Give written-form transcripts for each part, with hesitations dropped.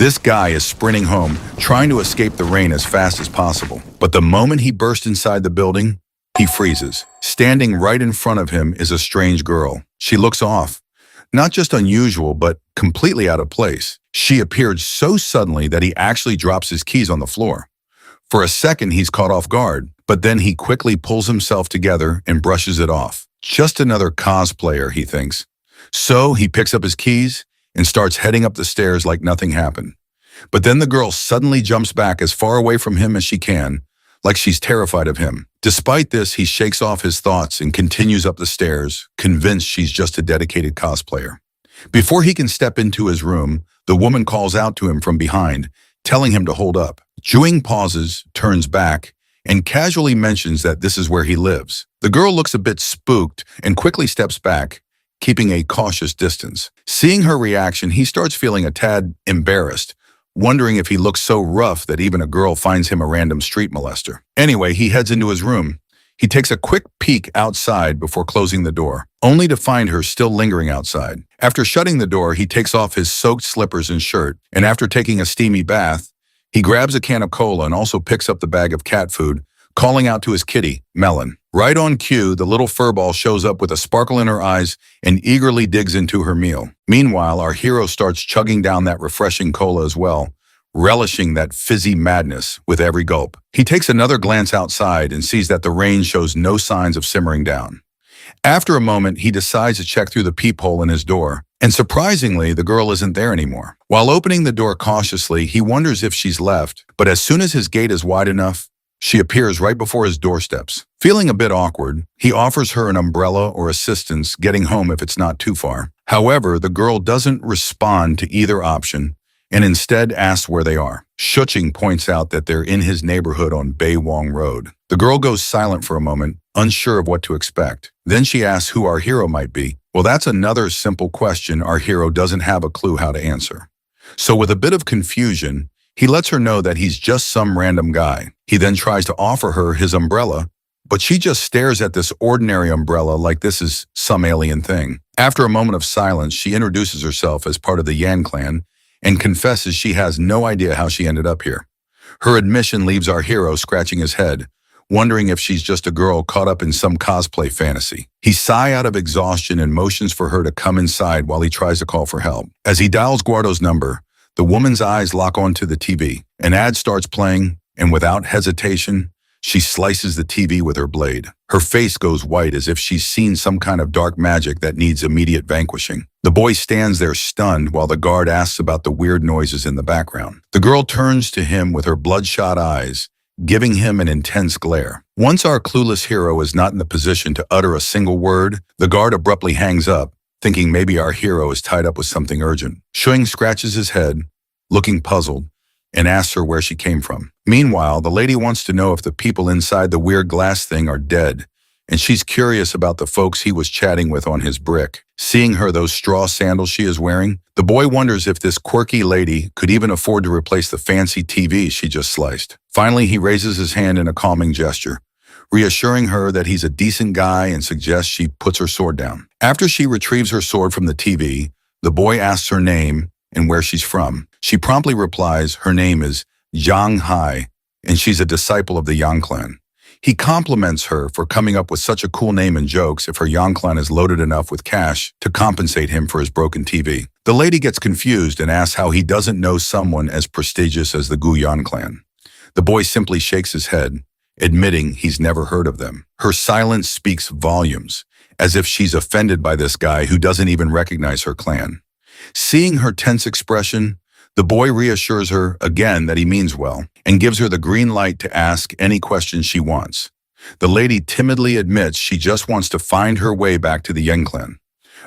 This guy is sprinting home, trying to escape the rain as fast as possible. But the moment he bursts inside the building, he freezes. Standing right in front of him is a strange girl. She looks off. Not just unusual, but completely out of place. She appeared so suddenly that he actually drops his keys on the floor. For a second, he's caught off guard, but then he quickly pulls himself together and brushes it off. Just another cosplayer, he thinks. So he picks up his keys and starts heading up the stairs like nothing happened. But then the girl suddenly jumps back as far away from him as she can, like she's terrified of him. Despite this, he shakes off his thoughts and continues up the stairs, convinced she's just a dedicated cosplayer. Before he can step into his room, the woman calls out to him from behind, telling him to hold up. Juing pauses, turns back, and casually mentions that this is where he lives. The girl looks a bit spooked and quickly steps back, keeping a cautious distance. Seeing her reaction, he starts feeling a tad embarrassed, wondering if he looks so rough that even a girl finds him a random street molester. Anyway, he heads into his room. He takes a quick peek outside before closing the door, only to find her still lingering outside. After shutting the door, he takes off his soaked slippers and shirt, and after taking a steamy bath, he grabs a can of cola and also picks up the bag of cat food, calling out to his kitty, Melon. Right on cue, the little furball shows up with a sparkle in her eyes and eagerly digs into her meal. Meanwhile, our hero starts chugging down that refreshing cola as well, relishing that fizzy madness with every gulp. He takes another glance outside and sees that the rain shows no signs of simmering down. After a moment, he decides to check through the peephole in his door, and surprisingly, the girl isn't there anymore. While opening the door cautiously, he wonders if she's left, but as soon as his gate is wide enough, she appears right before his doorsteps. Feeling a bit awkward, he offers her an umbrella or assistance getting home if it's not too far. However, the girl doesn't respond to either option and instead asks where they are. Shuching points out that they're in his neighborhood on Baywong Road. The girl goes silent for a moment, unsure of what to expect. Then she asks who our hero might be. Well, that's another simple question our hero doesn't have a clue how to answer. So with a bit of confusion, he lets her know that he's just some random guy. He then tries to offer her his umbrella, but she just stares at this ordinary umbrella like this is some alien thing. After a moment of silence, she introduces herself as part of the Yan clan and confesses she has no idea how she ended up here. Her admission leaves our hero scratching his head, wondering if she's just a girl caught up in some cosplay fantasy. He sighs out of exhaustion and motions for her to come inside while he tries to call for help. As he dials Guardo's number, the woman's eyes lock onto the TV. An ad starts playing, and without hesitation, she slices the TV with her blade. Her face goes white as if she's seen some kind of dark magic that needs immediate vanquishing. The boy stands there stunned while the guard asks about the weird noises in the background. The girl turns to him with her bloodshot eyes, giving him an intense glare. Once our clueless hero is not in the position to utter a single word, the guard abruptly hangs up, thinking maybe our hero is tied up with something urgent. Shuing scratches his head, looking puzzled, and asks her where she came from. Meanwhile, the lady wants to know if the people inside the weird glass thing are dead, and she's curious about the folks he was chatting with on his brick. Seeing her those straw sandals she is wearing, the boy wonders if this quirky lady could even afford to replace the fancy TV she just sliced. Finally, he raises his hand in a calming gesture, reassuring her that he's a decent guy and suggests she puts her sword down. After she retrieves her sword from the TV, the boy asks her name and where she's from. She promptly replies her name is Zhang Hai, and she's a disciple of the Yang clan. He compliments her for coming up with such a cool name and jokes if her Yang clan is loaded enough with cash to compensate him for his broken TV. The lady gets confused and asks how he doesn't know someone as prestigious as the Guyan clan. The boy simply shakes his head, admitting he's never heard of them. Her silence speaks volumes, as if she's offended by this guy who doesn't even recognize her clan. Seeing her tense expression, the boy reassures her again that he means well and gives her the green light to ask any questions she wants. The lady timidly admits she just wants to find her way back to the Yang clan.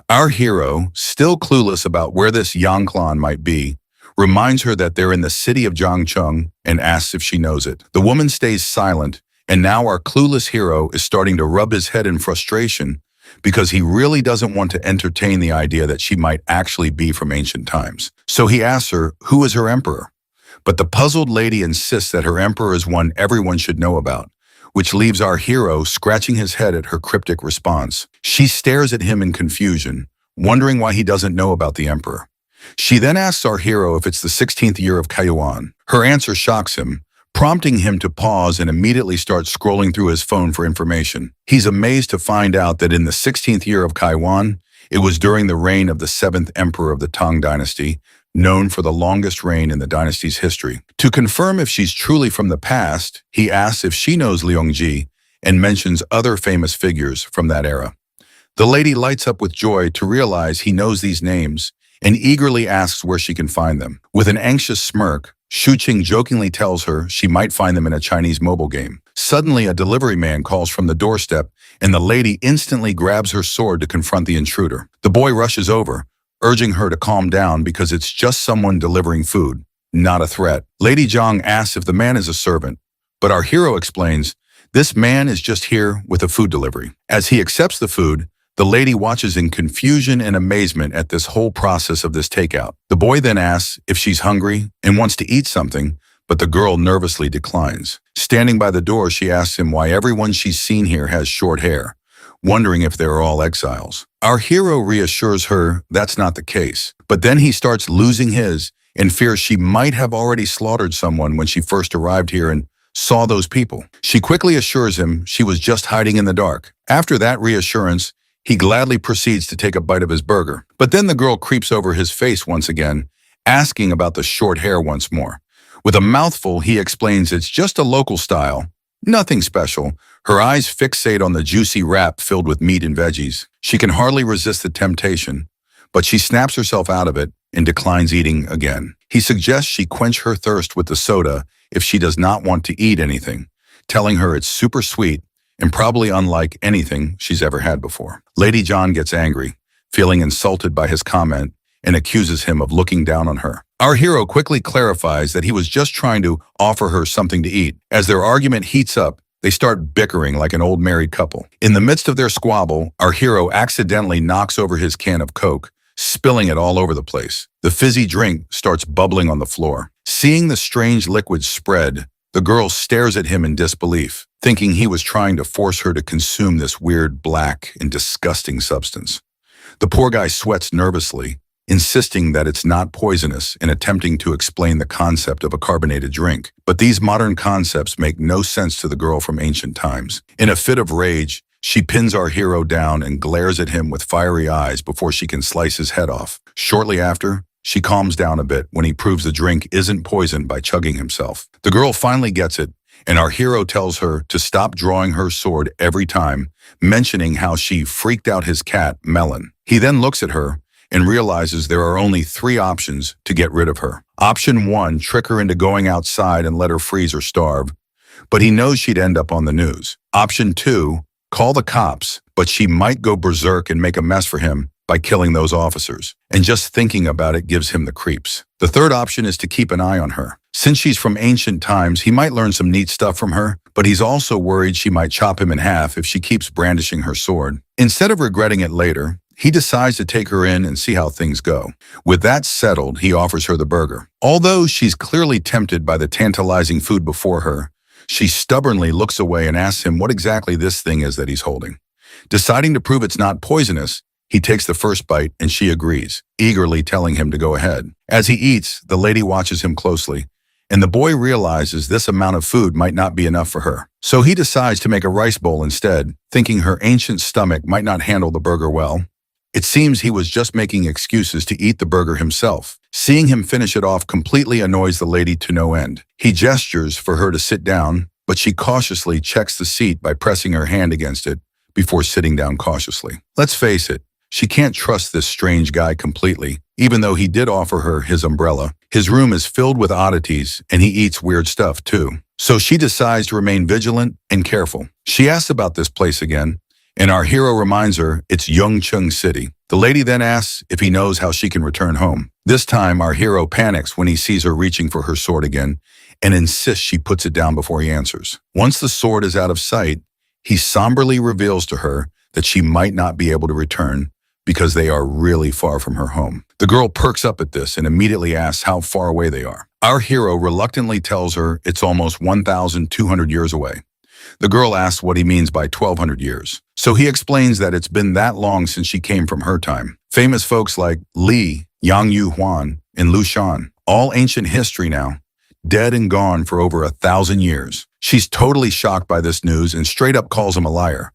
Our hero, still clueless about where this Yang clan might be, reminds her that they're in the city of Jiangcheng and asks if she knows it. The woman stays silent, and now our clueless hero is starting to rub his head in frustration because he really doesn't want to entertain the idea that she might actually be from ancient times. So he asks her, who is her emperor? But the puzzled lady insists that her emperor is one everyone should know about, which leaves our hero scratching his head at her cryptic response. She stares at him in confusion, wondering why he doesn't know about the emperor. She then asks our hero if it's the 16th year of Kaiwan. Her answer shocks him, prompting him to pause and immediately start scrolling through his phone for information. He's amazed to find out that in the 16th year of Kaiwan, it was during the reign of the 7th emperor of the Tang dynasty, known for the longest reign in the dynasty's history. To confirm if she's truly from the past, he asks if she knows Liangji and mentions other famous figures from that era. The lady lights up with joy to realize he knows these names and eagerly asks where she can find them. With an anxious smirk, Shuqing jokingly tells her she might find them in a Chinese mobile game. Suddenly, a delivery man calls from the doorstep, and the lady instantly grabs her sword to confront the intruder. The boy rushes over, urging her to calm down because it's just someone delivering food, not a threat. Lady Zhang asks if the man is a servant, but our hero explains, this man is just here with a food delivery. As he accepts the food, the lady watches in confusion and amazement at this whole process of this takeout. The boy then asks if she's hungry and wants to eat something, but the girl nervously declines. Standing by the door, she asks him why everyone she's seen here has short hair, wondering if they're all exiles. Our hero reassures her that's not the case, but then he starts losing his and fears she might have already slaughtered someone when she first arrived here and saw those people. She quickly assures him she was just hiding in the dark. After that reassurance, he gladly proceeds to take a bite of his burger. But then the girl creeps over his face once again, asking about the short hair once more. With a mouthful, he explains it's just a local style, nothing special. Her eyes fixate on the juicy wrap filled with meat and veggies. She can hardly resist the temptation, but she snaps herself out of it and declines eating again. He suggests she quench her thirst with the soda if she does not want to eat anything, telling her it's super sweet and probably unlike anything she's ever had before. Lady John gets angry, feeling insulted by his comment, and accuses him of looking down on her. Our hero quickly clarifies that he was just trying to offer her something to eat. As their argument heats up, they start bickering like an old married couple. In the midst of their squabble, our hero accidentally knocks over his can of Coke, spilling it all over the place. The fizzy drink starts bubbling on the floor. Seeing the strange liquid spread, the girl stares at him in disbelief, thinking he was trying to force her to consume this weird, black, and disgusting substance. The poor guy sweats nervously, insisting that it's not poisonous and attempting to explain the concept of a carbonated drink. But these modern concepts make no sense to the girl from ancient times. In a fit of rage, she pins our hero down and glares at him with fiery eyes before she can slice his head off. Shortly after, she calms down a bit when he proves the drink isn't poisoned by chugging himself. The girl finally gets it, and our hero tells her to stop drawing her sword every time, mentioning how she freaked out his cat, Melon. He then looks at her and realizes there are only 3 options to get rid of her. Option 1, trick her into going outside and let her freeze or starve, but he knows she'd end up on the news. Option 2, call the cops, but she might go berserk and make a mess for him by killing those officers, and just thinking about it gives him the creeps. The third option is to keep an eye on her. Since she's from ancient times, he might learn some neat stuff from her, but he's also worried she might chop him in half if she keeps brandishing her sword. Instead of regretting it later, he decides to take her in and see how things go. With that settled, he offers her the burger. Although she's clearly tempted by the tantalizing food before her, she stubbornly looks away and asks him what exactly this thing is that he's holding. Deciding to prove it's not poisonous, he takes the first bite and she agrees, eagerly telling him to go ahead. As he eats, the lady watches him closely, and the boy realizes this amount of food might not be enough for her. So he decides to make a rice bowl instead, thinking her ancient stomach might not handle the burger well. It seems he was just making excuses to eat the burger himself. Seeing him finish it off completely annoys the lady to no end. He gestures for her to sit down, but she cautiously checks the seat by pressing her hand against it before sitting down cautiously. Let's face it, she can't trust this strange guy completely, even though he did offer her his umbrella. His room is filled with oddities, and he eats weird stuff too. So she decides to remain vigilant and careful. She asks about this place again, and our hero reminds her it's Yongcheng City. The lady then asks if he knows how she can return home. This time, our hero panics when he sees her reaching for her sword again and insists she puts it down before he answers. Once the sword is out of sight, he somberly reveals to her that she might not be able to return because they are really far from her home. The girl perks up at this and immediately asks how far away they are. Our hero reluctantly tells her it's almost 1,200 years away. The girl asks what he means by 1200 years. So he explains that it's been that long since she came from her time. Famous folks like Li, Yang Yu Huan, and Lu Shan, all ancient history now, dead and gone for over 1,000 years. She's totally shocked by this news and straight up calls him a liar.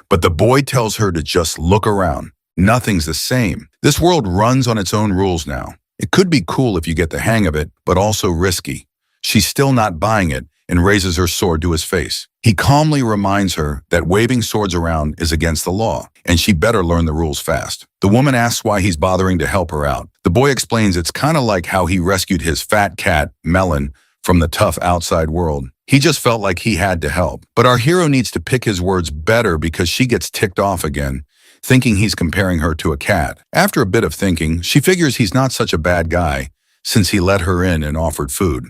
But the boy tells her to just look around. Nothing's the same. This world runs on its own rules now. It could be cool if you get the hang of it, but also risky. She's still not buying it and raises her sword to his face. He calmly reminds her that waving swords around is against the law, and she better learn the rules fast. The woman asks why he's bothering to help her out. The boy explains it's kind of like how he rescued his fat cat, Melon, from the tough outside world. He just felt like he had to help. But our hero needs to pick his words better because she gets ticked off again, thinking he's comparing her to a cat. After a bit of thinking, she figures he's not such a bad guy since he let her in and offered food.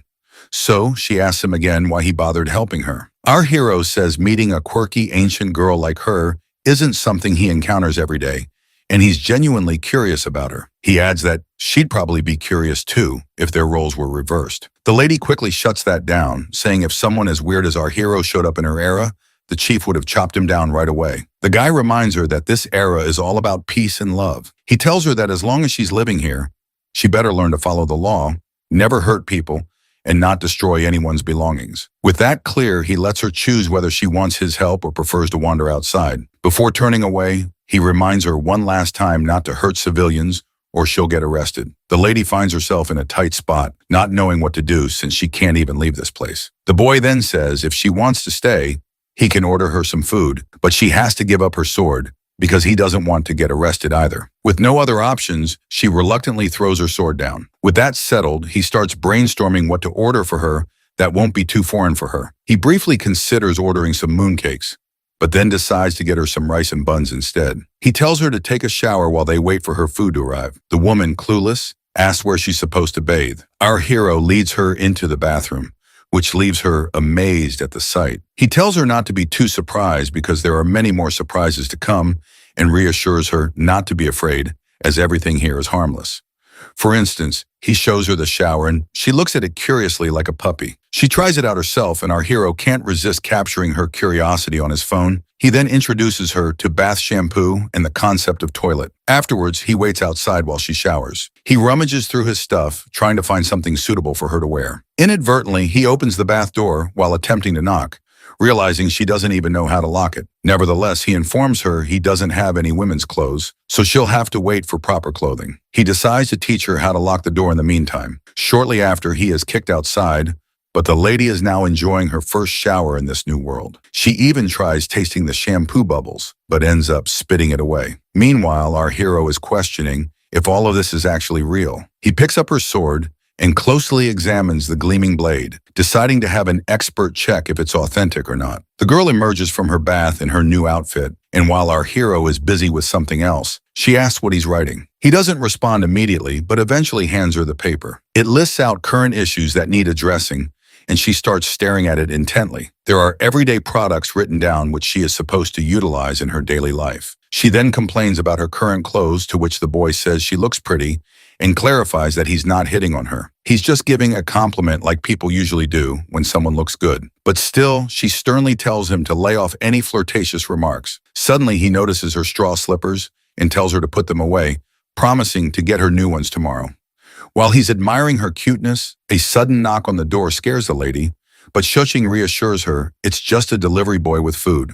So she asks him again why he bothered helping her. Our hero says meeting a quirky ancient girl like her isn't something he encounters every day, and he's genuinely curious about her. He adds that she'd probably be curious too if their roles were reversed. The lady quickly shuts that down, saying if someone as weird as our hero showed up in her era, the chief would have chopped him down right away. The guy reminds her that this era is all about peace and love. He tells her that as long as she's living here, she better learn to follow the law, never hurt people, and not destroy anyone's belongings. With that clear, he lets her choose whether she wants his help or prefers to wander outside. Before turning away, he reminds her one last time not to hurt civilians or she'll get arrested. The lady finds herself in a tight spot, not knowing what to do since she can't even leave this place. The boy then says if she wants to stay, he can order her some food, but she has to give up her sword because he doesn't want to get arrested either. With no other options, she reluctantly throws her sword down. With that settled, he starts brainstorming what to order for her that won't be too foreign for her. He briefly considers ordering some mooncakes, but then decides to get her some rice and buns instead. He tells her to take a shower while they wait for her food to arrive. The woman, clueless, asks where she's supposed to bathe. Our hero leads her into the bathroom, which leaves her amazed at the sight. He tells her not to be too surprised because there are many more surprises to come and reassures her not to be afraid as everything here is harmless. For instance, he shows her the shower and she looks at it curiously like a puppy. She tries it out herself and our hero can't resist capturing her curiosity on his phone. He then introduces her to bath shampoo and the concept of toilet. Afterwards, he waits outside while she showers. He rummages through his stuff, trying to find something suitable for her to wear. Inadvertently, he opens the bath door while attempting to knock, realizing she doesn't even know how to lock it. Nevertheless, he informs her he doesn't have any women's clothes, so she'll have to wait for proper clothing. He decides to teach her how to lock the door in the meantime. Shortly after, he is kicked outside, but the lady is now enjoying her first shower in this new world. She even tries tasting the shampoo bubbles, but ends up spitting it away. Meanwhile, our hero is questioning if all of this is actually real. He picks up her sword and closely examines the gleaming blade, deciding to have an expert check if it's authentic or not. The girl emerges from her bath in her new outfit, and while our hero is busy with something else, she asks what he's writing. He doesn't respond immediately, but eventually hands her the paper. It lists out current issues that need addressing, and she starts staring at it intently. There are everyday products written down which she is supposed to utilize in her daily life. She then complains about her current clothes, to which the boy says she looks pretty, and clarifies that he's not hitting on her. He's just giving a compliment like people usually do when someone looks good. But still, she sternly tells him to lay off any flirtatious remarks. Suddenly, he notices her straw slippers and tells her to put them away, promising to get her new ones tomorrow. While he's admiring her cuteness, a sudden knock on the door scares the lady, but Shuching reassures her it's just a delivery boy with food.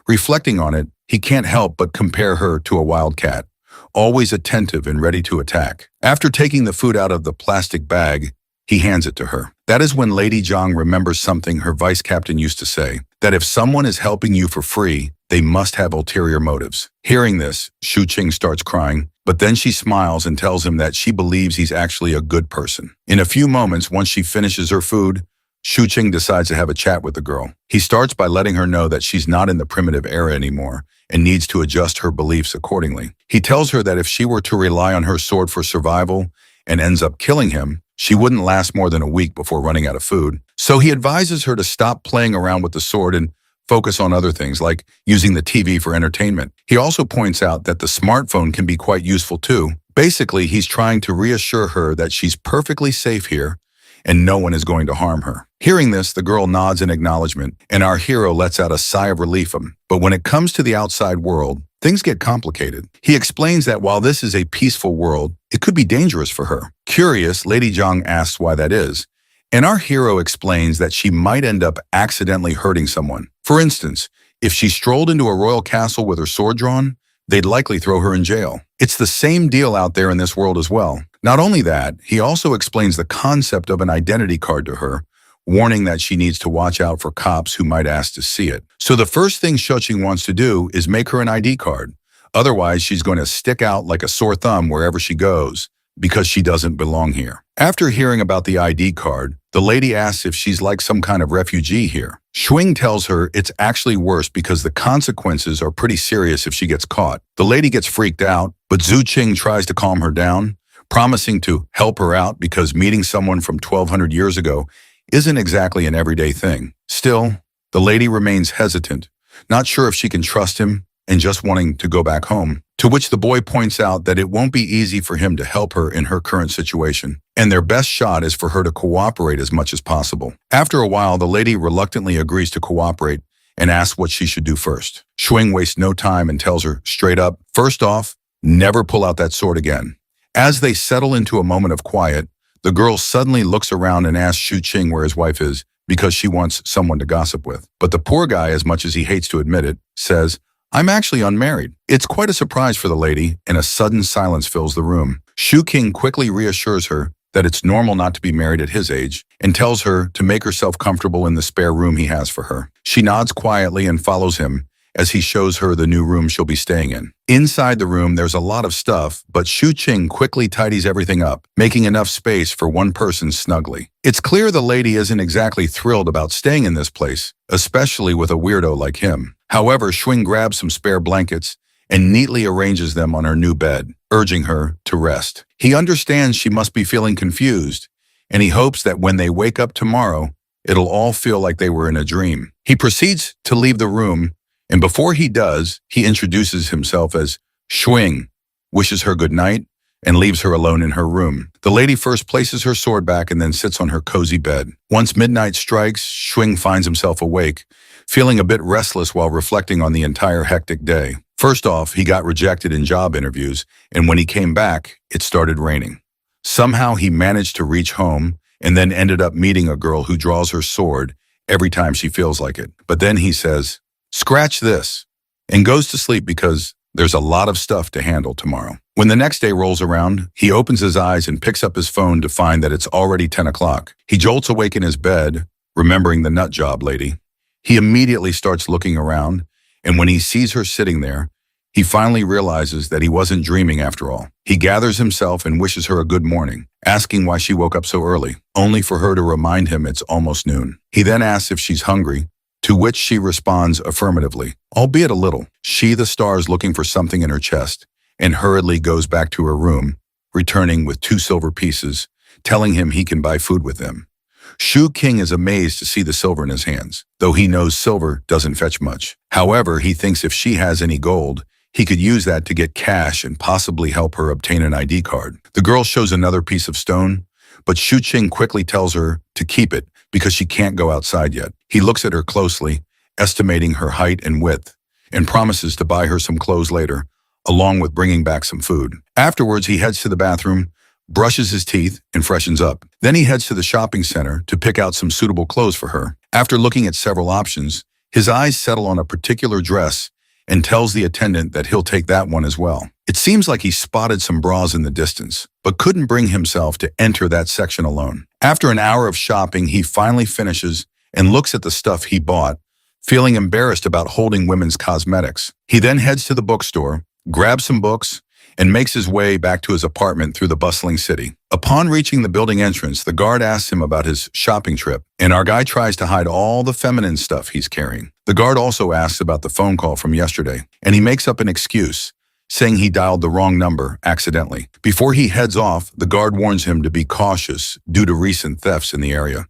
Reflecting on it, he can't help but compare her to a wild cat, always attentive and ready to attack. After taking the food out of the plastic bag, he hands it to her. That is when Lady Zhang remembers something her vice captain used to say, that if someone is helping you for free, they must have ulterior motives. Hearing this, Shuching starts crying, but then she smiles and tells him that she believes he's actually a good person. In a few moments, once she finishes her food, Shuching decides to have a chat with the girl. He starts by letting her know that she's not in the primitive era anymore and needs to adjust her beliefs accordingly. He tells her that if she were to rely on her sword for survival and ends up killing him, she wouldn't last more than a week before running out of food. So he advises her to stop playing around with the sword and focus on other things like using the TV for entertainment. He also points out that the smartphone can be quite useful too. Basically, he's trying to reassure her that she's perfectly safe here and no one is going to harm her. Hearing this, the girl nods in acknowledgement, and our hero lets out a sigh of relief. But when it comes to the outside world, things get complicated. He explains that while this is a peaceful world, it could be dangerous for her. Curious, Lady Zhang asks why that is, and our hero explains that she might end up accidentally hurting someone. For instance, if she strolled into a royal castle with her sword drawn, they'd likely throw her in jail. It's the same deal out there in this world as well. Not only that, he also explains the concept of an identity card to her, warning that she needs to watch out for cops who might ask to see it. So the first thing Shoqing wants to do is make her an ID card. Otherwise, she's going to stick out like a sore thumb wherever she goes, because she doesn't belong here. After hearing about the ID card, the lady asks if she's like some kind of refugee here. Shuing tells her it's actually worse because the consequences are pretty serious if she gets caught. The lady gets freaked out, but Zhu Qing tries to calm her down, promising to help her out because meeting someone from 1200 years ago isn't exactly an everyday thing. Still, the lady remains hesitant, not sure if she can trust him and just wanting to go back home, to which the boy points out that it won't be easy for him to help her in her current situation, and their best shot is for her to cooperate as much as possible. After a while, the lady reluctantly agrees to cooperate and asks what she should do first. Shuing wastes no time and tells her straight up, first off, never pull out that sword again. As they settle into a moment of quiet, the girl suddenly looks around and asks Shu Qing where his wife is because she wants someone to gossip with. But the poor guy, as much as he hates to admit it, says, I'm actually unmarried. It's quite a surprise for the lady, and a sudden silence fills the room. Shu Qing quickly reassures her that it's normal not to be married at his age and tells her to make herself comfortable in the spare room he has for her. She nods quietly and follows him as he shows her the new room she'll be staying in. Inside the room, there's a lot of stuff, but Shu Qing quickly tidies everything up, making enough space for one person snugly. It's clear the lady isn't exactly thrilled about staying in this place, especially with a weirdo like him. However, Shuing grabs some spare blankets and neatly arranges them on her new bed, urging her to rest. He understands she must be feeling confused, and he hopes that when they wake up tomorrow, it'll all feel like they were in a dream. He proceeds to leave the room, and before he does, he introduces himself as Shuing, wishes her good night, and leaves her alone in her room. The lady first places her sword back and then sits on her cozy bed. Once midnight strikes, Shuing finds himself awake, feeling a bit restless while reflecting on the entire hectic day. First off, he got rejected in job interviews, and when he came back, it started raining. Somehow he managed to reach home and then ended up meeting a girl who draws her sword every time she feels like it. But then he says, scratch this, and goes to sleep because there's a lot of stuff to handle tomorrow. When the next day rolls around, he opens his eyes and picks up his phone to find that it's already 10 o'clock. He jolts awake in his bed, remembering the nut job lady. He immediately starts looking around, and when he sees her sitting there, he finally realizes that he wasn't dreaming after all. He gathers himself and wishes her a good morning, asking why she woke up so early, only for her to remind him it's almost noon. He then asks if she's hungry, to which she responds affirmatively, albeit a little. She, the stars, looking for something in her chest, and hurriedly goes back to her room, returning with 2 silver pieces, telling him he can buy food with them. Shu Qing is amazed to see the silver in his hands, though he knows silver doesn't fetch much. However, he thinks if she has any gold, he could use that to get cash and possibly help her obtain an ID card. The girl shows another piece of stone, but Shu Qing quickly tells her to keep it because she can't go outside yet. He looks at her closely, estimating her height and width, and promises to buy her some clothes later, along with bringing back some food. Afterwards, he heads to the bathroom, brushes his teeth, and freshens up. Then he heads to the shopping center to pick out some suitable clothes for her. After looking at several options, his eyes settle on a particular dress and tells the attendant that he'll take that one as well. It seems like he spotted some bras in the distance, but couldn't bring himself to enter that section alone. After an hour of shopping, he finally finishes and looks at the stuff he bought, feeling embarrassed about holding women's cosmetics. He then heads to the bookstore, grabs some books, and makes his way back to his apartment through the bustling city. Upon reaching the building entrance, the guard asks him about his shopping trip, and our guy tries to hide all the feminine stuff he's carrying. The guard also asks about the phone call from yesterday, and he makes up an excuse, saying he dialed the wrong number accidentally. Before he heads off, the guard warns him to be cautious due to recent thefts in the area.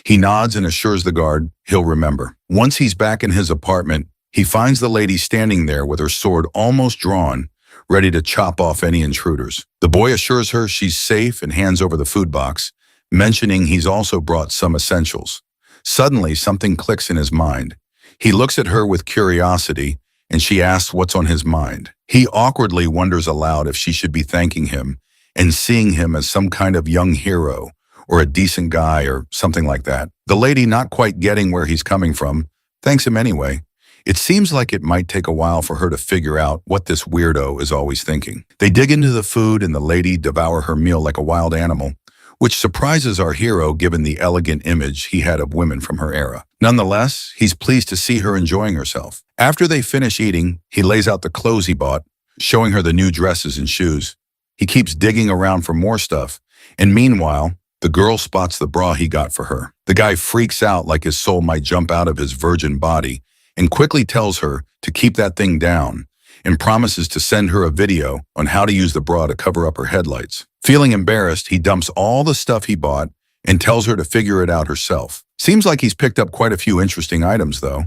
He nods and assures the guard he'll remember. Once he's back in his apartment, he finds the lady standing there with her sword almost drawn, ready to chop off any intruders. The boy assures her she's safe and hands over the food box, mentioning he's also brought some essentials. Suddenly, something clicks in his mind. He looks at her with curiosity, and she asks what's on his mind. He awkwardly wonders aloud if she should be thanking him and seeing him as some kind of young hero or a decent guy or something like that. The lady, not quite getting where he's coming from, thanks him anyway. It seems like it might take a while for her to figure out what this weirdo is always thinking. They dig into the food and the lady devour her meal like a wild animal, which surprises our hero given the elegant image he had of women from her era. Nonetheless, he's pleased to see her enjoying herself. After they finish eating, he lays out the clothes he bought, showing her the new dresses and shoes. He keeps digging around for more stuff, and meanwhile, the girl spots the bra he got for her. The guy freaks out like his soul might jump out of his virgin body and quickly tells her to keep that thing down and promises to send her a video on how to use the bra to cover up her headlights. Feeling embarrassed, he dumps all the stuff he bought and tells her to figure it out herself. Seems like he's picked up quite a few interesting items, though.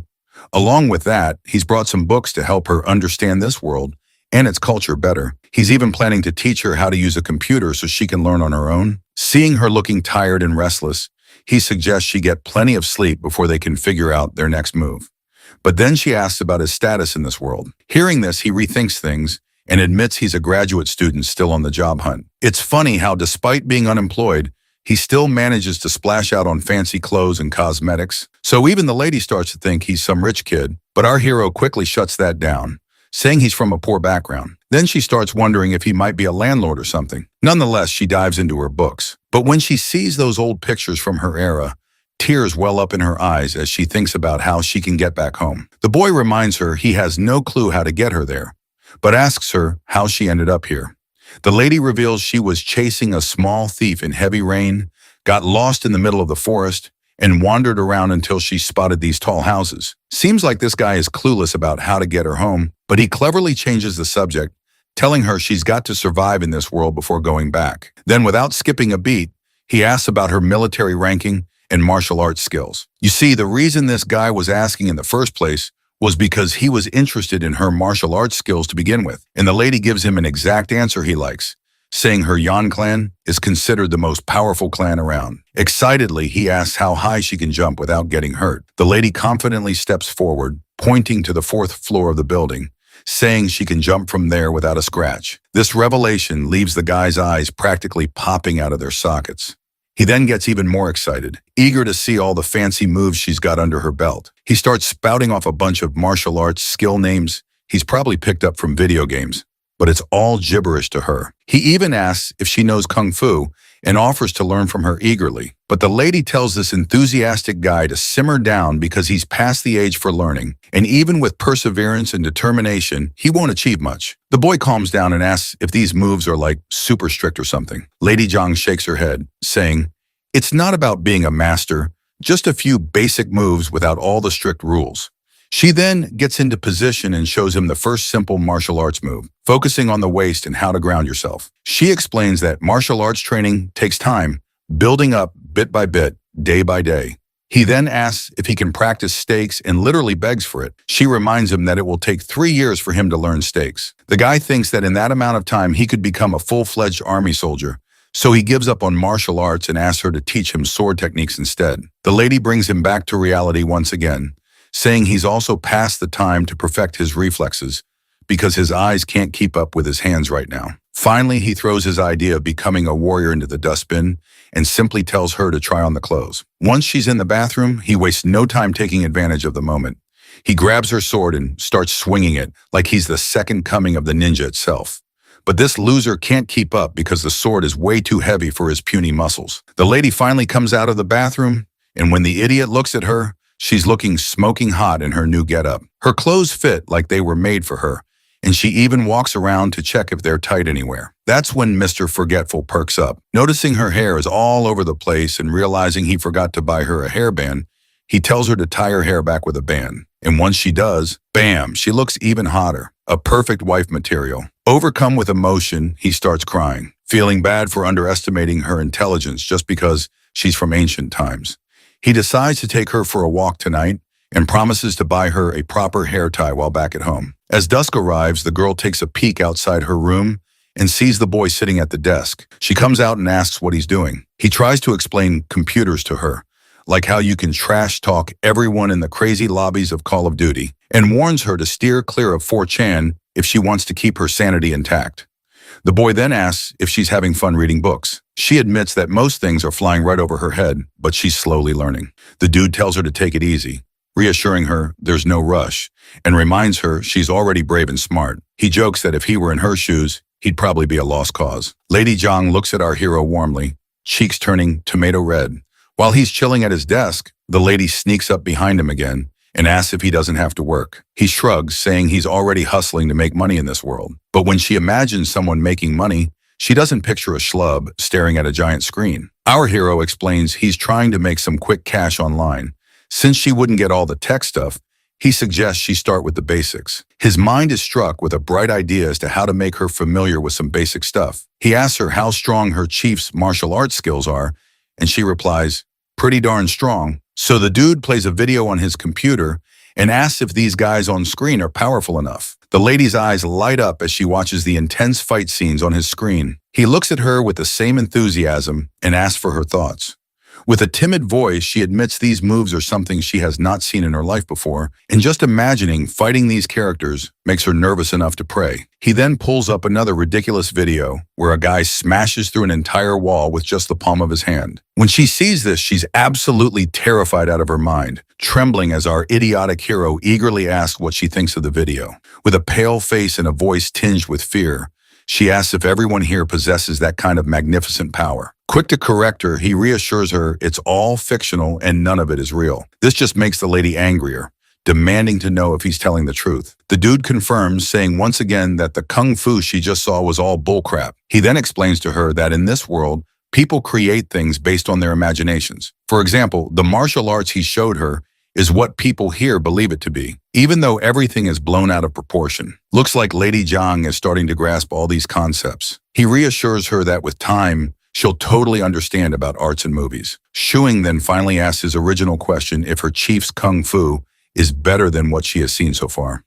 Along with that, he's brought some books to help her understand this world and its culture better. He's even planning to teach her how to use a computer so she can learn on her own. Seeing her looking tired and restless, he suggests she get plenty of sleep before they can figure out their next move. But then she asks about his status in this world. Hearing this, he rethinks things and admits he's a graduate student still on the job hunt. It's funny how, despite being unemployed, he still manages to splash out on fancy clothes and cosmetics. So even the lady starts to think he's some rich kid, but our hero quickly shuts that down, saying he's from a poor background. Then she starts wondering if he might be a landlord or something. Nonetheless, she dives into her books. But when she sees those old pictures from her era, tears well up in her eyes as she thinks about how she can get back home. The boy reminds her he has no clue how to get her there, but asks her how she ended up here. The lady reveals she was chasing a small thief in heavy rain, got lost in the middle of the forest, and wandered around until she spotted these tall houses. Seems like this guy is clueless about how to get her home, but he cleverly changes the subject, telling her she's got to survive in this world before going back. Then, without skipping a beat, he asks about her military ranking and martial arts skills. You see, the reason this guy was asking in the first place was because he was interested in her martial arts skills to begin with, and the lady gives him an exact answer he likes, saying her Yan clan is considered the most powerful clan around. Excitedly, he asks how high she can jump without getting hurt. The lady confidently steps forward, pointing to the 4th floor of the building, saying she can jump from there without a scratch. This revelation leaves the guy's eyes practically popping out of their sockets. He then gets even more excited, eager to see all the fancy moves she's got under her belt. He starts spouting off a bunch of martial arts skill names he's probably picked up from video games, but it's all gibberish to her. He even asks if she knows Kung Fu and offers to learn from her eagerly. But the lady tells this enthusiastic guy to simmer down because he's past the age for learning, and even with perseverance and determination, he won't achieve much. The boy calms down and asks if these moves are like super strict or something. Lady Zhang shakes her head, saying, "It's not about being a master, just a few basic moves without all the strict rules." She then gets into position and shows him the first simple martial arts move, focusing on the waist and how to ground yourself. She explains that martial arts training takes time, building up bit by bit, day by day. He then asks if he can practice stakes and literally begs for it. She reminds him that it will take 3 years for him to learn stakes. The guy thinks that in that amount of time he could become a full-fledged army soldier, so he gives up on martial arts and asks her to teach him sword techniques instead. The lady brings him back to reality once again, saying he's also past the time to perfect his reflexes because his eyes can't keep up with his hands right now. Finally, he throws his idea of becoming a warrior into the dustbin and simply tells her to try on the clothes. Once she's in the bathroom, he wastes no time taking advantage of the moment. He grabs her sword and starts swinging it like he's the second coming of the ninja itself. But this loser can't keep up because the sword is way too heavy for his puny muscles. The lady finally comes out of the bathroom, and when the idiot looks at her, she's looking smoking hot in her new getup. Her clothes fit like they were made for her, and she even walks around to check if they're tight anywhere. That's when Mr. Forgetful perks up. Noticing her hair is all over the place and realizing he forgot to buy her a hairband, he tells her to tie her hair back with a band. And once she does, bam, she looks even hotter. A perfect wife material. Overcome with emotion, he starts crying, feeling bad for underestimating her intelligence just because she's from ancient times. He decides to take her for a walk tonight and promises to buy her a proper hair tie while back at home. As dusk arrives, the girl takes a peek outside her room and sees the boy sitting at the desk. She comes out and asks what he's doing. He tries to explain computers to her, like how you can trash talk everyone in the crazy lobbies of Call of Duty, and warns her to steer clear of 4chan if she wants to keep her sanity intact. The boy then asks if she's having fun reading books. She admits that most things are flying right over her head, but she's slowly learning. The dude tells her to take it easy, reassuring her there's no rush, and reminds her she's already brave and smart. He jokes that if he were in her shoes, he'd probably be a lost cause. Lady Zhang looks at our hero warmly, cheeks turning tomato red. While he's chilling at his desk, the lady sneaks up behind him again and asks if he doesn't have to work. He shrugs, saying he's already hustling to make money in this world. But when she imagines someone making money, she doesn't picture a schlub staring at a giant screen. Our hero explains he's trying to make some quick cash online. Since she wouldn't get all the tech stuff, he suggests she start with the basics. His mind is struck with a bright idea as to how to make her familiar with some basic stuff. He asks her how strong her chief's martial arts skills are, and she replies, pretty darn strong. So the dude plays a video on his computer and asks if these guys on screen are powerful enough. The lady's eyes light up as she watches the intense fight scenes on his screen. He looks at her with the same enthusiasm and asks for her thoughts. With a timid voice, she admits these moves are something she has not seen in her life before, and just imagining fighting these characters makes her nervous enough to pray. He then pulls up another ridiculous video where a guy smashes through an entire wall with just the palm of his hand. When she sees this, she's absolutely terrified out of her mind, trembling as our idiotic hero eagerly asks what she thinks of the video. With a pale face and a voice tinged with fear, she asks if everyone here possesses that kind of magnificent power. Quick to correct her, he reassures her it's all fictional and none of it is real. This just makes the lady angrier, demanding to know if he's telling the truth. The dude confirms, saying once again that the kung fu she just saw was all bullcrap. He then explains to her that in this world, people create things based on their imaginations. For example, the martial arts he showed her is what people here believe it to be, even though everything is blown out of proportion. Looks like Lady Zhang is starting to grasp all these concepts. He reassures her that with time, she'll totally understand about arts and movies. Shuing then finally asks his original question if her chief's kung fu is better than what she has seen so far.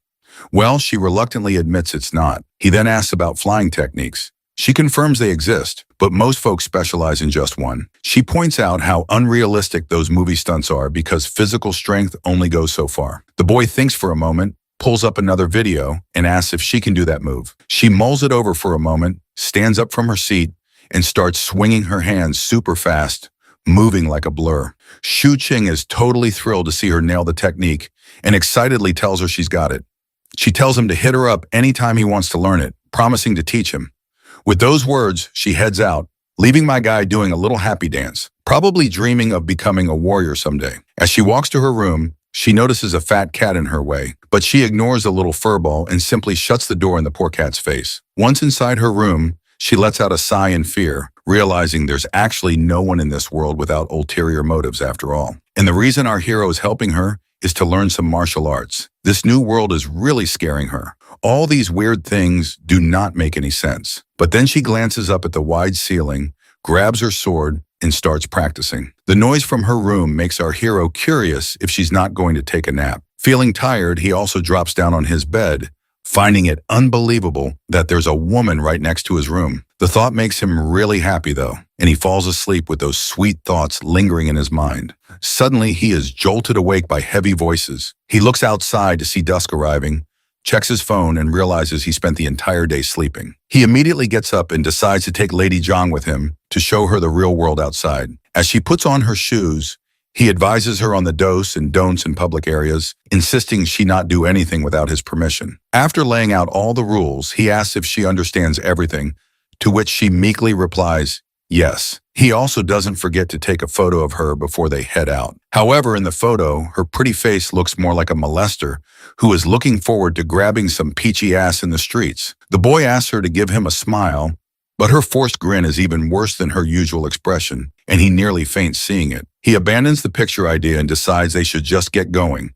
Well, she reluctantly admits it's not. He then asks about flying techniques. She confirms they exist, but most folks specialize in just one. She points out how unrealistic those movie stunts are because physical strength only goes so far. The boy thinks for a moment, pulls up another video, and asks if she can do that move. She mulls it over for a moment, stands up from her seat, and starts swinging her hands super fast, moving like a blur. Shu Qing is totally thrilled to see her nail the technique and excitedly tells her she's got it. She tells him to hit her up anytime he wants to learn it, promising to teach him. With those words, she heads out, leaving my guy doing a little happy dance, probably dreaming of becoming a warrior someday. As she walks to her room, she notices a fat cat in her way, but she ignores the little furball and simply shuts the door in the poor cat's face. Once inside her room, she lets out a sigh in fear, realizing there's actually no one in this world without ulterior motives after all. And the reason our hero is helping her is to learn some martial arts. This new world is really scaring her. All these weird things do not make any sense. But then she glances up at the wide ceiling, grabs her sword, and starts practicing. The noise from her room makes our hero curious if she's not going to take a nap. Feeling tired, he also drops down on his bed, finding it unbelievable that there's a woman right next to his room. The thought makes him really happy though, and he falls asleep with those sweet thoughts lingering in his mind. Suddenly, he is jolted awake by heavy voices. He looks outside to see dusk arriving, checks his phone, and realizes he spent the entire day sleeping. He immediately gets up and decides to take Lady Zhang with him to show her the real world outside. As she puts on her shoes, he advises her on the dos and don'ts in public areas, insisting she not do anything without his permission. After laying out all the rules, he asks if she understands everything, to which she meekly replies, yes. He also doesn't forget to take a photo of her before they head out. However, in the photo, her pretty face looks more like a molester who is looking forward to grabbing some peachy ass in the streets. The boy asks her to give him a smile, but her forced grin is even worse than her usual expression, and he nearly faints seeing it. He abandons the picture idea and decides they should just get going.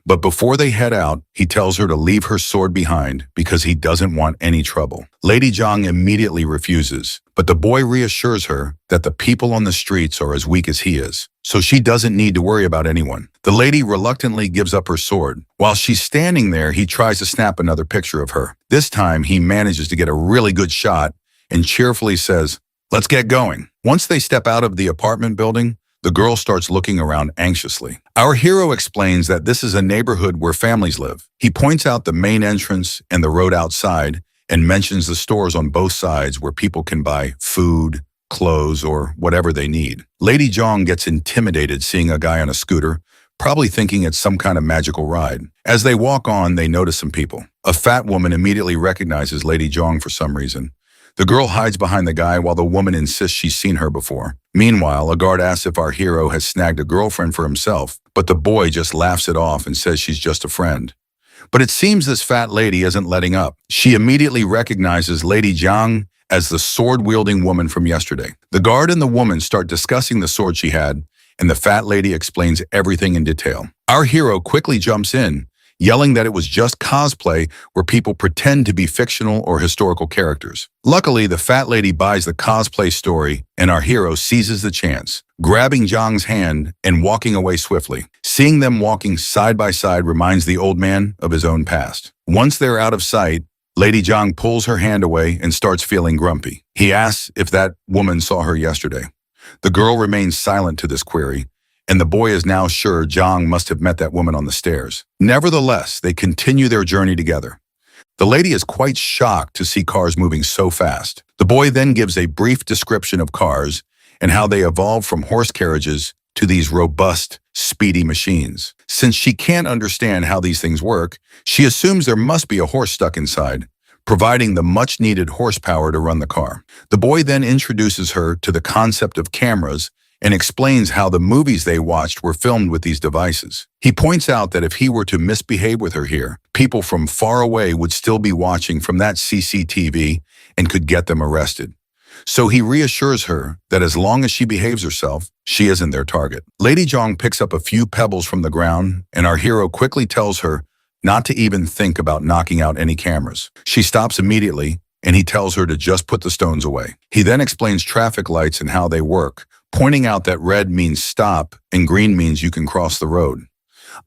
But before they head out, he tells her to leave her sword behind because he doesn't want any trouble. Lady Zhang immediately refuses, but the boy reassures her that the people on the streets are as weak as he is, so she doesn't need to worry about anyone. The lady reluctantly gives up her sword. While she's standing there, he tries to snap another picture of her. This time, he manages to get a really good shot and cheerfully says, "Let's get going." Once they step out of the apartment building, the girl starts looking around anxiously. Our hero explains that this is a neighborhood where families live. He points out the main entrance and the road outside and mentions the stores on both sides where people can buy food, clothes, or whatever they need. Lady Zhang gets intimidated seeing a guy on a scooter, probably thinking it's some kind of magical ride. As they walk on, they notice some people. A fat woman immediately recognizes Lady Zhang for some reason. The girl hides behind the guy while the woman insists she's seen her before. Meanwhile, a guard asks if our hero has snagged a girlfriend for himself, but the boy just laughs it off and says she's just a friend. But it seems this fat lady isn't letting up. She immediately recognizes Lady Zhang as the sword-wielding woman from yesterday. The guard and the woman start discussing the sword she had, and the fat lady explains everything in detail. Our hero quickly jumps in, yelling that it was just cosplay where people pretend to be fictional or historical characters. Luckily, the fat lady buys the cosplay story, and our hero seizes the chance, grabbing Zhang's hand and walking away swiftly. Seeing them walking side by side reminds the old man of his own past. Once they're out of sight, Lady Zhang pulls her hand away and starts feeling grumpy. He asks if that woman saw her yesterday. The girl remains silent to this query, and the boy is now sure Zhang must have met that woman on the stairs. Nevertheless, they continue their journey together. The lady is quite shocked to see cars moving so fast. The boy then gives a brief description of cars and how they evolved from horse carriages to these robust, speedy machines. Since she can't understand how these things work, she assumes there must be a horse stuck inside, providing the much-needed horsepower to run the car. The boy then introduces her to the concept of cameras and explains how the movies they watched were filmed with these devices. He points out that if he were to misbehave with her here, people from far away would still be watching from that CCTV and could get them arrested. So he reassures her that as long as she behaves herself, she isn't their target. Lady Zhang picks up a few pebbles from the ground, and our hero quickly tells her not to even think about knocking out any cameras. She stops immediately, and he tells her to just put the stones away. He then explains traffic lights and how they work, pointing out that red means stop and green means you can cross the road.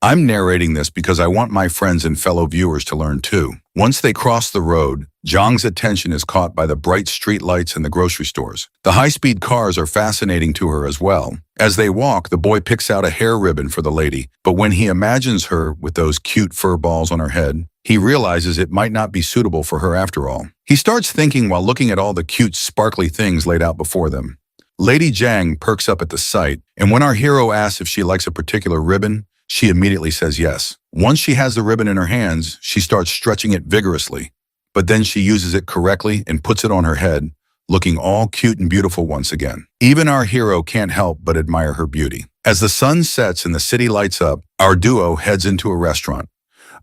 I'm narrating this because I want my friends and fellow viewers to learn too. Once they cross the road, Zhang's attention is caught by the bright street lights in the grocery stores. The high-speed cars are fascinating to her as well. As they walk, the boy picks out a hair ribbon for the lady, but when he imagines her with those cute fur balls on her head, he realizes it might not be suitable for her after all. He starts thinking while looking at all the cute, sparkly things laid out before them. Lady Zhang perks up at the sight, and when our hero asks if she likes a particular ribbon, she immediately says yes. Once she has the ribbon in her hands, she starts stretching it vigorously, but then she uses it correctly and puts it on her head, looking all cute and beautiful once again. Even our hero can't help but admire her beauty. As the sun sets and the city lights up, our duo heads into a restaurant.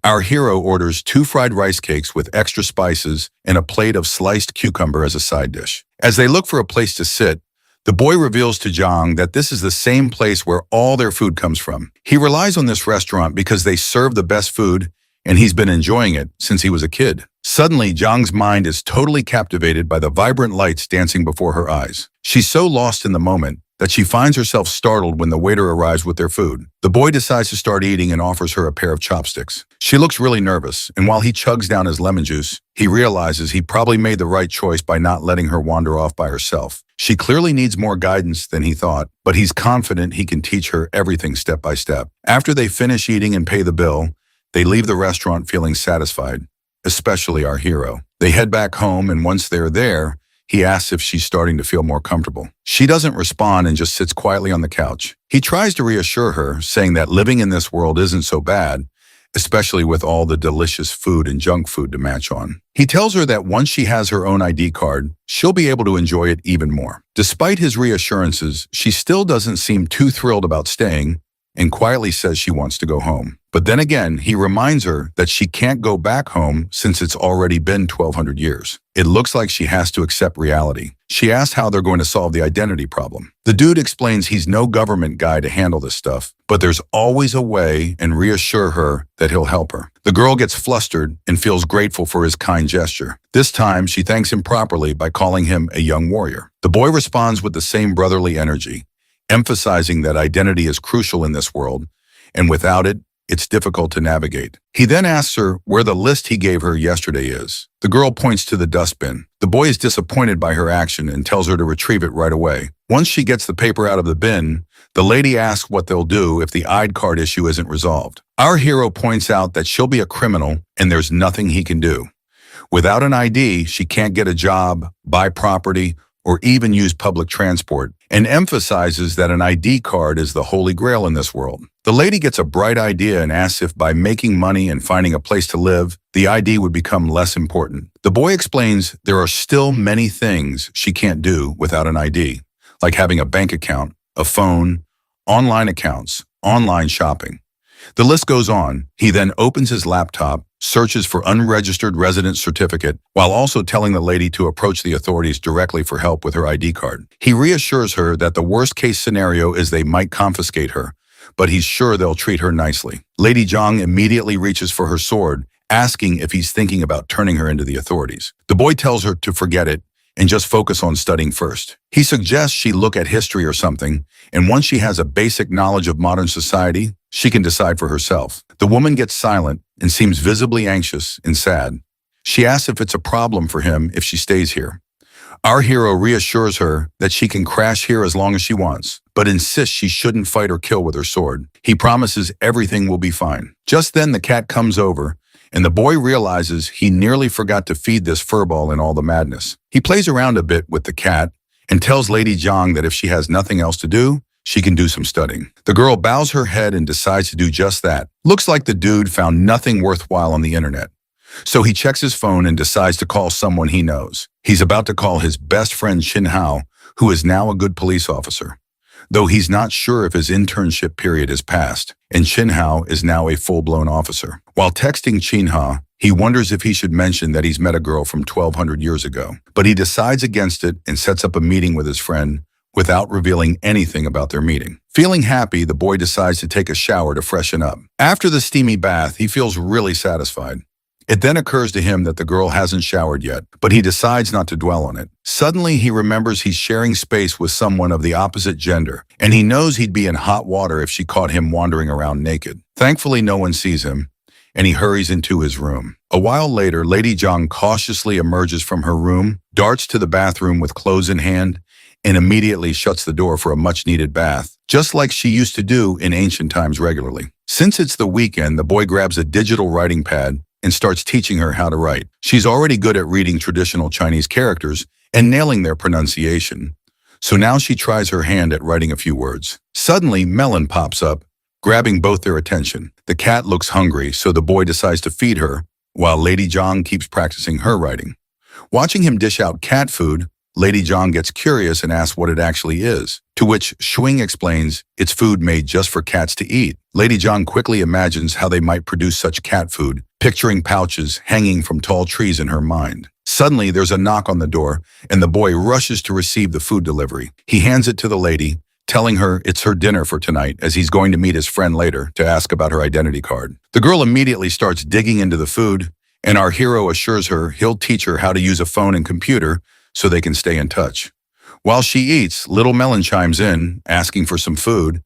Our hero orders 2 fried rice cakes with extra spices and a plate of sliced cucumber as a side dish. As they look for a place to sit, the boy reveals to Zhang that this is the same place where all their food comes from. He relies on this restaurant because they serve the best food, and he's been enjoying it since he was a kid. Suddenly, Zhang's mind is totally captivated by the vibrant lights dancing before her eyes. She's so lost in the moment that she finds herself startled when the waiter arrives with their food. The boy decides to start eating and offers her a pair of chopsticks. She looks really nervous, and while he chugs down his lemon juice, he realizes he probably made the right choice by not letting her wander off by herself. She clearly needs more guidance than he thought, but he's confident he can teach her everything step by step. After they finish eating and pay the bill, they leave the restaurant feeling satisfied, especially our hero. They head back home, and once they're there, he asks if she's starting to feel more comfortable. She doesn't respond and just sits quietly on the couch. He tries to reassure her, saying that living in this world isn't so bad, especially with all the delicious food and junk food to match on. He tells her that once she has her own ID card, she'll be able to enjoy it even more. Despite his reassurances, she still doesn't seem too thrilled about staying, and quietly says she wants to go home. But then again, he reminds her that she can't go back home since it's already been 1,200 years. It looks like she has to accept reality. She asks how they're going to solve the identity problem. The dude explains he's no government guy to handle this stuff, but there's always a way, and reassure her that he'll help her. The girl gets flustered and feels grateful for his kind gesture. This time, she thanks him properly by calling him a young warrior. The boy responds with the same brotherly energy, emphasizing that identity is crucial in this world, and without it, it's difficult to navigate. He then asks her where the list he gave her yesterday is. The girl points to the dustbin. The boy is disappointed by her action and tells her to retrieve it right away. Once she gets the paper out of the bin, the lady asks what they'll do if the ID card issue isn't resolved. Our hero points out that she'll be a criminal and there's nothing he can do. Without an ID, she can't get a job, buy property, or even use public transport, and emphasizes that an ID card is the holy grail in this world. The lady gets a bright idea and asks if by making money and finding a place to live, the ID would become less important. The boy explains there are still many things she can't do without an ID, like having a bank account, a phone, online accounts, online shopping. The list goes on. He then opens his laptop, searches for unregistered resident certificate, while also telling the lady to approach the authorities directly for help with her ID card. He reassures her that the worst-case scenario is they might confiscate her, but he's sure they'll treat her nicely. Lady Zhang immediately reaches for her sword, asking if he's thinking about turning her into the authorities. The boy tells her to forget it and just focus on studying first. He suggests she look at history or something, and once she has a basic knowledge of modern society, she can decide for herself. The woman gets silent and seems visibly anxious and sad. She asks if it's a problem for him if she stays here. Our hero reassures her that she can crash here as long as she wants, but insists she shouldn't fight or kill with her sword. He promises everything will be fine. Just then the cat comes over, and the boy realizes he nearly forgot to feed this furball in all the madness. He plays around a bit with the cat and tells Lady Zhang that if she has nothing else to do, she can do some studying. The girl bows her head and decides to do just that. Looks like the dude found nothing worthwhile on the internet. So he checks his phone and decides to call someone he knows. He's about to call his best friend Shin Hao, who is now a good police officer, though he's not sure if his internship period is passed, and Shin Hao is now a full-blown officer. While texting Shin Hao, he wonders if he should mention that he's met a girl from 1,200 years ago, but he decides against it and sets up a meeting with his friend without revealing anything about their meeting. Feeling happy, the boy decides to take a shower to freshen up. After the steamy bath, he feels really satisfied. It then occurs to him that the girl hasn't showered yet, but he decides not to dwell on it. Suddenly, he remembers he's sharing space with someone of the opposite gender, and he knows he'd be in hot water if she caught him wandering around naked. Thankfully, no one sees him, and he hurries into his room. A while later, Lady Zhang cautiously emerges from her room, darts to the bathroom with clothes in hand, and immediately shuts the door for a much-needed bath, just like she used to do in ancient times regularly. Since it's the weekend, the boy grabs a digital writing pad and starts teaching her how to write. She's already good at reading traditional Chinese characters and nailing their pronunciation, so now she tries her hand at writing a few words. Suddenly, Melon pops up, grabbing both their attention. The cat looks hungry, so the boy decides to feed her, while Lady Zhang keeps practicing her writing. Watching him dish out cat food, Lady Zhang gets curious and asks what it actually is, to which Shuing explains it's food made just for cats to eat. Lady Zhang quickly imagines how they might produce such cat food, picturing pouches hanging from tall trees in her mind. Suddenly, there's a knock on the door, and the boy rushes to receive the food delivery. He hands it to the lady, telling her it's her dinner for tonight as he's going to meet his friend later to ask about her identity card. The girl immediately starts digging into the food, and our hero assures her he'll teach her how to use a phone and computer so they can stay in touch. While she eats, Little Melon chimes in, asking for some food,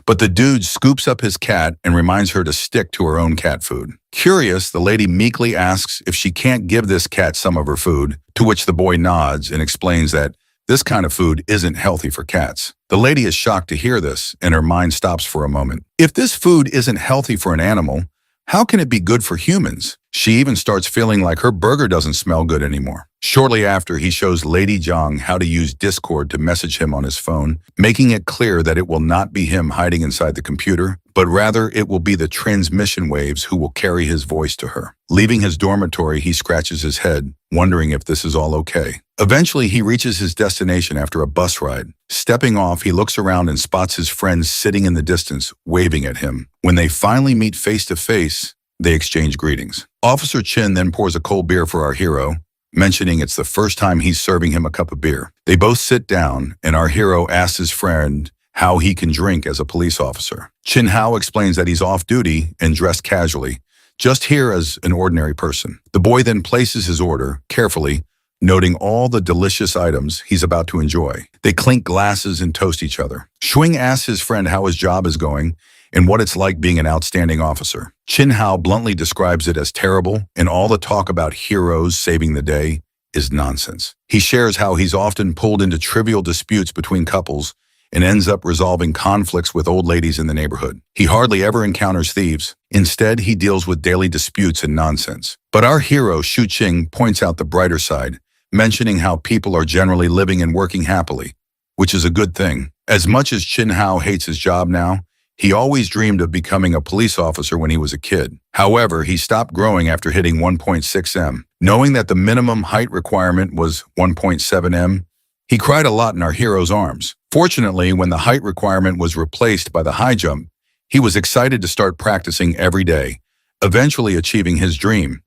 but the dude scoops up his cat and reminds her to stick to her own cat food. Curious, the lady meekly asks if she can't give this cat some of her food, to which the boy nods and explains that this kind of food isn't healthy for cats. The lady is shocked to hear this, and her mind stops for a moment. If this food isn't healthy for an animal, how can it be good for humans? She even starts feeling like her burger doesn't smell good anymore. Shortly after, he shows Lady Zhang how to use Discord to message him on his phone, making it clear that it will not be him hiding inside the computer, but rather it will be the transmission waves who will carry his voice to her. Leaving his dormitory, he scratches his head, wondering if this is all okay. Eventually, he reaches his destination after a bus ride. Stepping off, he looks around and spots his friends sitting in the distance, waving at him. When they finally meet face to face, they exchange greetings. Officer Chin then pours a cold beer for our hero, mentioning it's the first time he's serving him a cup of beer. They both sit down, and our hero asks his friend how he can drink as a police officer. Chin Hao explains that he's off duty and dressed casually, just here as an ordinary person. The boy then places his order, carefully, noting all the delicious items he's about to enjoy. They clink glasses and toast each other. Shuing asks his friend how his job is going and what it's like being an outstanding officer. Chin Hao bluntly describes it as terrible, and all the talk about heroes saving the day is nonsense. He shares how he's often pulled into trivial disputes between couples and ends up resolving conflicts with old ladies in the neighborhood. He hardly ever encounters thieves. Instead, he deals with daily disputes and nonsense. But our hero, Shu Qing, points out the brighter side, mentioning how people are generally living and working happily, which is a good thing. As much as Chin Hao hates his job now, he always dreamed of becoming a police officer when he was a kid. However, he stopped growing after hitting 1.6 m. Knowing that the minimum height requirement was 1.7 m, he cried a lot in our hero's arms. Fortunately, when the height requirement was replaced by the high jump, he was excited to start practicing every day, eventually achieving his dream.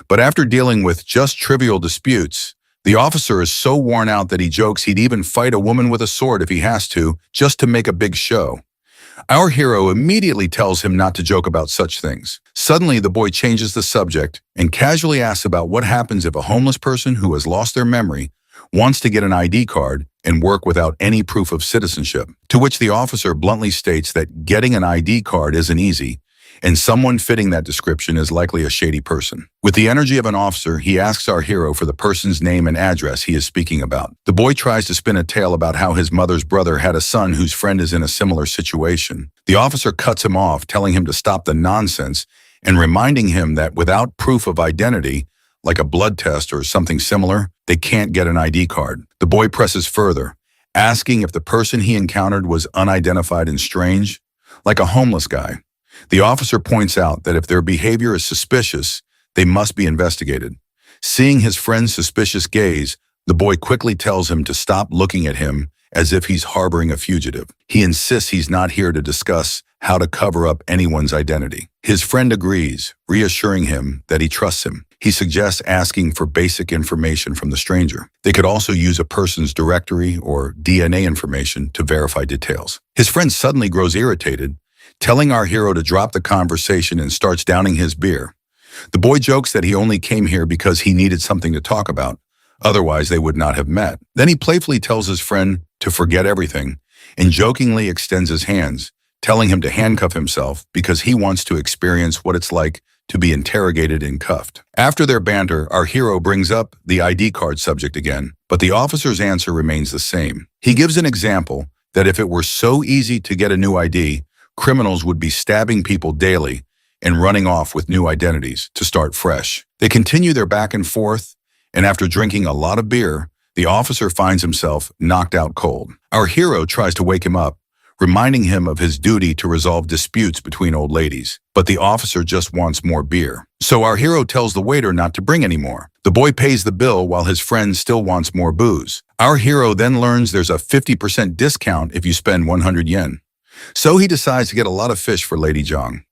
But after dealing with just trivial disputes, the officer is so worn out that he jokes he'd even fight a woman with a sword if he has to, just to make a big show. Our hero immediately tells him not to joke about such things. Suddenly, the boy changes the subject and casually asks about what happens if a homeless person who has lost their memory wants to get an ID card and work without any proof of citizenship, to which the officer bluntly states that getting an ID card isn't easy, and someone fitting that description is likely a shady person. With the energy of an officer, he asks our hero for the person's name and address he is speaking about. The boy tries to spin a tale about how his mother's brother had a son whose friend is in a similar situation. The officer cuts him off, telling him to stop the nonsense and reminding him that without proof of identity, like a blood test or something similar, they can't get an ID card. The boy presses further, asking if the person he encountered was unidentified and strange, like a homeless guy. The officer points out that if their behavior is suspicious, they must be investigated. Seeing his friend's suspicious gaze, the boy quickly tells him to stop looking at him as if he's harboring a fugitive. He insists he's not here to discuss how to cover up anyone's identity. His friend agrees, reassuring him that he trusts him. He suggests asking for basic information from the stranger. They could also use a person's directory or DNA information to verify details. His friend suddenly grows irritated, telling our hero to drop the conversation and starts downing his beer. The boy jokes that he only came here because he needed something to talk about, otherwise they would not have met. Then he playfully tells his friend to forget everything and jokingly extends his hands, telling him to handcuff himself because he wants to experience what it's like to be interrogated and cuffed. After their banter, our hero brings up the ID card subject again, but the officer's answer remains the same. He gives an example that if it were so easy to get a new ID, criminals would be stabbing people daily and running off with new identities to start fresh. They continue their back and forth, and after drinking a lot of beer, the officer finds himself knocked out cold. Our hero tries to wake him up, reminding him of his duty to resolve disputes between old ladies. But the officer just wants more beer. So our hero tells the waiter not to bring any more. The boy pays the bill while his friend still wants more booze. Our hero then learns there's a 50% discount if you spend 100 yen. So he decides to get a lot of fish for Lady Zhang.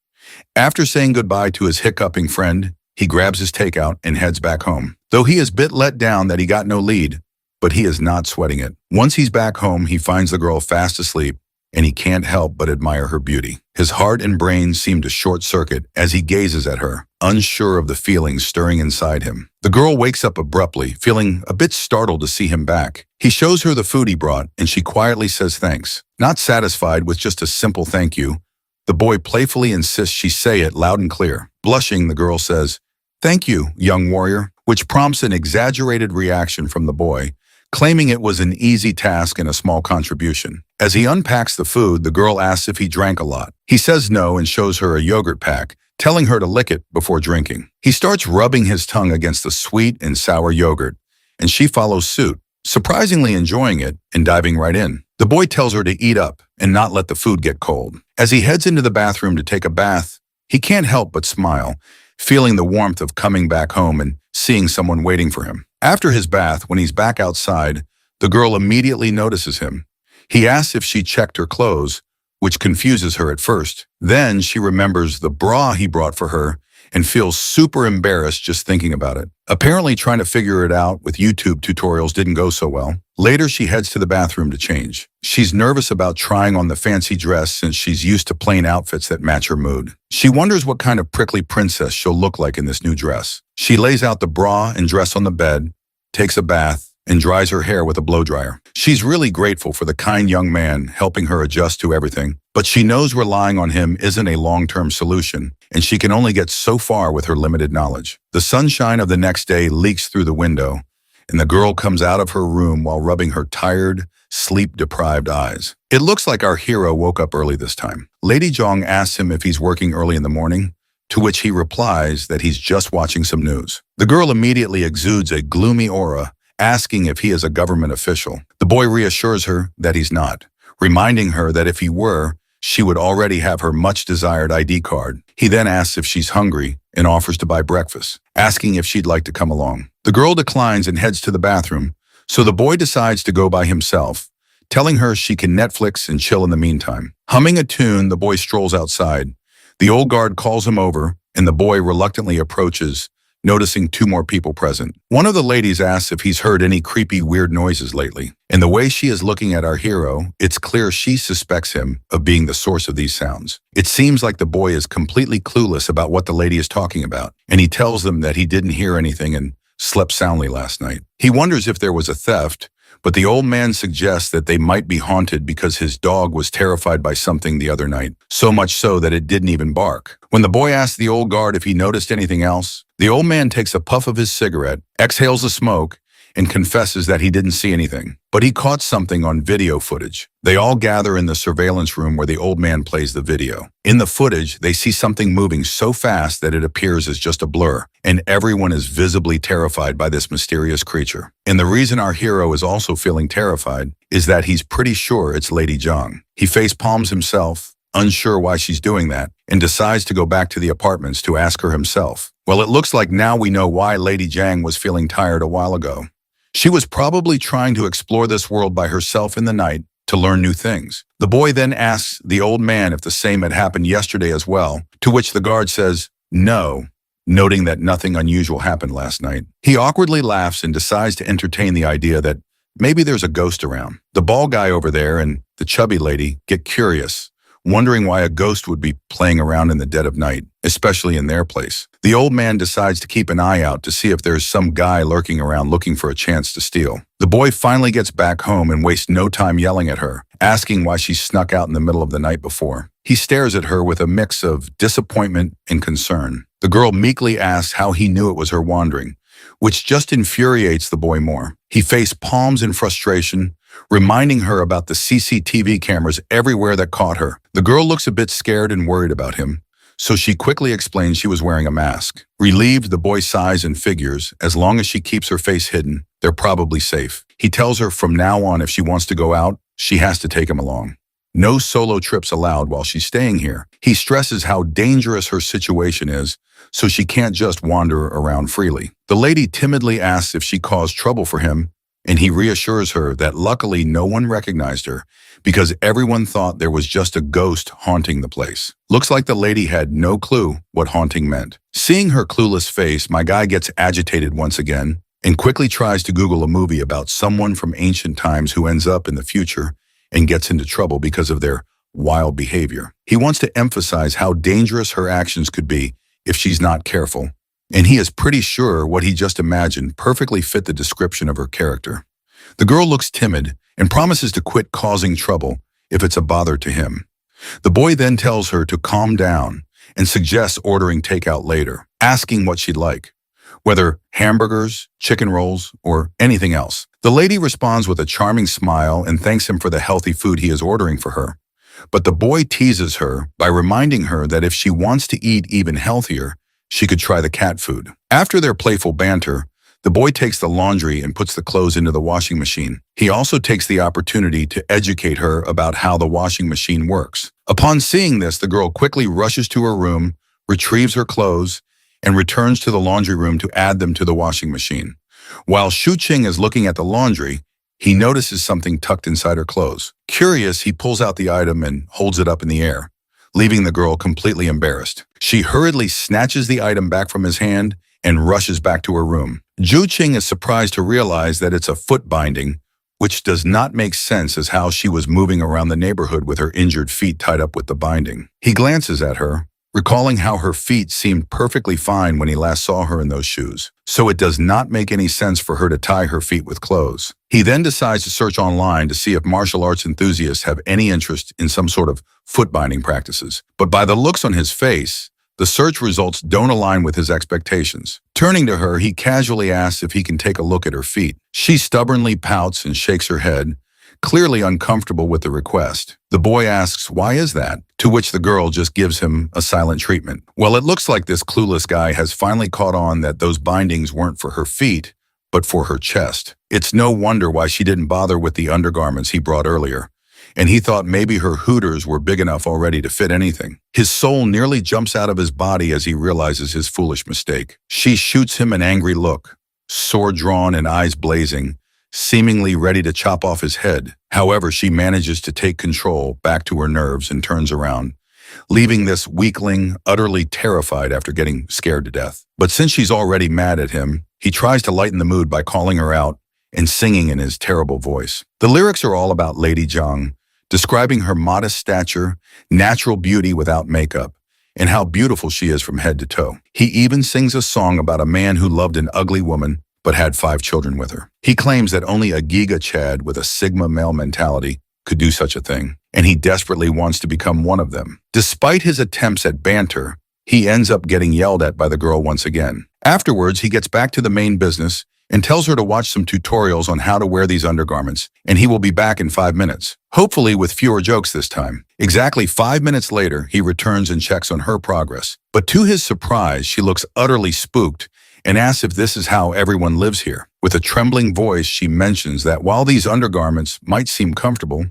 After saying goodbye to his hiccuping friend, he grabs his takeout and heads back home. Though he is a bit let down that he got no lead, but he is not sweating it. Once he's back home, he finds the girl fast asleep, and he can't help but admire her beauty. His heart and brain seem to short-circuit as he gazes at her, unsure of the feelings stirring inside him. The girl wakes up abruptly, feeling a bit startled to see him back. He shows her the food he brought, and she quietly says thanks. Not satisfied with just a simple thank you, the boy playfully insists she say it loud and clear. Blushing, the girl says, "Thank you, young warrior," which prompts an exaggerated reaction from the boy, claiming it was an easy task and a small contribution. As he unpacks the food, the girl asks if he drank a lot. He says no and shows her a yogurt pack, telling her to lick it before drinking. He starts rubbing his tongue against the sweet and sour yogurt, and she follows suit, surprisingly enjoying it and diving right in. The boy tells her to eat up and not let the food get cold. As he heads into the bathroom to take a bath, he can't help but smile, feeling the warmth of coming back home and seeing someone waiting for him. After his bath, when he's back outside, the girl immediately notices him. He asks if she checked her clothes, which confuses her at first. Then she remembers the bra he brought for her and feels super embarrassed just thinking about it. Apparently trying to figure it out with YouTube tutorials didn't go so well. Later, she heads to the bathroom to change. She's nervous about trying on the fancy dress since she's used to plain outfits that match her mood. She wonders what kind of prickly princess she'll look like in this new dress. She lays out the bra and dress on the bed, takes a bath, and dries her hair with a blow dryer. She's really grateful for the kind young man helping her adjust to everything, but she knows relying on him isn't a long-term solution, and she can only get so far with her limited knowledge. The sunshine of the next day leaks through the window, and the girl comes out of her room while rubbing her tired, sleep-deprived eyes. It looks like our hero woke up early this time. Lady Jong asks him if he's working early in the morning, to which he replies that he's just watching some news. The girl immediately exudes a gloomy aura, asking if he is a government official. The boy reassures her that he's not, reminding her that if he were, she would already have her much-desired ID card. He then asks if she's hungry and offers to buy breakfast, asking if she'd like to come along. The girl declines and heads to the bathroom, so the boy decides to go by himself, telling her she can Netflix and chill in the meantime. Humming a tune, the boy strolls outside. The old guard calls him over, and the boy reluctantly approaches, noticing two more people present. One of the ladies asks if he's heard any creepy, weird noises lately. And the way she is looking at our hero, it's clear she suspects him of being the source of these sounds. It seems like the boy is completely clueless about what the lady is talking about, and he tells them that he didn't hear anything and slept soundly last night. He wonders if there was a theft, but the old man suggests that they might be haunted because his dog was terrified by something the other night, so much so that it didn't even bark. When the boy asks the old guard if he noticed anything else, the old man takes a puff of his cigarette, exhales the smoke, and confesses that he didn't see anything, but he caught something on video footage. They all gather in the surveillance room where the old man plays the video. In the footage, they see something moving so fast that it appears as just a blur, and everyone is visibly terrified by this mysterious creature. And the reason our hero is also feeling terrified is that he's pretty sure it's Lady Jong. He face palms himself, unsure why she's doing that, and decides to go back to the apartments to ask her himself. Well, it looks like now we know why Lady Jang was feeling tired a while ago. She was probably trying to explore this world by herself in the night to learn new things. The boy then asks the old man if the same had happened yesterday as well, to which the guard says no, noting that nothing unusual happened last night. He awkwardly laughs and decides to entertain the idea that maybe there's a ghost around. The bald guy over there and the chubby lady get curious, wondering why a ghost would be playing around in the dead of night, especially in their place. The old man decides to keep an eye out to see if there's some guy lurking around looking for a chance to steal. The boy finally gets back home and wastes no time yelling at her, asking why she snuck out in the middle of the night before. He stares at her with a mix of disappointment and concern. The girl meekly asks how he knew it was her wandering, which just infuriates the boy more. He face palms in frustration, reminding her about the CCTV cameras everywhere that caught her. The girl looks a bit scared and worried about him, so she quickly explains she was wearing a mask. Relieved, the boy sighs and figures, as long as she keeps her face hidden, they're probably safe. He tells her from now on if she wants to go out, she has to take him along. No solo trips allowed while she's staying here. He stresses how dangerous her situation is, so she can't just wander around freely. The lady timidly asks if she caused trouble for him, and he reassures her that luckily no one recognized her because everyone thought there was just a ghost haunting the place. Looks like the lady had no clue what haunting meant. Seeing her clueless face, my guy gets agitated once again and quickly tries to Google a movie about someone from ancient times who ends up in the future and gets into trouble because of their wild behavior. He wants to emphasize how dangerous her actions could be if she's not careful, and he is pretty sure what he just imagined perfectly fit the description of her character. The girl looks timid and promises to quit causing trouble if it's a bother to him. The boy then tells her to calm down and suggests ordering takeout later, asking what she'd like, whether hamburgers, chicken rolls, or anything else. The lady responds with a charming smile and thanks him for the healthy food he is ordering for her. But the boy teases her by reminding her that if she wants to eat even healthier, she could try the cat food. After their playful banter, the boy takes the laundry and puts the clothes into the washing machine. He also takes the opportunity to educate her about how the washing machine works. Upon seeing this, the girl quickly rushes to her room, retrieves her clothes, and returns to the laundry room to add them to the washing machine. While Shu-Ching is looking at the laundry, he notices something tucked inside her clothes. Curious, he pulls out the item and holds it up in the air, leaving the girl completely embarrassed. She hurriedly snatches the item back from his hand and rushes back to her room. Ju-Ching is surprised to realize that it's a foot binding, which does not make sense as how she was moving around the neighborhood with her injured feet tied up with the binding. He glances at her, recalling how her feet seemed perfectly fine when he last saw her in those shoes, so it does not make any sense for her to tie her feet with clothes. He then decides to search online to see if martial arts enthusiasts have any interest in some sort of foot binding practices. But by the looks on his face, the search results don't align with his expectations. Turning to her, he casually asks if he can take a look at her feet. She stubbornly pouts and shakes her head, clearly uncomfortable with the request. The boy asks, "Why is that?" To which the girl just gives him a silent treatment. Well, it looks like this clueless guy has finally caught on that those bindings weren't for her feet, but for her chest. It's no wonder why she didn't bother with the undergarments he brought earlier, and he thought maybe her hooters were big enough already to fit anything. His soul nearly jumps out of his body as he realizes his foolish mistake. She shoots him an angry look, sword drawn and eyes blazing, seemingly ready to chop off his head. However, she manages to take control back to her nerves and turns around, leaving this weakling utterly terrified after getting scared to death. But since she's already mad at him, he tries to lighten the mood by calling her out and singing in his terrible voice. The lyrics are all about Lady Zhang, describing her modest stature, natural beauty without makeup, and how beautiful she is from head to toe. He even sings a song about a man who loved an ugly woman but had 5 children with her. He claims that only a Giga Chad with a Sigma male mentality could do such a thing, and he desperately wants to become one of them. Despite his attempts at banter, he ends up getting yelled at by the girl once again. Afterwards, he gets back to the main business and tells her to watch some tutorials on how to wear these undergarments, and he will be back in 5 minutes, hopefully with fewer jokes this time. Exactly 5 minutes later, he returns and checks on her progress. But to his surprise, she looks utterly spooked and asks if this is how everyone lives here. With a trembling voice, she mentions that while these undergarments might seem comfortable,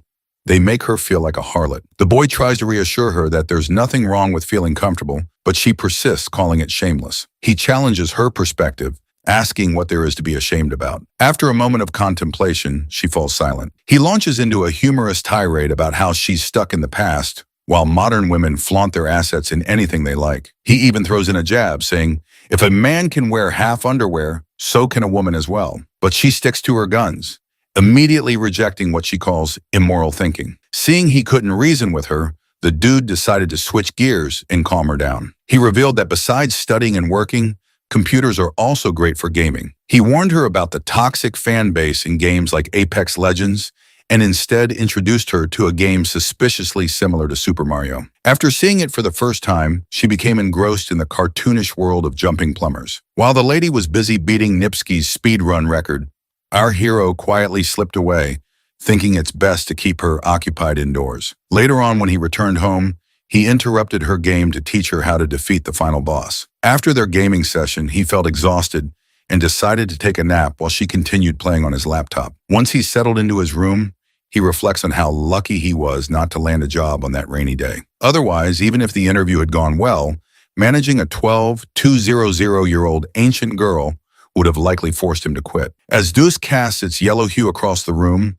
they make her feel like a harlot. The boy tries to reassure her that there's nothing wrong with feeling comfortable, but she persists, calling it shameless. He challenges her perspective, asking what there is to be ashamed about. After a moment of contemplation, she falls silent. He launches into a humorous tirade about how she's stuck in the past, while modern women flaunt their assets in anything they like. He even throws in a jab, saying, if a man can wear half underwear, so can a woman as well. But she sticks to her guns, immediately rejecting what she calls immoral thinking. Seeing he couldn't reason with her, the dude decided to switch gears and calm her down. He revealed that besides studying and working, computers are also great for gaming. He warned her about the toxic fan base in games like Apex Legends, and instead introduced her to a game suspiciously similar to Super Mario. After seeing it for the first time, she became engrossed in the cartoonish world of jumping plumbers. While the lady was busy beating Nipsky's speedrun record, our hero quietly slipped away, thinking it's best to keep her occupied indoors. Later on, when he returned home, he interrupted her game to teach her how to defeat the final boss. After their gaming session, he felt exhausted and decided to take a nap while she continued playing on his laptop. Once he settled into his room, he reflects on how lucky he was not to land a job on that rainy day. Otherwise, even if the interview had gone well, managing a 200-year-old ancient girl would have likely forced him to quit. As dusk casts its yellow hue across the room,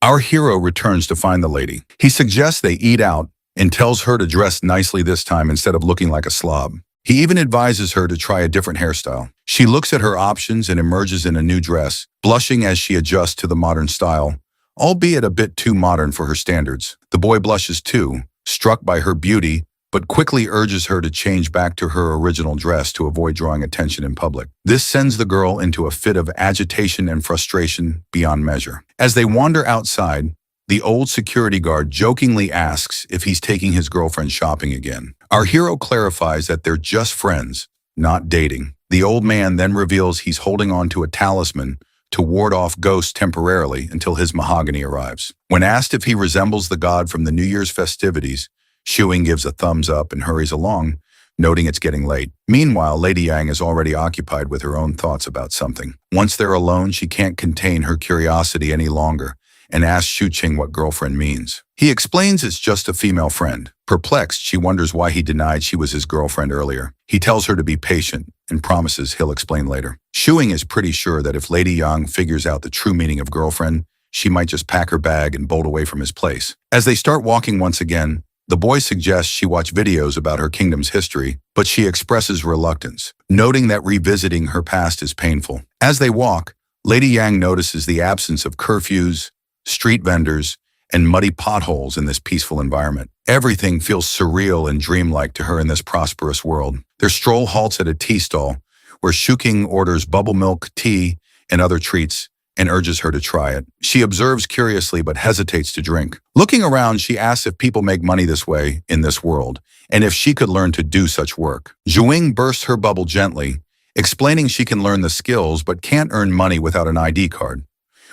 our hero returns to find the lady. He suggests they eat out and tells her to dress nicely this time instead of looking like a slob. He even advises her to try a different hairstyle. She looks at her options and emerges in a new dress, blushing as she adjusts to the modern style, albeit a bit too modern for her standards. The boy blushes too, struck by her beauty, but quickly urges her to change back to her original dress to avoid drawing attention in public. This sends the girl into a fit of agitation and frustration beyond measure. As they wander outside, the old security guard jokingly asks if he's taking his girlfriend shopping again. Our hero clarifies that they're just friends, not dating. The old man then reveals he's holding on to a talisman to ward off ghosts temporarily until his mahogany arrives. When asked if he resembles the god from the New Year's festivities, Shuing gives a thumbs up and hurries along, noting it's getting late. Meanwhile, Lady Yang is already occupied with her own thoughts about something. Once they're alone, she can't contain her curiosity any longer and asks Shu-Ching what girlfriend means. He explains it's just a female friend. Perplexed, she wonders why he denied she was his girlfriend earlier. He tells her to be patient and promises he'll explain later. Shuing is pretty sure that if Lady Yang figures out the true meaning of girlfriend, she might just pack her bag and bolt away from his place. As they start walking once again, the boy suggests she watch videos about her kingdom's history, but she expresses reluctance, noting that revisiting her past is painful. As they walk, Lady Yang notices the absence of curfews, street vendors, and muddy potholes in this peaceful environment. Everything feels surreal and dreamlike to her in this prosperous world. Their stroll halts at a tea stall, where Shuking orders bubble milk, tea, and other treats, and urges her to try it. She observes curiously but hesitates to drink. Looking around, she asks if people make money this way in this world, and if she could learn to do such work. Zhuing bursts her bubble gently, explaining she can learn the skills but can't earn money without an ID card.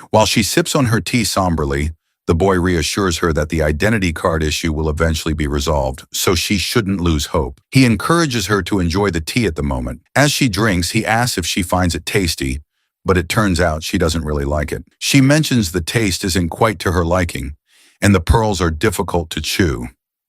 While she sips on her tea somberly, the boy reassures her that the identity card issue will eventually be resolved, so she shouldn't lose hope. He encourages her to enjoy the tea at the moment. As she drinks, he asks if she finds it tasty, but it turns out she doesn't really like it. She mentions the taste isn't quite to her liking, and the pearls are difficult to chew.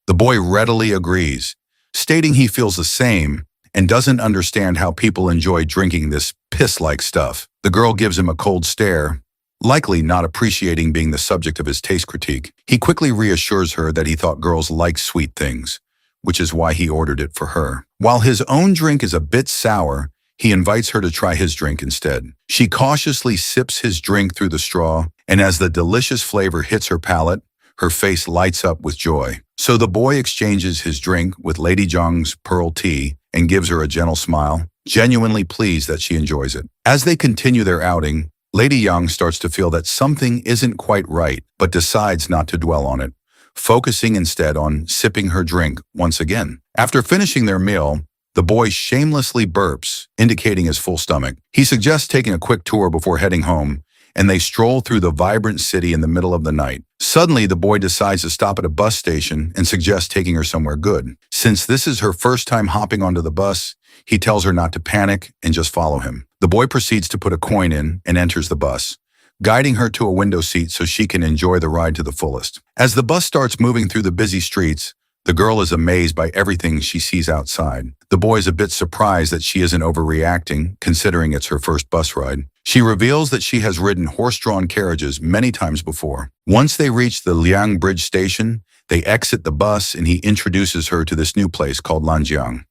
The boy readily agrees, stating he feels the same and doesn't understand how people enjoy drinking this piss-like stuff. The girl gives him a cold stare, likely not appreciating being the subject of his taste critique. He quickly reassures her that he thought girls liked sweet things, which is why he ordered it for her. While his own drink is a bit sour, he invites her to try his drink instead. She cautiously sips his drink through the straw, and as the delicious flavor hits her palate, her face lights up with joy. So the boy exchanges his drink with Lady Zhang's pearl tea and gives her a gentle smile, genuinely pleased that she enjoys it. As they continue their outing, Lady Yang starts to feel that something isn't quite right, but decides not to dwell on it, focusing instead on sipping her drink once again. After finishing their meal, the boy shamelessly burps, indicating his full stomach. He suggests taking a quick tour before heading home, and they stroll through the vibrant city in the middle of the night. Suddenly, the boy decides to stop at a bus station and suggests taking her somewhere good. Since this is her first time hopping onto the bus, he tells her not to panic and just follow him. The boy proceeds to put a coin in and enters the bus, guiding her to a window seat so she can enjoy the ride to the fullest. As the bus starts moving through the busy streets, the girl is amazed by everything she sees outside. The boy is a bit surprised that she isn't overreacting, considering it's her first bus ride. She reveals that she has ridden horse-drawn carriages many times before. Once they reach the Liang Bridge station, they exit the bus and he introduces her to this new place called Lanjiang.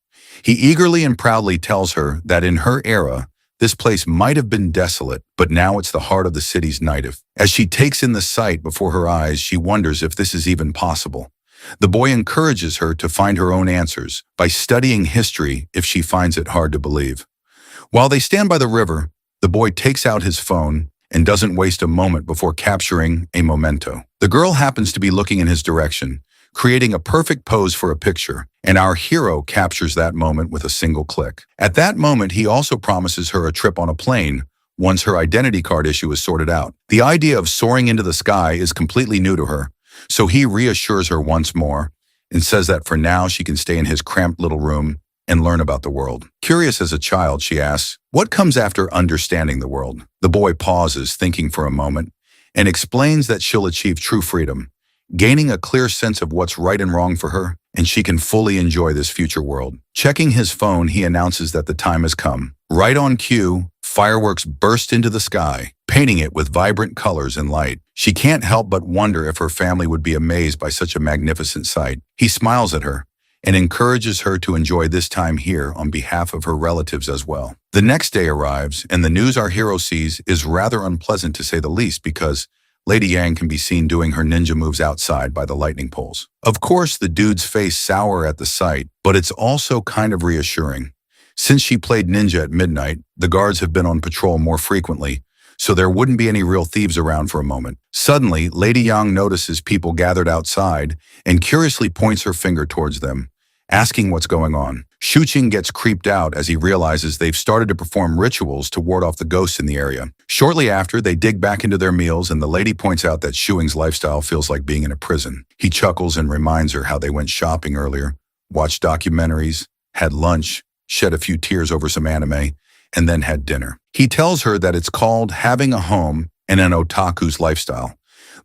He eagerly and proudly tells her that in her era, this place might have been desolate, but now it's the heart of the city's nightlife. As she takes in the sight before her eyes, she wonders if this is even possible. The boy encourages her to find her own answers by studying history if she finds it hard to believe. While they stand by the river, the boy takes out his phone and doesn't waste a moment before capturing a memento. The girl happens to be looking in his direction, creating a perfect pose for a picture, and our hero captures that moment with a single click. At that moment, he also promises her a trip on a plane once her identity card issue is sorted out. The idea of soaring into the sky is completely new to her, so he reassures her once more and says that for now she can stay in his cramped little room and learn about the world. Curious as a child, she asks, "What comes after understanding the world?" The boy pauses, thinking for a moment, and explains that she'll achieve true freedom, gaining a clear sense of what's right and wrong for her, and she can fully enjoy this future world. Checking his phone, he announces that the time has come. Right on cue, fireworks burst into the sky, painting it with vibrant colors and light. She can't help but wonder if her family would be amazed by such a magnificent sight. He smiles at her and encourages her to enjoy this time here on behalf of her relatives as well. The next day arrives, and the news our hero sees is rather unpleasant to say the least because Lady Yang can be seen doing her ninja moves outside by the lightning poles. Of course, the dude's face sour at the sight, but it's also kind of reassuring. Since she played ninja at midnight, the guards have been on patrol more frequently, so there wouldn't be any real thieves around for a moment. Suddenly, Lady Yang notices people gathered outside and curiously points her finger towards them, asking what's going on. Shuqing gets creeped out as he realizes they've started to perform rituals to ward off the ghosts in the area. Shortly after, they dig back into their meals and the lady points out that Shuing's lifestyle feels like being in a prison. He chuckles and reminds her how they went shopping earlier, watched documentaries, had lunch, shed a few tears over some anime, and then had dinner. He tells her that it's called having a home and an otaku's lifestyle,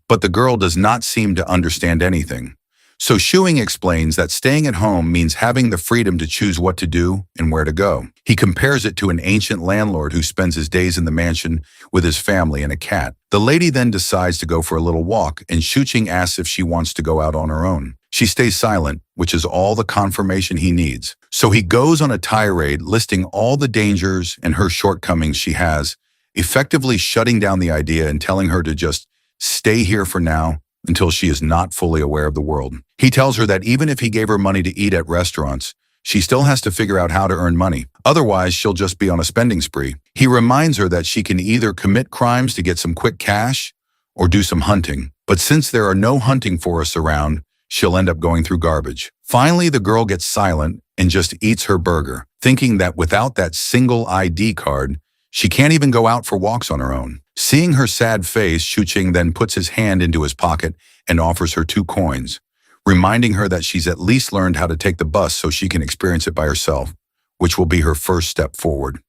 but the girl does not seem to understand anything. So Shuing explains that staying at home means having the freedom to choose what to do and where to go. He compares it to an ancient landlord who spends his days in the mansion with his family and a cat. The lady then decides to go for a little walk, and Shuqing asks if she wants to go out on her own. She stays silent, which is all the confirmation he needs. So he goes on a tirade listing all the dangers and her shortcomings she has, effectively shutting down the idea and telling her to just stay here for now until she is not fully aware of the world. He tells her that even if he gave her money to eat at restaurants, she still has to figure out how to earn money. Otherwise, she'll just be on a spending spree. He reminds her that she can either commit crimes to get some quick cash or do some hunting. But since there are no hunting forests around, she'll end up going through garbage. Finally, the girl gets silent and just eats her burger, thinking that without that single ID card, she can't even go out for walks on her own. Seeing her sad face, Shuqing then puts his hand into his pocket and offers her 2 coins, reminding her that she's at least learned how to take the bus so she can experience it by herself, which will be her first step forward.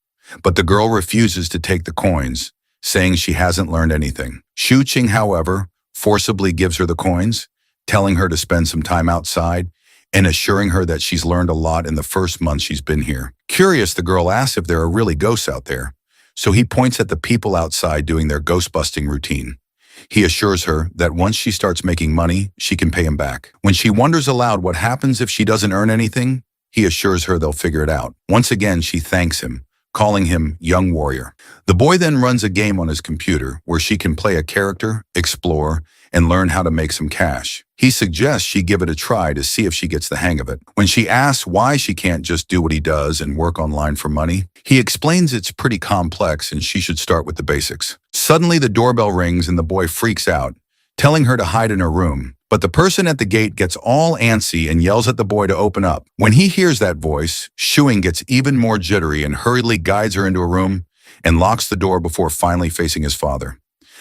But the girl refuses to take the coins, saying she hasn't learned anything. Shuqing, however, forcibly gives her the coins, telling her to spend some time outside and assuring her that she's learned a lot in the first month she's been here. Curious, the girl asks if there are really ghosts out there, so he points at the people outside doing their ghost-busting routine. He assures her that once she starts making money, she can pay him back. When she wonders aloud what happens if she doesn't earn anything, he assures her they'll figure it out. Once again, she thanks him, calling him Young Warrior. The boy then runs a game on his computer where she can play a character, explore, and learn how to make some cash. He suggests she give it a try to see if she gets the hang of it. When she asks why she can't just do what he does and work online for money, he explains it's pretty complex and she should start with the basics. Suddenly, the doorbell rings and the boy freaks out, telling her to hide in her room. But the person at the gate gets all antsy and yells at the boy to open up. When he hears that voice, Shuing gets even more jittery and hurriedly guides her into a room and locks the door before finally facing his father.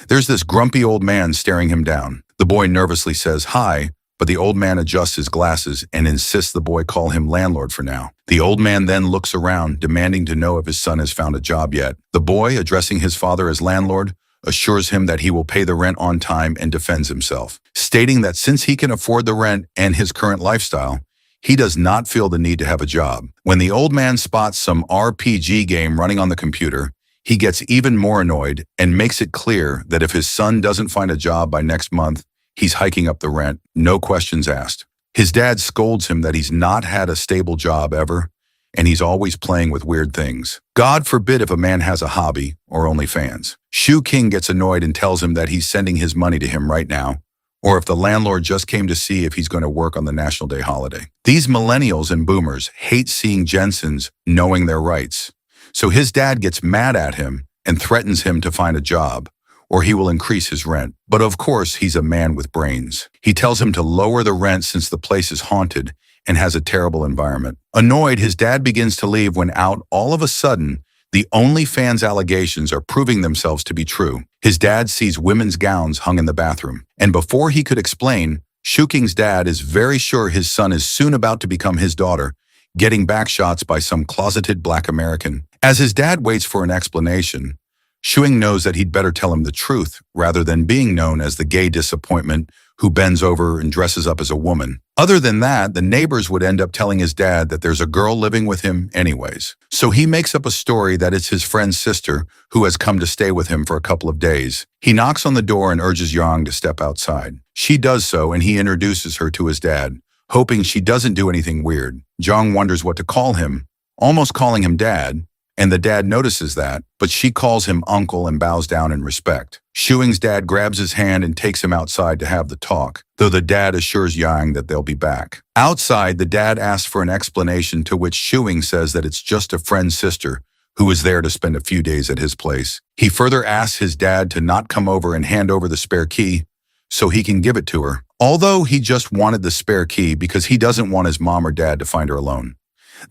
There's this grumpy old man staring him down. The boy nervously says hi, but the old man adjusts his glasses and insists the boy call him landlord for now. The old man then looks around, demanding to know if his son has found a job yet. The boy, addressing his father as landlord, assures him that he will pay the rent on time and defends himself, stating that since he can afford the rent and his current lifestyle, he does not feel the need to have a job. When the old man spots some RPG game running on the computer, he gets even more annoyed and makes it clear that if his son doesn't find a job by next month, he's hiking up the rent, no questions asked. His dad scolds him that he's not had a stable job ever, and he's always playing with weird things. God forbid if a man has a hobby or OnlyFans. Shuqing gets annoyed and tells him that he's sending his money to him right now, or if the landlord just came to see if he's going to work on the National Day holiday. These millennials and boomers hate seeing Jensen's knowing their rights. So his dad gets mad at him and threatens him to find a job, or he will increase his rent. But of course, he's a man with brains. He tells him to lower the rent since the place is haunted and has a terrible environment. Annoyed, his dad begins to leave when out, all of a sudden, the OnlyFans allegations are proving themselves to be true. His dad sees women's gowns hung in the bathroom. And before he could explain, Shuqing's dad is very sure his son is soon about to become his daughter, getting back shots by some closeted Black American. As his dad waits for an explanation, Shuing knows that he'd better tell him the truth rather than being known as the gay disappointment who bends over and dresses up as a woman. Other than that, the neighbors would end up telling his dad that there's a girl living with him anyways. So he makes up a story that it's his friend's sister who has come to stay with him for a couple of days. He knocks on the door and urges Yang to step outside. She does so and he introduces her to his dad, hoping she doesn't do anything weird. Jong wonders what to call him, almost calling him dad, and the dad notices that, but she calls him uncle and bows down in respect. Shuing's dad grabs his hand and takes him outside to have the talk, though the dad assures Yang that they'll be back. Outside, the dad asks for an explanation, to which Shuing says that it's just a friend's sister who is there to spend a few days at his place. He further asks his dad to not come over and hand over the spare key so he can give it to her, although he just wanted the spare key because he doesn't want his mom or dad to find her alone.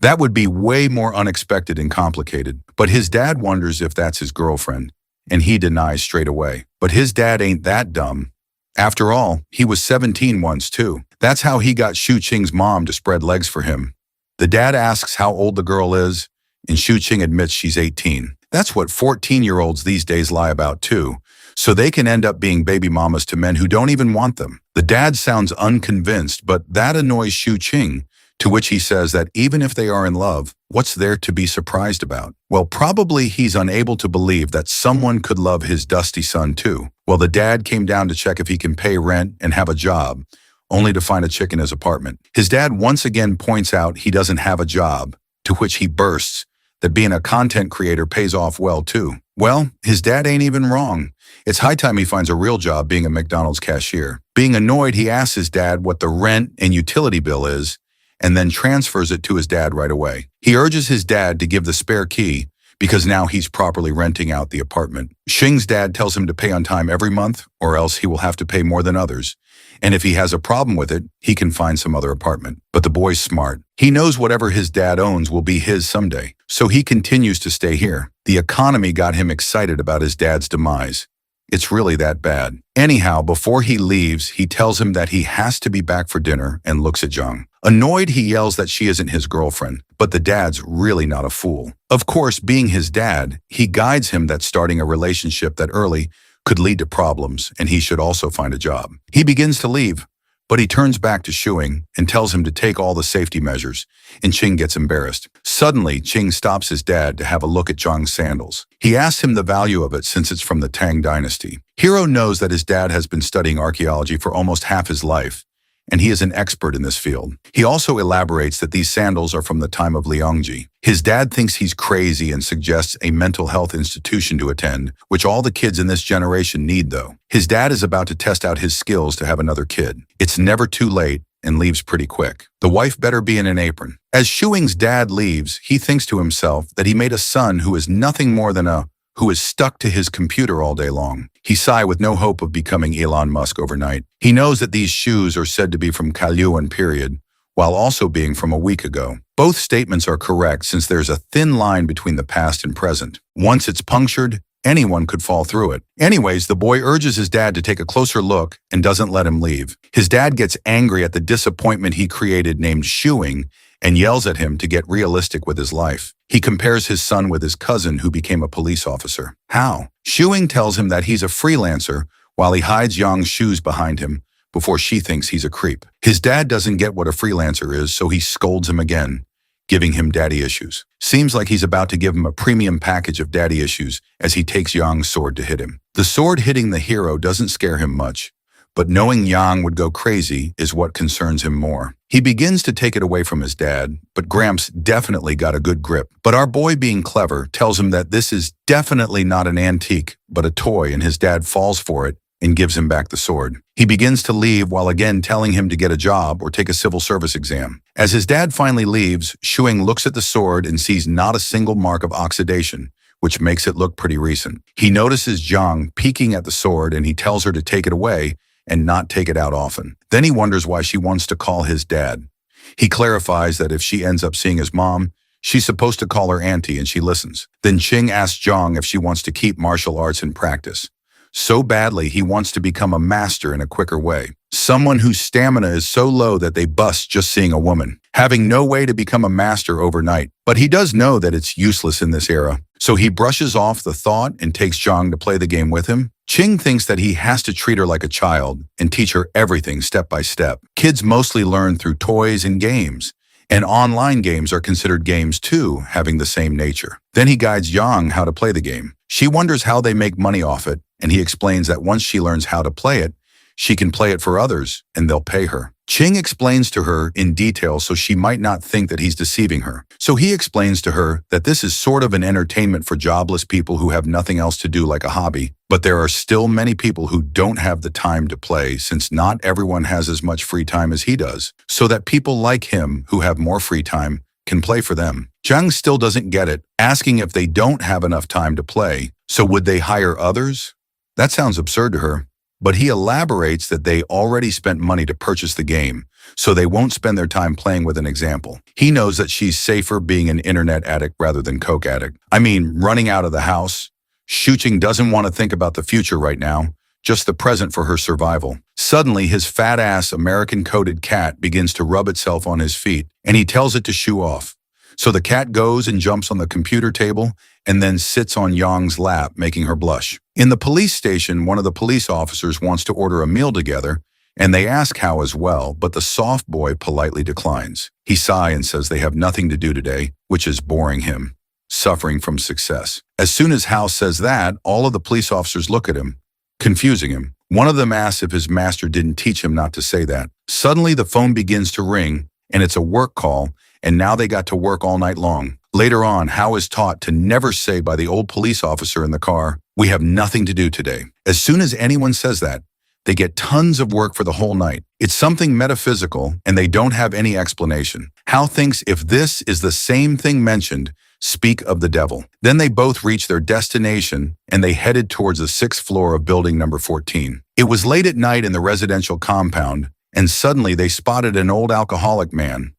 That would be way more unexpected and complicated, but his dad wonders if that's his girlfriend, and he denies straight away. But his dad ain't that dumb. After all, he was 17 once too. That's how he got Shuqing's mom to spread legs for him. The dad asks how old the girl is, and Shuqing admits she's 18. That's what 14-year-olds these days lie about too, so they can end up being baby mamas to men who don't even want them. The dad sounds unconvinced, but that annoys Shu Qing, to which he says that even if they are in love, what's there to be surprised about? Well, probably he's unable to believe that someone could love his dusty son too. Well, the dad came down to check if he can pay rent and have a job, only to find a chick in his apartment. His dad once again points out he doesn't have a job, to which he bursts that being a content creator pays off well too. Well, his dad ain't even wrong. It's high time he finds a real job being a McDonald's cashier. Being annoyed, he asks his dad what the rent and utility bill is, and then transfers it to his dad right away. He urges his dad to give the spare key because now he's properly renting out the apartment. Xing's dad tells him to pay on time every month or else he will have to pay more than others. And if he has a problem with it, he can find some other apartment. But the boy's smart. He knows whatever his dad owns will be his someday. So he continues to stay here. The economy got him excited about his dad's demise. It's really that bad. Anyhow, before he leaves, he tells him that he has to be back for dinner and looks at Zhang. Annoyed, he yells that she isn't his girlfriend, but the dad's really not a fool. Of course, being his dad, he guides him that starting a relationship that early could lead to problems, and he should also find a job. He begins to leave, but he turns back to Shuing and tells him to take all the safety measures, and Qing gets embarrassed. Suddenly, Qing stops his dad to have a look at Zhang's sandals. He asks him the value of it since it's from the Tang dynasty. Hero knows that his dad has been studying archaeology for almost half his life, and he is an expert in this field. He also elaborates that these sandals are from the time of Liangji. His dad thinks he's crazy and suggests a mental health institution to attend, which all the kids in this generation need though. His dad is about to test out his skills to have another kid. It's never too late and leaves pretty quick. The wife better be in an apron. As Shuing's dad leaves, he thinks to himself that he made a son who is nothing more than who is stuck to his computer all day long. He sigh with no hope of becoming Elon Musk overnight. He knows that these shoes are said to be from Kalyuan period, while also being from a week ago. Both statements are correct since there's a thin line between the past and present. Once it's punctured, anyone could fall through it. Anyways, the boy urges his dad to take a closer look and doesn't let him leave. His dad gets angry at the disappointment he created named Shuing and yells at him to get realistic with his life. He compares his son with his cousin who became a police officer. How? Shuing tells him that he's a freelancer while he hides Yang's shoes behind him before she thinks he's a creep. His dad doesn't get what a freelancer is, so he scolds him again, giving him daddy issues. Seems like he's about to give him a premium package of daddy issues as he takes Yang's sword to hit him. The sword hitting the hero doesn't scare him much, but knowing Yang would go crazy is what concerns him more. He begins to take it away from his dad, but Gramps definitely got a good grip. But our boy, being clever, tells him that this is definitely not an antique, but a toy, and his dad falls for it and gives him back the sword. He begins to leave while again telling him to get a job or take a civil service exam. As his dad finally leaves, Shuing looks at the sword and sees not a single mark of oxidation, which makes it look pretty recent. He notices Zhang peeking at the sword and he tells her to take it away and not take it out often. Then he wonders why she wants to call his dad. He clarifies that if she ends up seeing his mom, she's supposed to call her auntie and she listens. Then Qing asks Zhang if she wants to keep martial arts in practice. So badly, he wants to become a master in a quicker way. Someone whose stamina is so low that they bust just seeing a woman, having no way to become a master overnight. But he does know that it's useless in this era. So he brushes off the thought and takes Zhang to play the game with him. Qing thinks that he has to treat her like a child and teach her everything step by step. Kids mostly learn through toys and games, and online games are considered games too, having the same nature. Then he guides Yang how to play the game. She wonders how they make money off it, and he explains that once she learns how to play it, she can play it for others and they'll pay her. Qing explains to her in detail so she might not think that he's deceiving her. So he explains to her that this is sort of an entertainment for jobless people who have nothing else to do like a hobby, but there are still many people who don't have the time to play since not everyone has as much free time as he does, so that people like him who have more free time can play for them. Zhang still doesn't get it, asking if they don't have enough time to play, so would they hire others? That sounds absurd to her. But he elaborates that they already spent money to purchase the game, so they won't spend their time playing with an example. He knows that she's safer being an internet addict rather than coke addict. I mean, running out of the house. Shuqing doesn't want to think about the future right now, just the present for her survival. Suddenly, his fat-ass American-coated cat begins to rub itself on his feet, and he tells it to shoo off. So the cat goes and jumps on the computer table and then sits on Yang's lap, making her blush. In the police station, one of the police officers wants to order a meal together, and they ask Hao as well, but the soft boy politely declines. He sighs and says they have nothing to do today, which is boring him, suffering from success. As soon as Hao says that, all of the police officers look at him, confusing him. One of them asks if his master didn't teach him not to say that. Suddenly, the phone begins to ring, and it's a work call, and now they got to work all night long. Later on, Hao is taught to never say by the old police officer in the car, "We have nothing to do today." As soon as anyone says that, they get tons of work for the whole night. It's something metaphysical, and they don't have any explanation. Hao thinks if this is the same thing mentioned, speak of the devil. Then they both reach their destination, and they headed towards the 6th floor of building number 14. It was late at night in the residential compound, and suddenly they spotted an old alcoholic man.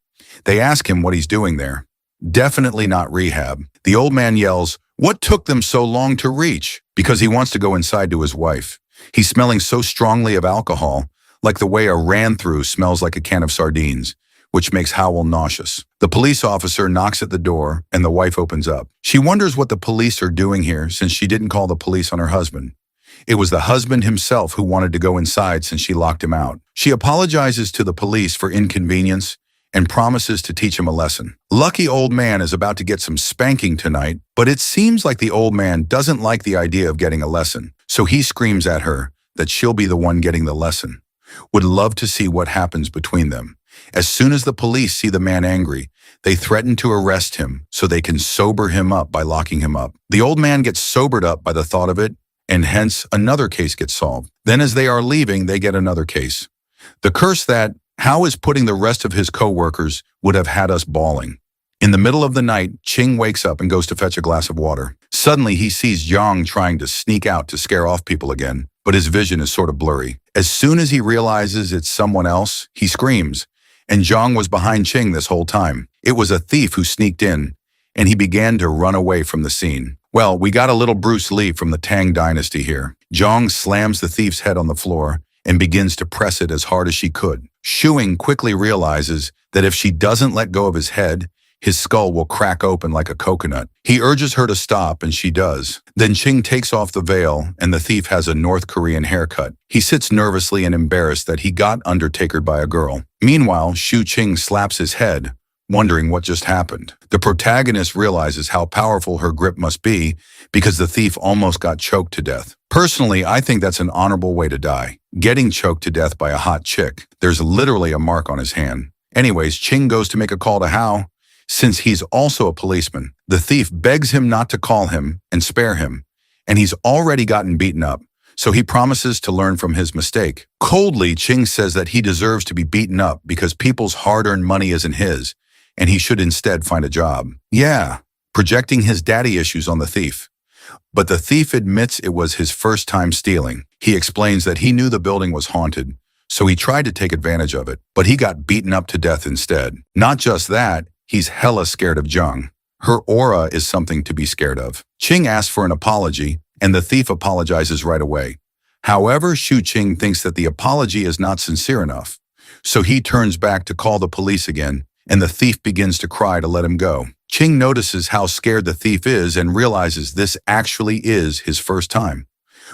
They ask him what he's doing there. Definitely not rehab. The old man yells, "What took them so long to reach?" Because he wants to go inside to his wife. He's smelling so strongly of alcohol, like the way a ran-through smells like a can of sardines, which makes Howell nauseous. The police officer knocks at the door, and the wife opens up. She wonders what the police are doing here since she didn't call the police on her husband. It was the husband himself who wanted to go inside since she locked him out. She apologizes to the police for inconvenience and promises to teach him a lesson. Lucky old man is about to get some spanking tonight, but it seems like the old man doesn't like the idea of getting a lesson, so he screams at her that she'll be the one getting the lesson. Would love to see what happens between them. As soon as the police see the man angry, they threaten to arrest him so they can sober him up by locking him up. The old man gets sobered up by the thought of it, and hence another case gets solved. Then as they are leaving, they get another case. The curse that Hao is putting the rest of his co-workers would have had us bawling. In the middle of the night, Ching wakes up and goes to fetch a glass of water. Suddenly, he sees Yang trying to sneak out to scare off people again, but his vision is sort of blurry. As soon as he realizes it's someone else, he screams, and Zhang was behind Ching this whole time. It was a thief who sneaked in, and he began to run away from the scene. Well, we got a little Bruce Lee from the Tang Dynasty here. Zhang slams the thief's head on the floor and begins to press it as hard as she could. Shuing quickly realizes that if she doesn't let go of his head, his skull will crack open like a coconut. He urges her to stop, and she does. Then Ching takes off the veil, and the thief has a North Korean haircut. He sits nervously and embarrassed that he got undertakered by a girl. Meanwhile, Shu Ching slaps his head, wondering what just happened. The protagonist realizes how powerful her grip must be because the thief almost got choked to death. Personally, I think that's an honorable way to die. Getting choked to death by a hot chick. There's literally a mark on his hand. Anyways, Ching goes to make a call to Hao. Since he's also a policeman, the thief begs him not to call him and spare him, and he's already gotten beaten up, so he promises to learn from his mistake. Coldly, Ching says that he deserves to be beaten up because people's hard-earned money isn't his, and he should instead find a job. Yeah, projecting his daddy issues on the thief. But the thief admits it was his first time stealing. He explains that he knew the building was haunted, so he tried to take advantage of it, but he got beaten up to death instead. Not just that, he's hella scared of Zhang. Her aura is something to be scared of. Ching asks for an apology, and the thief apologizes right away. However, Shu Ching thinks that the apology is not sincere enough, so he turns back to call the police again, and the thief begins to cry to let him go. Ching notices how scared the thief is and realizes this actually is his first time.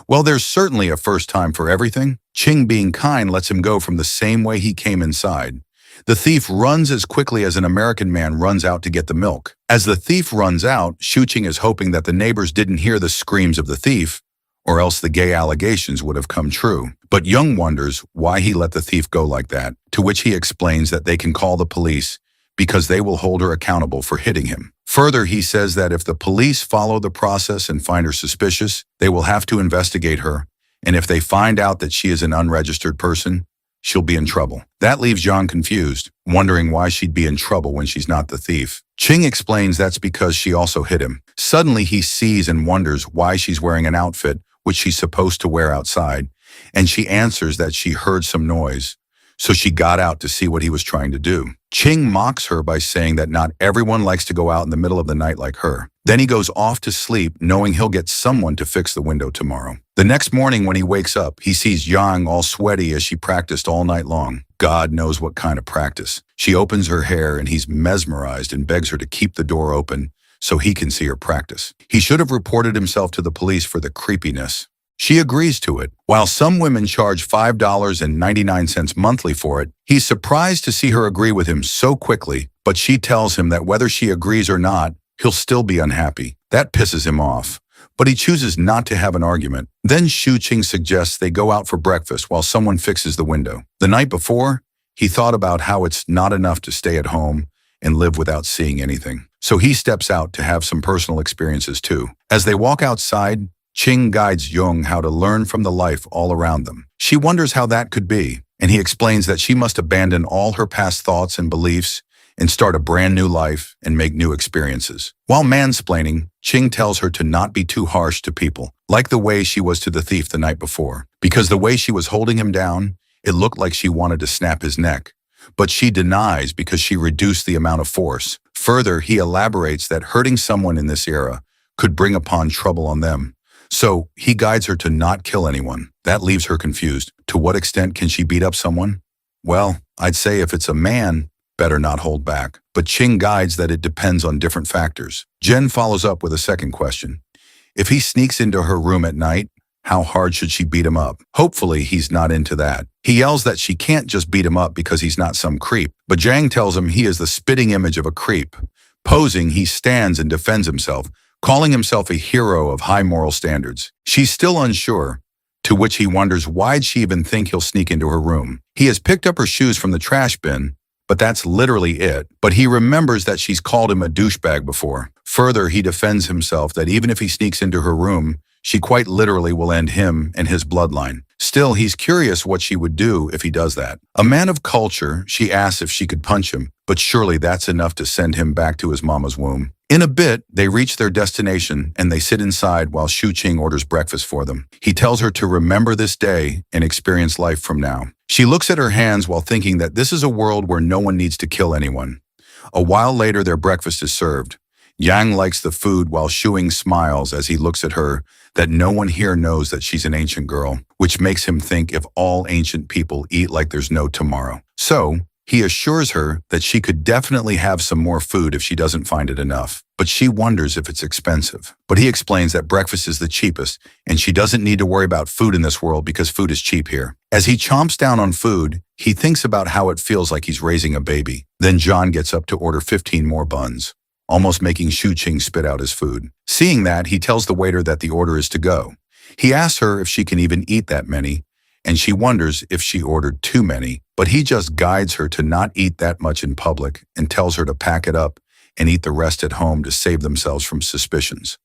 Well, there's certainly a first time for everything. Ching, being kind, lets him go from the same way he came inside. The thief runs as quickly as an American man runs out to get the milk. As the thief runs out, Shu Ching is hoping that the neighbors didn't hear the screams of the thief, or else the gay allegations would have come true. But Young wonders why he let the thief go like that, to which he explains that they can call the police because they will hold her accountable for hitting him. Further, he says that if the police follow the process and find her suspicious, they will have to investigate her, and if they find out that she is an unregistered person, she'll be in trouble. That leaves Zhang confused, wondering why she'd be in trouble when she's not the thief. Ching explains that's because she also hit him. Suddenly, he sees and wonders why she's wearing an outfit which she's supposed to wear outside, and she answers that she heard some noise, so she got out to see what he was trying to do. Ching mocks her by saying that not everyone likes to go out in the middle of the night like her. Then he goes off to sleep, knowing he'll get someone to fix the window tomorrow. The next morning when he wakes up, he sees Yang all sweaty as she practiced all night long. God knows what kind of practice. She opens her hair and he's mesmerized and begs her to keep the door open so he can see her practice. He should have reported himself to the police for the creepiness. She agrees to it. While some women charge $5.99 monthly for it, he's surprised to see her agree with him so quickly, but she tells him that whether she agrees or not, he'll still be unhappy. That pisses him off, but he chooses not to have an argument. Then Shu Qing suggests they go out for breakfast while someone fixes the window. The night before, he thought about how it's not enough to stay at home and live without seeing anything. So he steps out to have some personal experiences too. As they walk outside, Qing guides Jung how to learn from the life all around them. She wonders how that could be, and he explains that she must abandon all her past thoughts and beliefs and start a brand new life and make new experiences. While mansplaining, Qing tells her to not be too harsh to people, like the way she was to the thief the night before. Because the way she was holding him down, it looked like she wanted to snap his neck. But she denies because she reduced the amount of force. Further, he elaborates that hurting someone in this era could bring upon trouble on them. So he guides her to not kill anyone. That leaves her confused. To what extent can she beat up someone? Well, I'd say if it's a man, better not hold back. But Qing guides that it depends on different factors. Jen follows up with a second question. If he sneaks into her room at night, how hard should she beat him up? Hopefully he's not into that. He yells that she can't just beat him up because he's not some creep. But Zhang tells him he is the spitting image of a creep. Posing, he stands and defends himself, calling himself a hero of high moral standards. She's still unsure, to which he wonders why'd she even think he'll sneak into her room. He has picked up her shoes from the trash bin, but that's literally it. But he remembers that she's called him a douchebag before. Further, he defends himself that even if he sneaks into her room, she quite literally will end him and his bloodline. Still, he's curious what she would do if he does that. A man of culture, she asks if she could punch him, but surely that's enough to send him back to his mama's womb. In a bit, they reach their destination and they sit inside while Shu Qing orders breakfast for them. He tells her to remember this day and experience life from now. She looks at her hands while thinking that this is a world where no one needs to kill anyone. A while later, their breakfast is served. Yang likes the food while Shuing smiles as he looks at her that no one here knows that she's an ancient girl, which makes him think if all ancient people eat like there's no tomorrow. So, he assures her that she could definitely have some more food if she doesn't find it enough, but she wonders if it's expensive. But he explains that breakfast is the cheapest, and she doesn't need to worry about food in this world because food is cheap here. As he chomps down on food, he thinks about how it feels like he's raising a baby. Then John gets up to order 15 more buns, almost making Shu Qing spit out his food. Seeing that, he tells the waiter that the order is to go. He asks her if she can even eat that many, and she wonders if she ordered too many, but he just guides her to not eat that much in public and tells her to pack it up and eat the rest at home to save themselves from suspicions.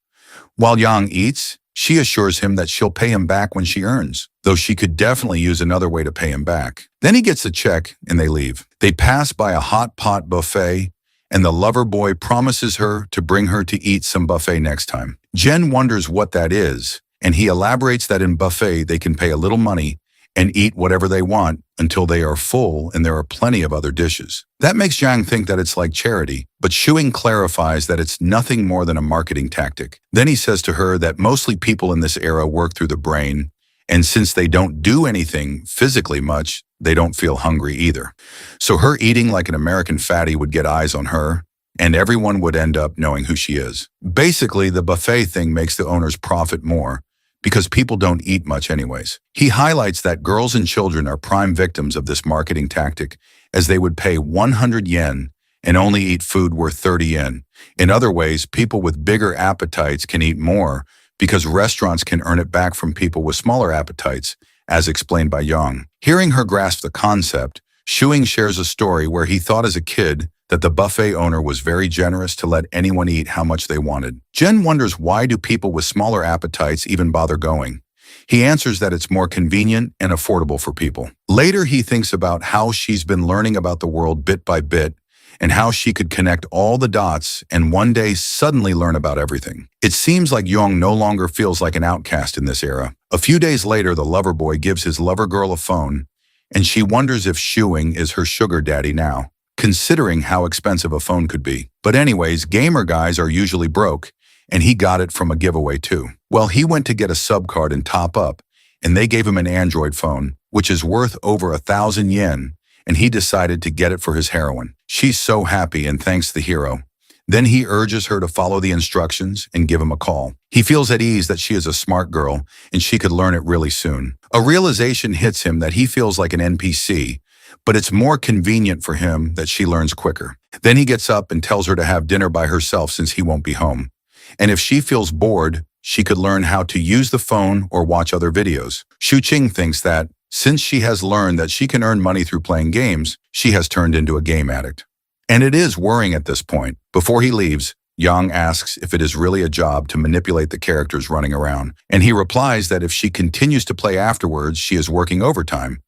While Yang eats, she assures him that she'll pay him back when she earns, though she could definitely use another way to pay him back. Then he gets the check and they leave. They pass by a hot pot buffet, and the lover boy promises her to bring her to eat some buffet next time. Jen wonders what that is, and he elaborates that in buffet they can pay a little money and eat whatever they want until they are full and there are plenty of other dishes. That makes Zhang think that it's like charity, but Shuing clarifies that it's nothing more than a marketing tactic. Then he says to her that mostly people in this era work through the brain, and since they don't do anything physically much, they don't feel hungry either. So her eating like an American fatty would get eyes on her, and everyone would end up knowing who she is. Basically, the buffet thing makes the owners profit more, because people don't eat much anyways. He highlights that girls and children are prime victims of this marketing tactic, as they would pay 100 yen and only eat food worth 30 yen. In other ways, people with bigger appetites can eat more because restaurants can earn it back from people with smaller appetites, as explained by Yang. Hearing her grasp the concept, Shuing shares a story where he thought as a kid that the buffet owner was very generous to let anyone eat how much they wanted. Jen wonders why do people with smaller appetites even bother going. He answers that it's more convenient and affordable for people. Later, he thinks about how she's been learning about the world bit by bit and how she could connect all the dots and one day suddenly learn about everything. It seems like Yong no longer feels like an outcast in this era. A few days later, the lover boy gives his lover girl a phone, and she wonders if Shuing is her sugar daddy now, considering how expensive a phone could be. But anyways, gamer guys are usually broke, and he got it from a giveaway too. Well, he went to get a sub card and top up, and they gave him an Android phone, which is worth over 1,000 yen, and he decided to get it for his heroine. She's so happy and thanks the hero. Then he urges her to follow the instructions and give him a call. He feels at ease that she is a smart girl and she could learn it really soon. A realization hits him that he feels like an NPC, but it's more convenient for him that she learns quicker. Then he gets up and tells her to have dinner by herself since he won't be home. And if she feels bored, she could learn how to use the phone or watch other videos. Shu Qing thinks that, since she has learned that she can earn money through playing games, she has turned into a game addict. And it is worrying at this point. Before he leaves, Yang asks if it is really a job to manipulate the characters running around, and he replies that if she continues to play afterwards, she is working overtime.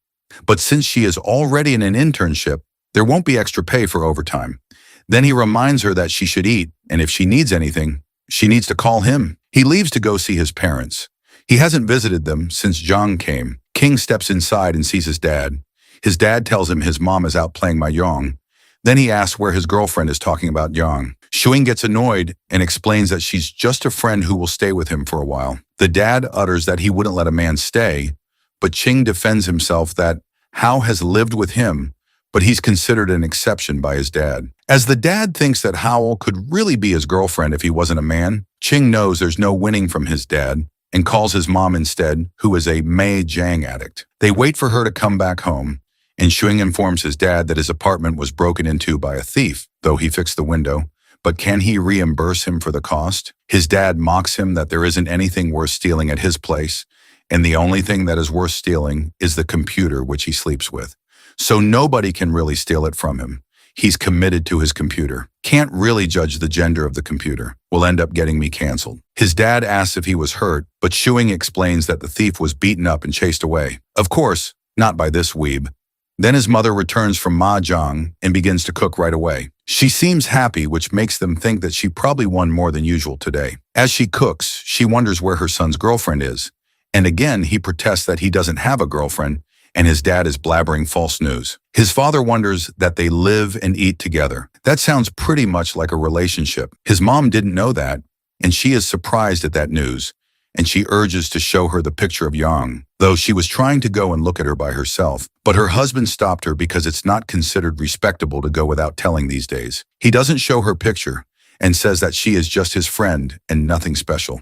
But since she is already in an internship, there won't be extra pay for overtime. Then he reminds her that she should eat, and if she needs anything, she needs to call him. He leaves to go see his parents. He hasn't visited them since Zhang came. King steps inside and sees his dad. His dad tells him his mom is out playing mahjong. Then he asks where his girlfriend is talking about Yang. Shuing gets annoyed and explains that she's just a friend who will stay with him for a while. The dad utters that he wouldn't let a man stay, but Qing defends himself that Hao has lived with him, but he's considered an exception by his dad. As the dad thinks that Howell could really be his girlfriend if he wasn't a man, Qing knows there's no winning from his dad and calls his mom instead, who is a Mei Jiang addict. They wait for her to come back home, and Shuing informs his dad that his apartment was broken into by a thief, though he fixed the window. But can he reimburse him for the cost? His dad mocks him that there isn't anything worth stealing at his place, and the only thing that is worth stealing is the computer which he sleeps with. So nobody can really steal it from him. He's committed to his computer. Can't really judge the gender of the computer. Will end up getting me canceled. His dad asks if he was hurt, but Shuing explains that the thief was beaten up and chased away. Of course, not by this weeb. Then his mother returns from mahjong and begins to cook right away. She seems happy, which makes them think that she probably won more than usual today. As she cooks, she wonders where her son's girlfriend is. And again, he protests that he doesn't have a girlfriend, and his dad is blabbering false news. His father wonders that they live and eat together. That sounds pretty much like a relationship. His mom didn't know that, and she is surprised at that news, and she urges to show her the picture of Yang, though she was trying to go and look at her by herself. But her husband stopped her because it's not considered respectable to go without telling these days. He doesn't show her picture and says that she is just his friend and nothing special,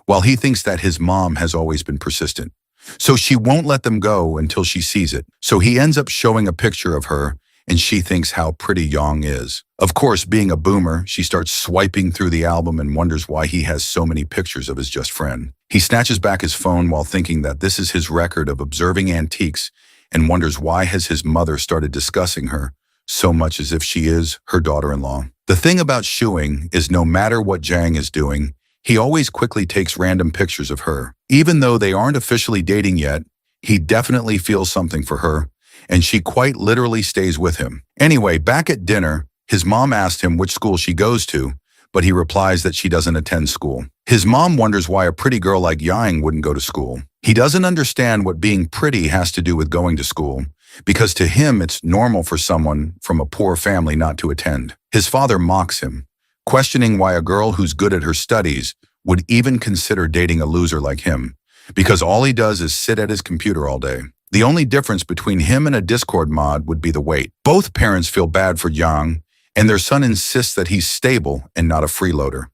while he thinks that his mom has always been persistent. So she won't let them go until she sees it. So he ends up showing a picture of her, and she thinks how pretty Yang is. Of course, being a boomer, she starts swiping through the album and wonders why he has so many pictures of his just friend. He snatches back his phone while thinking that this is his record of observing antiques and wonders why has his mother started discussing her so much as if she is her daughter-in-law. The thing about Shuing is no matter what Jiang is doing, he always quickly takes random pictures of her. Even though they aren't officially dating yet, he definitely feels something for her, and she quite literally stays with him. Anyway, back at dinner, his mom asked him which school she goes to, but he replies that she doesn't attend school. His mom wonders why a pretty girl like Yang wouldn't go to school. He doesn't understand what being pretty has to do with going to school, because to him it's normal for someone from a poor family not to attend. His father mocks him, questioning why a girl who's good at her studies would even consider dating a loser like him, because all he does is sit at his computer all day. The only difference between him and a Discord mod would be the weight. Both parents feel bad for Yang, and their son insists that he's stable and not a freeloader.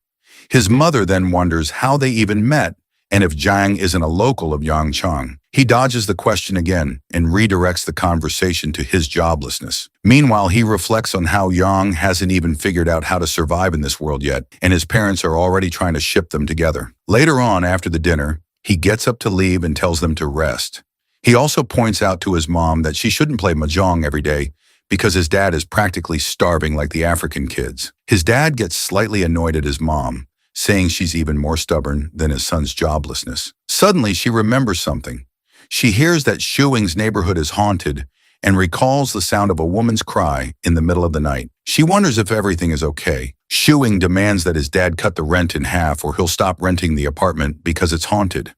His mother then wonders how they even met and if Jiang isn't a local of Yangchang. He dodges the question again and redirects the conversation to his joblessness. Meanwhile, he reflects on how Yang hasn't even figured out how to survive in this world yet, and his parents are already trying to ship them together. Later on, after the dinner, he gets up to leave and tells them to rest. He also points out to his mom that she shouldn't play mahjong every day because his dad is practically starving like the African kids. His dad gets slightly annoyed at his mom, saying she's even more stubborn than his son's joblessness. Suddenly, she remembers something. She hears that Shuing's neighborhood is haunted and recalls the sound of a woman's cry in the middle of the night. She wonders if everything is okay. Shuing demands that his dad cut the rent in half or he'll stop renting the apartment because it's haunted.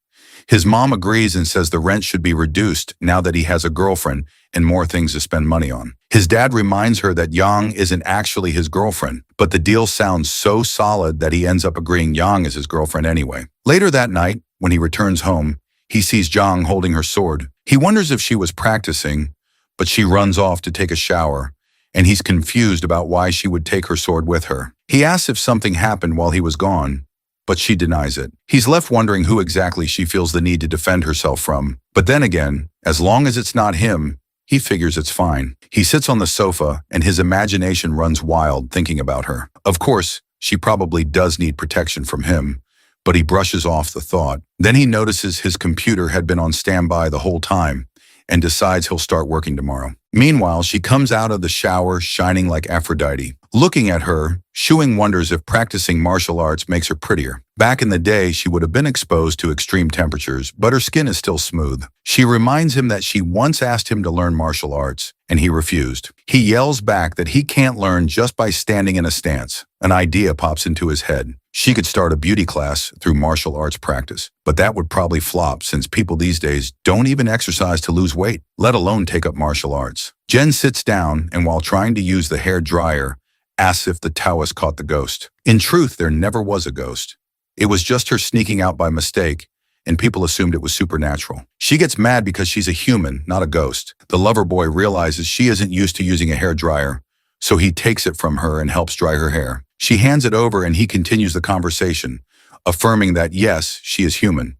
His mom agrees and says the rent should be reduced now that he has a girlfriend and more things to spend money on. His dad reminds her that Yang isn't actually his girlfriend, but the deal sounds so solid that he ends up agreeing Yang is his girlfriend anyway. Later that night, when he returns home, he sees Jiang holding her sword. He wonders if she was practicing, but she runs off to take a shower, and he's confused about why she would take her sword with her. He asks if something happened while he was gone, but she denies it. He's left wondering who exactly she feels the need to defend herself from. But then again, as long as it's not him, he figures it's fine. He sits on the sofa, and his imagination runs wild thinking about her. Of course, she probably does need protection from him, but he brushes off the thought. Then he notices his computer had been on standby the whole time and decides he'll start working tomorrow. Meanwhile, she comes out of the shower shining like Aphrodite. Looking at her, Shuing wonders if practicing martial arts makes her prettier. Back in the day, she would have been exposed to extreme temperatures, but her skin is still smooth. She reminds him that she once asked him to learn martial arts, and he refused. He yells back that he can't learn just by standing in a stance. An idea pops into his head. She could start a beauty class through martial arts practice, but that would probably flop since people these days don't even exercise to lose weight, let alone take up martial arts. Jen sits down and while trying to use the hair dryer, asks if the Taoist caught the ghost. In truth, there never was a ghost. It was just her sneaking out by mistake, and people assumed it was supernatural. She gets mad because she's a human, not a ghost. The lover boy realizes she isn't used to using a hair dryer, so he takes it from her and helps dry her hair. She hands it over and he continues the conversation, affirming that yes, she is human.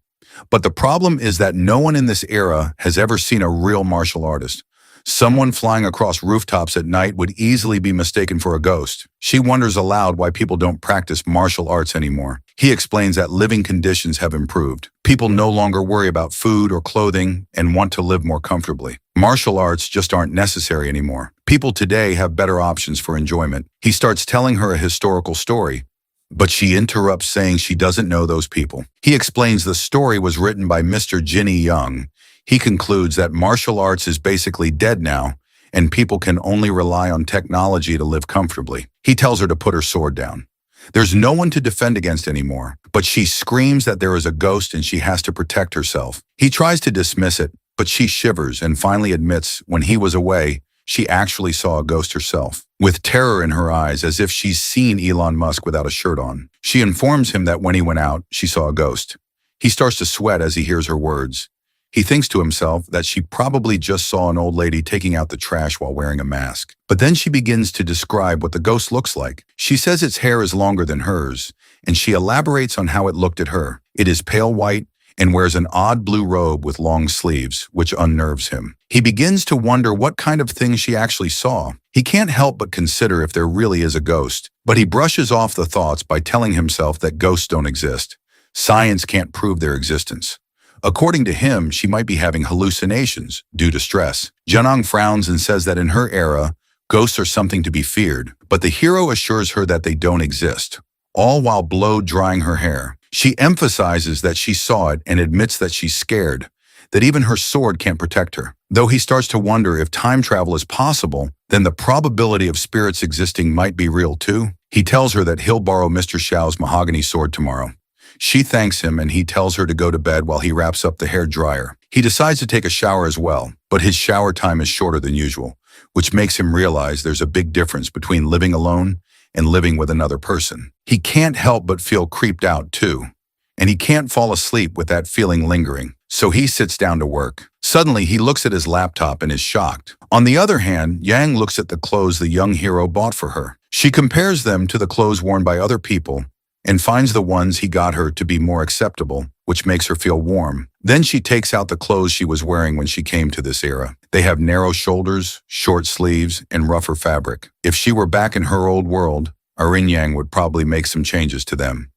But the problem is that no one in this era has ever seen a real martial artist. Someone flying across rooftops at night would easily be mistaken for a ghost. She wonders aloud why people don't practice martial arts anymore. He explains that living conditions have improved. People no longer worry about food or clothing and want to live more comfortably. Martial arts just aren't necessary anymore. People today have better options for enjoyment. He starts telling her a historical story, but she interrupts saying she doesn't know those people. He explains the story was written by Mr. Jinny Young. He concludes that martial arts is basically dead now, and people can only rely on technology to live comfortably. He tells her to put her sword down. There's no one to defend against anymore, but she screams that there is a ghost and she has to protect herself. He tries to dismiss it, but she shivers and finally admits when he was away, she actually saw a ghost herself, with terror in her eyes as if she's seen Elon Musk without a shirt on. She informs him that when he went out, she saw a ghost. He starts to sweat as he hears her words. He thinks to himself that she probably just saw an old lady taking out the trash while wearing a mask. But then she begins to describe what the ghost looks like. She says its hair is longer than hers, and she elaborates on how it looked at her. It is pale white and wears an odd blue robe with long sleeves, which unnerves him. He begins to wonder what kind of thing she actually saw. He can't help but consider if there really is a ghost, but he brushes off the thoughts by telling himself that ghosts don't exist. Science can't prove their existence. According to him, she might be having hallucinations due to stress. Janong frowns and says that in her era, ghosts are something to be feared, but the hero assures her that they don't exist, all while blow-drying her hair. She emphasizes that she saw it and admits that she's scared, that even her sword can't protect her. Though he starts to wonder if time travel is possible, then the probability of spirits existing might be real too. He tells her that he'll borrow Mr. Xiao's mahogany sword tomorrow. She thanks him and he tells her to go to bed while he wraps up the hair dryer. He decides to take a shower as well, but his shower time is shorter than usual, which makes him realize there's a big difference between living alone and living with another person. He can't help but feel creeped out too, and he can't fall asleep with that feeling lingering, so he sits down to work. Suddenly, he looks at his laptop and is shocked. On the other hand, Yang looks at the clothes the young hero bought for her. She compares them to the clothes worn by other people and finds the ones he got her to be more acceptable, which makes her feel warm. Then she takes out the clothes she was wearing when she came to this era. They have narrow shoulders, short sleeves, and rougher fabric. If she were back in her old world, Yang would probably make some changes to them.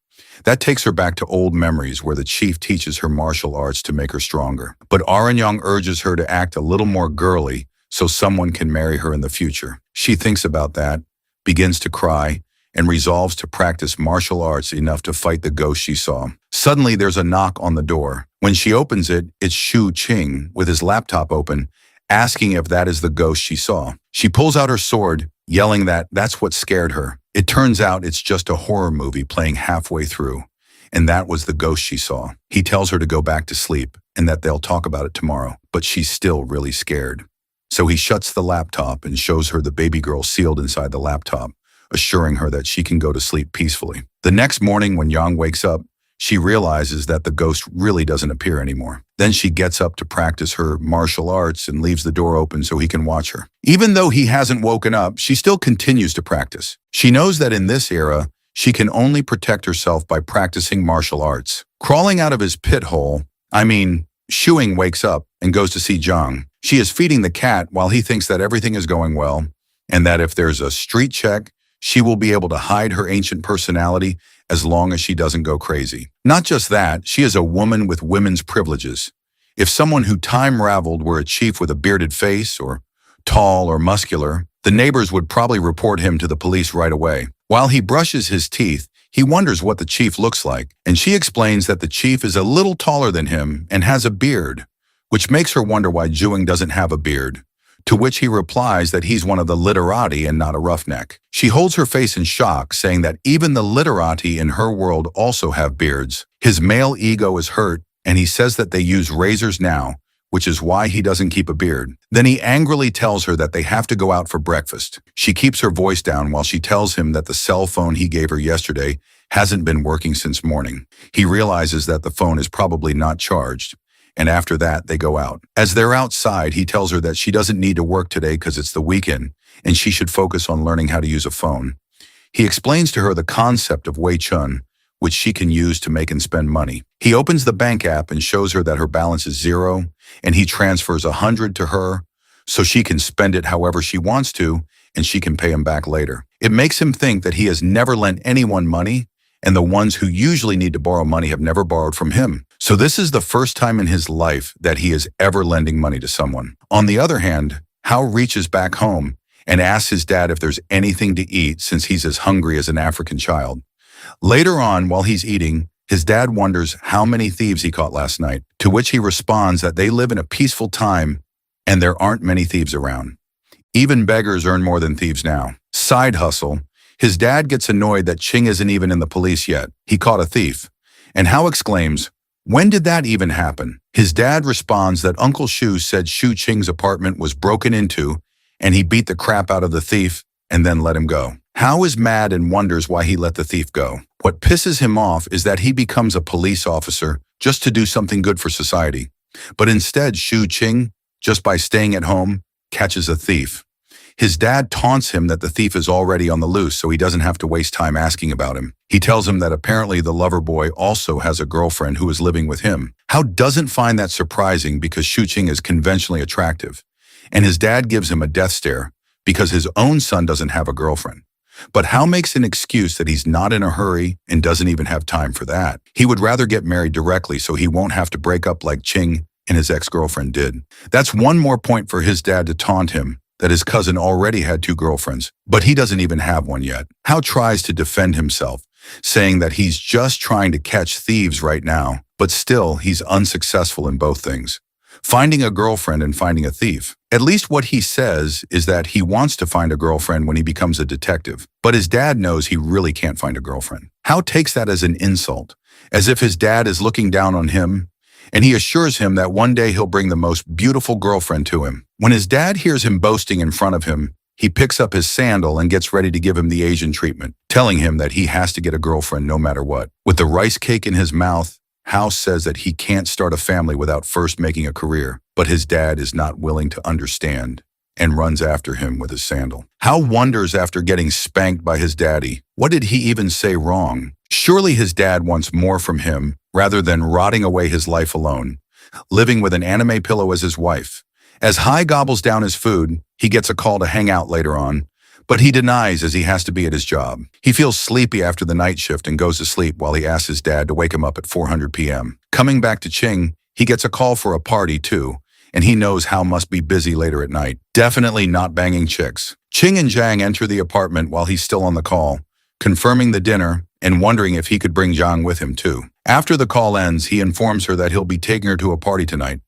That takes her back to old memories where the chief teaches her martial arts to make her stronger. But Yang urges her to act a little more girly so someone can marry her in the future. She thinks about that, begins to cry, and resolves to practice martial arts enough to fight the ghost she saw. Suddenly, there's a knock on the door. When she opens it, it's Shu Qing with his laptop open, asking if that is the ghost she saw. She pulls out her sword, yelling that that's what scared her. It turns out it's just a horror movie playing halfway through, and that was the ghost she saw. He tells her to go back to sleep and that they'll talk about it tomorrow, but she's still really scared. So he shuts the laptop and shows her the baby girl sealed inside the laptop, assuring her that she can go to sleep peacefully. The next morning when Yang wakes up, she realizes that the ghost really doesn't appear anymore. Then she gets up to practice her martial arts and leaves the door open so he can watch her. Even though he hasn't woken up, she still continues to practice. She knows that in this era, she can only protect herself by practicing martial arts. Crawling out of his pit hole, Shuing wakes up and goes to see Zhang. She is feeding the cat while he thinks that everything is going well, and that if there's a street check, she will be able to hide her ancient personality as long as she doesn't go crazy. Not just that, she is a woman with women's privileges. If someone who time-raveled were a chief with a bearded face, or tall or muscular, the neighbors would probably report him to the police right away. While he brushes his teeth, he wonders what the chief looks like, and she explains that the chief is a little taller than him and has a beard, which makes her wonder why Zhuing doesn't have a beard, to which he replies that he's one of the literati and not a roughneck. She holds her face in shock, saying that even the literati in her world also have beards. His male ego is hurt, and he says that they use razors now, which is why he doesn't keep a beard. Then he angrily tells her that they have to go out for breakfast. She keeps her voice down while she tells him that the cell phone he gave her yesterday hasn't been working since morning. He realizes that the phone is probably not charged, and after that, they go out. As they're outside, he tells her that she doesn't need to work today because it's the weekend, and she should focus on learning how to use a phone. He explains to her the concept of Wei Chun, which she can use to make and spend money. He opens the bank app and shows her that her balance is 0, and he transfers 100 to her so she can spend it however she wants to, and she can pay him back later. It makes him think that he has never lent anyone money, and the ones who usually need to borrow money have never borrowed from him. So this is the first time in his life that he is ever lending money to someone. On the other hand, Hao reaches back home and asks his dad if there's anything to eat since he's as hungry as an African child. Later on, while he's eating, his dad wonders how many thieves he caught last night, to which he responds that they live in a peaceful time and there aren't many thieves around. Even beggars earn more than thieves now. Side hustle. His dad gets annoyed that Ching isn't even in the police yet. He caught a thief. And Hao exclaims, "When did that even happen?" His dad responds that Uncle Shu said Shu Qing's apartment was broken into and he beat the crap out of the thief and then let him go. Hao is mad and wonders why he let the thief go. What pisses him off is that he becomes a police officer just to do something good for society. But instead, Shu Qing, just by staying at home, catches a thief. His dad taunts him that the thief is already on the loose so he doesn't have to waste time asking about him. He tells him that apparently the lover boy also has a girlfriend who is living with him. Hao doesn't find that surprising because Shu Qing is conventionally attractive, and his dad gives him a death stare because his own son doesn't have a girlfriend. But Hao makes an excuse that he's not in a hurry and doesn't even have time for that. He would rather get married directly so he won't have to break up like Qing and his ex-girlfriend did. That's one more point for his dad to taunt him that his cousin already had 2 girlfriends, but he doesn't even have one yet. Hao tries to defend himself, saying that he's just trying to catch thieves right now, but still he's unsuccessful in both things, finding a girlfriend and finding a thief. At least what he says is that he wants to find a girlfriend when he becomes a detective, but his dad knows he really can't find a girlfriend. Hao takes that as an insult, as if his dad is looking down on him, and he assures him that one day he'll bring the most beautiful girlfriend to him. When his dad hears him boasting in front of him, he picks up his sandal and gets ready to give him the Asian treatment, telling him that he has to get a girlfriend no matter what. With the rice cake in his mouth, Hao says that he can't start a family without first making a career, but his dad is not willing to understand and runs after him with his sandal. Hao wonders after getting spanked by his daddy, what did he even say wrong? Surely his dad wants more from him rather than rotting away his life alone, living with an anime pillow as his wife. As Hai gobbles down his food, he gets a call to hang out later on, but he denies as he has to be at his job. He feels sleepy after the night shift and goes to sleep while he asks his dad to wake him up at 400 p.m. Coming back to Qing, he gets a call for a party too, and he knows Hao must be busy later at night. Definitely not banging chicks. Qing and Zhang enter the apartment while he's still on the call, confirming the dinner and wondering if he could bring Zhang with him too. After the call ends, he informs her that he'll be taking her to a party tonight.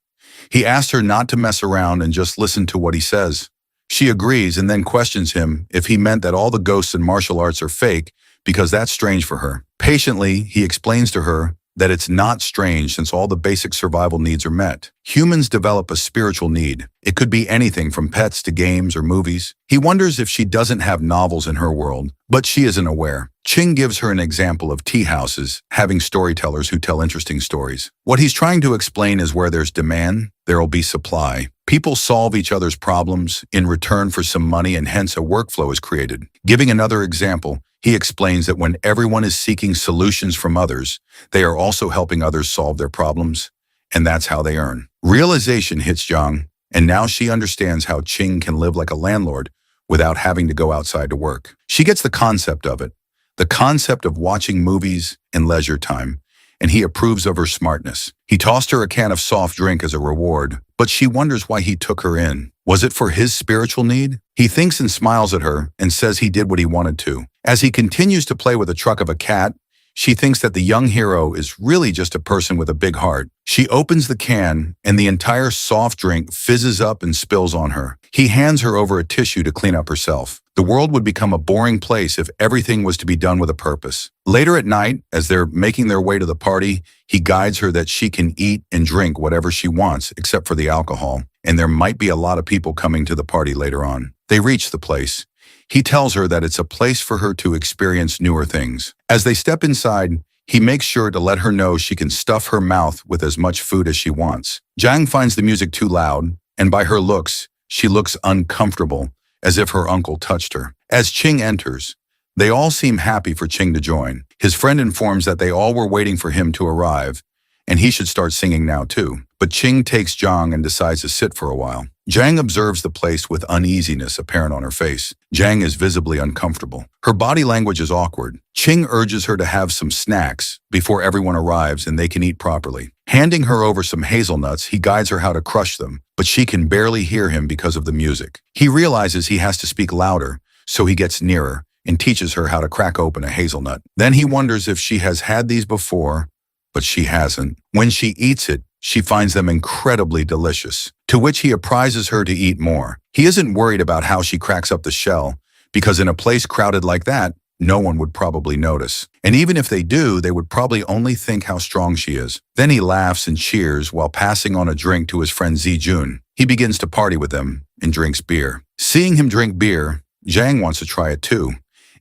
He asks her not to mess around and just listen to what he says. She agrees and then questions him if he meant that all the ghosts and martial arts are fake because that's strange for her. Patiently, he explains to her that it's not strange since all the basic survival needs are met. Humans develop a spiritual need. It could be anything from pets to games or movies. He wonders if she doesn't have novels in her world, but she isn't aware. Ching gives her an example of tea houses having storytellers who tell interesting stories. What he's trying to explain is where there's demand, there'll be supply. People solve each other's problems in return for some money, and hence a workflow is created. Giving another example, he explains that when everyone is seeking solutions from others, they are also helping others solve their problems, and that's how they earn. Realization hits Zhang, and now she understands how Ching can live like a landlord without having to go outside to work. She gets the concept of it, the concept of watching movies in leisure time, and he approves of her smartness. He tossed her a can of soft drink as a reward, but she wonders why he took her in. Was it for his spiritual need? He thinks and smiles at her and says he did what he wanted to. As he continues to play with the truck of a cat, she thinks that the young hero is really just a person with a big heart. She opens the can, and the entire soft drink fizzes up and spills on her. He hands her over a tissue to clean up herself. The world would become a boring place if everything was to be done with a purpose. Later at night, as they're making their way to the party, he guides her that she can eat and drink whatever she wants except for the alcohol, and there might be a lot of people coming to the party later on. They reach the place. He tells her that it's a place for her to experience newer things. As they step inside, he makes sure to let her know she can stuff her mouth with as much food as she wants. Zhang finds the music too loud, and by her looks, she looks uncomfortable, as if her uncle touched her. As Ching enters, they all seem happy for Ching to join. His friend informs that they all were waiting for him to arrive, and he should start singing now too. But Ching takes Zhang and decides to sit for a while. Zhang observes the place with uneasiness apparent on her face. Zhang is visibly uncomfortable. Her body language is awkward. Ching urges her to have some snacks before everyone arrives and they can eat properly. Handing her over some hazelnuts, he guides her how to crush them, but she can barely hear him because of the music. He realizes he has to speak louder, so he gets nearer and teaches her how to crack open a hazelnut. Then he wonders if she has had these before, but she hasn't. When she eats it, she finds them incredibly delicious, to which he apprises her to eat more. He isn't worried about how she cracks up the shell, because in a place crowded like that, no one would probably notice. And even if they do, they would probably only think how strong she is. Then he laughs and cheers while passing on a drink to his friend Zijun. He begins to party with them and drinks beer. Seeing him drink beer, Zhang wants to try it too,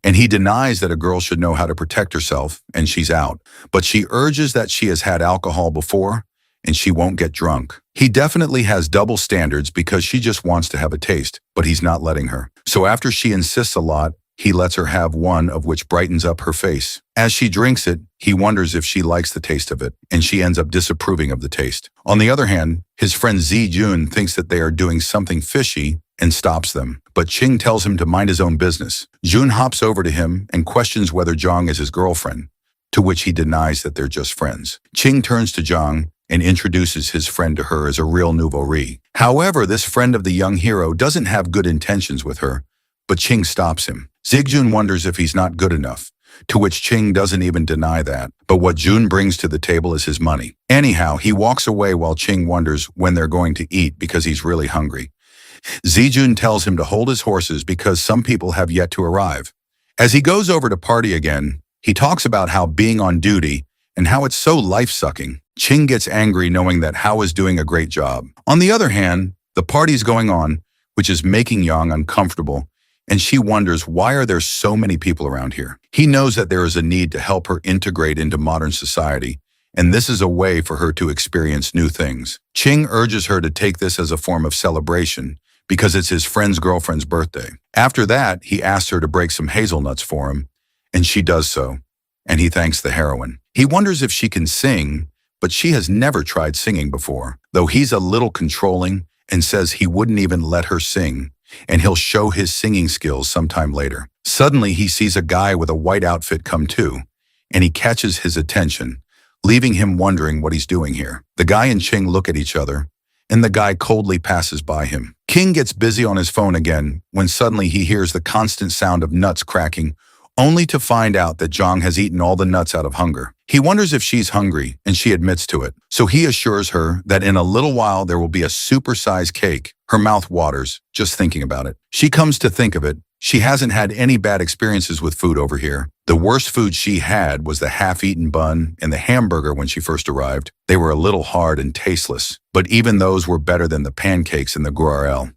and he denies that a girl should know how to protect herself, and she's out. But she urges that she has had alcohol before, and she won't get drunk. He definitely has double standards because she just wants to have a taste, but he's not letting her. So after she insists a lot, he lets her have one of which brightens up her face. As she drinks it, he wonders if she likes the taste of it, and she ends up disapproving of the taste. On the other hand, his friend Zijun thinks that they are doing something fishy and stops them, but Ching tells him to mind his own business. Jun hops over to him and questions whether Zhang is his girlfriend, to which he denies that they're just friends. Ching turns to Zhang and introduces his friend to her as a real nouveau riche. However, this friend of the young hero doesn't have good intentions with her, but Ching stops him. Zijun wonders if he's not good enough, to which Ching doesn't even deny that, but what Jun brings to the table is his money. Anyhow, he walks away while Ching wonders when they're going to eat because he's really hungry. Zijun tells him to hold his horses because some people have yet to arrive. As he goes over to party again, he talks about how being on duty and how it's so life-sucking. Ching gets angry knowing that Hao is doing a great job. On the other hand, the party's going on, which is making Yang uncomfortable, and she wonders why are there so many people around here. He knows that there is a need to help her integrate into modern society, and this is a way for her to experience new things. Ching urges her to take this as a form of celebration because it's his friend's girlfriend's birthday. After that, he asks her to break some hazelnuts for him, and she does so, and he thanks the heroine. He wonders if she can sing, but she has never tried singing before, though he's a little controlling and says he wouldn't even let her sing, and he'll show his singing skills sometime later. Suddenly, he sees a guy with a white outfit come too, and he catches his attention, leaving him wondering what he's doing here. The guy and Ching look at each other, and the guy coldly passes by him. King gets busy on his phone again when suddenly he hears the constant sound of nuts cracking, only to find out that Zhang has eaten all the nuts out of hunger. He wonders if she's hungry, and she admits to it. So he assures her that in a little while there will be a super-sized cake. Her mouth waters, just thinking about it. She comes to think of it, she hasn't had any bad experiences with food over here. The worst food she had was the half-eaten bun and the hamburger when she first arrived. They were a little hard and tasteless, but even those were better than the pancakes in the Guarel.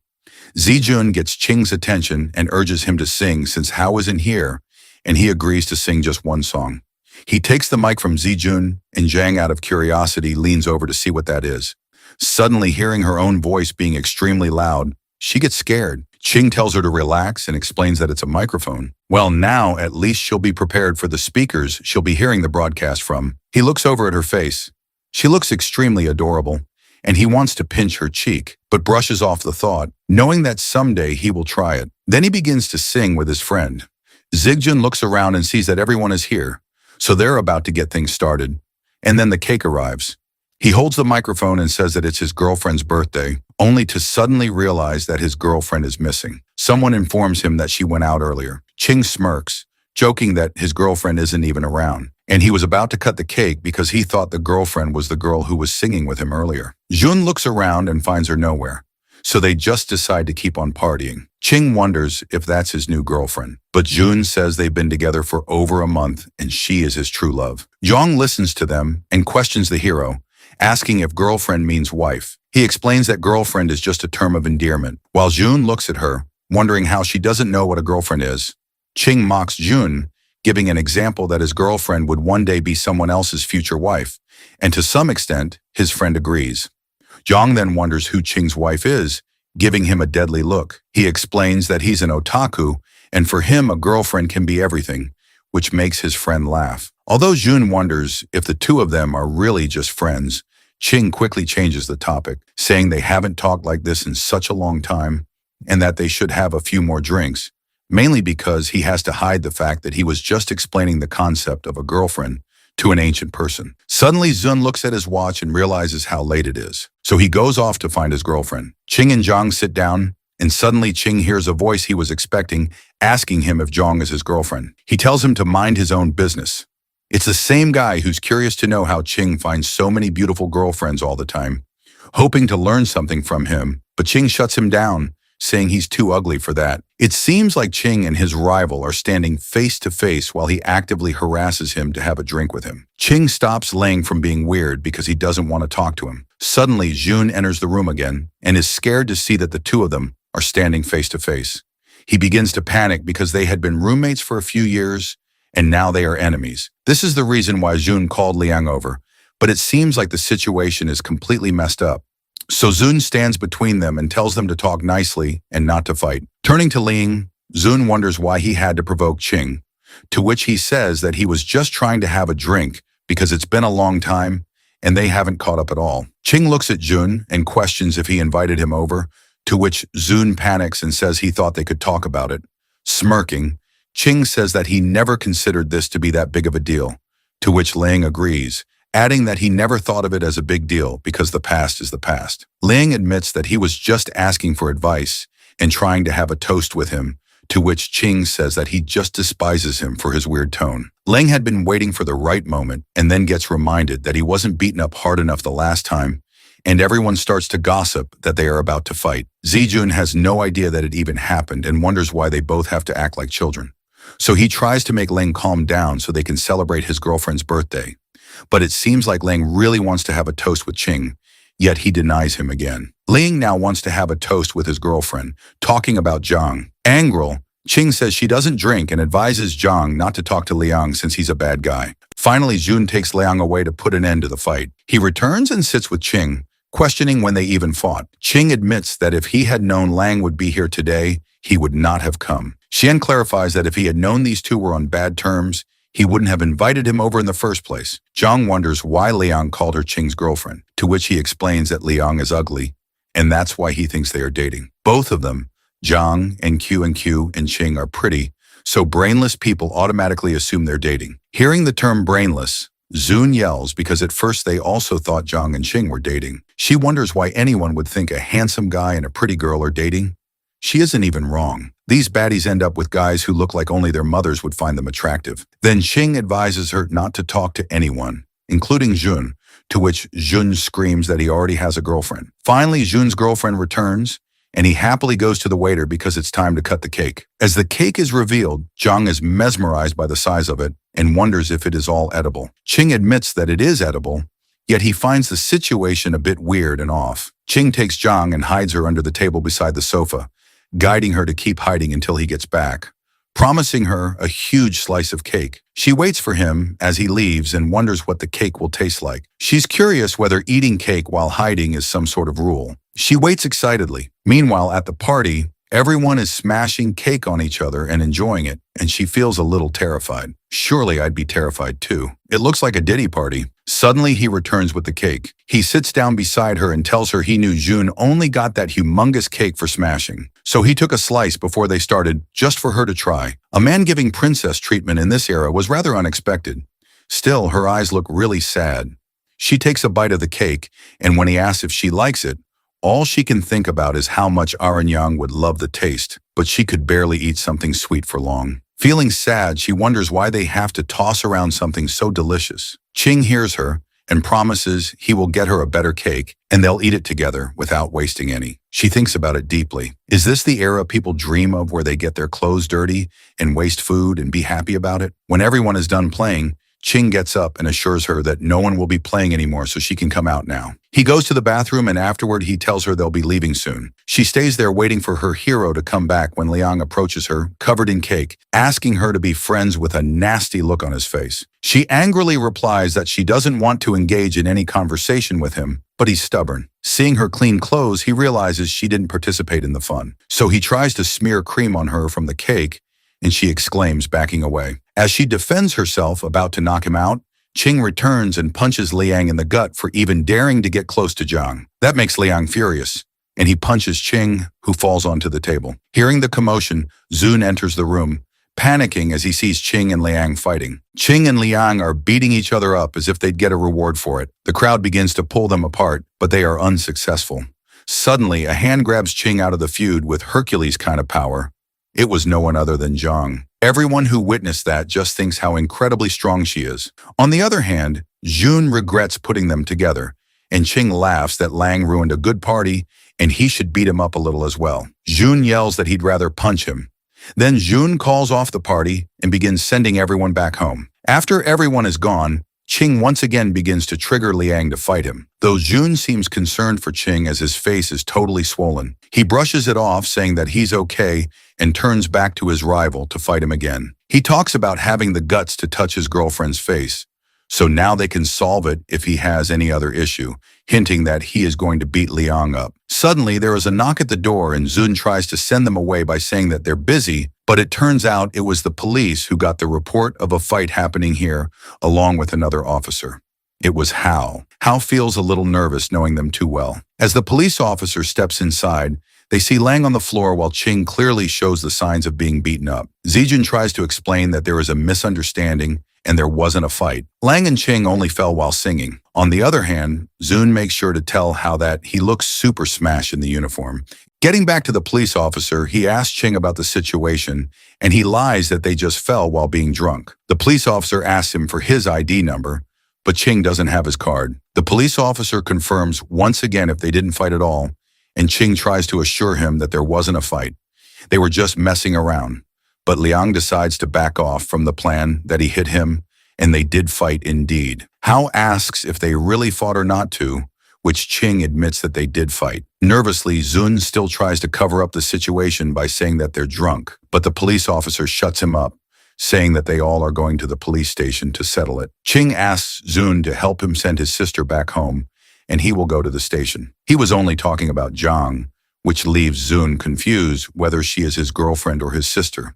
Zijun gets Ching's attention and urges him to sing since Hao isn't here, and he agrees to sing just one song. He takes the mic from Zijun, and Zhang, out of curiosity, leans over to see what that is. Suddenly, hearing her own voice being extremely loud, she gets scared. Ching tells her to relax and explains that it's a microphone. Well, now at least she'll be prepared for the speakers she'll be hearing the broadcast from. He looks over at her face. She looks extremely adorable, and he wants to pinch her cheek, but brushes off the thought, knowing that someday he will try it. Then he begins to sing with his friend. Zigjun looks around and sees that everyone is here, so they're about to get things started. And then the cake arrives. He holds the microphone and says that it's his girlfriend's birthday, only to suddenly realize that his girlfriend is missing. Someone informs him that she went out earlier. Ching smirks, joking that his girlfriend isn't even around, and he was about to cut the cake because he thought the girlfriend was the girl who was singing with him earlier. Jun looks around and finds her nowhere, so they just decide to keep on partying. Ching wonders if that's his new girlfriend, but Jun says they've been together for over a month and she is his true love. Zhang listens to them and questions the hero, asking if girlfriend means wife. He explains that girlfriend is just a term of endearment, while Jun looks at her, wondering how she doesn't know what a girlfriend is. Ching mocks Jun, giving an example that his girlfriend would one day be someone else's future wife, and to some extent, his friend agrees. Zhang then wonders who Ching's wife is, giving him a deadly look. He explains that he's an otaku, and for him a girlfriend can be everything, which makes his friend laugh. Although Jun wonders if the two of them are really just friends, Ching quickly changes the topic, saying they haven't talked like this in such a long time, and that they should have a few more drinks, mainly because he has to hide the fact that he was just explaining the concept of a girlfriend to an ancient person. Suddenly, Zun looks at his watch and realizes how late it is, so he goes off to find his girlfriend. Ching and Zhang sit down, and suddenly Ching hears a voice he was expecting, asking him if Zhang is his girlfriend. He tells him to mind his own business. It's the same guy who's curious to know how Ching finds so many beautiful girlfriends all the time, hoping to learn something from him, but Ching shuts him down, saying he's too ugly for that. It seems like Ching and his rival are standing face to face while he actively harasses him to have a drink with him. Ching stops Lang from being weird because he doesn't want to talk to him. Suddenly, Jun enters the room again and is scared to see that the two of them are standing face to face. He begins to panic because they had been roommates for a few years and now they are enemies. This is the reason why Jun called Liang over, but it seems like the situation is completely messed up. So Zun stands between them and tells them to talk nicely and not to fight. Turning to Ling, Zun wonders why he had to provoke Ching, to which he says that he was just trying to have a drink because it's been a long time and they haven't caught up at all. Ching looks at Jun and questions if he invited him over, to which Zun panics and says he thought they could talk about it. Smirking, Ching says that he never considered this to be that big of a deal, to which Ling agrees, adding that he never thought of it as a big deal because the past is the past. Ling admits that he was just asking for advice and trying to have a toast with him, to which Ching says that he just despises him for his weird tone. Ling had been waiting for the right moment and then gets reminded that he wasn't beaten up hard enough the last time, and everyone starts to gossip that they are about to fight. Zijun has no idea that it even happened and wonders why they both have to act like children. So he tries to make Ling calm down so they can celebrate his girlfriend's birthday. But it seems like Ling really wants to have a toast with Ching, yet he denies him again. Ling now wants to have a toast with his girlfriend, talking about Zhang. Angry, Ching says she doesn't drink and advises Zhang not to talk to Liang since he's a bad guy. Finally, Jun takes Liang away to put an end to the fight. He returns and sits with Ching, questioning when they even fought. Ching admits that if he had known Lang would be here today, he would not have come. Xian clarifies that if he had known these two were on bad terms, he wouldn't have invited him over in the first place. Zhang wonders why Liang called her Ching's girlfriend, to which he explains that Liang is ugly, and that's why he thinks they are dating. Both of them, Zhang and Q and Ching, are pretty, so brainless people automatically assume they're dating. Hearing the term brainless, Zun yells because at first they also thought Zhang and Ching were dating. She wonders why anyone would think a handsome guy and a pretty girl are dating. She isn't even wrong. These baddies end up with guys who look like only their mothers would find them attractive. Then Ching advises her not to talk to anyone, including Jun, to which Jun screams that he already has a girlfriend. Finally, Jun's girlfriend returns, and he happily goes to the waiter because it's time to cut the cake. As the cake is revealed, Zhang is mesmerized by the size of it and wonders if it is all edible. Ching admits that it is edible, yet he finds the situation a bit weird and off. Ching takes Zhang and hides her under the table beside the sofa, guiding her to keep hiding until he gets back. promising her a huge slice of cake. She waits for him as he leaves and wonders what the cake will taste like. She's curious whether eating cake while hiding is some sort of rule. She waits excitedly. Meanwhile, at the party, everyone is smashing cake on each other and enjoying it, and she feels a little terrified. Surely I'd be terrified too. It looks like a Diddy party. Suddenly he returns with the cake. He sits down beside her and tells her he knew June only got that humongous cake for smashing. So he took a slice before they started, just for her to try. A man giving princess treatment in this era was rather unexpected. Still, her eyes look really sad. She takes a bite of the cake, and when he asks if she likes it, all she can think about is how much Yang would love the taste, but she could barely eat something sweet for long. Feeling sad, she wonders why they have to toss around something so delicious. Ching hears her and promises he will get her a better cake, and they'll eat it together without wasting any. She thinks about it deeply. Is this the era people dream of, where they get their clothes dirty and waste food and be happy about it? When everyone is done playing, Ching gets up and assures her that no one will be playing anymore, so she can come out now. He goes to the bathroom, and afterward he tells her they'll be leaving soon. She stays there waiting for her hero to come back when Liang approaches her, covered in cake, asking her to be friends with a nasty look on his face. She angrily replies that she doesn't want to engage in any conversation with him, but he's stubborn. Seeing her clean clothes, he realizes she didn't participate in the fun. So he tries to smear cream on her from the cake, and she exclaims, backing away. As she defends herself, about to knock him out, Ching returns and punches Liang in the gut for even daring to get close to Zhang. That makes Liang furious, and he punches Ching, who falls onto the table. Hearing the commotion, Zun enters the room, panicking as he sees Ching and Liang fighting. Ching and Liang are beating each other up as if they'd get a reward for it. The crowd begins to pull them apart, but they are unsuccessful. Suddenly, a hand grabs Ching out of the feud with Hercules kind of power. It was no one other than Zhang. Everyone who witnessed that just thinks how incredibly strong she is. On the other hand, Jun regrets putting them together, and Ching laughs that Lang ruined a good party and he should beat him up a little as well. Jun yells that he'd rather punch him. Then Jun calls off the party and begins sending everyone back home. After everyone is gone, Ching once again begins to trigger Liang to fight him, though Jun seems concerned for Ching as his face is totally swollen. He brushes it off, saying that he's okay, and turns back to his rival to fight him again. He talks about having the guts to touch his girlfriend's face, so now they can solve it if he has any other issue, hinting that he is going to beat Liang up. Suddenly, there is a knock at the door, and Zun tries to send them away by saying that they're busy, but it turns out it was the police who got the report of a fight happening here, along with another officer. It was Hao. Hao feels a little nervous knowing them too well. As the police officer steps inside, they see Lang on the floor while Ching clearly shows the signs of being beaten up. Zijun tries to explain that there is a misunderstanding and there wasn't a fight. Lang and Ching only fell while singing. On the other hand, Zun makes sure to tell Hao that he looks super smashed in the uniform. Getting back to the police officer, he asks Ching about the situation, and he lies that they just fell while being drunk. The police officer asks him for his ID number, but Ching doesn't have his card. The police officer confirms once again if they didn't fight at all, and Ching tries to assure him that there wasn't a fight. They were just messing around. But Liang decides to back off from the plan that he hit him, and they did fight indeed. Hao asks if they really fought or not to, which Ching admits that they did fight. Nervously, Zun still tries to cover up the situation by saying that they're drunk, but the police officer shuts him up, saying that they all are going to the police station to settle it. Ching asks Zun to help him send his sister back home, and he will go to the station. He was only talking about Zhang, which leaves Zun confused whether she is his girlfriend or his sister.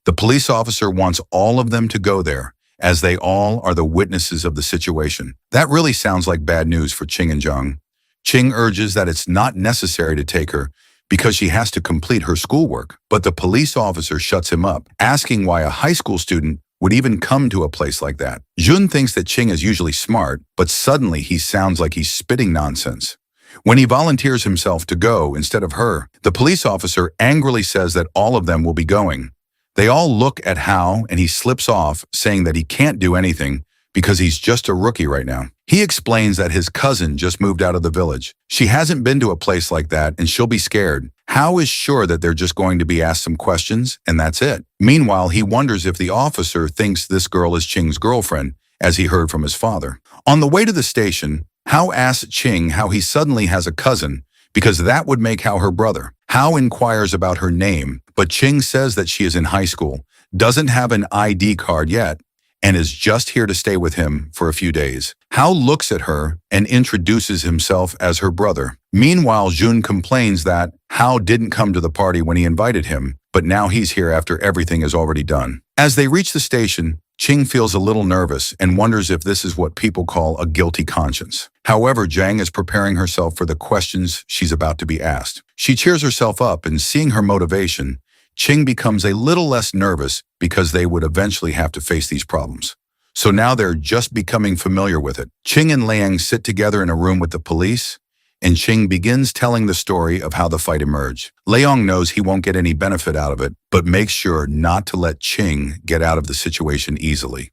The police officer wants all of them to go there, as they all are the witnesses of the situation. That really sounds like bad news for Ching and Zhang. Ching urges that it's not necessary to take her because she has to complete her schoolwork, but the police officer shuts him up, asking why a high school student would even come to a place like that. Jun thinks that Ching is usually smart, but suddenly he sounds like he's spitting nonsense. When he volunteers himself to go instead of her, the police officer angrily says that all of them will be going. They all look at Hao, and he slips off, saying that he can't do anything because he's just a rookie right now. He explains that his cousin just moved out of the village. She hasn't been to a place like that, and she'll be scared. Hao is sure that they're just going to be asked some questions, and that's it. Meanwhile, he wonders if the officer thinks this girl is Ching's girlfriend, as he heard from his father. On the way to the station, Hao asks Ching how he suddenly has a cousin, because that would make Hao her brother. Hao inquires about her name, but Ching says that she is in high school, doesn't have an ID card yet, and is just here to stay with him for a few days. Hao looks at her and introduces himself as her brother. Meanwhile, Jun complains that Hao didn't come to the party when he invited him, but now he's here after everything is already done. As they reach the station, Ching feels a little nervous and wonders if this is what people call a guilty conscience. However, Jang is preparing herself for the questions she's about to be asked. She cheers herself up, and seeing her motivation, Ching becomes a little less nervous because they would eventually have to face these problems. So now they're just becoming familiar with it. Ching and Liang sit together in a room with the police, and Ching begins telling the story of how the fight emerged. Liang knows he won't get any benefit out of it, but makes sure not to let Ching get out of the situation easily.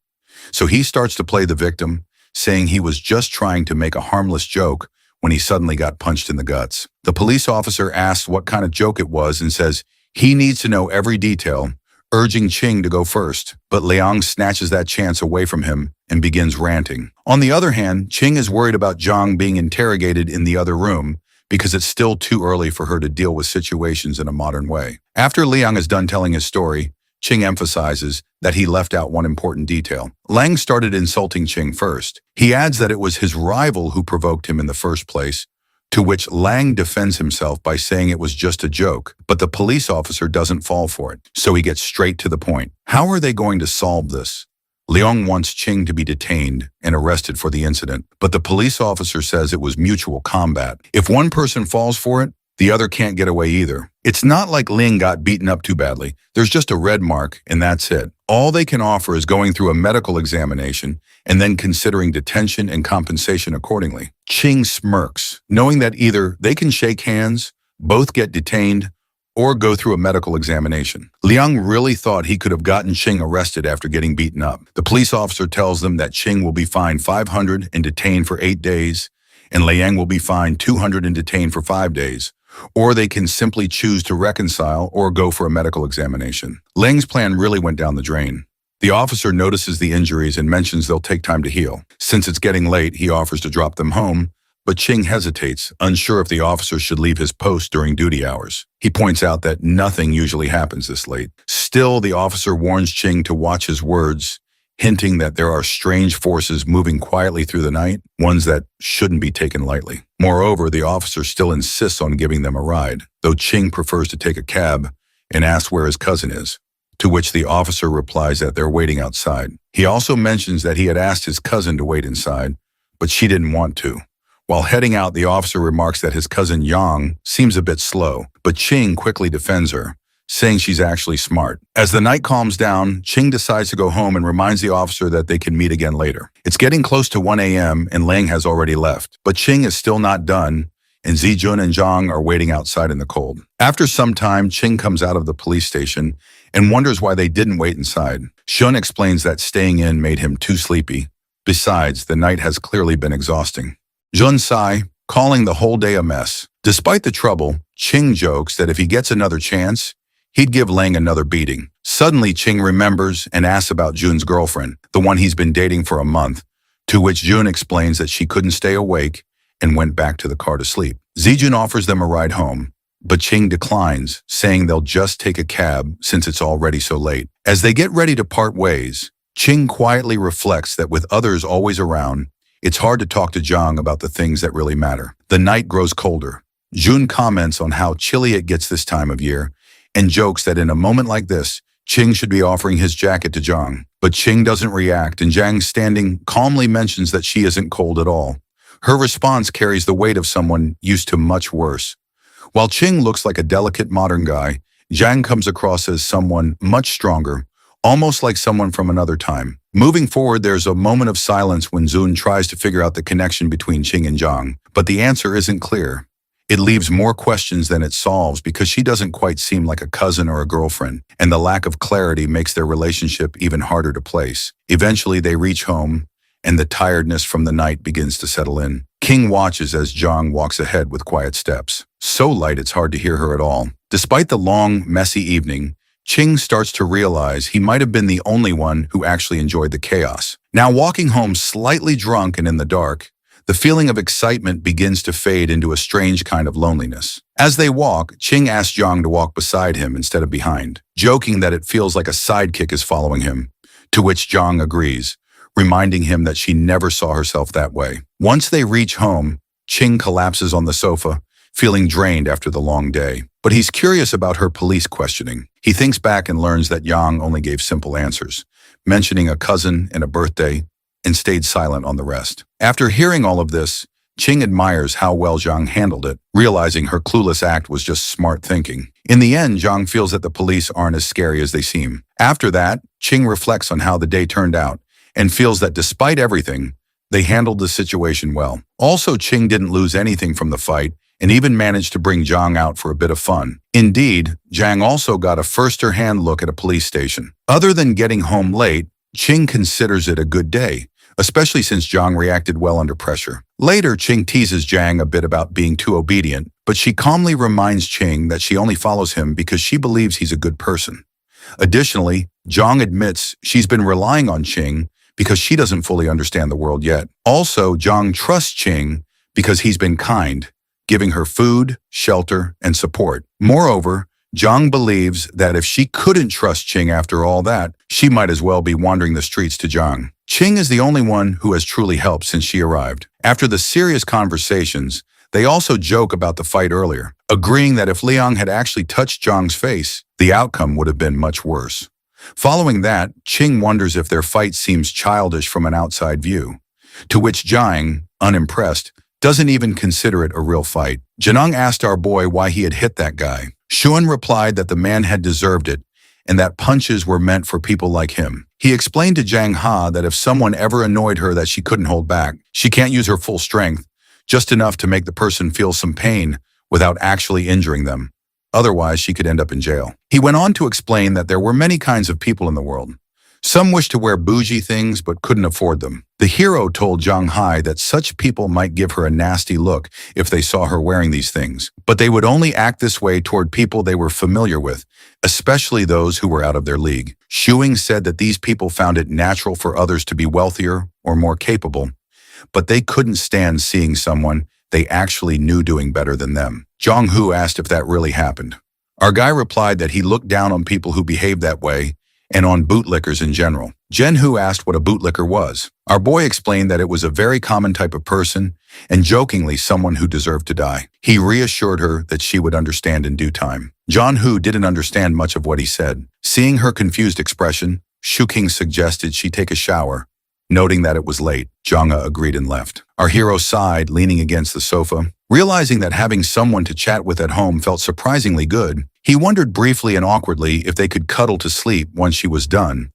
So he starts to play the victim, saying he was just trying to make a harmless joke when he suddenly got punched in the guts. The police officer asks what kind of joke it was and says he needs to know every detail, urging Ching to go first, but Liang snatches that chance away from him and begins ranting. On the other hand, Ching is worried about Zhang being interrogated in the other room because it's still too early for her to deal with situations in a modern way. After Liang is done telling his story, Ching emphasizes that he left out one important detail. Liang started insulting Ching first. He adds that it was his rival who provoked him in the first place, to which Liang defends himself by saying it was just a joke, but the police officer doesn't fall for it, so he gets straight to the point. How are they going to solve this? Liang wants Ching to be detained and arrested for the incident, but the police officer says it was mutual combat. If one person falls for it, the other can't get away either. It's not like Ling got beaten up too badly. There's just a red mark, and that's it. All they can offer is going through a medical examination and then considering detention and compensation accordingly. Ching smirks, knowing that either they can shake hands, both get detained, or go through a medical examination. Liang really thought he could have gotten Ching arrested after getting beaten up. The police officer tells them that Ching will be fined 500 and detained for 8 days, and Liang will be fined 200 and detained for 5 days. Or they can simply choose to reconcile or go for a medical examination. Liang's plan really went down the drain. The officer notices the injuries and mentions they'll take time to heal. Since it's getting late, he offers to drop them home, but Ching hesitates, unsure if the officer should leave his post during duty hours. He points out that nothing usually happens this late. Still, the officer warns Ching to watch his words, hinting that there are strange forces moving quietly through the night, ones that shouldn't be taken lightly. Moreover, the officer still insists on giving them a ride, though Ching prefers to take a cab and asks where his cousin is, to which the officer replies that they're waiting outside. He also mentions that he had asked his cousin to wait inside, but she didn't want to. While heading out, the officer remarks that his cousin Yang seems a bit slow, but Ching quickly defends her, saying she's actually smart. As the night calms down, Ching decides to go home and reminds the officer that they can meet again later. It's getting close to 1 a.m. and Liang has already left, but Ching is still not done, and Zijun and Zhang are waiting outside in the cold. After some time, Ching comes out of the police station and wonders why they didn't wait inside. Shun explains that staying in made him too sleepy. Besides, the night has clearly been exhausting. Jun sigh, calling the whole day a mess. Despite the trouble, Ching jokes that if he gets another chance, he'd give Liang another beating. Suddenly, Ching remembers and asks about Jun's girlfriend, the one he's been dating for a month, to which Jun explains that she couldn't stay awake and went back to the car to sleep. Zijun offers them a ride home, but Ching declines, saying they'll just take a cab since it's already so late. As they get ready to part ways, Ching quietly reflects that with others always around, it's hard to talk to Zhang about the things that really matter. The night grows colder. Jun comments on how chilly it gets this time of year, and jokes that in a moment like this, Ching should be offering his jacket to Zhang. But Ching doesn't react, and Zhang, standing calmly, mentions that she isn't cold at all. Her response carries the weight of someone used to much worse. While Ching looks like a delicate modern guy, Zhang comes across as someone much stronger, almost like someone from another time. Moving forward, there's a moment of silence when Jun tries to figure out the connection between Ching and Zhang, but the answer isn't clear. It leaves more questions than it solves because she doesn't quite seem like a cousin or a girlfriend, and the lack of clarity makes their relationship even harder to place. Eventually, they reach home, and the tiredness from the night begins to settle in. King watches as Zhang walks ahead with quiet steps. So light it's hard to hear her at all. Despite the long, messy evening, Ching starts to realize he might have been the only one who actually enjoyed the chaos. Now walking home slightly drunk and in the dark, the feeling of excitement begins to fade into a strange kind of loneliness. As they walk, Ching asks Zhang to walk beside him instead of behind, joking that it feels like a sidekick is following him, to which Zhang agrees, reminding him that she never saw herself that way. Once they reach home, Ching collapses on the sofa, feeling drained after the long day. But he's curious about her police questioning. He thinks back and learns that Yang only gave simple answers, mentioning a cousin and a birthday, and stayed silent on the rest. After hearing all of this, Ching admires how well Zhang handled it, realizing her clueless act was just smart thinking. In the end, Zhang feels that the police aren't as scary as they seem. After that, Ching reflects on how the day turned out and feels that despite everything, they handled the situation well. Also, Ching didn't lose anything from the fight and even managed to bring Zhang out for a bit of fun. Indeed, Zhang also got a first-hand look at a police station. Other than getting home late, Ching considers it a good day, especially since Zhang reacted well under pressure. Later, Ching teases Zhang a bit about being too obedient, but she calmly reminds Ching that she only follows him because she believes he's a good person. Additionally, Zhang admits she's been relying on Ching because she doesn't fully understand the world yet. Also, Zhang trusts Ching because he's been kind, giving her food, shelter, and support. Moreover, Zhang believes that if she couldn't trust Ching after all that, she might as well be wandering the streets to Zhang. Ching is the only one who has truly helped since she arrived. After the serious conversations, they also joke about the fight earlier, agreeing that if Liang had actually touched Zhang's face, the outcome would have been much worse. Following that, Ching wonders if their fight seems childish from an outside view, to which Zhang, unimpressed, doesn't even consider it a real fight. Janung asked our boy why he had hit that guy. Xuan replied that the man had deserved it and that punches were meant for people like him. He explained to Zhang Ha that if someone ever annoyed her that she couldn't hold back, she can't use her full strength, just enough to make the person feel some pain without actually injuring them. Otherwise, she could end up in jail. He went on to explain that there were many kinds of people in the world. Some wished to wear bougie things but couldn't afford them. The hero told Zhang Hai that such people might give her a nasty look if they saw her wearing these things, but they would only act this way toward people they were familiar with, especially those who were out of their league. Shuing said that these people found it natural for others to be wealthier or more capable, but they couldn't stand seeing someone they actually knew doing better than them. Zhang Hu asked if that really happened. Our guy replied that he looked down on people who behaved that way and on bootlickers in general. Jen Hu asked what a bootlicker was. Our boy explained that it was a very common type of person and jokingly someone who deserved to die. He reassured her that she would understand in due time. John Hu didn't understand much of what he said. Seeing her confused expression, Shu King suggested she take a shower. Noting that it was late, Zhanga agreed and left. Our hero sighed, leaning against the sofa. Realizing that having someone to chat with at home felt surprisingly good, he wondered briefly and awkwardly if they could cuddle to sleep once she was done,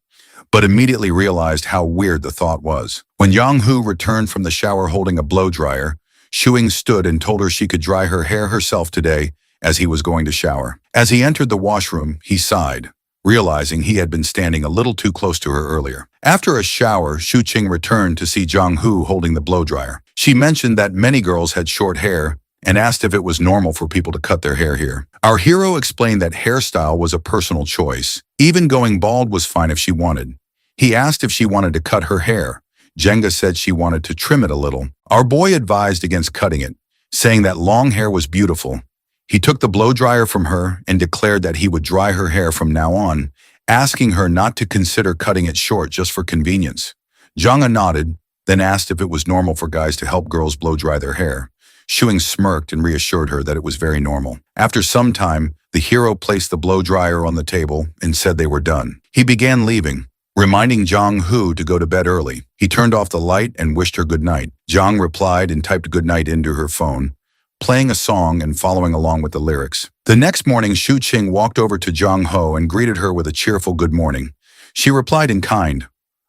but immediately realized how weird the thought was. When Yang Hu returned from the shower holding a blow dryer, Shuing stood and told her she could dry her hair herself today as he was going to shower. As he entered the washroom, he sighed, realizing he had been standing a little too close to her earlier. After a shower, Shu Qing returned to see Zhang Hu holding the blow dryer. She mentioned that many girls had short hair and asked if it was normal for people to cut their hair here. Our hero explained that hairstyle was a personal choice. Even going bald was fine if she wanted. He asked if she wanted to cut her hair. Jenga said she wanted to trim it a little. Our boy advised against cutting it, saying that long hair was beautiful. He took the blow dryer from her and declared that he would dry her hair from now on, asking her not to consider cutting it short just for convenience. Zhanga nodded, then asked if it was normal for guys to help girls blow dry their hair. Shuing smirked and reassured her that it was very normal. After some time, the hero placed the blow dryer on the table and said they were done. He began leaving, reminding Zhang Hu to go to bed early. He turned off the light and wished her good night. Zhang replied and typed good night into her phone, playing a song and following along with the lyrics. The next morning, Shu Qing walked over to Zhang Ho and greeted her with a cheerful good morning. She replied in kind.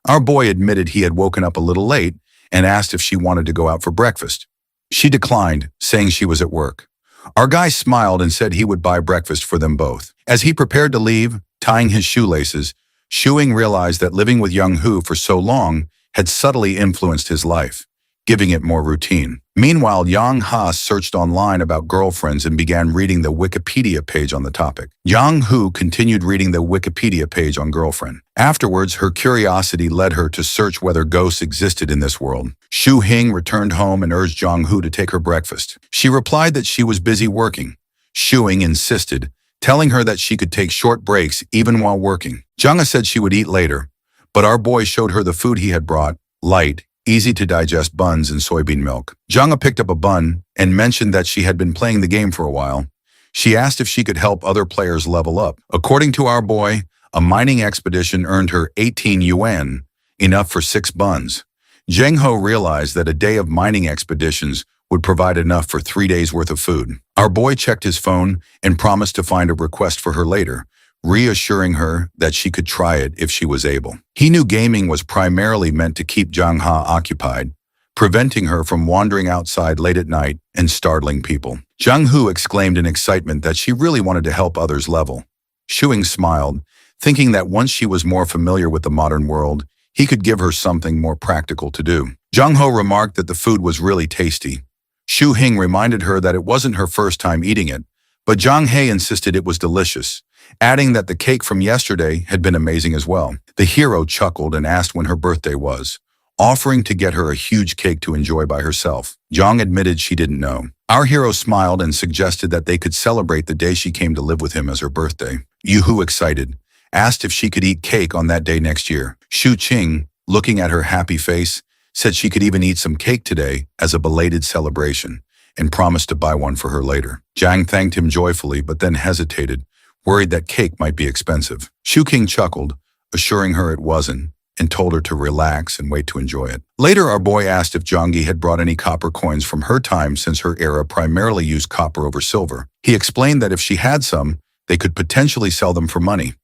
Our boy admitted he had woken up a little late and asked if she wanted to go out for breakfast. She declined, saying she was at work. Our guy smiled and said he would buy breakfast for them both. As he prepared to leave, tying his shoelaces, Shuing realized that living with Young Hu for so long had subtly influenced his life, giving it more routine. Meanwhile, Yang Ha searched online about girlfriends and began reading the Wikipedia page on the topic. Yang Hu continued reading the Wikipedia page on girlfriend. Afterwards, her curiosity led her to search whether ghosts existed in this world. Shu Hing returned home and urged Yang Hu to take her breakfast. She replied that she was busy working. Shu Hing insisted, telling her that she could take short breaks even while working. Janga said she would eat later, but our boy showed her the food he had brought, light, easy-to-digest buns and soybean milk. Janga picked up a bun and mentioned that she had been playing the game for a while. She asked if she could help other players level up. According to our boy, a mining expedition earned her 18 yuan, enough for 6 buns. Zheng Ho realized that a day of mining expeditions would provide enough for 3 days' worth of food. Our boy checked his phone and promised to find a request for her later, reassuring her that she could try it if she was able. He knew gaming was primarily meant to keep Zhang Ha occupied, preventing her from wandering outside late at night and startling people. Zhang Hu exclaimed in excitement that she really wanted to help others level. Shuing smiled, thinking that once she was more familiar with the modern world, he could give her something more practical to do. Zhang Ho remarked that the food was really tasty. Shu Hing reminded her that it wasn't her first time eating it, but Zhang He insisted it was delicious, adding that the cake from yesterday had been amazing as well. The hero chuckled and asked when her birthday was, offering to get her a huge cake to enjoy by herself. Zhang admitted she didn't know. Our hero smiled and suggested that they could celebrate the day she came to live with him as her birthday. Yuhu, excited, asked if she could eat cake on that day next year. Shu Qing, looking at her happy face, said she could even eat some cake today as a belated celebration and promised to buy one for her later. Zhang thanked him joyfully but then hesitated, worried that cake might be expensive. Shu King chuckled, assuring her it wasn't, and told her to relax and wait to enjoy it. Later, our boy asked if Zhangyi had brought any copper coins from her time since her era primarily used copper over silver. He explained that if she had some, they could potentially sell them for money.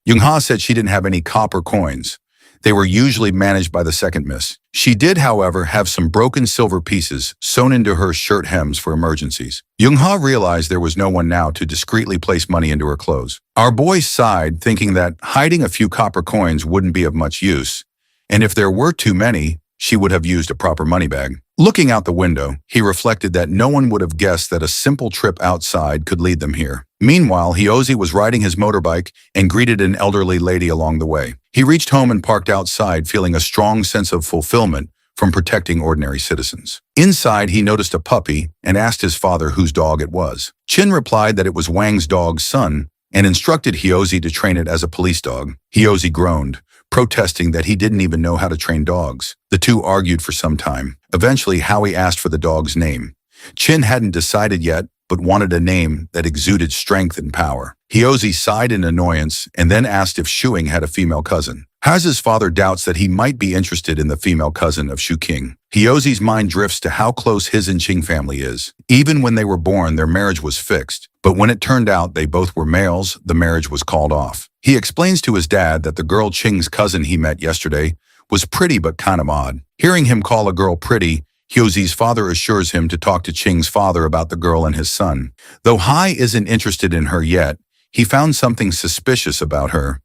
Youngha said she didn't have any copper coins. They were usually managed by the second miss. She did, however, have some broken silver pieces sewn into her shirt hems for emergencies. Youngha realized there was no one now to discreetly place money into her clothes. Our boy sighed, thinking that hiding a few copper coins wouldn't be of much use, and if there were too many, she would have used a proper money bag. Looking out the window, he reflected that no one would have guessed that a simple trip outside could lead them here. Meanwhile, Hyozi was riding his motorbike and greeted an elderly lady along the way. He reached home and parked outside, feeling a strong sense of fulfillment from protecting ordinary citizens. Inside, he noticed a puppy and asked his father whose dog it was. Chin replied that it was Wang's dog's son and instructed Hyozi to train it as a police dog. Hyozi groaned, protesting that he didn't even know how to train dogs. The two argued for some time. Eventually, Howie asked for the dog's name. Chin hadn't decided yet, but wanted a name that exuded strength and power. Hyozi sighed in annoyance and then asked if Shuing had a female cousin. Haz's father doubts that he might be interested in the female cousin of Shu King. Hyozi's mind drifts to how close his and Qing family is. Even when they were born, their marriage was fixed. But when it turned out they both were males, the marriage was called off. He explains to his dad that the girl Qing's cousin he met yesterday was pretty but kind of odd. Hearing him call a girl pretty, Hyozi's father assures him to talk to Qing's father about the girl and his son. Though Hai isn't interested in her yet, he found something suspicious about her.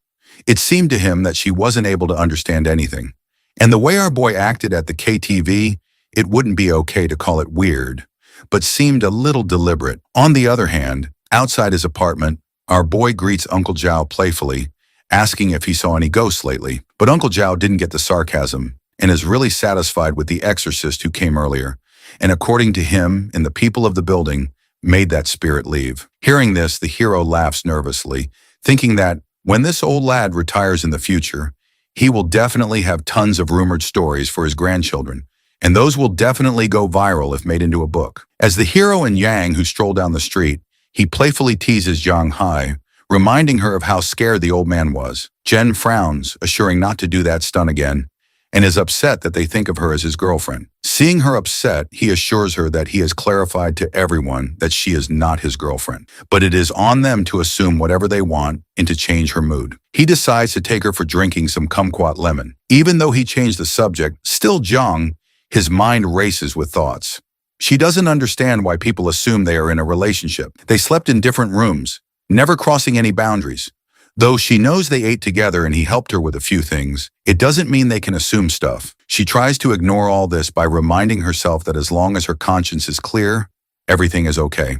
It seemed to him that she wasn't able to understand anything. And the way our boy acted at the KTV, it wouldn't be okay to call it weird, but seemed a little deliberate. On the other hand, outside his apartment, our boy greets Uncle Zhao playfully, asking if he saw any ghosts lately. But Uncle Zhao didn't get the sarcasm and is really satisfied with the exorcist who came earlier, and according to him and the people of the building, made that spirit leave. Hearing this, the hero laughs nervously, thinking that when this old lad retires in the future, he will definitely have tons of rumored stories for his grandchildren, and those will definitely go viral if made into a book. As the hero and Yang, who stroll down the street, he playfully teases Zhang Hai, reminding her of how scared the old man was. Jen frowns, assuring not to do that stunt again, and is upset that they think of her as his girlfriend. Seeing her upset, he assures her that he has clarified to everyone that she is not his girlfriend, but it is on them to assume whatever they want and to change her mood. He decides to take her for drinking some kumquat lemon. Even though he changed the subject, still Zhang, his mind races with thoughts. She doesn't understand why people assume they are in a relationship. They slept in different rooms, never crossing any boundaries. Though she knows they ate together and he helped her with a few things, it doesn't mean they can assume stuff. She tries to ignore all this by reminding herself that as long as her conscience is clear, everything is okay.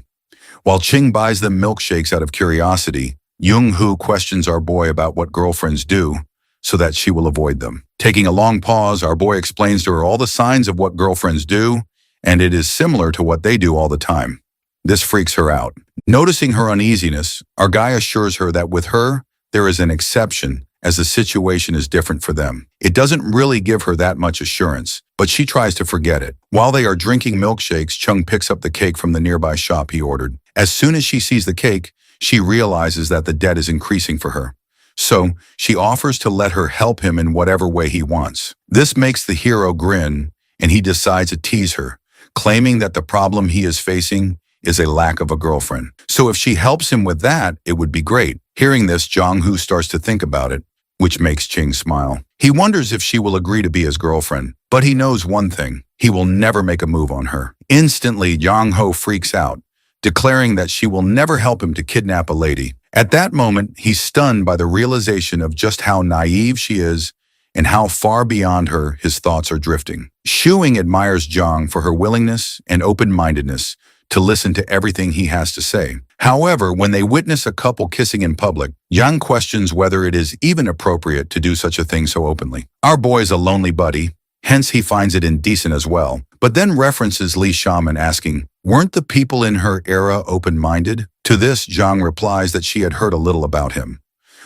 While Ching buys them milkshakes out of curiosity, Young-hoo questions our boy about what girlfriends do so that she will avoid them. Taking a long pause, our boy explains to her all the signs of what girlfriends do, and it is similar to what they do all the time. This freaks her out. Noticing her uneasiness, our guy assures her that with her, there is an exception as the situation is different for them. It doesn't really give her that much assurance, but she tries to forget it. While they are drinking milkshakes, Chung picks up the cake from the nearby shop he ordered. As soon as she sees the cake, she realizes that the debt is increasing for her. So, she offers to let her help him in whatever way he wants. This makes the hero grin, and he decides to tease her, claiming that the problem he is facing is a lack of a girlfriend. So if she helps him with that, it would be great. Hearing this, Jong-hoo starts to think about it, which makes Ching smile. He wonders if she will agree to be his girlfriend, but he knows one thing: he will never make a move on her. Instantly, Jong-ho freaks out, declaring that she will never help him to kidnap a lady. At that moment, he's stunned by the realization of just how naive she is and how far beyond her his thoughts are drifting. Shuing admires Jong for her willingness and open-mindedness to listen to everything he has to say. However, when they witness a couple kissing in public, Yang questions whether it is even appropriate to do such a thing so openly. Our boy's a lonely buddy, hence he finds it indecent as well, but then references Lee Shaman asking, weren't the people in her era open-minded? To this, Jang replies that she had heard a little about him.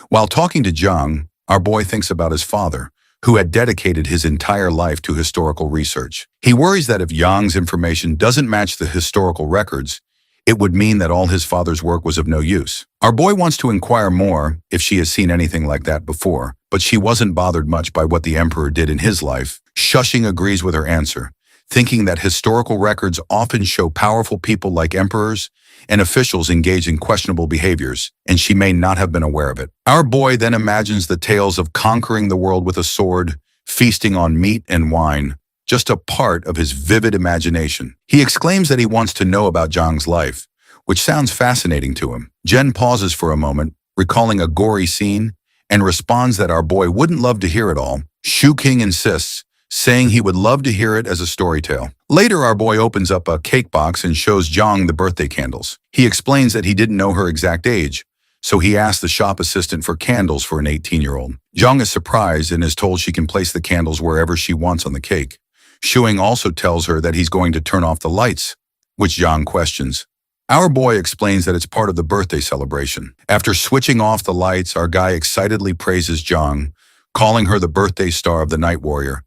While talking to Jang, our boy thinks about his father, who had dedicated his entire life to historical research. He worries that if Yang's information doesn't match the historical records, it would mean that all his father's work was of no use. Our boy wants to inquire more if she has seen anything like that before, but she wasn't bothered much by what the emperor did in his life. Shushing agrees with her answer, thinking that historical records often show powerful people like emperors and officials engaged in questionable behaviors, and she may not have been aware of it. Our boy then imagines the tales of conquering the world with a sword, feasting on meat and wine, just a part of his vivid imagination. He exclaims that he wants to know about Zhang's life, which sounds fascinating to him. Jen pauses for a moment, recalling a gory scene, and responds that our boy wouldn't love to hear it all. Shu King insists, saying he would love to hear it as a story tale. Later, our boy opens up a cake box and shows Zhang the birthday candles. He explains that he didn't know her exact age, so he asks the shop assistant for candles for an 18-year-old. Zhang is surprised and is told she can place the candles wherever she wants on the cake. Shuing also tells her that he's going to turn off the lights, which Zhang questions. Our boy explains that it's part of the birthday celebration. After switching off the lights, our guy excitedly praises Zhang, calling her the birthday star of the Night Warrior,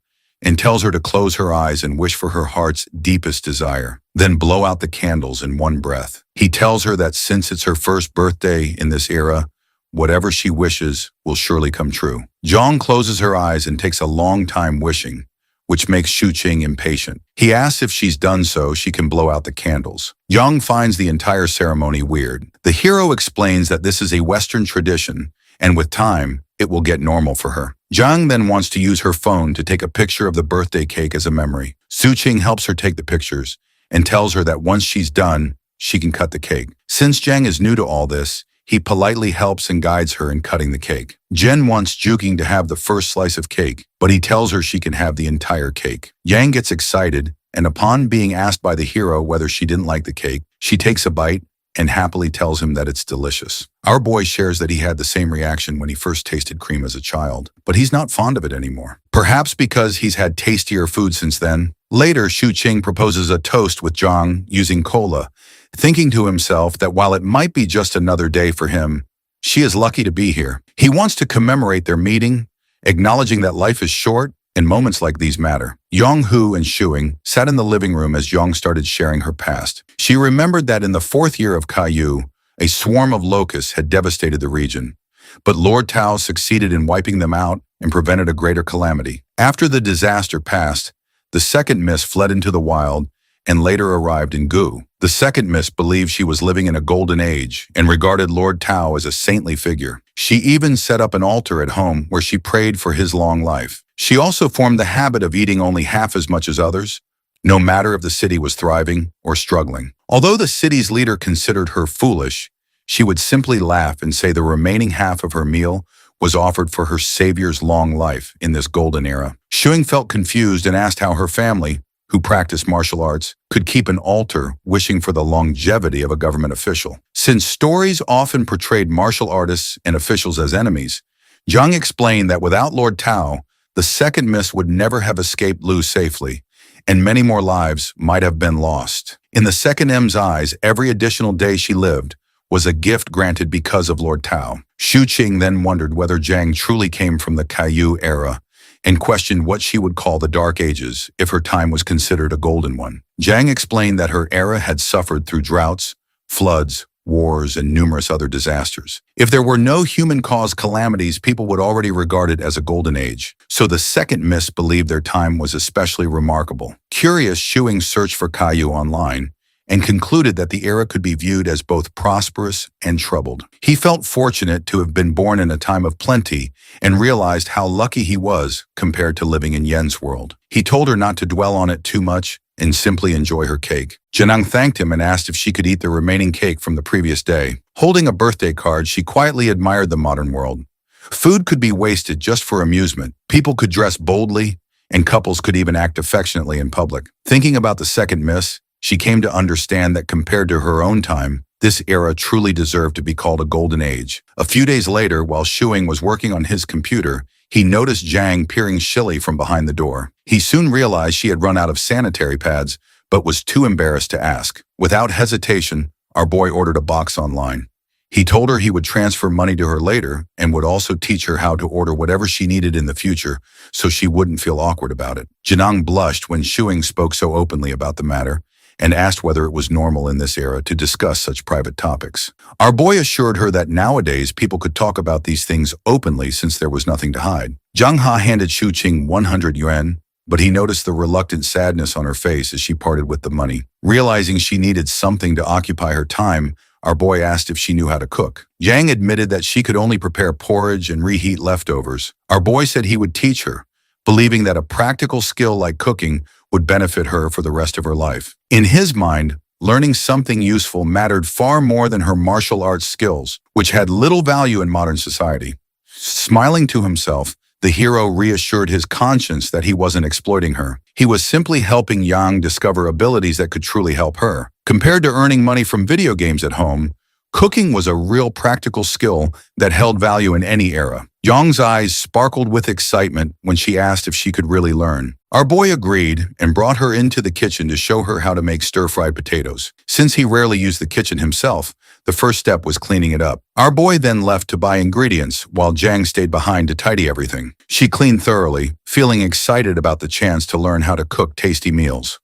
and tells her to close her eyes and wish for her heart's deepest desire, then blow out the candles in one breath. He tells her that since it's her first birthday in this era, whatever she wishes will surely come true. Zhang closes her eyes and takes a long time wishing, which makes Shu Qing impatient. He asks if she's done so, she can blow out the candles. Yang finds the entire ceremony weird. The hero explains that this is a Western tradition, and with time, it will get normal for her. Zhang then wants to use her phone to take a picture of the birthday cake as a memory. Su Qing helps her take the pictures and tells her that once she's done, she can cut the cake. Since Zhang is new to all this, he politely helps and guides her in cutting the cake. Jen wants Juking to have the first slice of cake, but he tells her she can have the entire cake. Yang gets excited, and upon being asked by the hero whether she didn't like the cake, she takes a bite and happily tells him that it's delicious. Our boy shares that he had the same reaction when he first tasted cream as a child, but he's not fond of it anymore. Perhaps because he's had tastier food since then. Later, Shu Qing proposes a toast with Zhang using cola, thinking to himself that while it might be just another day for him, she is lucky to be here. He wants to commemorate their meeting, acknowledging that life is short and moments like these matter. Yong-hoo and Shuing sat in the living room as Yong started sharing her past. She remembered that in the 4th year of Caillou, a swarm of locusts had devastated the region, but Lord Tao succeeded in wiping them out and prevented a greater calamity. After the disaster passed, the second miss fled into the wild and later arrived in Gu. The second miss believed she was living in a golden age and regarded Lord Tao as a saintly figure. She even set up an altar at home where she prayed for his long life. She also formed the habit of eating only half as much as others, no matter if the city was thriving or struggling. Although the city's leader considered her foolish, she would simply laugh and say the remaining half of her meal was offered for her savior's long life in this golden era. Shuing felt confused and asked how her family, who practiced martial arts, could keep an altar wishing for the longevity of a government official. Since stories often portrayed martial artists and officials as enemies, Zhang explained that without Lord Tao, the second miss would never have escaped Lu safely, and many more lives might have been lost. In the second M's eyes, every additional day she lived was a gift granted because of Lord Tao. Shu Qing then wondered whether Zhang truly came from the Caillou era and questioned what she would call the Dark Ages if her time was considered a golden one. Zhang explained that her era had suffered through droughts, floods, wars, and numerous other disasters. If there were no human-caused calamities, people would already regard it as a golden age. So the second miss believed their time was especially remarkable. Curious, Shuing searched for Caillou online and concluded that the era could be viewed as both prosperous and troubled. He felt fortunate to have been born in a time of plenty and realized how lucky he was compared to living in Yen's world. He told her not to dwell on it too much and simply enjoy her cake. Janang thanked him and asked if she could eat the remaining cake from the previous day. Holding a birthday card, she quietly admired the modern world. Food could be wasted just for amusement. People could dress boldly, and couples could even act affectionately in public. Thinking about the second miss, she came to understand that compared to her own time, this era truly deserved to be called a golden age. A few days later, while Shuing was working on his computer, he noticed Zhang peering shilly from behind the door. He soon realized she had run out of sanitary pads, but was too embarrassed to ask. Without hesitation, our boy ordered a box online. He told her he would transfer money to her later and would also teach her how to order whatever she needed in the future so she wouldn't feel awkward about it. Janang blushed when Shuing spoke so openly about the matter and asked whether it was normal in this era to discuss such private topics. Our boy assured her that nowadays people could talk about these things openly since there was nothing to hide. Zhang Ha handed Shu Qing 100 yuan, but he noticed the reluctant sadness on her face as she parted with the money. Realizing she needed something to occupy her time, our boy asked if she knew how to cook. Zhang admitted that she could only prepare porridge and reheat leftovers. Our boy said he would teach her, believing that a practical skill like cooking would benefit her for the rest of her life. In his mind, learning something useful mattered far more than her martial arts skills, which had little value in modern society. Smiling to himself, the hero reassured his conscience that he wasn't exploiting her. He was simply helping Yang discover abilities that could truly help her. Compared to earning money from video games at home, cooking was a real practical skill that held value in any era. Yang's eyes sparkled with excitement when she asked if she could really learn. Our boy agreed and brought her into the kitchen to show her how to make stir-fried potatoes. Since he rarely used the kitchen himself, the first step was cleaning it up. Our boy then left to buy ingredients while Zhang stayed behind to tidy everything. She cleaned thoroughly, feeling excited about the chance to learn how to cook tasty meals.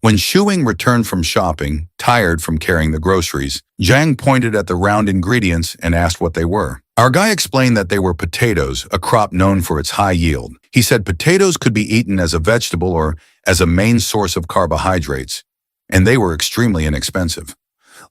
When Shuing returned from shopping, tired from carrying the groceries, Zhang pointed at the round ingredients and asked what they were. Our guy explained that they were potatoes, a crop known for its high yield. He said potatoes could be eaten as a vegetable or as a main source of carbohydrates, and they were extremely inexpensive.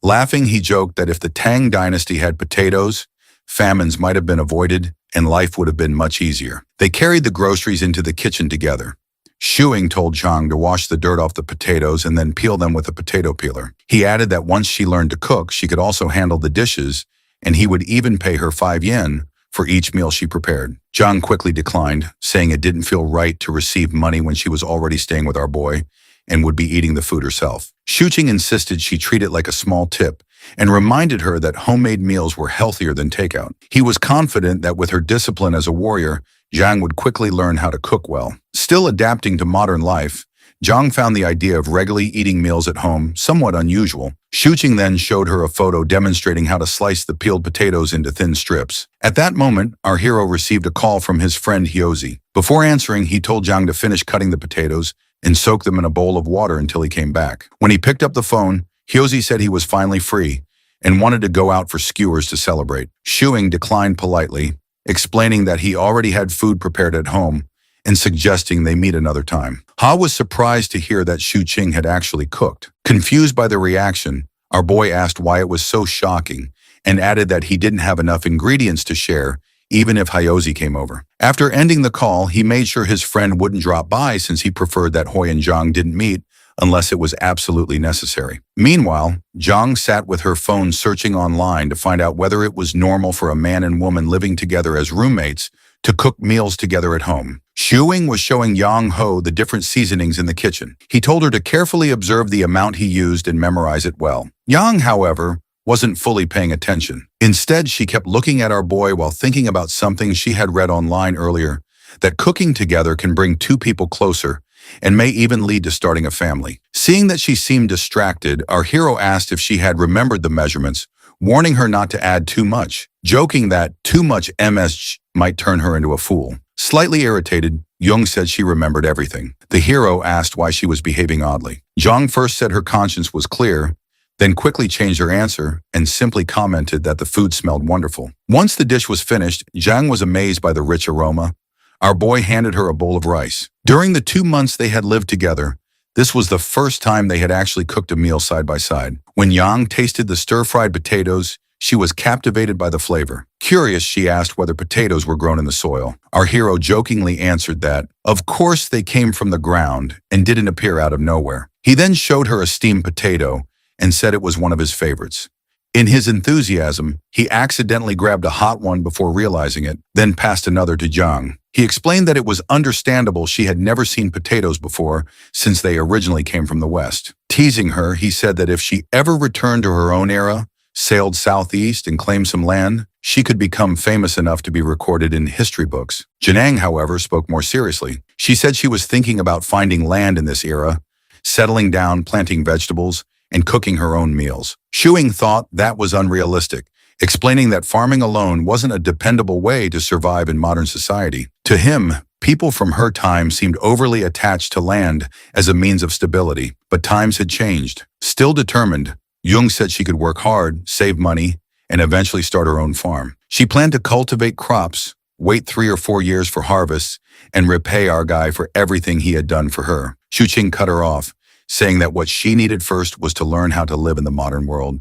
Laughing, he joked that if the Tang dynasty had potatoes, famines might have been avoided and life would have been much easier. They carried the groceries into the kitchen together. Shuing told Zhang to wash the dirt off the potatoes and then peel them with a potato peeler. He added that once she learned to cook, she could also handle the dishes, and he would even pay her 5 yen for each meal she prepared. Zhang quickly declined, saying it didn't feel right to receive money when she was already staying with our boy and would be eating the food herself. Shu Qing insisted she treat it like a small tip and reminded her that homemade meals were healthier than takeout. He was confident that with her discipline as a warrior, Zhang would quickly learn how to cook well. Still adapting to modern life, Zhang found the idea of regularly eating meals at home somewhat unusual. Shu Qing then showed her a photo demonstrating how to slice the peeled potatoes into thin strips. At that moment, our hero received a call from his friend Hyozi. Before answering, he told Zhang to finish cutting the potatoes and soak them in a bowl of water until he came back. When he picked up the phone, Hyozi said he was finally free and wanted to go out for skewers to celebrate. Shuing declined politely, explaining that he already had food prepared at home and suggesting they meet another time. Ha was surprised to hear that Shu Qing had actually cooked. Confused by the reaction, our boy asked why it was so shocking and added that he didn't have enough ingredients to share even if Hyozi came over. After ending the call, he made sure his friend wouldn't drop by since he preferred that Hui and Zhang didn't meet unless it was absolutely necessary. Meanwhile, Zhang sat with her phone searching online to find out whether it was normal for a man and woman living together as roommates to cook meals together at home. Shuing was showing Yang Ho the different seasonings in the kitchen. He told her to carefully observe the amount he used and memorize it well. Yang, however, wasn't fully paying attention. Instead, she kept looking at our boy while thinking about something she had read online earlier, that cooking together can bring two people closer and may even lead to starting a family. Seeing that she seemed distracted, our hero asked if she had remembered the measurements, warning her not to add too much, joking that too much MSG might turn her into a fool. Slightly irritated, Jung said she remembered everything. The hero asked why she was behaving oddly. Zhang first said her conscience was clear, then quickly changed her answer and simply commented that the food smelled wonderful. Once the dish was finished, Zhang was amazed by the rich aroma. Our boy handed her a bowl of rice. During the 2 months they had lived together, this was the first time they had actually cooked a meal side by side. When Yang tasted the stir-fried potatoes, she was captivated by the flavor. Curious, she asked whether potatoes were grown in the soil. Our hero jokingly answered that, of course they came from the ground and didn't appear out of nowhere. He then showed her a steamed potato and said it was one of his favorites. In his enthusiasm, he accidentally grabbed a hot one before realizing it, then passed another to Zhang. He explained that it was understandable she had never seen potatoes before since they originally came from the West. Teasing her, he said that if she ever returned to her own era, sailed southeast and claimed some land, she could become famous enough to be recorded in history books. Janang, however, spoke more seriously. She said she was thinking about finding land in this era, settling down, planting vegetables, and cooking her own meals. Shuing thought that was unrealistic, explaining that farming alone wasn't a dependable way to survive in modern society. To him, people from her time seemed overly attached to land as a means of stability, but times had changed. Still determined, Jung said she could work hard, save money, and eventually start her own farm. She planned to cultivate crops, wait 3 or 4 years for harvests, and repay our guy for everything he had done for her. Shu Qing cut her off, saying that what she needed first was to learn how to live in the modern world,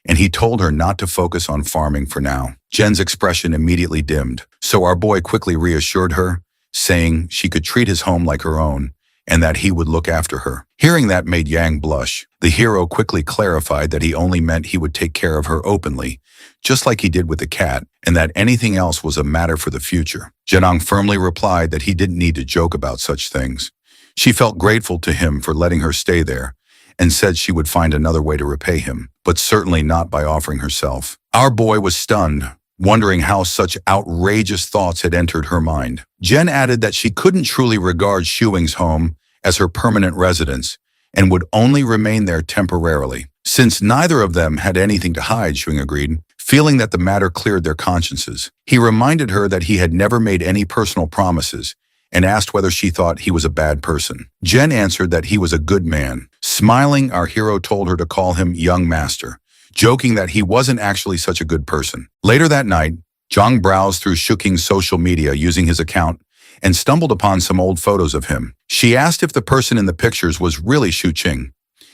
and he told her not to focus on farming for now. Jen's expression immediately dimmed, so our boy quickly reassured her, saying she could treat his home like her own, and that he would look after her. Hearing that made Yang blush. The hero quickly clarified that he only meant he would take care of her openly, just like he did with the cat, and that anything else was a matter for the future. Janang firmly replied that he didn't need to joke about such things. She felt grateful to him for letting her stay there, and said she would find another way to repay him, but certainly not by offering herself. Our boy was stunned, wondering how such outrageous thoughts had entered her mind. Jen added that she couldn't truly regard Shuing's home as her permanent residence and would only remain there temporarily. Since neither of them had anything to hide, Shuing agreed, feeling that the matter cleared their consciences. He reminded her that he had never made any personal promises and asked whether she thought he was a bad person. Jen answered that he was a good man. Smiling, our hero told her to call him Young Master, joking that he wasn't actually such a good person. Later that night, Zhang browsed through Shu Qing's social media using his account and stumbled upon some old photos of him. She asked if the person in the pictures was really Shu Qing.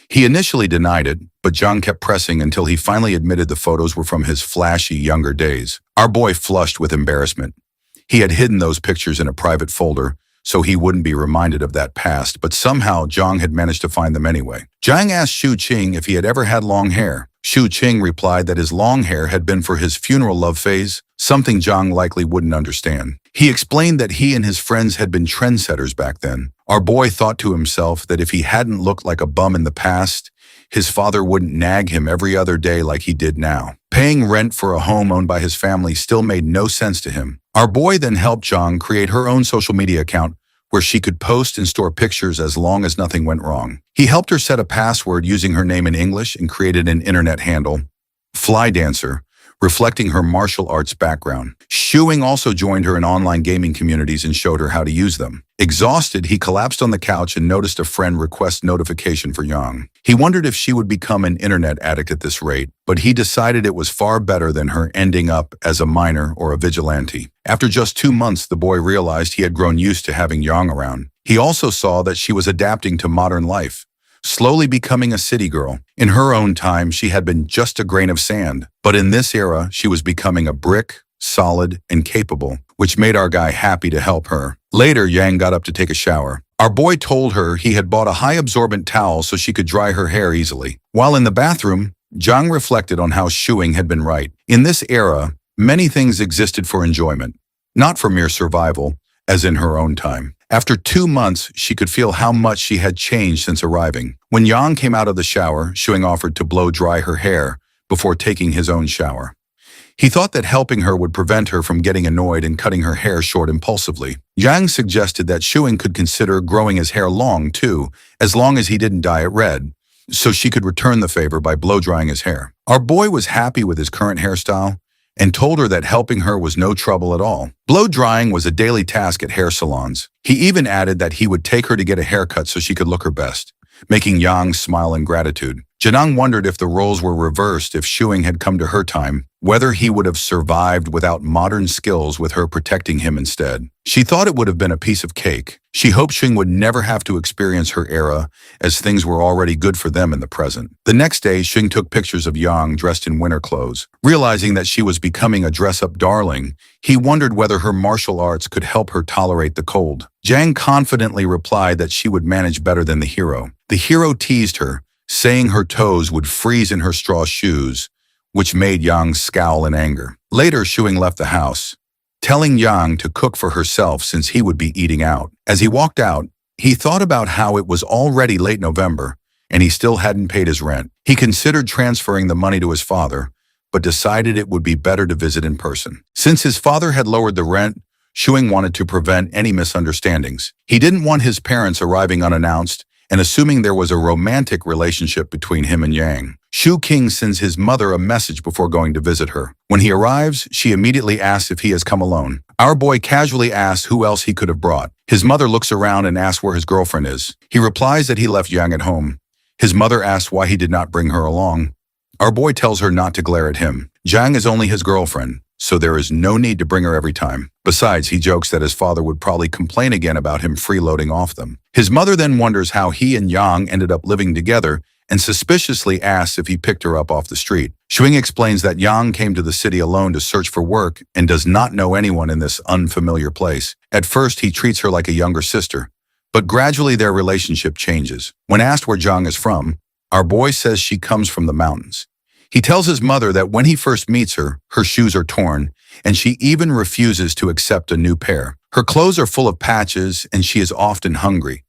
He initially denied it, but Zhang kept pressing until he finally admitted the photos were from his flashy younger days. Our boy flushed with embarrassment. He had hidden those pictures in a private folder, so he wouldn't be reminded of that past, but somehow Zhang had managed to find them anyway. Zhang asked Shu Qing if he had ever had long hair. Shu Qing replied that his long hair had been for his funeral love phase, something Zhang likely wouldn't understand. He explained that he and his friends had been trendsetters back then. Our boy thought to himself that if he hadn't looked like a bum in the past, his father wouldn't nag him every other day like he did now. Paying rent for a home owned by his family still made no sense to him. Our boy then helped Zhang create her own social media account where she could post and store pictures as long as nothing went wrong. He helped her set a password using her name in English and created an internet handle, Fly Dancer, reflecting her martial arts background. Shuing also joined her in online gaming communities and showed her how to use them. Exhausted, he collapsed on the couch and noticed a friend request notification for Yang. He wondered if she would become an internet addict at this rate, but he decided it was far better than her ending up as a miner or a vigilante. After just 2 months, the boy realized he had grown used to having Yang around. He also saw that she was adapting to modern life, slowly becoming a city girl. In her own time, she had been just a grain of sand, but in this era, she was becoming a brick, solid, and capable, which made our guy happy to help her. Later, Yang got up to take a shower. Our boy told her he had bought a high-absorbent towel so she could dry her hair easily. While in the bathroom, Zhang reflected on how Shuing had been right. In this era, many things existed for enjoyment, not for mere survival, as in her own time. After 2 months, she could feel how much she had changed since arriving. When Yang came out of the shower, Shuing offered to blow dry her hair before taking his own shower. He thought that helping her would prevent her from getting annoyed and cutting her hair short impulsively. Yang suggested that Shuing could consider growing his hair long, too, as long as he didn't dye it red, so she could return the favor by blow-drying his hair. Our boy was happy with his current hairstyle and told her that helping her was no trouble at all. Blow-drying was a daily task at hair salons. He even added that he would take her to get a haircut so she could look her best, making Yang smile in gratitude. Janang wondered if the roles were reversed if Shuing had come to her time, whether he would have survived without modern skills with her protecting him instead. She thought it would have been a piece of cake. She hoped Shuing would never have to experience her era, as things were already good for them in the present. The next day, Shuing took pictures of Yang dressed in winter clothes. Realizing that she was becoming a dress-up darling, he wondered whether her martial arts could help her tolerate the cold. Jang confidently replied that she would manage better than the hero. The hero teased her, saying her toes would freeze in her straw shoes, which made Yang scowl in anger. Later, Shuing left the house, telling Yang to cook for herself since he would be eating out. As he walked out, he thought about how it was already late November and he still hadn't paid his rent. He considered transferring the money to his father, but decided it would be better to visit in person. Since his father had lowered the rent, Shuing wanted to prevent any misunderstandings. He didn't want his parents arriving unannounced and assuming there was a romantic relationship between him and Yang. Shu King sends his mother a message before going to visit her. When he arrives, she immediately asks if he has come alone. Our boy casually asks who else he could have brought. His mother looks around and asks where his girlfriend is. He replies that he left Yang at home. His mother asks why he did not bring her along. Our boy tells her not to glare at him. Zhang is only his girlfriend, so there is no need to bring her every time. Besides, he jokes that his father would probably complain again about him freeloading off them. His mother then wonders how he and Yang ended up living together and suspiciously asks if he picked her up off the street. Shuing explains that Yang came to the city alone to search for work and does not know anyone in this unfamiliar place. At first, he treats her like a younger sister, but gradually their relationship changes. When asked where Zhang is from, our boy says she comes from the mountains. He tells his mother that when he first meets her, her shoes are torn, and she even refuses to accept a new pair. Her clothes are full of patches, and she is often hungry.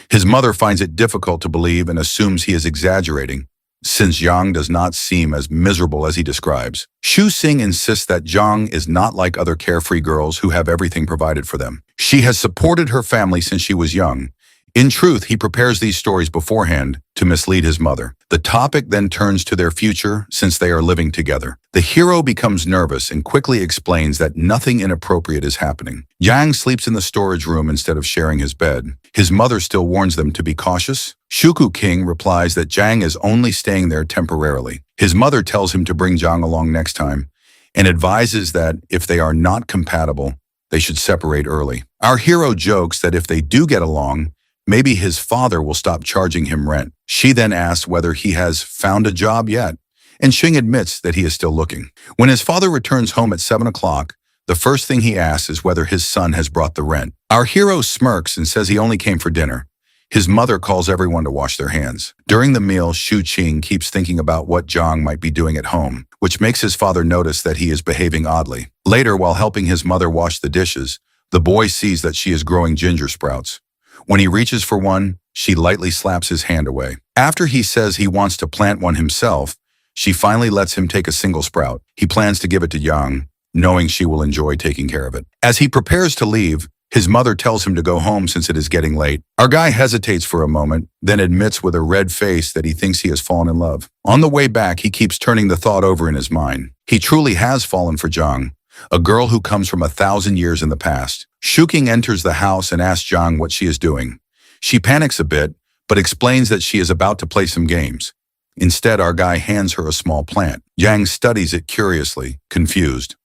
His mother finds it difficult to believe and assumes he is exaggerating, since Yang does not seem as miserable as he describes. Shu Sing insists that Zhang is not like other carefree girls who have everything provided for them. She has supported her family since she was young. In truth, he prepares these stories beforehand to mislead his mother. The topic then turns to their future since they are living together. The hero becomes nervous and quickly explains that nothing inappropriate is happening. Yang sleeps in the storage room instead of sharing his bed. His mother still warns them to be cautious. Shuku King replies that Zhang is only staying there temporarily. His mother tells him to bring Zhang along next time and advises that if they are not compatible, they should separate early. Our hero jokes that if they do get along, maybe his father will stop charging him rent. She then asks whether he has found a job yet, and Xing admits that he is still looking. When his father returns home at 7 o'clock, the first thing he asks is whether his son has brought the rent. Our hero smirks and says he only came for dinner. His mother calls everyone to wash their hands. During the meal, Shu Qing keeps thinking about what Zhang might be doing at home, which makes his father notice that he is behaving oddly. Later, while helping his mother wash the dishes, the boy sees that she is growing ginger sprouts. When he reaches for one, she lightly slaps his hand away. After he says he wants to plant one himself, she finally lets him take a single sprout. He plans to give it to Yang, knowing she will enjoy taking care of it. As he prepares to leave, his mother tells him to go home since it is getting late. Our guy hesitates for a moment, then admits with a red face that he thinks he has fallen in love. On the way back, he keeps turning the thought over in his mind. He truly has fallen for Zhang, a girl who comes from 1,000 years in the past. Shuking enters the house and asks Zhang what she is doing. She panics a bit, but explains that she is about to play some games. Instead, our guy hands her a small plant. Yang studies it curiously, confused.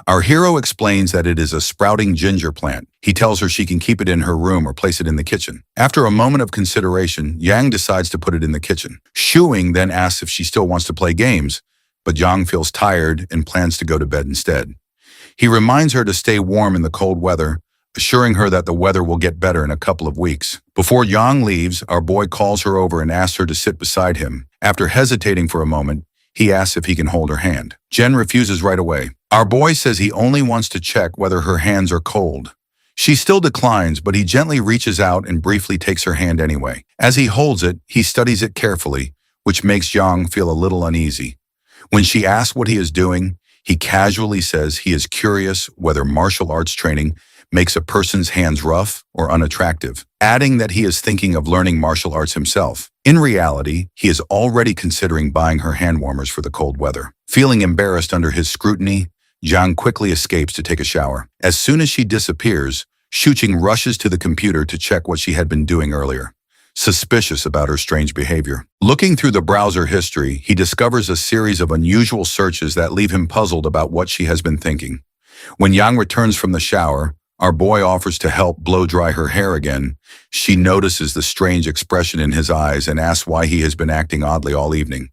Our hero explains that it is a sprouting ginger plant. He tells her she can keep it in her room or place it in the kitchen. After a moment of consideration, Yang decides to put it in the kitchen. Shuing then asks if she still wants to play games, but Yang feels tired and plans to go to bed instead. He reminds her to stay warm in the cold weather, assuring her that the weather will get better in a couple of weeks. Before Yang leaves, our boy calls her over and asks her to sit beside him. After hesitating for a moment, he asks if he can hold her hand. Jen refuses right away. Our boy says he only wants to check whether her hands are cold. She still declines, but he gently reaches out and briefly takes her hand anyway. As he holds it, he studies it carefully, which makes Yang feel a little uneasy. When she asks what he is doing, he casually says he is curious whether martial arts training makes a person's hands rough or unattractive, adding that he is thinking of learning martial arts himself. In reality, he is already considering buying her hand warmers for the cold weather. Feeling embarrassed under his scrutiny, Zhang quickly escapes to take a shower. As soon as she disappears, Shuqing rushes to the computer to check what she had been doing earlier, suspicious about her strange behavior. Looking through the browser history, he discovers a series of unusual searches that leave him puzzled about what she has been thinking. When Yang returns from the shower, our boy offers to help blow dry her hair again. She notices the strange expression in his eyes and asks why he has been acting oddly all evening.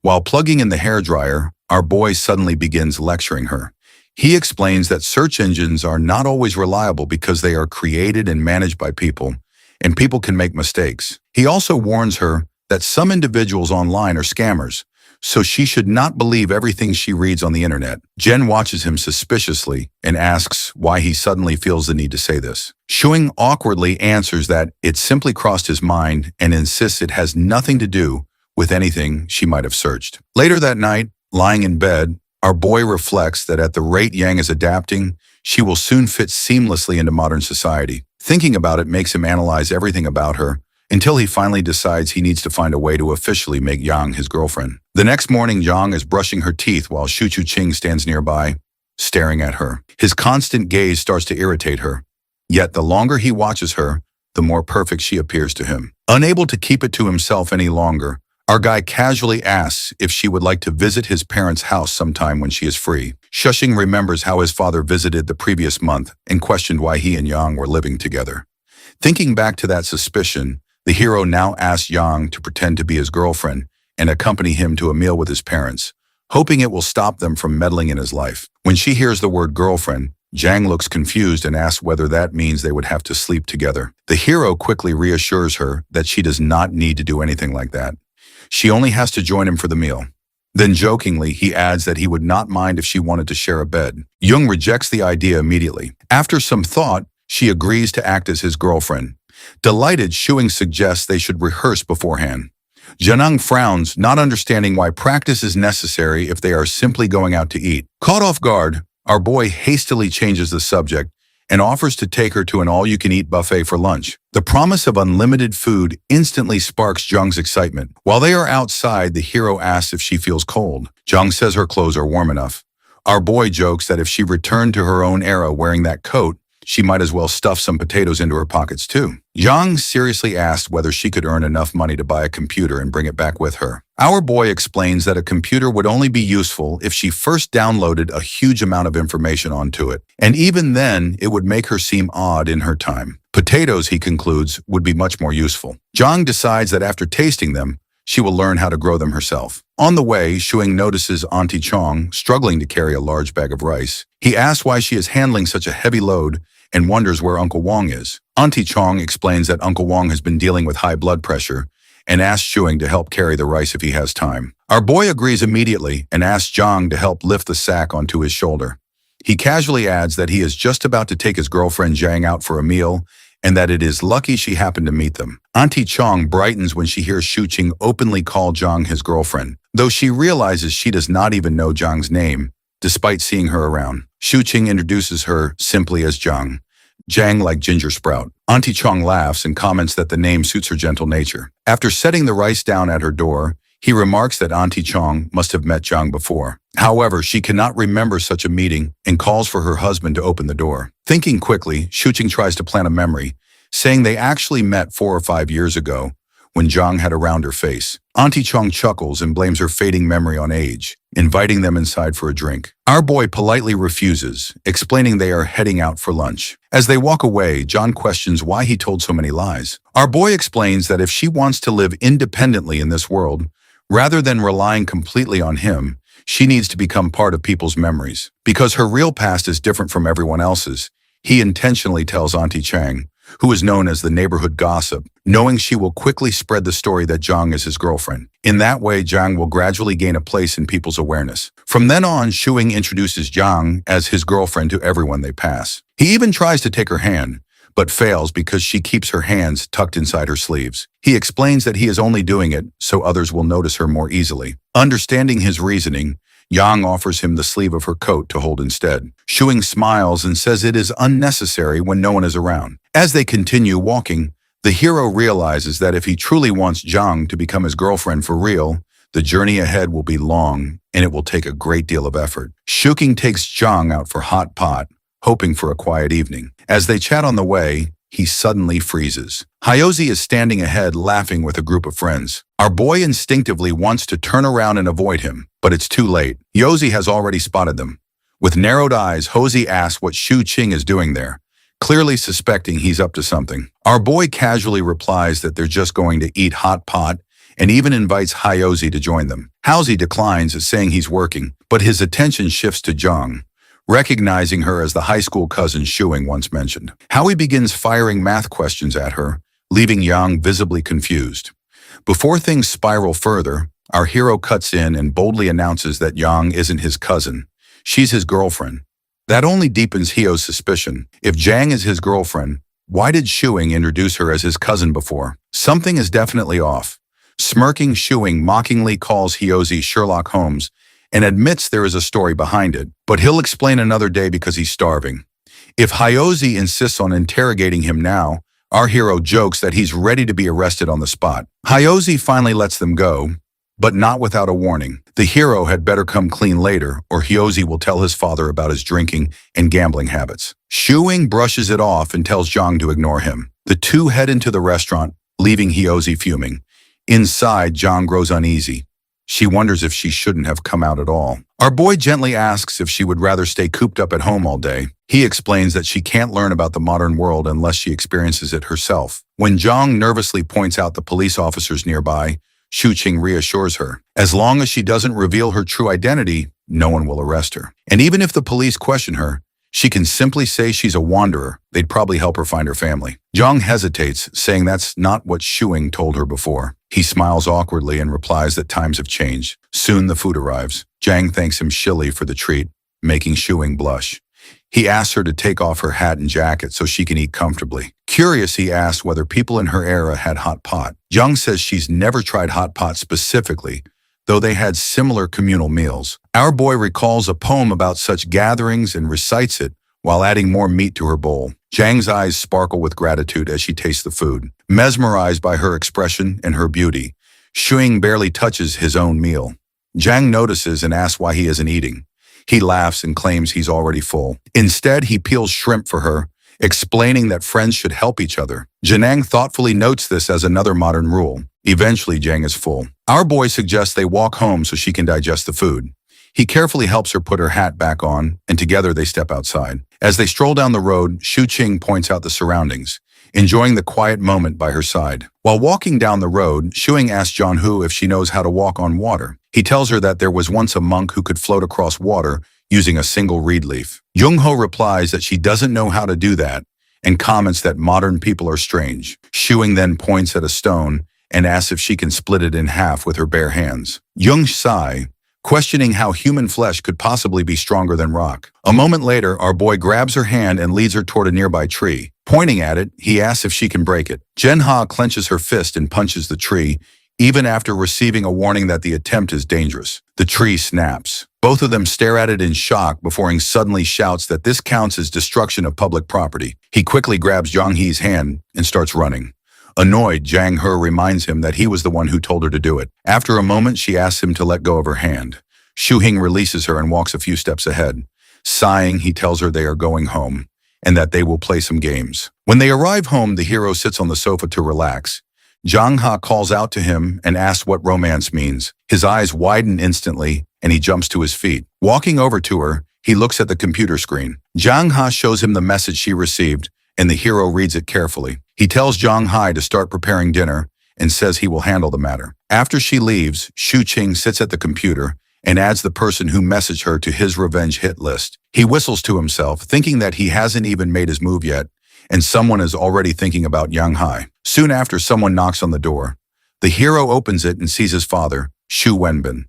While plugging in the hairdryer, our boy suddenly begins lecturing her. He explains that search engines are not always reliable because they are created and managed by people, and people can make mistakes. He also warns her that some individuals online are scammers, so she should not believe everything she reads on the internet. Jen watches him suspiciously and asks why he suddenly feels the need to say this. Shuing awkwardly answers that it simply crossed his mind and insists it has nothing to do with anything she might have searched. Later that night, lying in bed, our boy reflects that at the rate Yang is adapting, she will soon fit seamlessly into modern society. Thinking about it makes him analyze everything about her, until he finally decides he needs to find a way to officially make Yang his girlfriend. The next morning, Yang is brushing her teeth while Shu Chu-ching stands nearby, staring at her. His constant gaze starts to irritate her. Yet the longer he watches her, the more perfect she appears to him. Unable to keep it to himself any longer, our guy casually asks if she would like to visit his parents' house sometime when she is free. Shushing remembers how his father visited the previous month and questioned why he and Yang were living together. Thinking back to that suspicion, the hero now asks Yang to pretend to be his girlfriend and accompany him to a meal with his parents, hoping it will stop them from meddling in his life. When she hears the word girlfriend, Zhang looks confused and asks whether that means they would have to sleep together. The hero quickly reassures her that she does not need to do anything like that. She only has to join him for the meal. Then jokingly, he adds that he would not mind if she wanted to share a bed. Jung rejects the idea immediately. After some thought, she agrees to act as his girlfriend. Delighted, Shuing suggests they should rehearse beforehand. Janang frowns, not understanding why practice is necessary if they are simply going out to eat. Caught off guard, our boy hastily changes the subject and offers to take her to an all-you-can-eat buffet for lunch. The promise of unlimited food instantly sparks Jung's excitement. While they are outside, the hero asks if she feels cold. Jung says her clothes are warm enough. Our boy jokes that if she returned to her own era wearing that coat, she might as well stuff some potatoes into her pockets too. Yang seriously asked whether she could earn enough money to buy a computer and bring it back with her. Our boy explains that a computer would only be useful if she first downloaded a huge amount of information onto it, and even then, it would make her seem odd in her time. Potatoes, he concludes, would be much more useful. Zhang decides that after tasting them, she will learn how to grow them herself. On the way, Shuing notices Auntie Chong struggling to carry a large bag of rice. He asks why she is handling such a heavy load and wonders where Uncle Wong is. Auntie Chong explains that Uncle Wong has been dealing with high blood pressure and asks Shuing to help carry the rice if he has time. Our boy agrees immediately and asks Zhang to help lift the sack onto his shoulder. He casually adds that he is just about to take his girlfriend Zhang out for a meal and that it is lucky she happened to meet them. Auntie Chong brightens when she hears Shuqing openly call Zhang his girlfriend, though she realizes she does not even know Zhang's name, despite seeing her around. Shuqing introduces her simply as Zhang. Zhang like ginger sprout. Auntie Chong laughs and comments that the name suits her gentle nature. After setting the rice down at her door, he remarks that Auntie Chong must have met Zhang before. However, she cannot remember such a meeting and calls for her husband to open the door. Thinking quickly, Shuqing tries to plant a memory, saying they actually met 4 or 5 years ago when Zhang had a rounder face. Auntie Chong chuckles and blames her fading memory on age, inviting them inside for a drink. Our boy politely refuses, explaining they are heading out for lunch. As they walk away, John questions why he told so many lies. Our boy explains that if she wants to live independently in this world, rather than relying completely on him, she needs to become part of people's memories. Because her real past is different from everyone else's, He intentionally tells Auntie Chang, who is known as the neighborhood gossip, knowing she will quickly spread the story that Zhang is his girlfriend. In that way, Zhang will gradually gain a place in people's awareness. From then on, Shuing introduces Zhang as his girlfriend to everyone they pass. He even tries to take her hand, but fails because she keeps her hands tucked inside her sleeves. He explains that he is only doing it so others will notice her more easily. Understanding his reasoning, Yang offers him the sleeve of her coat to hold instead. Shuing smiles and says it is unnecessary when no one is around. As they continue walking, the hero realizes that if he truly wants Zhang to become his girlfriend for real, the journey ahead will be long and it will take a great deal of effort. Shuking takes Zhang out for hot pot, hoping for a quiet evening. As they chat on the way, he suddenly freezes. Hyozi is standing ahead laughing with a group of friends. Our boy instinctively wants to turn around and avoid him, but it's too late. Hyozi has already spotted them. With narrowed eyes, Hyozi asks what Shu Qing is doing there, clearly suspecting he's up to something. Our boy casually replies that they're just going to eat hot pot and even invites Hyozi to join them. Hyozi declines, saying he's working, but his attention shifts to Zhang, recognizing her as the high school cousin Shuing once mentioned. Howie begins firing math questions at her, leaving Yang visibly confused. Before things spiral further, our hero cuts in and boldly announces that Yang isn't his cousin. She's his girlfriend. That only deepens Hyo's suspicion. If Zhang is his girlfriend, why did Shuing introduce her as his cousin before? Something is definitely off. Smirking, Shuing mockingly calls Hyozi Sherlock Holmes and admits there is a story behind it, but he'll explain another day because he's starving. If Hyozi insists on interrogating him now, our hero jokes that he's ready to be arrested on the spot. Hyozi finally lets them go, but not without a warning. The hero had better come clean later, or Hyozi will tell his father about his drinking and gambling habits. Shuing brushes it off and tells Zhang to ignore him. The two head into the restaurant, leaving Hyozi fuming. Inside, Zhang grows uneasy. She wonders if she shouldn't have come out at all. Our boy gently asks if she would rather stay cooped up at home all day. He explains that she can't learn about the modern world unless she experiences it herself. When Zhang nervously points out the police officers nearby, Shu Qing reassures her. As long as she doesn't reveal her true identity, no one will arrest her. And even if the police question her, she can simply say she's a wanderer. They'd probably help her find her family. Zhang hesitates, saying that's not what Shuing told her before. He smiles awkwardly and replies that times have changed. Soon the food arrives. Zhang thanks him shilly for the treat, making Shuing blush. He asks her to take off her hat and jacket so she can eat comfortably. Curious, he asks whether people in her era had hot pot. Zhang says she's never tried hot pot specifically, though they had similar communal meals. Our boy recalls a poem about such gatherings and recites it while adding more meat to her bowl. Zhang's eyes sparkle with gratitude as she tastes the food. Mesmerized by her expression and her beauty, Shuing barely touches his own meal. Zhang notices and asks why he isn't eating. He laughs and claims he's already full. Instead, he peels shrimp for her, explaining that friends should help each other. Janang thoughtfully notes this as another modern rule. Eventually, Zhang is full. Our boy suggests they walk home so she can digest the food. He carefully helps her put her hat back on, and together they step outside. As they stroll down the road, Shu Qing points out the surroundings, enjoying the quiet moment by her side. While walking down the road, Shuing asks Jianhu if she knows how to walk on water. He tells her that there was once a monk who could float across water using a single reed leaf. Jungho replies that she doesn't know how to do that and comments that modern people are strange. Shuing then points at a stone and asks if she can split it in half with her bare hands. Jung sigh, questioning how human flesh could possibly be stronger than rock. A moment later, our boy grabs her hand and leads her toward a nearby tree. Pointing at it, he asks if she can break it. Genha clenches her fist and punches the tree, even after receiving a warning that the attempt is dangerous. The tree snaps. Both of them stare at it in shock before he suddenly shouts that this counts as destruction of public property. He quickly grabs Zhang He's hand and starts running. Annoyed, Zhang He reminds him that he was the one who told her to do it. After a moment, she asks him to let go of her hand. Shu Hing releases her and walks a few steps ahead. Sighing, he tells her they are going home and that they will play some games. When they arrive home, the hero sits on the sofa to relax. Zhang He calls out to him and asks what romance means. His eyes widen instantly and he jumps to his feet. Walking over to her, he looks at the computer screen. Zhang He shows him the message she received and the hero reads it carefully. He tells Zhang He to start preparing dinner and says he will handle the matter. After she leaves, Shu Qing sits at the computer and adds the person who messaged her to his revenge hit list. He whistles to himself, thinking that he hasn't even made his move yet, and someone is already thinking about Yang Hai. Soon after, someone knocks on the door. The hero opens it and sees his father, Shu Wenbin.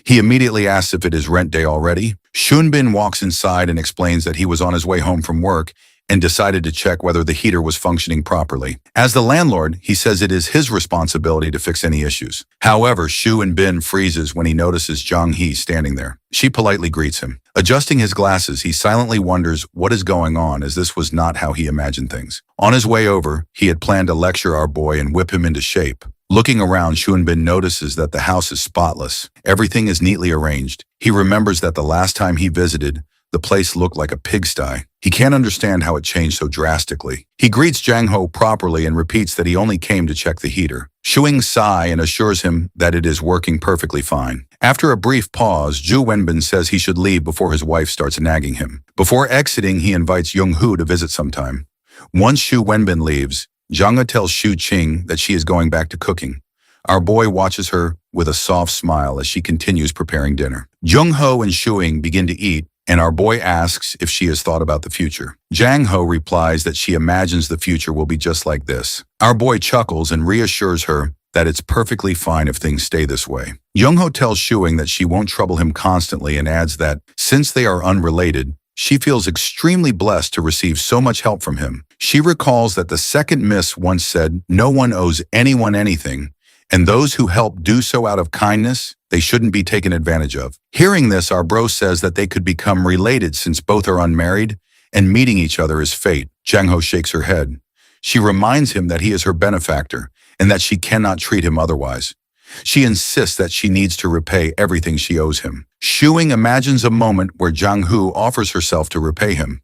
He immediately asks if it is rent day already. Shunbin walks inside and explains that he was on his way home from work and decided to check whether the heater was functioning properly. As the landlord, he says it is his responsibility to fix any issues. However, Shu and Bin freezes when he notices Zhang He standing there. She politely greets him. Adjusting his glasses, he silently wonders what is going on, as this was not how he imagined things. On his way over, he had planned to lecture our boy and whip him into shape. Looking around, Shunbin notices that the house is spotless. Everything is neatly arranged. He remembers that the last time he visited, the place looked like a pigsty. He can't understand how it changed so drastically. He greets Jang Ho properly and repeats that he only came to check the heater. Shuing sighs and assures him that it is working perfectly fine. After a brief pause, Zhu Wenbin says he should leave before his wife starts nagging him. Before exiting, he invites Young Hu to visit sometime. Once Shu Wenbin leaves, Zhang He tells Xu Qing that she is going back to cooking. Our boy watches her with a soft smile as she continues preparing dinner. Jung Ho and Shuing begin to eat, and our boy asks if she has thought about the future. Jang Ho replies that she imagines the future will be just like this. Our boy chuckles and reassures her that it's perfectly fine if things stay this way. Jung Ho tells Shuing that she won't trouble him constantly and adds that, since they are unrelated, she feels extremely blessed to receive so much help from him. She recalls that the second miss once said, "No one owes anyone anything, and those who help do so out of kindness, they shouldn't be taken advantage of." Hearing this, our bro says that they could become related since both are unmarried, and meeting each other is fate. Jang Ho shakes her head. She reminds him that he is her benefactor, and that she cannot treat him otherwise. She insists that she needs to repay everything she owes him. Shuing imagines a moment where Zhang Hu offers herself to repay him.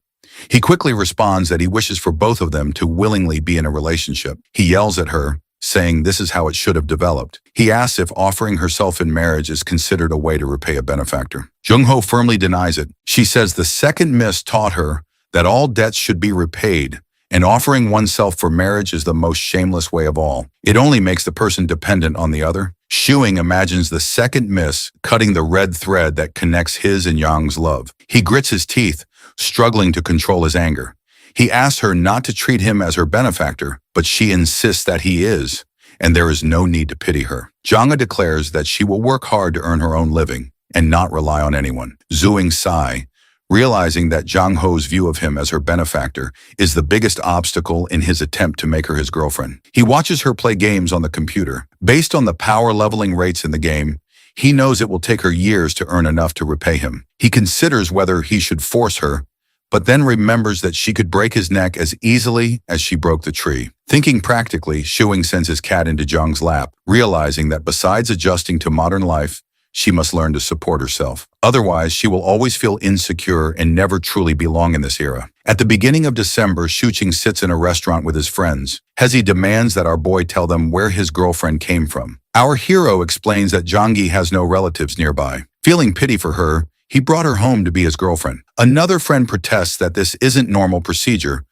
He quickly responds that he wishes for both of them to willingly be in a relationship. He yells at her, saying this is how it should have developed. He asks if offering herself in marriage is considered a way to repay a benefactor. Jung Ho firmly denies it. She says the second miss taught her that all debts should be repaid, and offering oneself for marriage is the most shameless way of all. It only makes the person dependent on the other. Shuing imagines the second miss cutting the red thread that connects his and Yang's love. He grits his teeth, struggling to control his anger. He asks her not to treat him as her benefactor, but she insists that he is, and there is no need to pity her. Zhanga declares that she will work hard to earn her own living and not rely on anyone. Zhuing sigh, realizing that Zhang Ho's view of him as her benefactor is the biggest obstacle in his attempt to make her his girlfriend. He watches her play games on the computer. Based on the power leveling rates in the game, he knows it will take her years to earn enough to repay him. He considers whether he should force her, but then remembers that she could break his neck as easily as she broke the tree. Thinking practically, Shuing sends his cat into Zhang's lap, realizing that besides adjusting to modern life, she must learn to support herself. Otherwise, she will always feel insecure and never truly belong in this era. At the beginning of December, Shuqing sits in a restaurant with his friends. Hezi demands that our boy tell them where his girlfriend came from. Our hero explains that Zhangyi has no relatives nearby. Feeling pity for her, he brought her home to be his girlfriend. Another friend protests that this isn't normal procedure,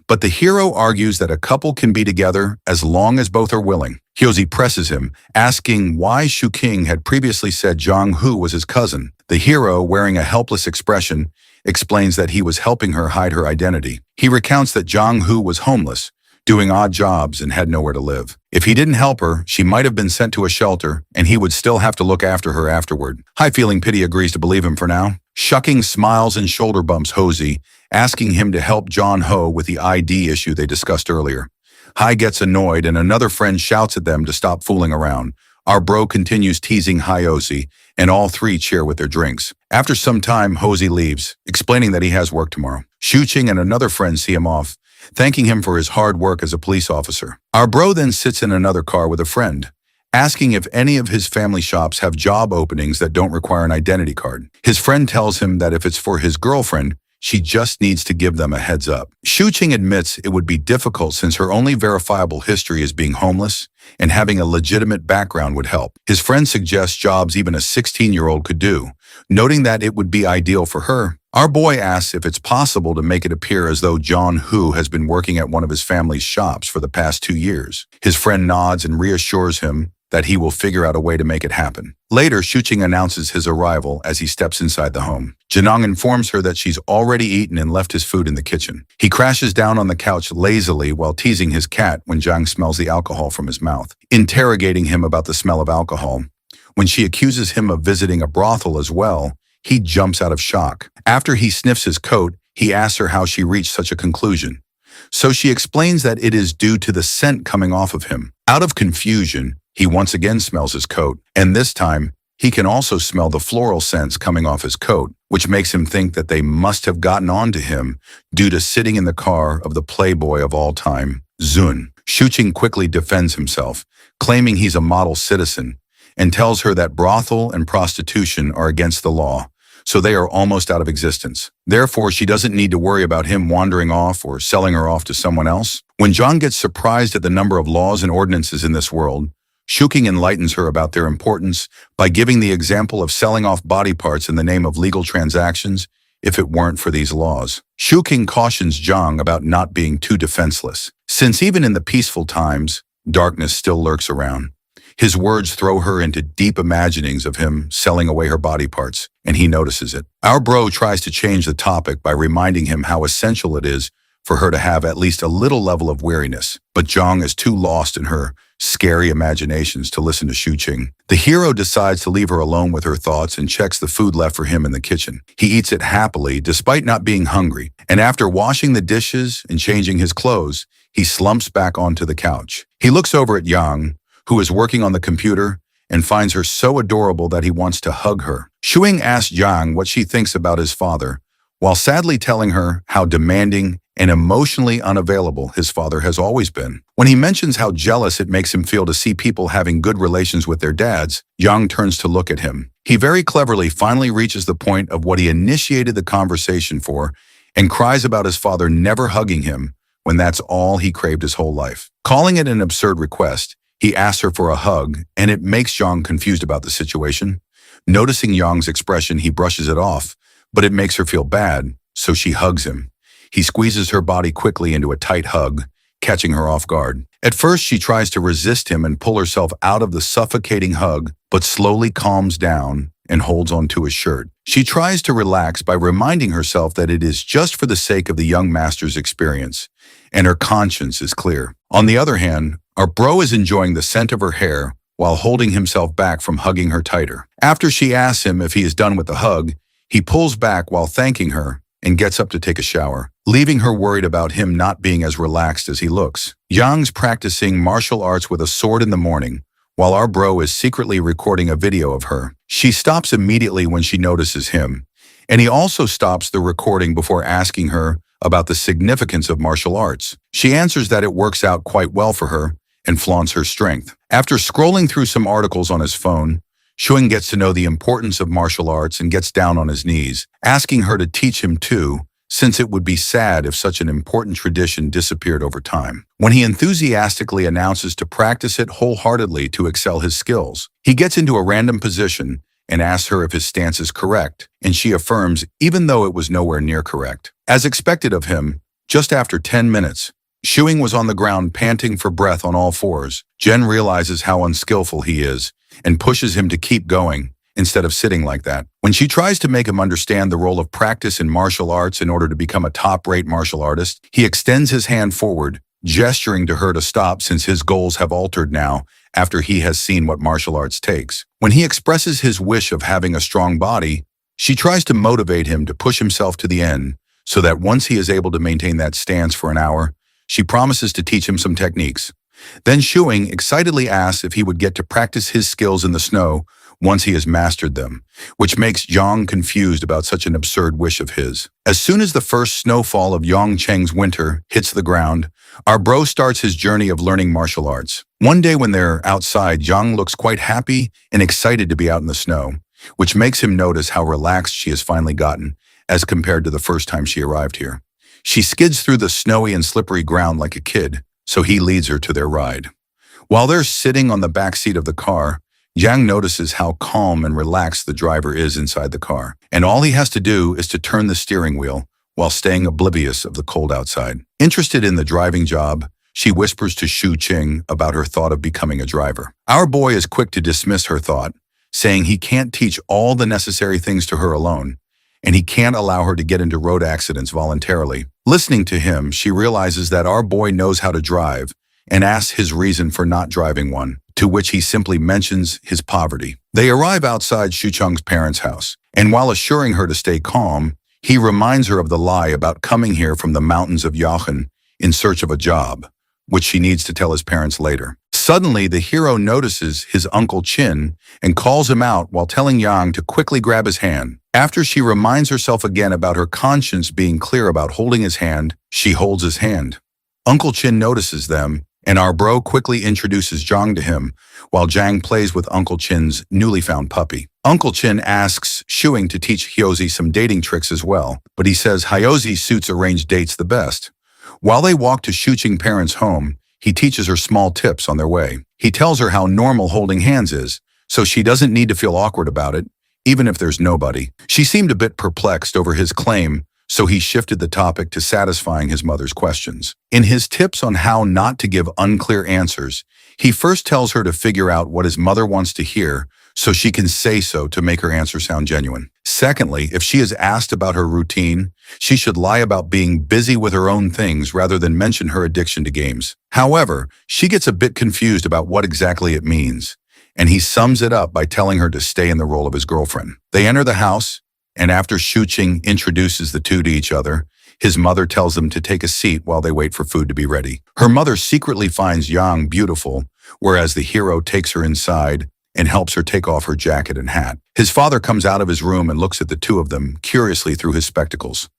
but the hero argues that a couple can be together as long as both are willing. Hyozi presses him, asking why Shuqing had previously said Zhang Hu was his cousin. The hero, wearing a helpless expression, explains that he was helping her hide her identity. He recounts that Zhang Hu was homeless, doing odd jobs, and had nowhere to live. If he didn't help her, she might have been sent to a shelter, and he would still have to look after her afterward. Hai, feeling pity, agrees to believe him for now. Shuqing smiles and shoulder bumps Hosey, asking him to help John Ho with the ID issue they discussed earlier. Hai gets annoyed, and another friend shouts at them to stop fooling around. Our bro continues teasing Hyosi, and all three cheer with their drinks. After some time, Hosey leaves, explaining that he has work tomorrow. Shuqing and another friend see him off, thanking him for his hard work as a police officer. Our bro then sits in another car with a friend, asking if any of his family shops have job openings that don't require an identity card. His friend tells him that if it's for his girlfriend, she just needs to give them a heads up. Shuqing admits it would be difficult since her only verifiable history is being homeless, and having a legitimate background would help. His friend suggests jobs even a 16-year-old could do, noting that it would be ideal for her. Our boy asks if it's possible to make it appear as though John Hu has been working at one of his family's shops for the past 2 years. His friend nods and reassures him that he will figure out a way to make it happen. Later, Shuqing announces his arrival as he steps inside the home. Janong informs her that she's already eaten and left his food in the kitchen. He crashes down on the couch lazily while teasing his cat when Zhang smells the alcohol from his mouth, interrogating him about the smell of alcohol. When she accuses him of visiting a brothel as well, he jumps out of shock. After he sniffs his coat, he asks her how she reached such a conclusion. So she explains that it is due to the scent coming off of him. Out of confusion, he once again smells his coat, and this time, he can also smell the floral scents coming off his coat, which makes him think that they must have gotten onto him due to sitting in the car of the playboy of all time, Zun. Shuqing quickly defends himself, claiming he's a model citizen, and tells her that brothel and prostitution are against the law, so they are almost out of existence. Therefore, she doesn't need to worry about him wandering off or selling her off to someone else. When Zhang gets surprised at the number of laws and ordinances in this world, Shuqing enlightens her about their importance by giving the example of selling off body parts in the name of legal transactions if it weren't for these laws. Shuqing cautions Zhang about not being too defenseless, since even in the peaceful times, darkness still lurks around. His words throw her into deep imaginings of him selling away her body parts, and he notices it. Our bro tries to change the topic by reminding him how essential it is for her to have at least a little level of weariness, but Zhang is too lost in her scary imaginations to listen to Shuqing. The hero decides to leave her alone with her thoughts and checks the food left for him in the kitchen. He eats it happily despite not being hungry, and after washing the dishes and changing his clothes, he slumps back onto the couch. He looks over at Yang, who is working on the computer, and finds her so adorable that he wants to hug her. Shuqing asks Yang what she thinks about his father, while sadly telling her how demanding and emotionally unavailable his father has always been. When he mentions how jealous it makes him feel to see people having good relations with their dads, Yang turns to look at him. He very cleverly finally reaches the point of what he initiated the conversation for and cries about his father never hugging him when that's all he craved his whole life. Calling it an absurd request, he asks her for a hug, and it makes Yang confused about the situation. Noticing Yang's expression, he brushes it off, but it makes her feel bad, so she hugs him. He squeezes her body quickly into a tight hug, catching her off guard. At first, she tries to resist him and pull herself out of the suffocating hug, but slowly calms down and holds onto his shirt. She tries to relax by reminding herself that it is just for the sake of the young master's experience, and her conscience is clear. On the other hand, our bro is enjoying the scent of her hair while holding himself back from hugging her tighter. After she asks him if he is done with the hug, he pulls back while thanking her and gets up to take a shower, leaving her worried about him not being as relaxed as he looks. Yang's practicing martial arts with a sword in the morning, while our bro is secretly recording a video of her. She stops immediately when she notices him, and he also stops the recording before asking her about the significance of martial arts. She answers that it works out quite well for her and flaunts her strength. After scrolling through some articles on his phone, Shuqing gets to know the importance of martial arts and gets down on his knees, asking her to teach him too, since it would be sad if such an important tradition disappeared over time. When he enthusiastically announces to practice it wholeheartedly to excel his skills, he gets into a random position and asks her if his stance is correct, and she affirms even though it was nowhere near correct. As expected of him, just after 10 minutes, Shuqing was on the ground panting for breath on all fours. Jen realizes how unskillful he is and pushes him to keep going instead of sitting like that. When she tries to make him understand the role of practice in martial arts in order to become a top-rate martial artist, he extends his hand forward, gesturing to her to stop since his goals have altered now after he has seen what martial arts takes. When he expresses his wish of having a strong body, she tries to motivate him to push himself to the end so that once he is able to maintain that stance for an hour, she promises to teach him some techniques. Then Shuqing excitedly asks if he would get to practice his skills in the snow once he has mastered them, which makes Yang confused about such an absurd wish of his. As soon as the first snowfall of Yongcheng's winter hits the ground, our bro starts his journey of learning martial arts. One day when they're outside, Yang looks quite happy and excited to be out in the snow, which makes him notice how relaxed she has finally gotten as compared to the first time she arrived here. She skids through the snowy and slippery ground like a kid, so he leads her to their ride. While they're sitting on the back seat of the car, Yang notices how calm and relaxed the driver is inside the car, and all he has to do is to turn the steering wheel while staying oblivious of the cold outside. Interested in the driving job, she whispers to Shu Qing about her thought of becoming a driver. Our boy is quick to dismiss her thought, saying he can't teach all the necessary things to her alone, and he can't allow her to get into road accidents voluntarily. Listening to him, she realizes that our boy knows how to drive and asks his reason for not driving one, to which he simply mentions his poverty. They arrive outside Shu Cheng's parents' house, and while assuring her to stay calm, he reminds her of the lie about coming here from the mountains of Yahello in search of a job, which she needs to tell his parents later. Suddenly, the hero notices his Uncle Chin and calls him out while telling Yang to quickly grab his hand. After she reminds herself again about her conscience being clear about holding his hand, she holds his hand. Uncle Chin notices them, and our bro quickly introduces Zhang to him, while Zhang plays with Uncle Chin's newly found puppy. Uncle Chin asks Shuing to teach Hyozi some dating tricks as well, but he says Hyozi suits arranged dates the best. While they walk to Shu Qing parents' home, he teaches her small tips on their way. He tells her how normal holding hands is, so she doesn't need to feel awkward about it, even if there's nobody. She seemed a bit perplexed over his claim, so he shifted the topic to satisfying his mother's questions. In his tips on how not to give unclear answers, he first tells her to figure out what his mother wants to hear so she can say so to make her answer sound genuine. Secondly, if she is asked about her routine, she should lie about being busy with her own things rather than mention her addiction to games. However, she gets a bit confused about what exactly it means, and he sums it up by telling her to stay in the role of his girlfriend. They enter the house, and after Shu Qing introduces the two to each other, his mother tells them to take a seat while they wait for food to be ready. Her mother secretly finds Yang beautiful, whereas the hero takes her inside and helps her take off her jacket and hat. His father comes out of his room and looks at the two of them curiously through his spectacles.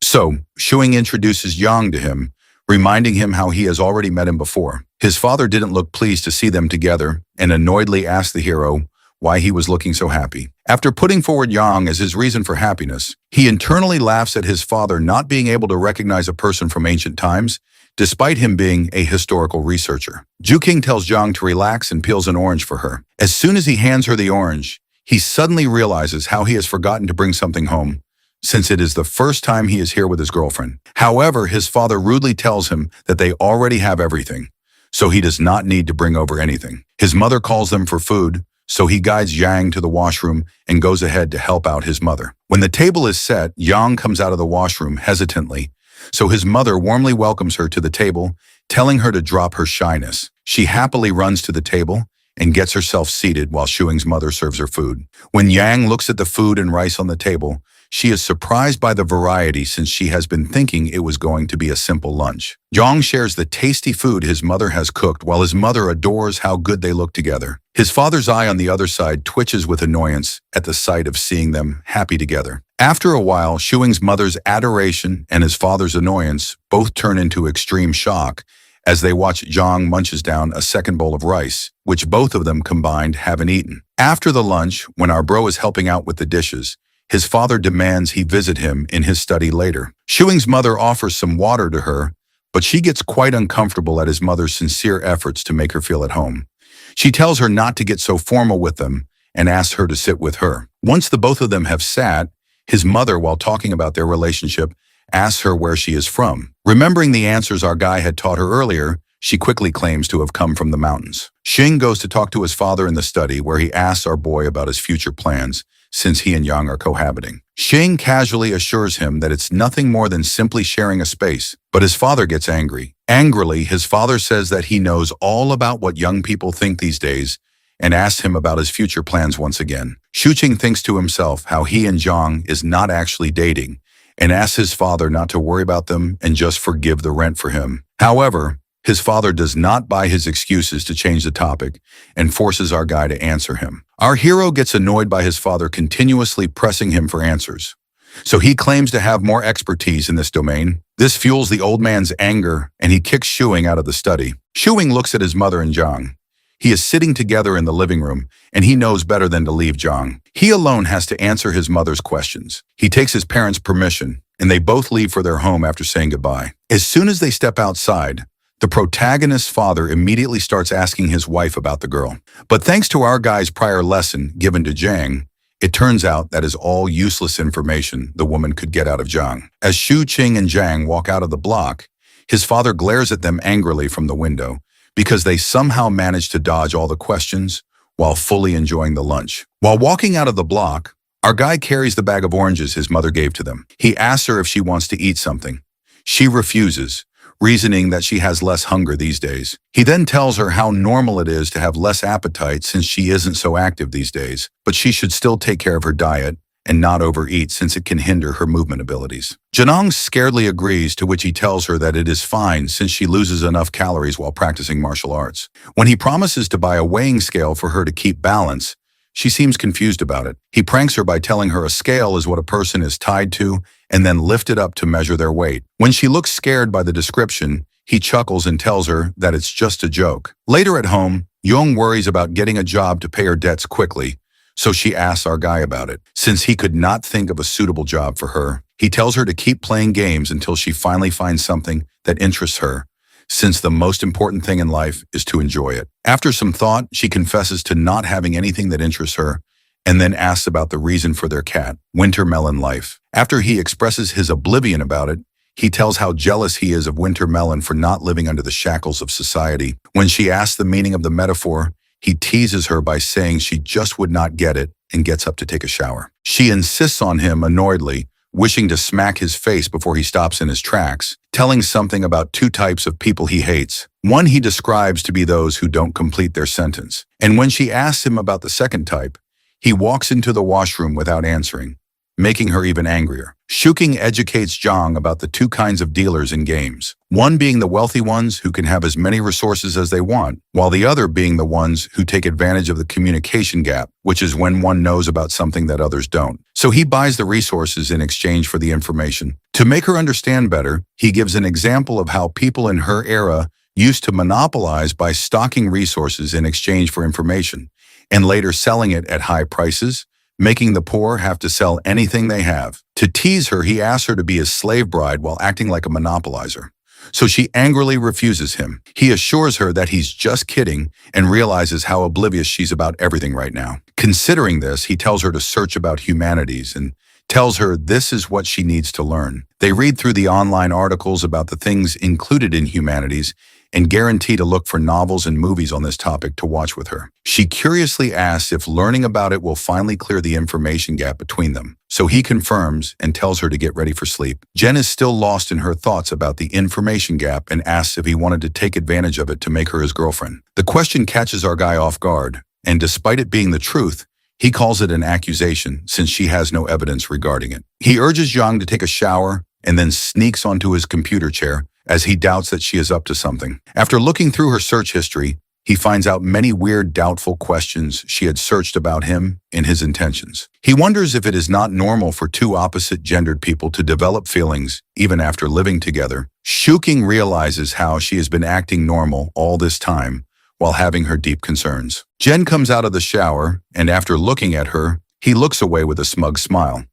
So, Shuing introduces Yang to him, reminding him how he has already met him before. His father didn't look pleased to see them together and annoyedly asked the hero why he was looking so happy. After putting forward Yang as his reason for happiness, he internally laughs at his father not being able to recognize a person from ancient times, despite him being a historical researcher. Ju King tells Zhang to relax and peels an orange for her. As soon as he hands her the orange, he suddenly realizes how he has forgotten to bring something home, since it is the first time he is here with his girlfriend. However, his father rudely tells him that they already have everything, so he does not need to bring over anything. His mother calls them for food, so he guides Yang to the washroom and goes ahead to help out his mother. When the table is set, Yang comes out of the washroom hesitantly, so his mother warmly welcomes her to the table, telling her to drop her shyness. She happily runs to the table and gets herself seated while Shuing's mother serves her food. When Yang looks at the food and rice on the table, she is surprised by the variety since she has been thinking it was going to be a simple lunch. Zhang shares the tasty food his mother has cooked while his mother adores how good they look together. His father's eye on the other side twitches with annoyance at the sight of seeing them happy together. After a while, Shuing's mother's adoration and his father's annoyance both turn into extreme shock as they watch Zhang munches down a second bowl of rice, which both of them combined haven't eaten. After the lunch, when our bro is helping out with the dishes, his father demands he visit him in his study later. Shuing's mother offers some water to her, but she gets quite uncomfortable at his mother's sincere efforts to make her feel at home. She tells her not to get so formal with them and asks her to sit with her. Once the both of them have sat, his mother, while talking about their relationship, asks her where she is from. Remembering the answers our guy had taught her earlier, she quickly claims to have come from the mountains. Xing goes to talk to his father in the study where he asks our boy about his future plans, since he and Yang are cohabiting. Xing casually assures him that it's nothing more than simply sharing a space, but his father gets angry. Angrily, his father says that he knows all about what young people think these days and asks him about his future plans once again. Shu Qing thinks to himself how he and Zhang is not actually dating and asks his father not to worry about them and just forgive the rent for him. However, his father does not buy his excuses to change the topic and forces our guy to answer him. Our hero gets annoyed by his father continuously pressing him for answers, so he claims to have more expertise in this domain. This fuels the old man's anger, and he kicks Shuing out of the study. Shuing looks at his mother and Zhang. He is sitting together in the living room, and he knows better than to leave Zhang. He alone has to answer his mother's questions. He takes his parents' permission, and they both leave for their home after saying goodbye. As soon as they step outside, the protagonist's father immediately starts asking his wife about the girl. But thanks to our guy's prior lesson given to Zhang, it turns out that is all useless information the woman could get out of Zhang. As Shu Qing and Zhang walk out of the block, His father glares at them angrily from the window because they somehow manage to dodge all the questions while fully enjoying the lunch. While walking out of the block, our guy carries the bag of oranges his mother gave to them. He asks her if she wants to eat something. She refuses, reasoning that she has less hunger these days. He then tells her how normal it is to have less appetite since she isn't so active these days, but she should still take care of her diet and not overeat since it can hinder her movement abilities. Janong scaredly agrees, to which he tells her that it is fine since she loses enough calories while practicing martial arts. When he promises to buy a weighing scale for her to keep balance, she seems confused about it. He pranks her by telling her a scale is what a person is tied to and then lift it up to measure their weight. When she looks scared by the description, he chuckles and tells her that it's just a joke. Later at home, Young worries about getting a job to pay her debts quickly, so she asks our guy about it. Since he could not think of a suitable job for her, he tells her to keep playing games until she finally finds something that interests her, since the most important thing in life is to enjoy it. After some thought, she confesses to not having anything that interests her, and then asks about the reason for their cat, Winter Melon Life. After he expresses his oblivion about it, he tells how jealous he is of Winter Melon for not living under the shackles of society. When she asks the meaning of the metaphor, he teases her by saying she just would not get it and gets up to take a shower. She insists on him annoyedly, wishing to smack his face before he stops in his tracks, telling something about two types of people he hates. One he describes to be those who don't complete their sentence. And when she asks him about the second type, he walks into the washroom without answering, making her even angrier. Shuking educates Zhang about the two kinds of dealers in games, one being the wealthy ones who can have as many resources as they want, while the other being the ones who take advantage of the communication gap, which is when one knows about something that others don't. So he buys the resources in exchange for the information. To make her understand better, he gives an example of how people in her era used to monopolize by stocking resources in exchange for information, and later selling it at high prices, making the poor have to sell anything they have. To tease her, he asks her to be his slave bride while acting like a monopolizer. So she angrily refuses him. He assures her that he's just kidding and realizes how oblivious she's about everything right now. Considering this, he tells her to search about humanities and tells her this is what she needs to learn. They read through the online articles about the things included in humanities and guarantee to look for novels and movies on this topic to watch with her. She curiously asks if learning about it will finally clear the information gap between them. So he confirms and tells her to get ready for sleep. Jen is still lost in her thoughts about the information gap and asks if he wanted to take advantage of it to make her his girlfriend. The question catches our guy off guard, and despite it being the truth, he calls it an accusation since she has no evidence regarding it. He urges Zhang to take a shower and then sneaks onto his computer chair as he doubts that she is up to something. After looking through her search history, he finds out many weird, doubtful questions she had searched about him and his intentions. He wonders if it is not normal for two opposite-gendered people to develop feelings even after living together. Shuking realizes how she has been acting normal all this time while having her deep concerns. Jen comes out of the shower, and after looking at her, he looks away with a smug smile.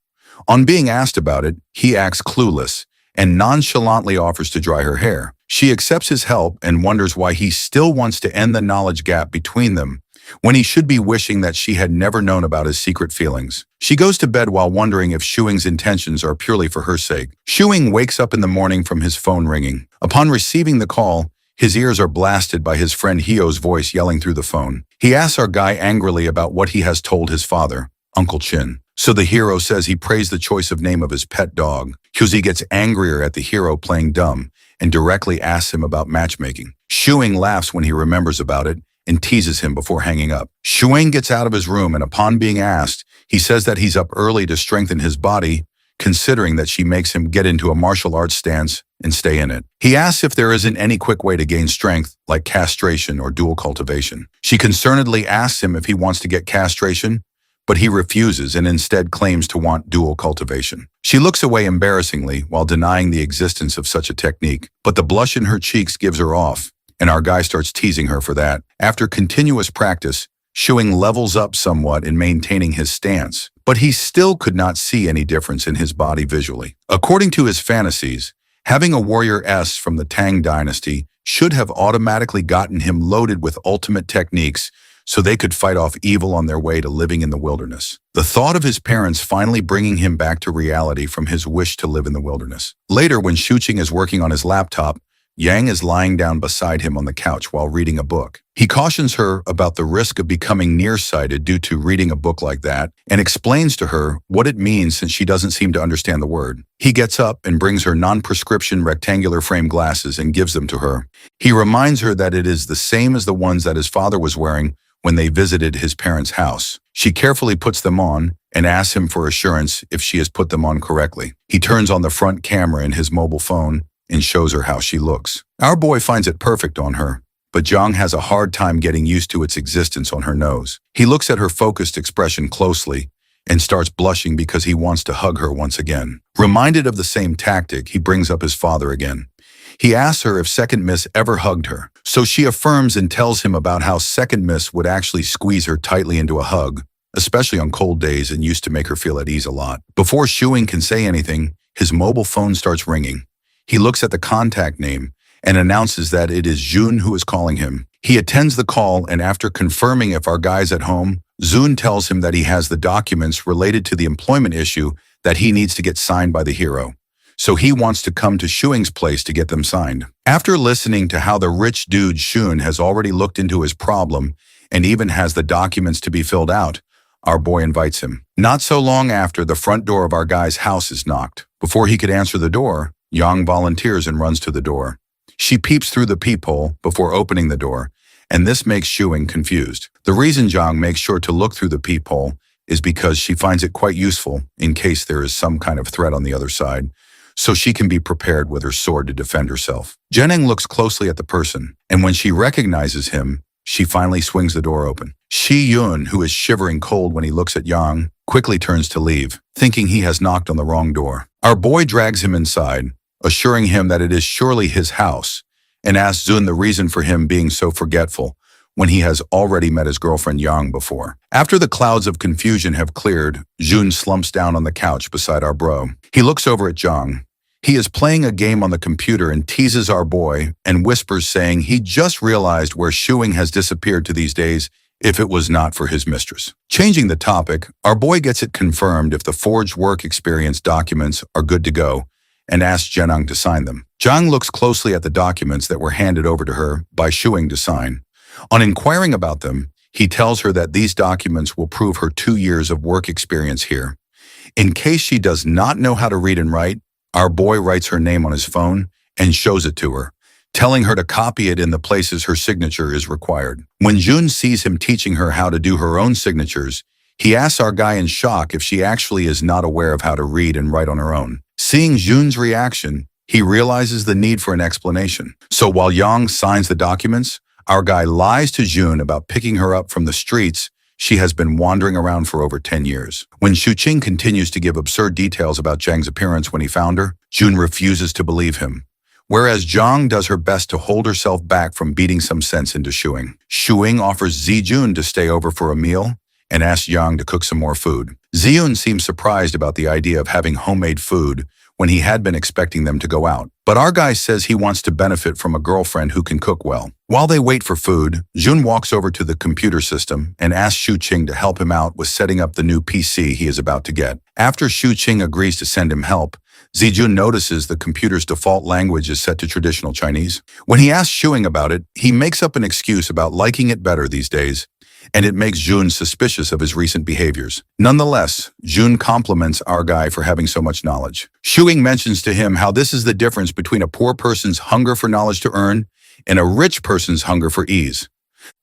On being asked about it, he acts clueless and nonchalantly offers to dry her hair. She accepts his help and wonders why he still wants to end the knowledge gap between them when he should be wishing that she had never known about his secret feelings. She goes to bed while wondering if Shuing's intentions are purely for her sake. Shuing wakes up in the morning from his phone ringing. Upon receiving the call, his ears are blasted by his friend Hio's voice yelling through the phone. He asks our guy angrily about what he has told his father, Uncle Chin. So the hero says he praised the choice of name of his pet dog. Huzi gets angrier at the hero playing dumb and directly asks him about matchmaking. Shuing laughs when he remembers about it and teases him before hanging up. Shuing gets out of his room, and upon being asked, he says that he's up early to strengthen his body, considering that she makes him get into a martial arts stance and stay in it. He asks if there isn't any quick way to gain strength, like castration or dual cultivation. She concernedly asks him if he wants to get castration, but he refuses and instead claims to want dual cultivation. She looks away embarrassingly while denying the existence of such a technique, but the blush in her cheeks gives her off, and our guy starts teasing her for that. After continuous practice, Shuing levels up somewhat in maintaining his stance, but he still could not see any difference in his body visually. According to his fantasies, having a warrior S from the Tang dynasty should have automatically gotten him loaded with ultimate techniques so they could fight off evil on their way to living in the wilderness. The thought of his parents finally bringing him back to reality from his wish to live in the wilderness. Later, when Shuqing is working on his laptop, Yang is lying down beside him on the couch while reading a book. He cautions her about the risk of becoming nearsighted due to reading a book like that and explains to her what it means since she doesn't seem to understand the word. He gets up and brings her non-prescription rectangular frame glasses and gives them to her. He reminds her that it is the same as the ones that his father was wearing when they visited his parents' house. She carefully puts them on and asks him for assurance if she has put them on correctly. He turns on the front camera in his mobile phone and shows her how she looks. Our boy finds it perfect on her, but Zhang has a hard time getting used to its existence on her nose. He looks at her focused expression closely and starts blushing because he wants to hug her once again. Reminded of the same tactic, he brings up his father again. He asks her if Second Miss ever hugged her, so she affirms and tells him about how Second Miss would actually squeeze her tightly into a hug, especially on cold days, and used to make her feel at ease a lot. Before Shuing can say anything, his mobile phone starts ringing. He looks at the contact name and announces that it is Jun who is calling him. He attends the call, and after confirming if our guy's at home, Jun tells him that he has the documents related to the employment issue that he needs to get signed by the hero. So he wants to come to Shuing's place to get them signed. After listening to how the rich dude Shun has already looked into his problem and even has the documents to be filled out, our boy invites him. Not so long after, the front door of our guy's house is knocked. Before he could answer the door, Yang volunteers and runs to the door. She peeps through the peephole before opening the door, and this makes Shuing confused. The reason Zhang makes sure to look through the peephole is because she finds it quite useful in case there is some kind of threat on the other side, so she can be prepared with her sword to defend herself. Jenning looks closely at the person, and when she recognizes him, she finally swings the door open. Shi Yun, who is shivering cold when he looks at Yang, quickly turns to leave, thinking he has knocked on the wrong door. Our boy drags him inside, assuring him that it is surely his house, and asks Zun the reason for him being so forgetful when he has already met his girlfriend Yang before. After the clouds of confusion have cleared, Jun slumps down on the couch beside our bro. He looks over at Zhang. He is playing a game on the computer and teases our boy and whispers, saying he just realized where Shuing has disappeared to these days if it was not for his mistress. Changing the topic, our boy gets it confirmed if the forged work experience documents are good to go and asks Zhenang to sign them. Zhang looks closely at the documents that were handed over to her by Shuing to sign. On inquiring about them, he tells her that these documents will prove her 2 years of work experience here. In case she does not know how to read and write, our boy writes her name on his phone and shows it to her, telling her to copy it in the places her signature is required. When Jun sees him teaching her how to do her own signatures, he asks our guy in shock if she actually is not aware of how to read and write on her own. Seeing Jun's reaction, he realizes the need for an explanation. So while Yang signs the documents, our guy lies to Jun about picking her up from the streets she has been wandering around for over 10 years. When Shuqing continues to give absurd details about Zhang's appearance when he found her, Jun refuses to believe him, whereas Zhang does her best to hold herself back from beating some sense into Shuing. Shuing offers Zijun to stay over for a meal and asks Yang to cook some more food. Ziyun seems surprised about the idea of having homemade food when he had been expecting them to go out. But our guy says he wants to benefit from a girlfriend who can cook well. While they wait for food, Jun walks over to the computer system and asks Shuqing to help him out with setting up the new PC he is about to get. After Shuqing agrees to send him help, Zijun notices the computer's default language is set to traditional Chinese. When he asks Shuing about it, he makes up an excuse about liking it better these days, and it makes Jun suspicious of his recent behaviors. Nonetheless, Jun compliments our guy for having so much knowledge. Shuing mentions to him how this is the difference between a poor person's hunger for knowledge to earn and a rich person's hunger for ease.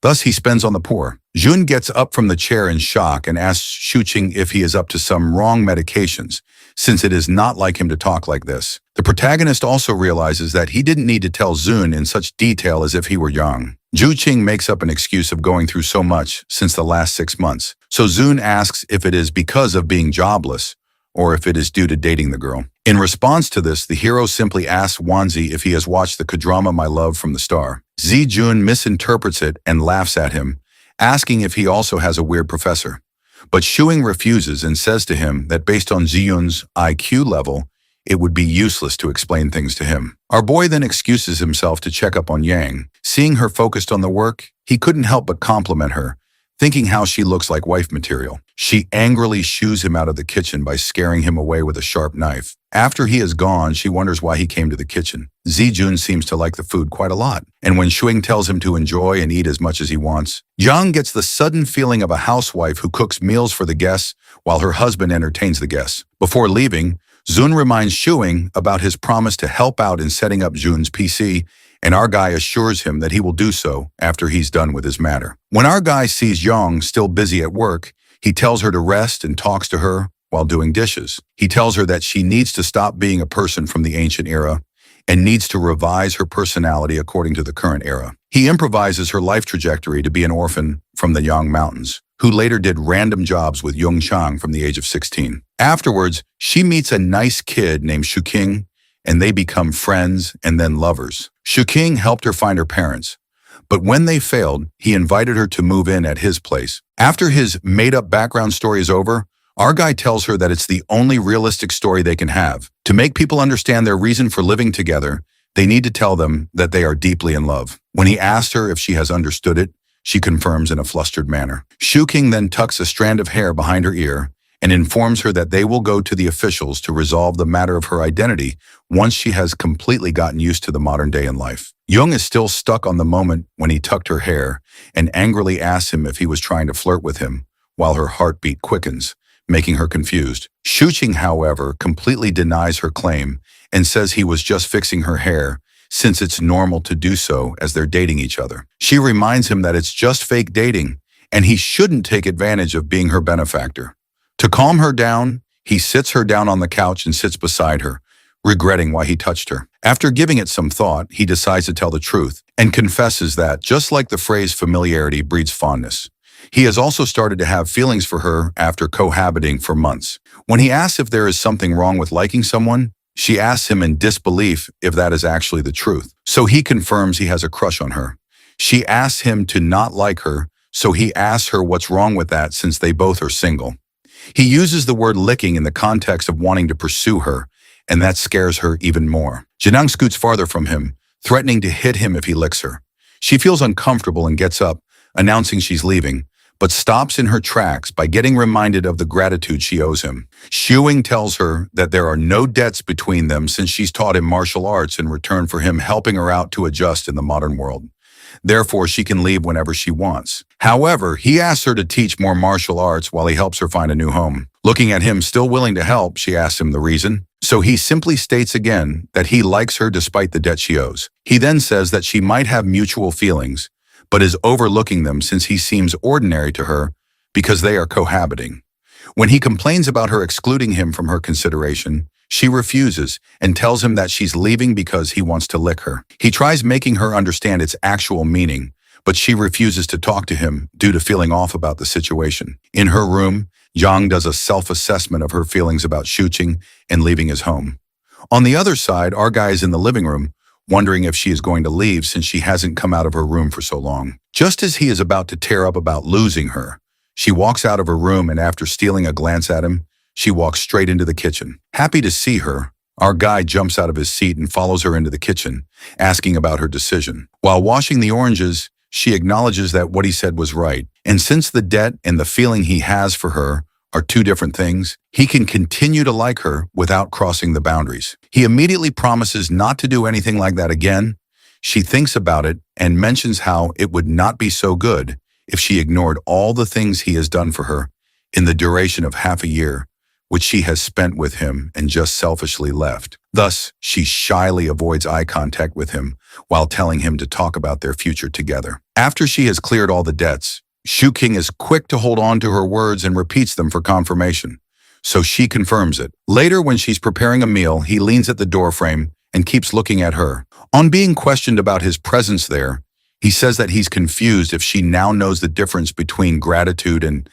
Thus, he spends on the poor. Jun gets up from the chair in shock and asks Shuqing if he is up to some wrong medications, since it is not like him to talk like this. The protagonist also realizes that he didn't need to tell Zun in such detail as if he were young. Zhuqing makes up an excuse of going through so much since the last 6 months, so Zun asks if it is because of being jobless or if it is due to dating the girl. In response to this, the hero simply asks Wanzi if he has watched the K-drama My Love from the Star. Zijun misinterprets it and laughs at him, asking if he also has a weird professor. But Shuing refuses and says to him that based on Ziyun's IQ level, it would be useless to explain things to him. Our boy then excuses himself to check up on Yang. Seeing her focused on the work, he couldn't help but compliment her, thinking how she looks like wife material. She angrily shoos him out of the kitchen by scaring him away with a sharp knife. After he is gone, she wonders why he came to the kitchen. Zijun seems to like the food quite a lot, and when Shuing tells him to enjoy and eat as much as he wants, Yang gets the sudden feeling of a housewife who cooks meals for the guests while her husband entertains the guests. Before leaving, Zun reminds Shuing about his promise to help out in setting up Jun's PC, and our guy assures him that he will do so after he's done with his matter. When our guy sees Yang still busy at work, he tells her to rest and talks to her while doing dishes. He tells her that she needs to stop being a person from the ancient era and needs to revise her personality according to the current era. He improvises her life trajectory to be an orphan from the Yang Mountains, who later did random jobs with Yung Chang from the age of 16. Afterwards, she meets a nice kid named Shuking, and they become friends and then lovers. Shuking helped her find her parents, but when they failed, he invited her to move in at his place. After his made-up background story is over, our guy tells her that it's the only realistic story they can have. To make people understand their reason for living together, they need to tell them that they are deeply in love. When he asks her if she has understood it, she confirms in a flustered manner. Shuking then tucks a strand of hair behind her ear and informs her that they will go to the officials to resolve the matter of her identity once she has completely gotten used to the modern day in life. Jung is still stuck on the moment when he tucked her hair and angrily asks him if he was trying to flirt with him, while her heartbeat quickens, making her confused. Shuqing, however, completely denies her claim and says he was just fixing her hair, since it's normal to do so as they're dating each other. She reminds him that it's just fake dating, and he shouldn't take advantage of being her benefactor. To calm her down, he sits her down on the couch and sits beside her, regretting why he touched her. After giving it some thought, he decides to tell the truth and confesses that, just like the phrase familiarity breeds fondness, he has also started to have feelings for her after cohabiting for months. When he asks if there is something wrong with liking someone, she asks him in disbelief if that is actually the truth. So he confirms he has a crush on her. She asks him to not like her, so he asks her what's wrong with that since they both are single. He uses the word licking in the context of wanting to pursue her, and that scares her even more. Janang scoots farther from him, threatening to hit him if he licks her. She feels uncomfortable and gets up, announcing she's leaving, but stops in her tracks by getting reminded of the gratitude she owes him. Shuing tells her that there are no debts between them since she's taught him martial arts in return for him helping her out to adjust in the modern world. Therefore, she can leave whenever she wants. However, he asks her to teach more martial arts while he helps her find a new home. Looking at him still willing to help, she asks him the reason. So he simply states again that he likes her despite the debt she owes. He then says that she might have mutual feelings, but is overlooking them since he seems ordinary to her because they are cohabiting. When he complains about her excluding him from her consideration, she refuses and tells him that she's leaving because he wants to lick her. He tries making her understand its actual meaning, but she refuses to talk to him due to feeling off about the situation. In her room, Yang does a self-assessment of her feelings about Shuqing and leaving his home. On the other side, our guy is in the living room, wondering if she is going to leave since she hasn't come out of her room for so long. Just as he is about to tear up about losing her, she walks out of her room, and after stealing a glance at him, she walks straight into the kitchen. Happy to see her, our guy jumps out of his seat and follows her into the kitchen, asking about her decision. While washing the oranges, she acknowledges that what he said was right, and since the debt and the feeling he has for her are two different things, he can continue to like her without crossing the boundaries. He immediately promises not to do anything like that again. She thinks about it and mentions how it would not be so good if she ignored all the things he has done for her in the duration of half a year, which she has spent with him and just selfishly left. Thus, she shyly avoids eye contact with him while telling him to talk about their future together. After she has cleared all the debts, Shuqing is quick to hold on to her words and repeats them for confirmation, so she confirms it. Later, when she's preparing a meal, he leans at the doorframe and keeps looking at her. On being questioned about his presence there, he says that he's confused if she now knows the difference between gratitude and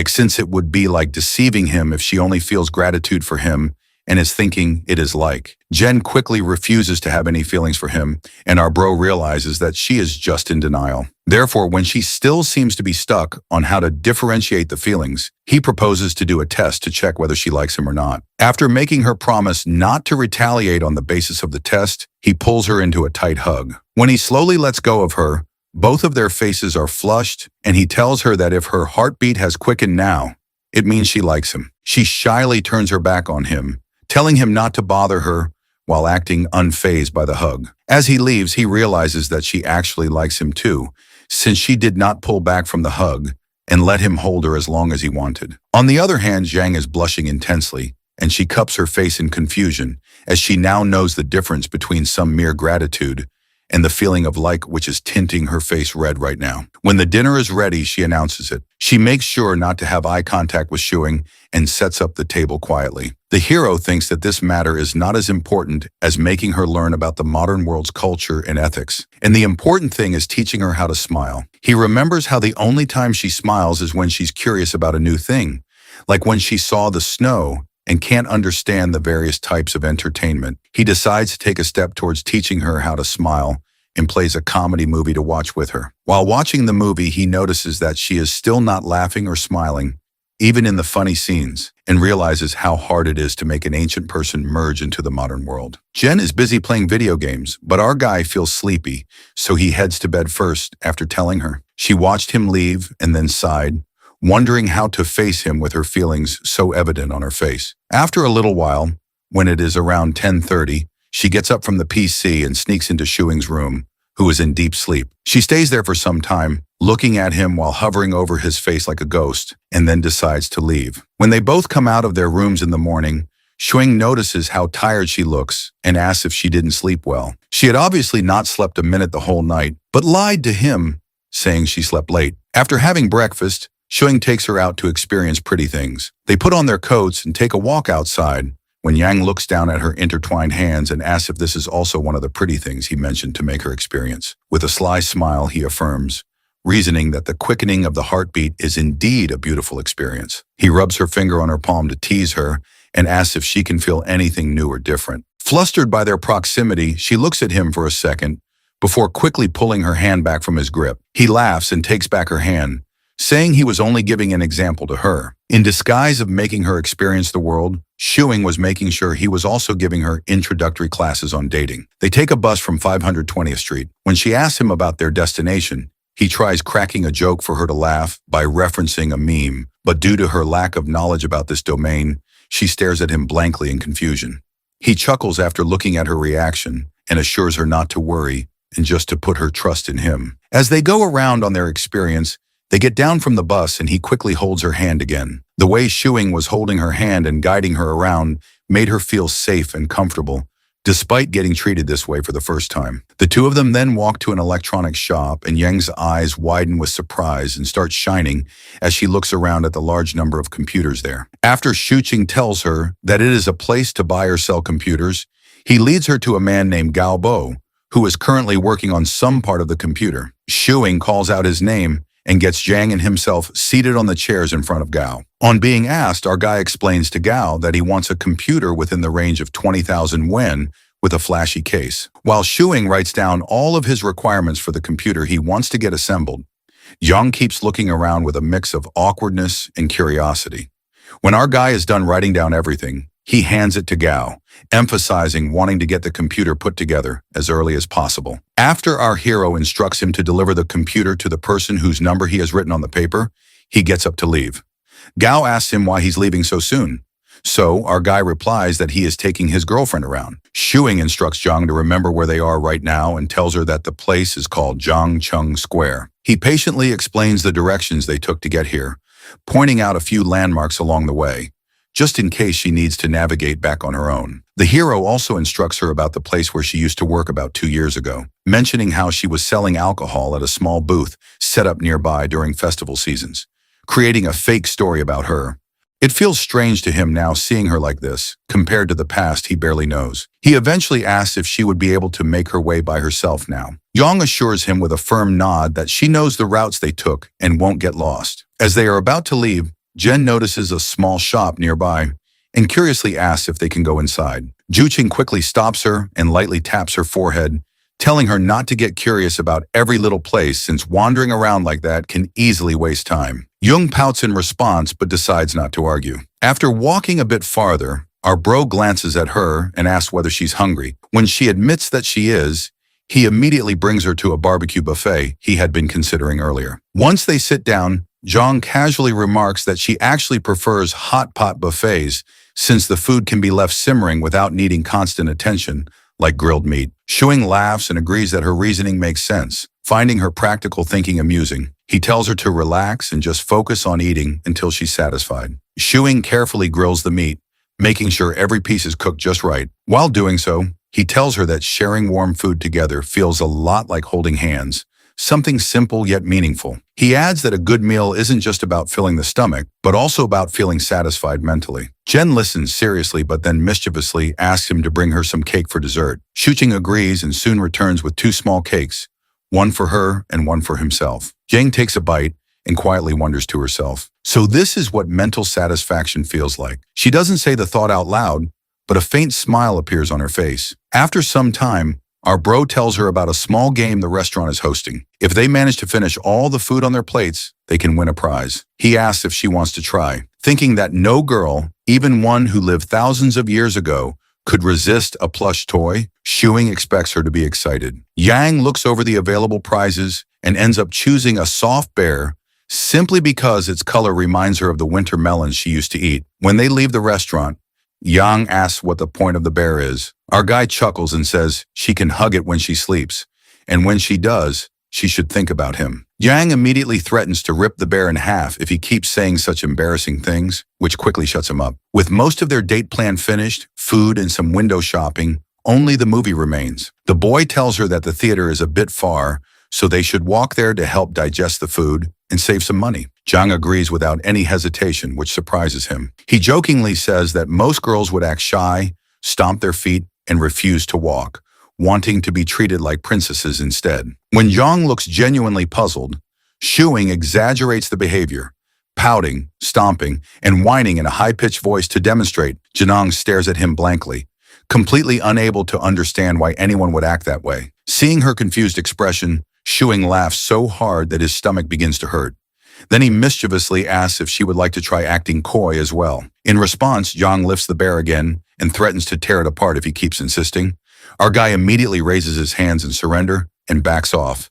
since it would be like deceiving him if she only feels gratitude for him and is thinking it is like. Jen quickly refuses to have any feelings for him, and our bro realizes that she is just in denial. Therefore, when she still seems to be stuck on how to differentiate the feelings, he proposes to do a test to check whether she likes him or not. After making her promise not to retaliate on the basis of the test, he pulls her into a tight hug. When he slowly lets go of her, Both of their faces are flushed, and he tells her that if her heartbeat has quickened now, it means she likes him. She shyly turns her back on him, telling him not to bother her while acting unfazed by the hug. As he leaves, he realizes that she actually likes him too, since she did not pull back from the hug and let him hold her as long as he wanted. On the other hand, Zhang is blushing intensely, and she cups her face in confusion, as she now knows the difference between some mere gratitude and the feeling of like which is tinting her face red right now. When the dinner is ready, she announces it. She makes sure not to have eye contact with Shuing and sets up the table quietly. The hero thinks that this matter is not as important as making her learn about the modern world's culture and ethics. And the important thing is teaching her how to smile. He remembers how the only time she smiles is when she's curious about a new thing, like when she saw the snow and can't understand the various types of entertainment. He decides to take a step towards teaching her how to smile and plays a comedy movie to watch with her. While watching the movie, he notices that she is still not laughing or smiling, even in the funny scenes, and realizes how hard it is to make an ancient person merge into the modern world. Jen is busy playing video games, but our guy feels sleepy, so he heads to bed first after telling her. She watched him leave and then sighed, wondering how to face him with her feelings so evident on her face. After a little while, when it is around 10:30, she gets up from the PC and sneaks into Shuing's room, who is in deep sleep. She stays there for some time, looking at him while hovering over his face like a ghost, and then decides to leave. When they both come out of their rooms in the morning, Shuing notices how tired she looks and asks if she didn't sleep well. She had obviously not slept a minute the whole night, but lied to him, saying she slept late. After having breakfast, Shuing takes her out to experience pretty things. They put on their coats and take a walk outside, when Yang looks down at her intertwined hands and asks if this is also one of the pretty things he mentioned to make her experience. With a sly smile, he affirms, reasoning that the quickening of the heartbeat is indeed a beautiful experience. He rubs her finger on her palm to tease her and asks if she can feel anything new or different. Flustered by their proximity, she looks at him for a second before quickly pulling her hand back from his grip. He laughs and takes back her hand, saying he was only giving an example to her. In disguise of making her experience the world, Shuing was making sure he was also giving her introductory classes on dating. They take a bus from 520th Street. When she asks him about their destination, he tries cracking a joke for her to laugh by referencing a meme, but due to her lack of knowledge about this domain, she stares at him blankly in confusion. He chuckles after looking at her reaction and assures her not to worry and just to put her trust in him. As they go around on their experience, they get down from the bus and he quickly holds her hand again. The way Shuing was holding her hand and guiding her around made her feel safe and comfortable, despite getting treated this way for the first time. The two of them then walk to an electronics shop, and Yang's eyes widen with surprise and start shining as she looks around at the large number of computers there. After Shuqing tells her that it is a place to buy or sell computers, he leads her to a man named Gao Bo, who is currently working on some part of the computer. Shuing calls out his name and gets Zhang and himself seated on the chairs in front of Gao. On being asked, our guy explains to Gao that he wants a computer within the range of 20,000 yen with a flashy case. While Shuing writes down all of his requirements for the computer he wants to get assembled, Yang keeps looking around with a mix of awkwardness and curiosity. When our guy is done writing down everything, he hands it to Gao, emphasizing wanting to get the computer put together as early as possible. After our hero instructs him to deliver the computer to the person whose number he has written on the paper, he gets up to leave. Gao asks him why he's leaving so soon. So our guy replies that he is taking his girlfriend around. Shuing instructs Zhang to remember where they are right now and tells her that the place is called Zhangcheng Square. He patiently explains the directions they took to get here, pointing out a few landmarks along the way, just in case she needs to navigate back on her own. The hero also instructs her about the place where she used to work about 2 years ago, mentioning how she was selling alcohol at a small booth set up nearby during festival seasons, creating a fake story about her. It feels strange to him now seeing her like this, compared to the past he barely knows. He eventually asks if she would be able to make her way by herself now. Yang assures him with a firm nod that she knows the routes they took and won't get lost. As they are about to leave, Jen notices a small shop nearby and curiously asks if they can go inside. Juqing quickly stops her and lightly taps her forehead, telling her not to get curious about every little place since wandering around like that can easily waste time. Jung pouts in response but decides not to argue. After walking a bit farther, our bro glances at her and asks whether she's hungry. When she admits that she is, He immediately brings her to a barbecue buffet he had been considering earlier. Once they sit down, Zhang casually remarks that she actually prefers hot pot buffets since the food can be left simmering without needing constant attention, like grilled meat. Shuing laughs and agrees that her reasoning makes sense, finding her practical thinking amusing. He tells her to relax and just focus on eating until she's satisfied. Shuing carefully grills the meat, making sure every piece is cooked just right. While doing so, he tells her that sharing warm food together feels a lot like holding hands, something simple yet meaningful. He adds that a good meal isn't just about filling the stomach, but also about feeling satisfied mentally. Jen listens seriously but then mischievously asks him to bring her some cake for dessert. Shuqing agrees and soon returns with 2 small cakes, one for her and one for himself. Jang takes a bite and quietly wonders to herself, so this is what mental satisfaction feels like. She doesn't say the thought out loud, but a faint smile appears on her face. After some time, our bro tells her about a small game the restaurant is hosting. If they manage to finish all the food on their plates, they can win a prize. He asks if she wants to try, thinking that no girl, even one who lived thousands of years ago, could resist a plush toy. Shuing expects her to be excited. Yang looks over the available prizes and ends up choosing a soft bear simply because its color reminds her of the winter melons she used to eat. When they leave the restaurant, Yang asks what the point of the bear is. Our guy chuckles and says she can hug it when she sleeps, and when she does, she should think about him. Yang immediately threatens to rip the bear in half if he keeps saying such embarrassing things, which quickly shuts him up. With most of their date plan finished, food and some window shopping, only the movie remains. The boy tells her that the theater is a bit far, so they should walk there to help digest the food and save some money. Zhang agrees without any hesitation, which surprises him. He jokingly says that most girls would act shy, stomp their feet, and refuse to walk, wanting to be treated like princesses instead. When Zhang looks genuinely puzzled, Shuing exaggerates the behavior, pouting, stomping, and whining in a high-pitched voice to demonstrate. Janong stares at him blankly, completely unable to understand why anyone would act that way. Seeing her confused expression, Shuing laughs so hard that his stomach begins to hurt. Then he mischievously asks if she would like to try acting coy as well. In response, Zhang lifts the bear again and threatens to tear it apart if he keeps insisting. Our guy immediately raises his hands in surrender and backs off,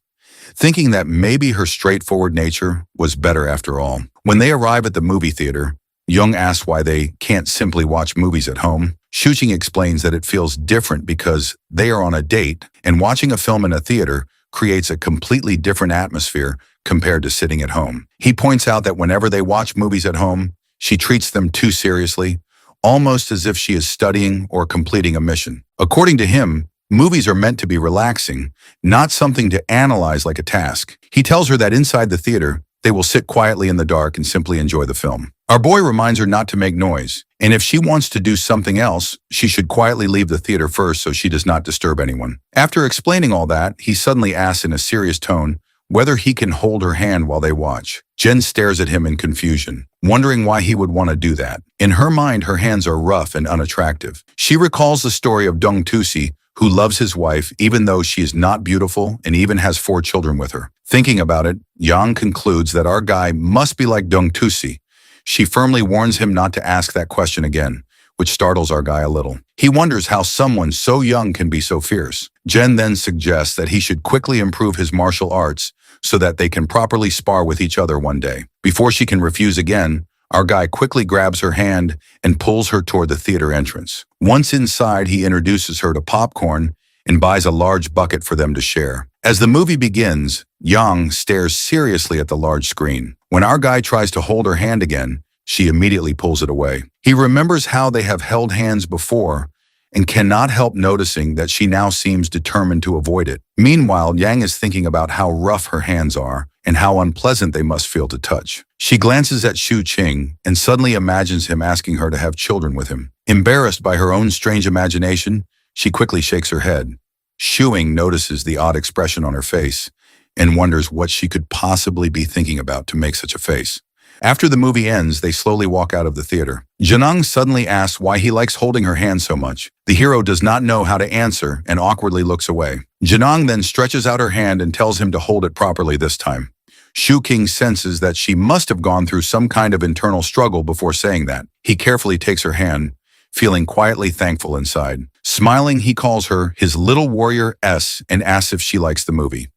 thinking that maybe her straightforward nature was better after all. When they arrive at the movie theater, Young asks why they can't simply watch movies at home. Shuqing explains that it feels different because they are on a date, and watching a film in a theater creates a completely different atmosphere compared to sitting at home. He points out that whenever they watch movies at home, she treats them too seriously, almost as if she is studying or completing a mission. According to him, movies are meant to be relaxing, not something to analyze like a task. He tells her that inside the theater, they will sit quietly in the dark and simply enjoy the film. Our boy reminds her not to make noise, and if she wants to do something else, she should quietly leave the theater first so she does not disturb anyone. After explaining all that, he suddenly asks in a serious tone whether he can hold her hand while they watch. Jen stares at him in confusion, wondering why he would want to do that. In her mind, her hands are rough and unattractive. She recalls the story of Dong Tusi, who loves his wife even though she is not beautiful and even has 4 children with her. Thinking about it, Yang concludes that our guy must be like Dong Tusi. She firmly warns him not to ask that question again, which startles our guy a little. He wonders how someone so young can be so fierce. Jen then suggests that he should quickly improve his martial arts so that they can properly spar with each other one day. Before she can refuse again, our guy quickly grabs her hand and pulls her toward the theater entrance. Once inside, he introduces her to popcorn and buys a large bucket for them to share. As the movie begins, Yang stares seriously at the large screen. When our guy tries to hold her hand again, she immediately pulls it away. He remembers how they have held hands before and cannot help noticing that she now seems determined to avoid it. Meanwhile, Yang is thinking about how rough her hands are and how unpleasant they must feel to touch. She glances at Shu Qing and suddenly imagines him asking her to have children with him. Embarrassed by her own strange imagination, she quickly shakes her head. Shuing notices the odd expression on her face and wonders what she could possibly be thinking about to make such a face. After the movie ends, they slowly walk out of the theater. Janang suddenly asks why he likes holding her hand so much. The hero does not know how to answer and awkwardly looks away. Janang then stretches out her hand and tells him to hold it properly this time. Shu King senses that she must have gone through some kind of internal struggle before saying that. He carefully takes her hand, feeling quietly thankful inside. Smiling, he calls her his little warrior S and asks if she likes the movie.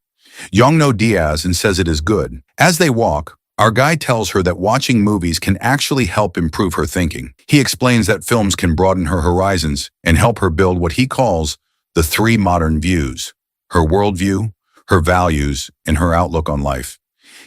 Yang no Diaz and says it is good. As they walk, our guy tells her that watching movies can actually help improve her thinking. He explains that films can broaden her horizons and help her build what he calls the three modern views: her worldview, her values, and her outlook on life.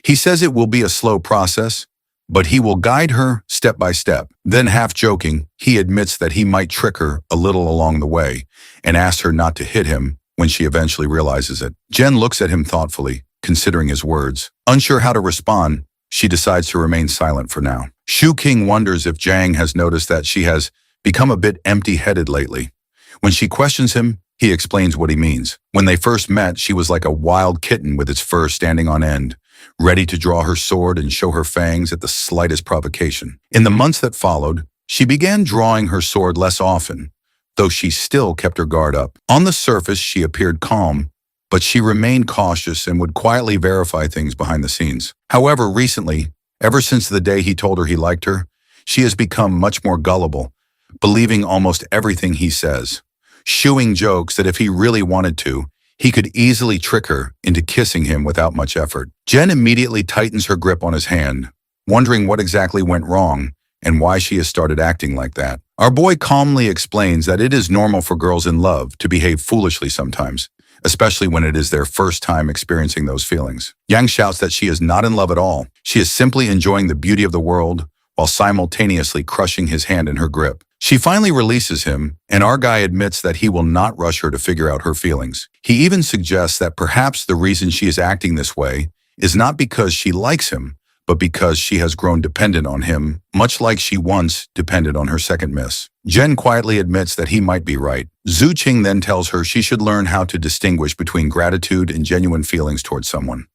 He says it will be a slow process, but he will guide her step by step. Then, half joking, he admits that he might trick her a little along the way and asks her not to hit him when she eventually realizes it. Jen looks at him thoughtfully, considering his words. Unsure how to respond, she decides to remain silent for now. Shu King wonders if Jang has noticed that she has become a bit empty-headed lately. When she questions him, he explains what he means. When they first met, she was like a wild kitten with its fur standing on end, ready to draw her sword and show her fangs at the slightest provocation. In the months that followed, she began drawing her sword less often, though she still kept her guard up. On the surface, she appeared calm, but she remained cautious and would quietly verify things behind the scenes. However, recently, ever since the day he told her he liked her, she has become much more gullible, believing almost everything he says. Shuing jokes that if he really wanted to, he could easily trick her into kissing him without much effort. Jen immediately tightens her grip on his hand, wondering what exactly went wrong and why she has started acting like that. Our boy calmly explains that it is normal for girls in love to behave foolishly sometimes, especially when it is their first time experiencing those feelings. Yang shouts that she is not in love at all. She is simply enjoying the beauty of the world while simultaneously crushing his hand in her grip. She finally releases him, and our guy admits that he will not rush her to figure out her feelings. He even suggests that perhaps the reason she is acting this way is not because she likes him, but because she has grown dependent on him, much like she once depended on her second miss. Jen quietly admits that he might be right. Zhu Qing then tells her she should learn how to distinguish between gratitude and genuine feelings towards someone.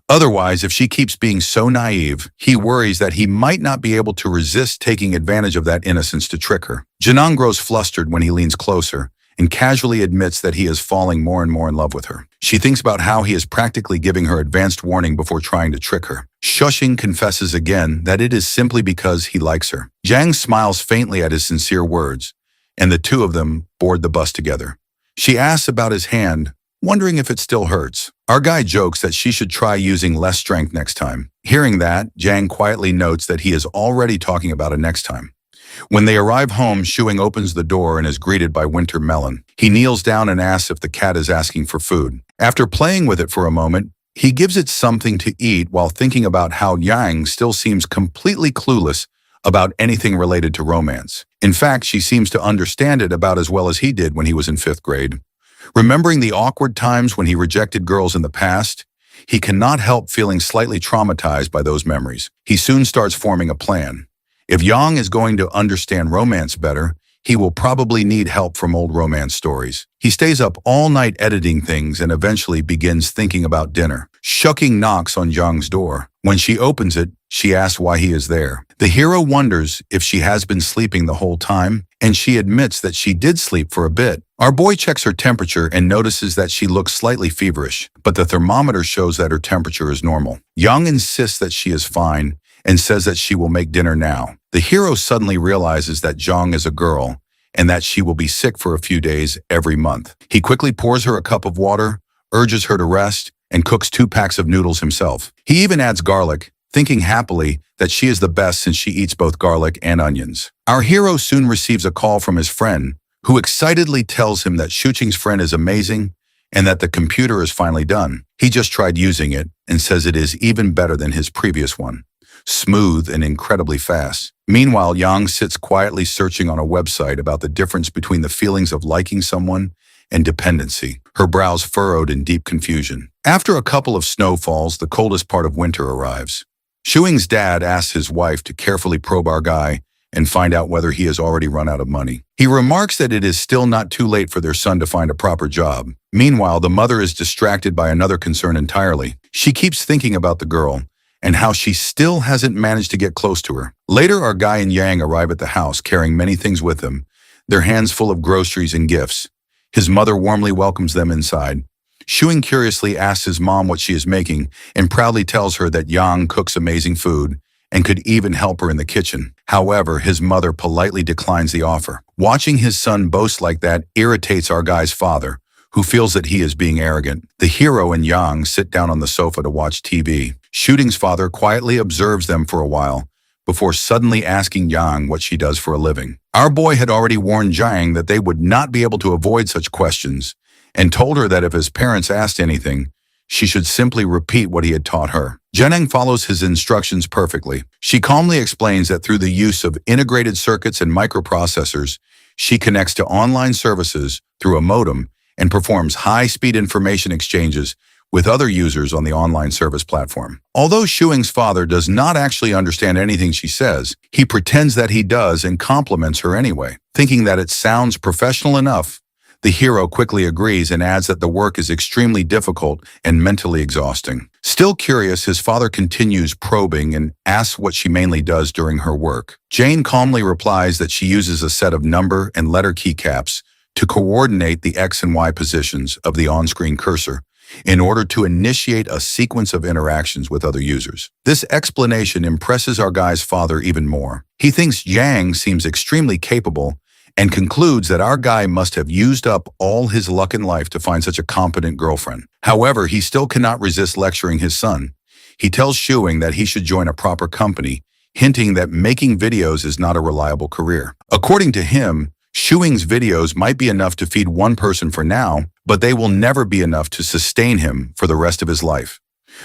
Otherwise, if she keeps being so naive, he worries that he might not be able to resist taking advantage of that innocence to trick her. Janang grows flustered when he leans closer and casually admits that he is falling more and more in love with her. She thinks about how he is practically giving her advanced warning before trying to trick her. Shushing confesses again that it is simply because he likes her. Jang smiles faintly at his sincere words, and the two of them board the bus together. She asks about his hand, wondering if it still hurts. Our guy jokes that she should try using less strength next time. Hearing that, Jang quietly notes that he is already talking about it next time. When they arrive home, Shuing opens the door and is greeted by Winter Melon. He kneels down and asks if the cat is asking for food. After playing with it for a moment, he gives it something to eat while thinking about how Yang still seems completely clueless about anything related to romance. In fact, she seems to understand it about as well as he did when he was in 5th grade. Remembering the awkward times when he rejected girls in the past, he cannot help feeling slightly traumatized by those memories. He soon starts forming a plan. If Yang is going to understand romance better, he will probably need help from old romance stories. He stays up all night editing things and eventually begins thinking about dinner. Shuking knocks on Yang's door. When she opens it, she asks why he is there. The hero wonders if she has been sleeping the whole time, and she admits that she did sleep for a bit. Our boy checks her temperature and notices that she looks slightly feverish, but the thermometer shows that her temperature is normal. Yang insists that she is fine and says that she will make dinner now. The hero suddenly realizes that Zhang is a girl and that she will be sick for a few days every month. He quickly pours her a cup of water, urges her to rest, and cooks 2 packs of noodles himself. He even adds garlic, thinking happily that she is the best since she eats both garlic and onions. Our hero soon receives a call from his friend, who excitedly tells him that Shuqing's friend is amazing and that the computer is finally done. He just tried using it and says it is even better than his previous one. Smooth and incredibly fast. Meanwhile, Yang sits quietly searching on a website about the difference between the feelings of liking someone and dependency, her brows furrowed in deep confusion. After a couple of snowfalls, the coldest part of winter arrives. Shuing's dad asks his wife to carefully probe our guy and find out whether he has already run out of money. He remarks that it is still not too late for their son to find a proper job. Meanwhile, the mother is distracted by another concern entirely. She keeps thinking about the girl and how she still hasn't managed to get close to her. Later, our guy and Yang arrive at the house carrying many things with them, their hands full of groceries and gifts. His mother warmly welcomes them inside. Shuing curiously asks his mom what she is making and proudly tells her that Yang cooks amazing food and could even help her in the kitchen. However, his mother politely declines the offer. Watching his son boast like that irritates our guy's father, who feels that he is being arrogant. The hero and Yang sit down on the sofa to watch TV. Shooting's father quietly observes them for a while, before suddenly asking Yang what she does for a living. Our boy had already warned Jiang that they would not be able to avoid such questions, and told her that if his parents asked anything, she should simply repeat what he had taught her. Jiang follows his instructions perfectly. She calmly explains that through the use of integrated circuits and microprocessors, she connects to online services through a modem and performs high-speed information exchanges with other users on the online service platform. Although Shuing's father does not actually understand anything she says, he pretends that he does and compliments her anyway. Thinking that it sounds professional enough, the hero quickly agrees and adds that the work is extremely difficult and mentally exhausting. Still curious, his father continues probing and asks what she mainly does during her work. Jane calmly replies that she uses a set of number and letter keycaps to coordinate the X and Y positions of the on-screen cursor in order to initiate a sequence of interactions with other users. This explanation impresses our guy's father even more. He thinks Yang seems extremely capable and concludes that our guy must have used up all his luck in life to find such a competent girlfriend. However, he still cannot resist lecturing his son. He tells Shuing that he should join a proper company, hinting that making videos is not a reliable career. According to him, Shuing's videos might be enough to feed one person for now, but they will never be enough to sustain him for the rest of his life.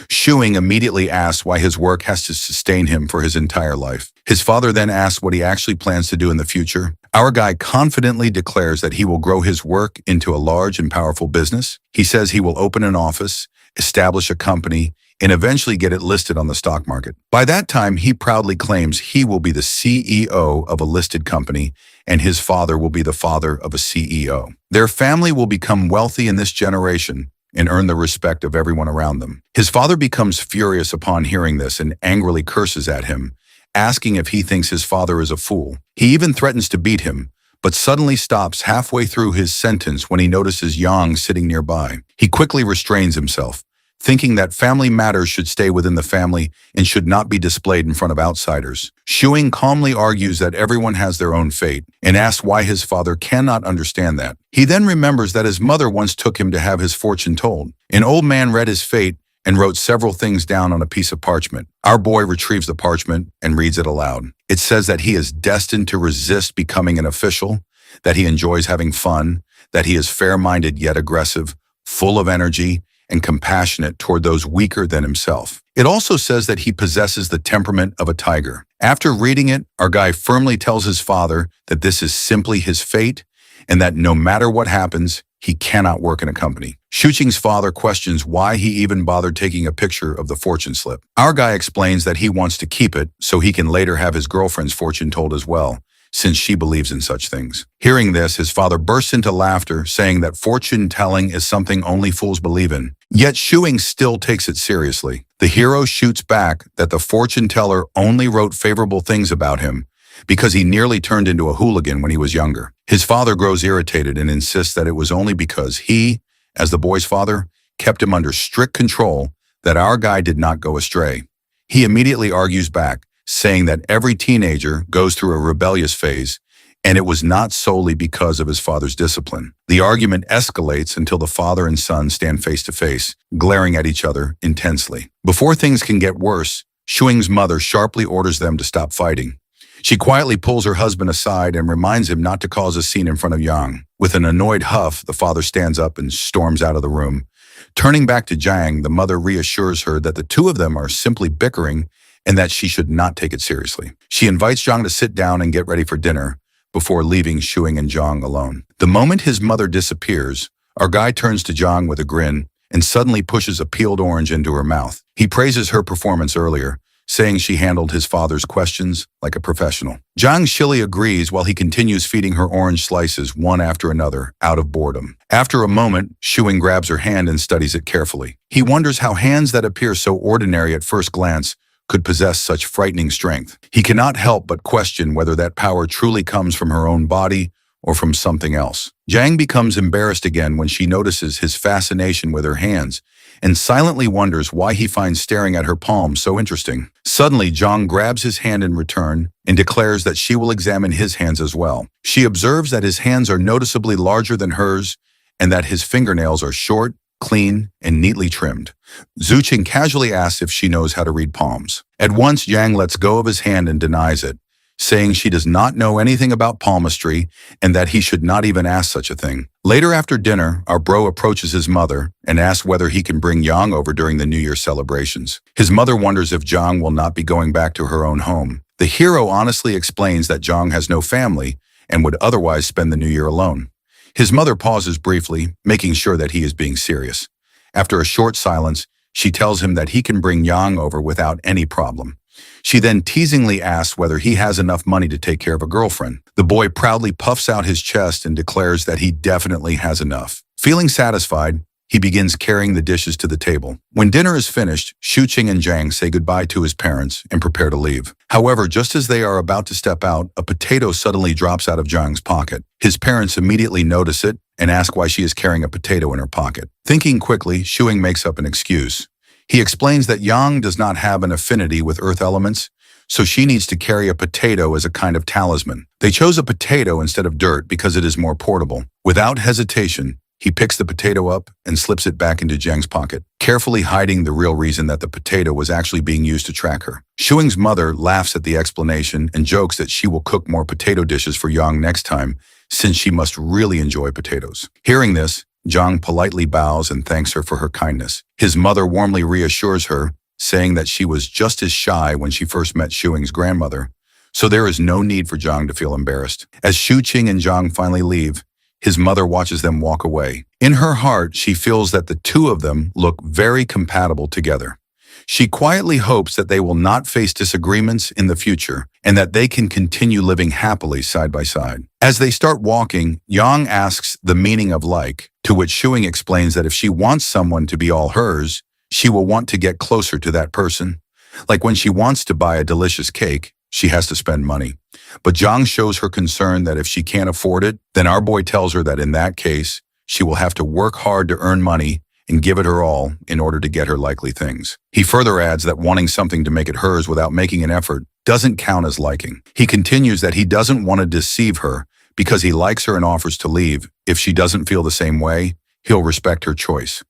Shuing immediately asks why his work has to sustain him for his entire life. His father then asks what he actually plans to do in the future. Our guy confidently declares that he will grow his work into a large and powerful business. He says he will open an office, establish a company, and eventually get it listed on the stock market. By that time, he proudly claims he will be the CEO of a listed company, and his father will be the father of a CEO. Their family will become wealthy in this generation and earn the respect of everyone around them. His father becomes furious upon hearing this and angrily curses at him, asking if he thinks his father is a fool. He even threatens to beat him, but suddenly stops halfway through his sentence when he notices Yang sitting nearby. He quickly restrains himself, thinking that family matters should stay within the family and should not be displayed in front of outsiders. Shuing calmly argues that everyone has their own fate and asks why his father cannot understand that. He then remembers that his mother once took him to have his fortune told. An old man read his fate and wrote several things down on a piece of parchment. Our boy retrieves the parchment and reads it aloud. It says that he is destined to resist becoming an official, that he enjoys having fun, that he is fair-minded yet aggressive, full of energy, and compassionate toward those weaker than himself. It also says that he possesses the temperament of a tiger. After reading it, our guy firmly tells his father that this is simply his fate and that no matter what happens, he cannot work in a company. Shuqing's father questions why he even bothered taking a picture of the fortune slip. Our guy explains that he wants to keep it so he can later have his girlfriend's fortune told as well, since she believes in such things. Hearing this, his father bursts into laughter, saying that fortune-telling is something only fools believe in. Yet Shuing still takes it seriously. The hero shoots back that the fortune-teller only wrote favorable things about him because he nearly turned into a hooligan when he was younger. His father grows irritated and insists that it was only because he, as the boy's father, kept him under strict control that our guy did not go astray. He immediately argues back, saying that every teenager goes through a rebellious phase, and it was not solely because of his father's discipline. The argument escalates until the father and son stand face to face, glaring at each other intensely. Before things can get worse, Shuing's mother sharply orders them to stop fighting. She quietly pulls her husband aside and reminds him not to cause a scene in front of Yang. With an annoyed huff, the father stands up and storms out of the room. Turning back to Jiang, the mother reassures her that the two of them are simply bickering and that she should not take it seriously. She invites Zhang to sit down and get ready for dinner before leaving Shuing and Zhang alone. The moment his mother disappears, our guy turns to Zhang with a grin and suddenly pushes a peeled orange into her mouth. He praises her performance earlier, saying she handled his father's questions like a professional. Zhang Shili agrees while he continues feeding her orange slices one after another out of boredom. After a moment, Shuing grabs her hand and studies it carefully. He wonders how hands that appear so ordinary at first glance could possess such frightening strength. He cannot help but question whether that power truly comes from her own body or from something else. Zhang becomes embarrassed again when she notices his fascination with her hands and silently wonders why he finds staring at her palms so interesting. Suddenly, Jong grabs his hand in return and declares that she will examine his hands as well. She observes that his hands are noticeably larger than hers and that his fingernails are short, clean, and neatly trimmed. Zuching casually asks if she knows how to read palms. At once, Yang lets go of his hand and denies it, saying she does not know anything about palmistry and that he should not even ask such a thing. Later after dinner, our bro approaches his mother and asks whether he can bring Yang over during the New Year celebrations. His mother wonders if Jong will not be going back to her own home. The hero honestly explains that Jong has no family and would otherwise spend the New Year alone. His mother pauses briefly, making sure that he is being serious. After a short silence, she tells him that he can bring Yang over without any problem. She then teasingly asks whether he has enough money to take care of a girlfriend. The boy proudly puffs out his chest and declares that he definitely has enough. Feeling satisfied, he begins carrying the dishes to the table. When dinner is finished, Shuqing and Zhang say goodbye to his parents and prepare to leave. However, just as they are about to step out, a potato suddenly drops out of Zhang's pocket. His parents immediately notice it and ask why she is carrying a potato in her pocket. Thinking quickly, Shuqing makes up an excuse. He explains that Yang does not have an affinity with earth elements, so she needs to carry a potato as a kind of talisman. They chose a potato instead of dirt because it is more portable. Without hesitation, he picks the potato up and slips it back into Zhang's pocket, carefully hiding the real reason that the potato was actually being used to track her. Shuing's mother laughs at the explanation and jokes that she will cook more potato dishes for Yang next time, since she must really enjoy potatoes. Hearing this, Zhang politely bows and thanks her for her kindness. His mother warmly reassures her, saying that she was just as shy when she first met Shuing's grandmother, so there is no need for Zhang to feel embarrassed. As Shuqing and Zhang finally leave, his mother watches them walk away. In her heart, she feels that the two of them look very compatible together. She quietly hopes that they will not face disagreements in the future and that they can continue living happily side by side. As they start walking, Yang asks the meaning of like, to which Shuing explains that if she wants someone to be all hers, she will want to get closer to that person. Like when she wants to buy a delicious cake, she has to spend money. But Zhang shows her concern that if she can't afford it, then our boy tells her that in that case, she will have to work hard to earn money and give it her all in order to get her likely things. He further adds that wanting something to make it hers without making an effort doesn't count as liking. He continues that he doesn't want to deceive her because he likes her and offers to leave. If she doesn't feel the same way, he'll respect her choice.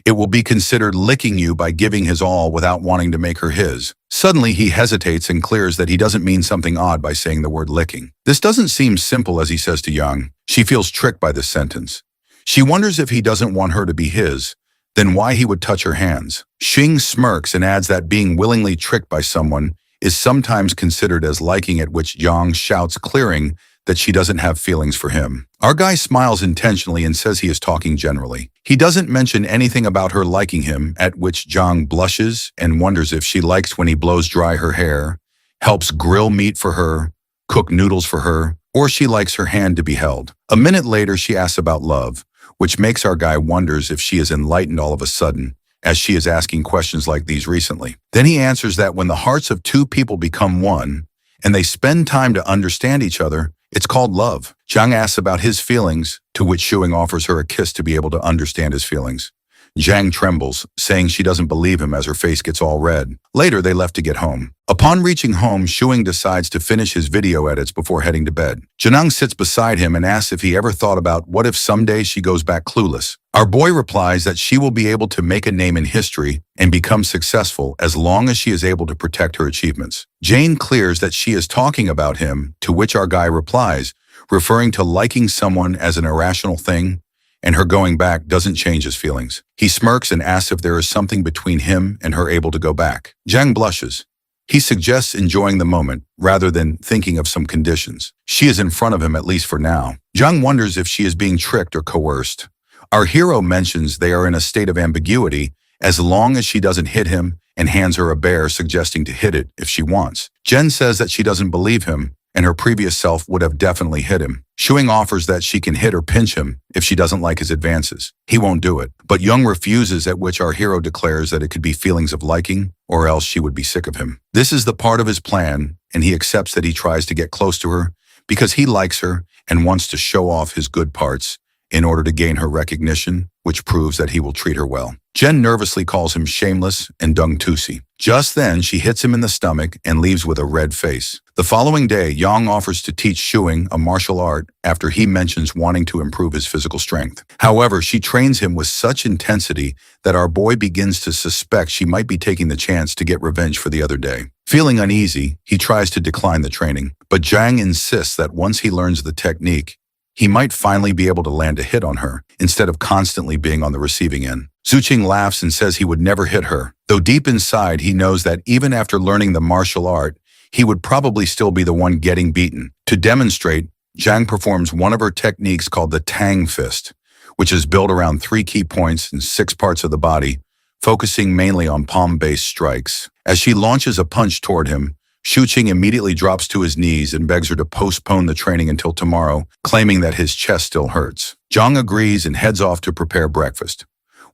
It will be considered licking you by giving his all without wanting to make her his. Suddenly, he hesitates and clears that he doesn't mean something odd by saying the word licking. This doesn't seem simple, as he says to Yang. She feels tricked by this sentence. She wonders if he doesn't want her to be his, then why he would touch her hands. Xing smirks and adds that being willingly tricked by someone is sometimes considered as liking, at which Yang shouts, clearing that she doesn't have feelings for him. Our guy smiles intentionally and says he is talking generally. He doesn't mention anything about her liking him, at which Zhang blushes and wonders if she likes when he blows dry her hair, helps grill meat for her, cook noodles for her, or she likes her hand to be held. A minute later, she asks about love, which makes our guy wonders if she is enlightened all of a sudden, as she is asking questions like these recently. Then he answers that when the hearts of two people become one, and they spend time to understand each other, it's called love. Zhang asks about his feelings, to which Shuing offers her a kiss to be able to understand his feelings. Zhang trembles, saying she doesn't believe him as her face gets all red. Later, they left to get home. Upon reaching home, Shuing decides to finish his video edits before heading to bed. Janang sits beside him and asks if he ever thought about what if someday she goes back clueless. Our boy replies that she will be able to make a name in history and become successful as long as she is able to protect her achievements. Jane clears that she is talking about him, to which our guy replies, referring to liking someone as an irrational thing, and her going back doesn't change his feelings. He smirks and asks if there is something between him and her able to go back. Zhang blushes. He suggests enjoying the moment rather than thinking of some conditions. She is in front of him, at least for now. Zhang wonders if she is being tricked or coerced. Our hero mentions they are in a state of ambiguity as long as she doesn't hit him and hands her a bear, suggesting to hit it if she wants. Jen says that she doesn't believe him and her previous self would have definitely hit him. Shuing offers that she can hit or pinch him if she doesn't like his advances. He won't do it, but Young refuses, at which our hero declares that it could be feelings of liking or else she would be sick of him. This is the part of his plan, and he accepts that he tries to get close to her because he likes her and wants to show off his good parts in order to gain her recognition, which proves that he will treat her well. Jen nervously calls him shameless and dung-tusi. Just then, she hits him in the stomach and leaves with a red face. The following day, Yang offers to teach Shuing a martial art after he mentions wanting to improve his physical strength. However, she trains him with such intensity that our boy begins to suspect she might be taking the chance to get revenge for the other day. Feeling uneasy, he tries to decline the training, but Zhang insists that once he learns the technique, he might finally be able to land a hit on her, instead of constantly being on the receiving end. Zuqing laughs and says he would never hit her, though deep inside he knows that even after learning the martial art, he would probably still be the one getting beaten. To demonstrate, Zhang performs one of her techniques called the Tang Fist, which is built around 3 key points in 6 parts of the body, focusing mainly on palm-based strikes. As she launches a punch toward him, Shuqing immediately drops to his knees and begs her to postpone the training until tomorrow, claiming that his chest still hurts. Zhang agrees and heads off to prepare breakfast.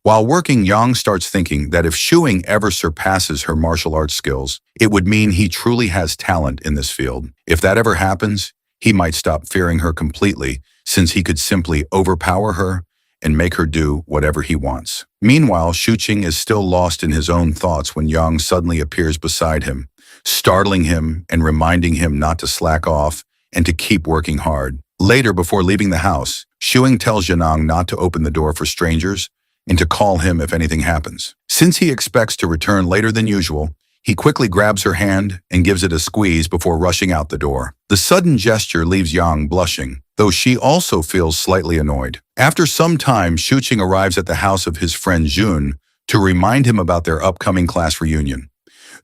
While working, Yang starts thinking that if Shuing ever surpasses her martial arts skills, it would mean he truly has talent in this field. If that ever happens, he might stop fearing her completely, since he could simply overpower her and make her do whatever he wants. Meanwhile, Shuqing is still lost in his own thoughts when Yang suddenly appears beside him, startling him and reminding him not to slack off and to keep working hard. Later, before leaving the house, Shuing tells Yanang not to open the door for strangers and to call him if anything happens. Since he expects to return later than usual, he quickly grabs her hand and gives it a squeeze before rushing out the door. The sudden gesture leaves Yang blushing, though she also feels slightly annoyed. After some time, Shuqing arrives at the house of his friend Jun to remind him about their upcoming class reunion.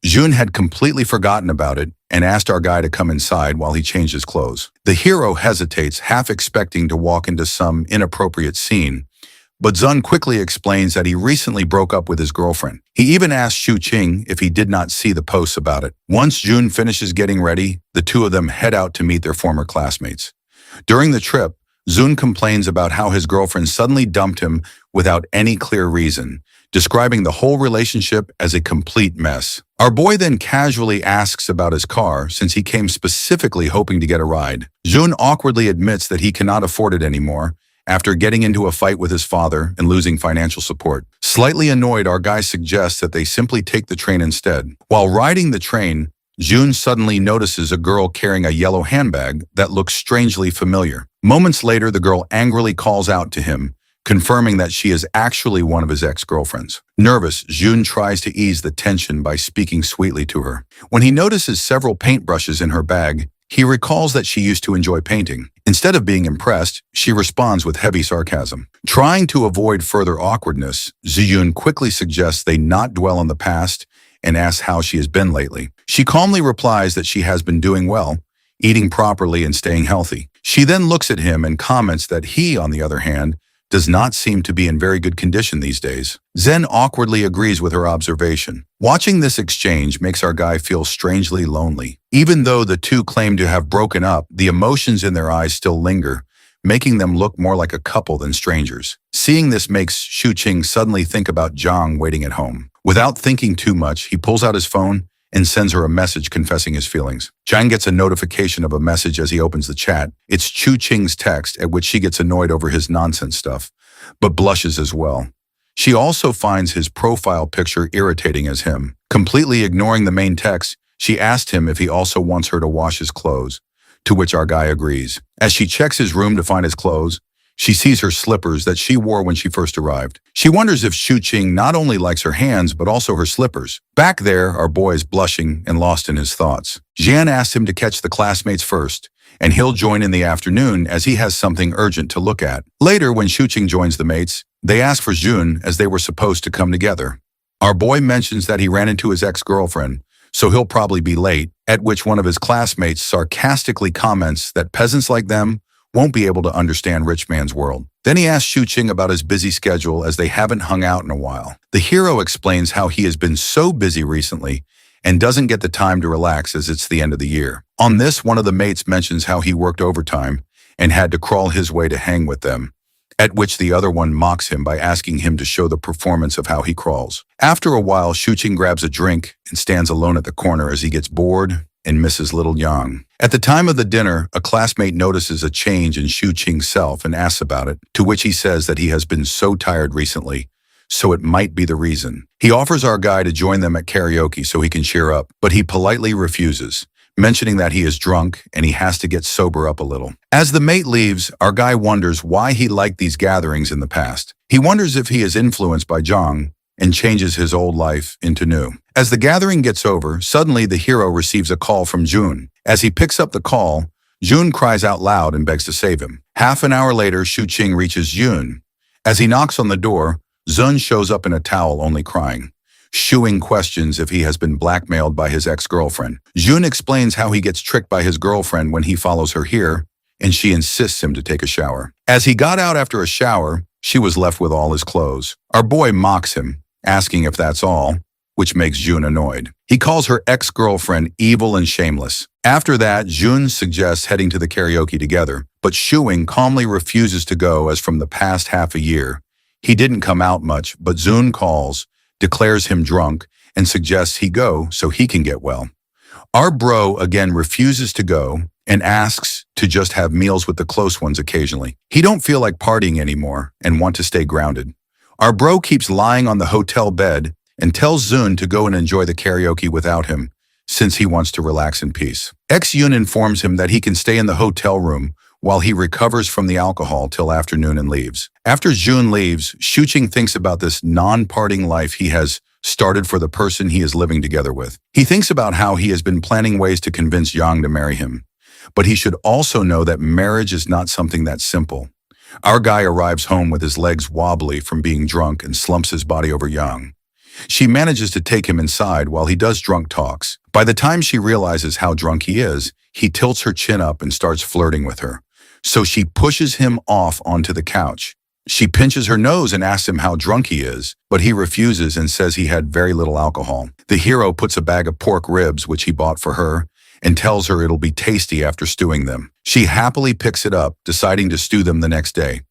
Jun had completely forgotten about it and asked our guy to come inside while he changed his clothes. The hero hesitates, half expecting to walk into some inappropriate scene, but Zun quickly explains that he recently broke up with his girlfriend. He even asked Shuqing if he did not see the posts about it. Once Jun finishes getting ready, the two of them head out to meet their former classmates. During the trip, Zun complains about how his girlfriend suddenly dumped him without any clear reason, describing the whole relationship as a complete mess. Our boy then casually asks about his car, since he came specifically hoping to get a ride. Jun awkwardly admits that he cannot afford it anymore, after getting into a fight with his father and losing financial support. Slightly annoyed, our guy suggests that they simply take the train instead. While riding the train, Jun suddenly notices a girl carrying a yellow handbag that looks strangely familiar. Moments later, the girl angrily calls out to him, confirming that she is actually one of his ex-girlfriends. Nervous, Jun tries to ease the tension by speaking sweetly to her. When he notices several paintbrushes in her bag, he recalls that she used to enjoy painting. Instead of being impressed, she responds with heavy sarcasm. Trying to avoid further awkwardness, Ziyun quickly suggests they not dwell on the past and asks how she has been lately. She calmly replies that she has been doing well, eating properly and staying healthy. She then looks at him and comments that he, on the other hand, does not seem to be in very good condition these days. Zen awkwardly agrees with her observation. Watching this exchange makes our guy feel strangely lonely. Even though the two claim to have broken up, the emotions in their eyes still linger, making them look more like a couple than strangers. Seeing this makes Shuqing suddenly think about Zhang waiting at home. Without thinking too much, he pulls out his phone and sends her a message confessing his feelings. Zhang gets a notification of a message as he opens the chat. It's Chu Qing's text, at which she gets annoyed over his nonsense stuff, but blushes as well. She also finds his profile picture irritating as him. Completely ignoring the main text, she asked him if he also wants her to wash his clothes, to which our guy agrees. As she checks his room to find his clothes, she sees her slippers that she wore when she first arrived. She wonders if Shuqing not only likes her hands, but also her slippers. Back there, our boy is blushing and lost in his thoughts. Jian asks him to catch the classmates first, and he'll join in the afternoon as he has something urgent to look at. Later, when Shuqing joins the mates, they ask for Jun as they were supposed to come together. Our boy mentions that he ran into his ex-girlfriend, so he'll probably be late, at which one of his classmates sarcastically comments that peasants like them won't be able to understand rich man's world. Then he asks Shuqing about his busy schedule as they haven't hung out in a while. The hero explains how he has been so busy recently and doesn't get the time to relax as it's the end of the year. On this, one of the mates mentions how he worked overtime and had to crawl his way to hang with them, at which the other one mocks him by asking him to show the performance of how he crawls. After a while, Shuqing grabs a drink and stands alone at the corner as he gets bored and misses little Yang. At the time of the dinner, a classmate notices a change in Shu Qing's self and asks about it, to which he says that he has been so tired recently, so it might be the reason. He offers our guy to join them at karaoke so he can cheer up, but he politely refuses, mentioning that he is drunk and he has to get sober up a little. As the mate leaves, our guy wonders why he liked these gatherings in the past. He wonders if he is influenced by Zhang and changes his old life into new. As the gathering gets over, suddenly the hero receives a call from Jun. As he picks up the call, Jun cries out loud and begs to save him. Half an hour later, Shu Qing reaches Jun. As he knocks on the door, Zun shows up in a towel, only crying. Shuing questions if he has been blackmailed by his ex-girlfriend. Jun explains how he gets tricked by his girlfriend when he follows her here, and she insists him to take a shower. As he got out after a shower, she was left with all his clothes. Our boy mocks him, asking if that's all, which makes Jun annoyed. He calls her ex-girlfriend evil and shameless. After that, Jun suggests heading to the karaoke together, but Shuing calmly refuses to go as from the past half a year. He didn't come out much, but Jun calls, declares him drunk, and suggests he go so he can get well. Our bro again refuses to go and asks to just have meals with the close ones occasionally. He don't feel like partying anymore and want to stay grounded. Our bro keeps lying on the hotel bed and tells Zun to go and enjoy the karaoke without him, since he wants to relax in peace. Ex-Yun informs him that he can stay in the hotel room while he recovers from the alcohol till afternoon and leaves. After Jun leaves, Shu Qing thinks about this non-partying life he has started for the person he is living together with. He thinks about how he has been planning ways to convince Yang to marry him. But he should also know that marriage is not something that simple. Our guy arrives home with his legs wobbly from being drunk and slumps his body over Yang. She manages to take him inside while he does drunk talks. By the time she realizes how drunk he is, he tilts her chin up and starts flirting with her. So she pushes him off onto the couch. She pinches her nose and asks him how drunk he is, but he refuses and says he had very little alcohol. The hero puts a bag of pork ribs, which he bought for her, and tells her it'll be tasty after stewing them. She happily picks it up, deciding to stew them the next day.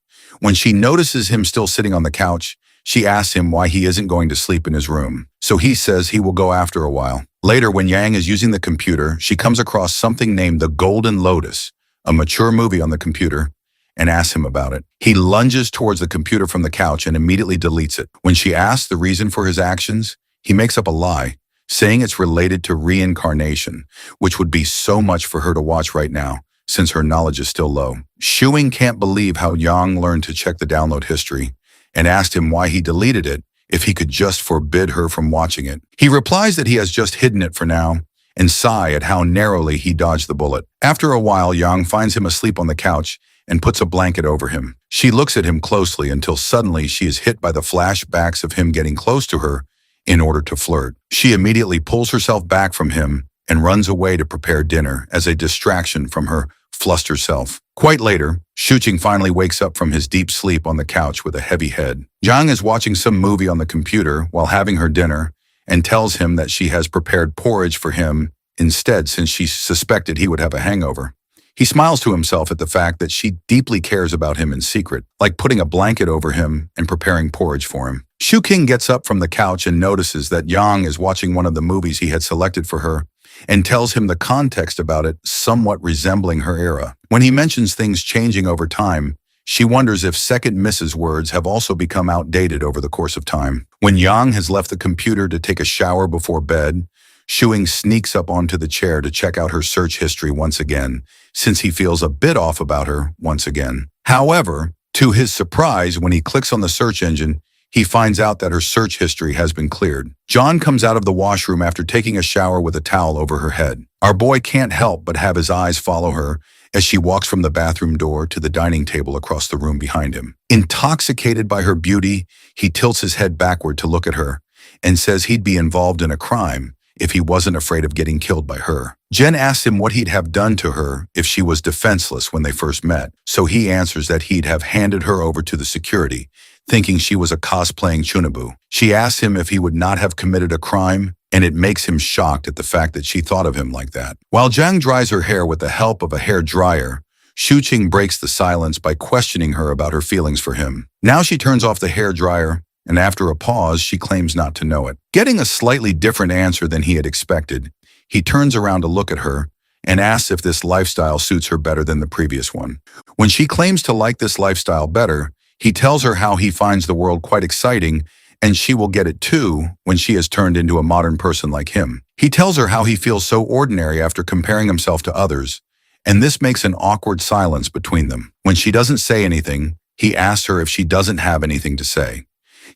When she notices him still sitting on the couch, she asks him why he isn't going to sleep in his room. So he says he will go after a while. Later, when Yang is using the computer, she comes across something named the Golden Lotus, a mature movie on the computer, and asks him about it. He lunges towards the computer from the couch and immediately deletes it. When she asks the reason for his actions, he makes up a lie, saying it's related to reincarnation, which would be so much for her to watch right now, since her knowledge is still low. Shuing can't believe how Yang learned to check the download history, and asked him why he deleted it if he could just forbid her from watching it. He replies that he has just hidden it for now, and sigh at how narrowly he dodged the bullet. After a while, Yang finds him asleep on the couch and puts a blanket over him. She looks at him closely until suddenly she is hit by the flashbacks of him getting close to her in order to flirt. She immediately pulls herself back from him and runs away to prepare dinner as a distraction from her flustered self. Quite later, Shu Qing finally wakes up from his deep sleep on the couch with a heavy head. Zhang is watching some movie on the computer while having her dinner and tells him that she has prepared porridge for him instead since she suspected he would have a hangover. He smiles to himself at the fact that she deeply cares about him in secret, like putting a blanket over him and preparing porridge for him. Shu Qing gets up from the couch and notices that Yang is watching one of the movies he had selected for her and tells him the context about it somewhat resembling her era. When he mentions things changing over time, she wonders if second Mrs. words have also become outdated over the course of time. When Yang has left the computer to take a shower before bed, Shuing sneaks up onto the chair to check out her search history once again, since he feels a bit off about her once again. However, to his surprise, when he clicks on the search engine, he finds out that her search history has been cleared. John comes out of the washroom after taking a shower with a towel over her head. Our boy can't help but have his eyes follow her as she walks from the bathroom door to the dining table across the room behind him. Intoxicated by her beauty, he tilts his head backward to look at her and says he'd be involved in a crime if he wasn't afraid of getting killed by her. Jen asks him what he'd have done to her if she was defenseless when they first met, so he answers that he'd have handed her over to the security, thinking she was a cosplaying Chunabu. She asks him if he would not have committed a crime, and it makes him shocked at the fact that she thought of him like that. While Zhang dries her hair with the help of a hair dryer, Shu Qing breaks the silence by questioning her about her feelings for him. Now she turns off the hair dryer, and after a pause, she claims not to know it. Getting a slightly different answer than he had expected, he turns around to look at her and asks if this lifestyle suits her better than the previous one. When she claims to like this lifestyle better, he tells her how he finds the world quite exciting and she will get it too when she has turned into a modern person like him. He tells her how he feels so ordinary after comparing himself to others, and this makes an awkward silence between them. When she doesn't say anything, he asks her if she doesn't have anything to say.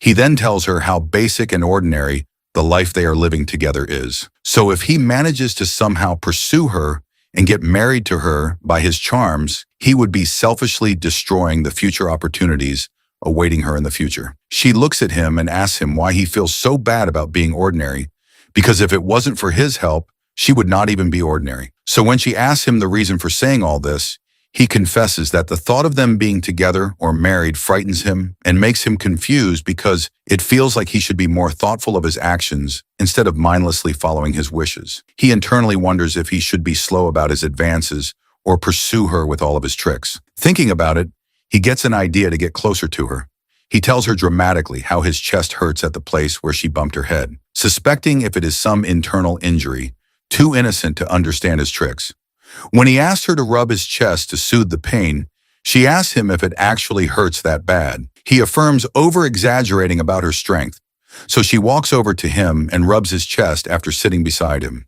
He then tells her how basic and ordinary the life they are living together is. So if he manages to somehow pursue her and get married to her by his charms, he would be selfishly destroying the future opportunities awaiting her in the future. She looks at him and asks him why he feels so bad about being ordinary, because if it wasn't for his help, she would not even be ordinary. So when she asks him the reason for saying all this, he confesses that the thought of them being together or married frightens him and makes him confused because it feels like he should be more thoughtful of his actions instead of mindlessly following his wishes. He internally wonders if he should be slow about his advances or pursue her with all of his tricks. Thinking about it, he gets an idea to get closer to her. He tells her dramatically how his chest hurts at the place where she bumped her head, suspecting if it is some internal injury, too innocent to understand his tricks. When he asks her to rub his chest to soothe the pain, she asks him if it actually hurts that bad. He affirms over-exaggerating about her strength, so she walks over to him and rubs his chest after sitting beside him.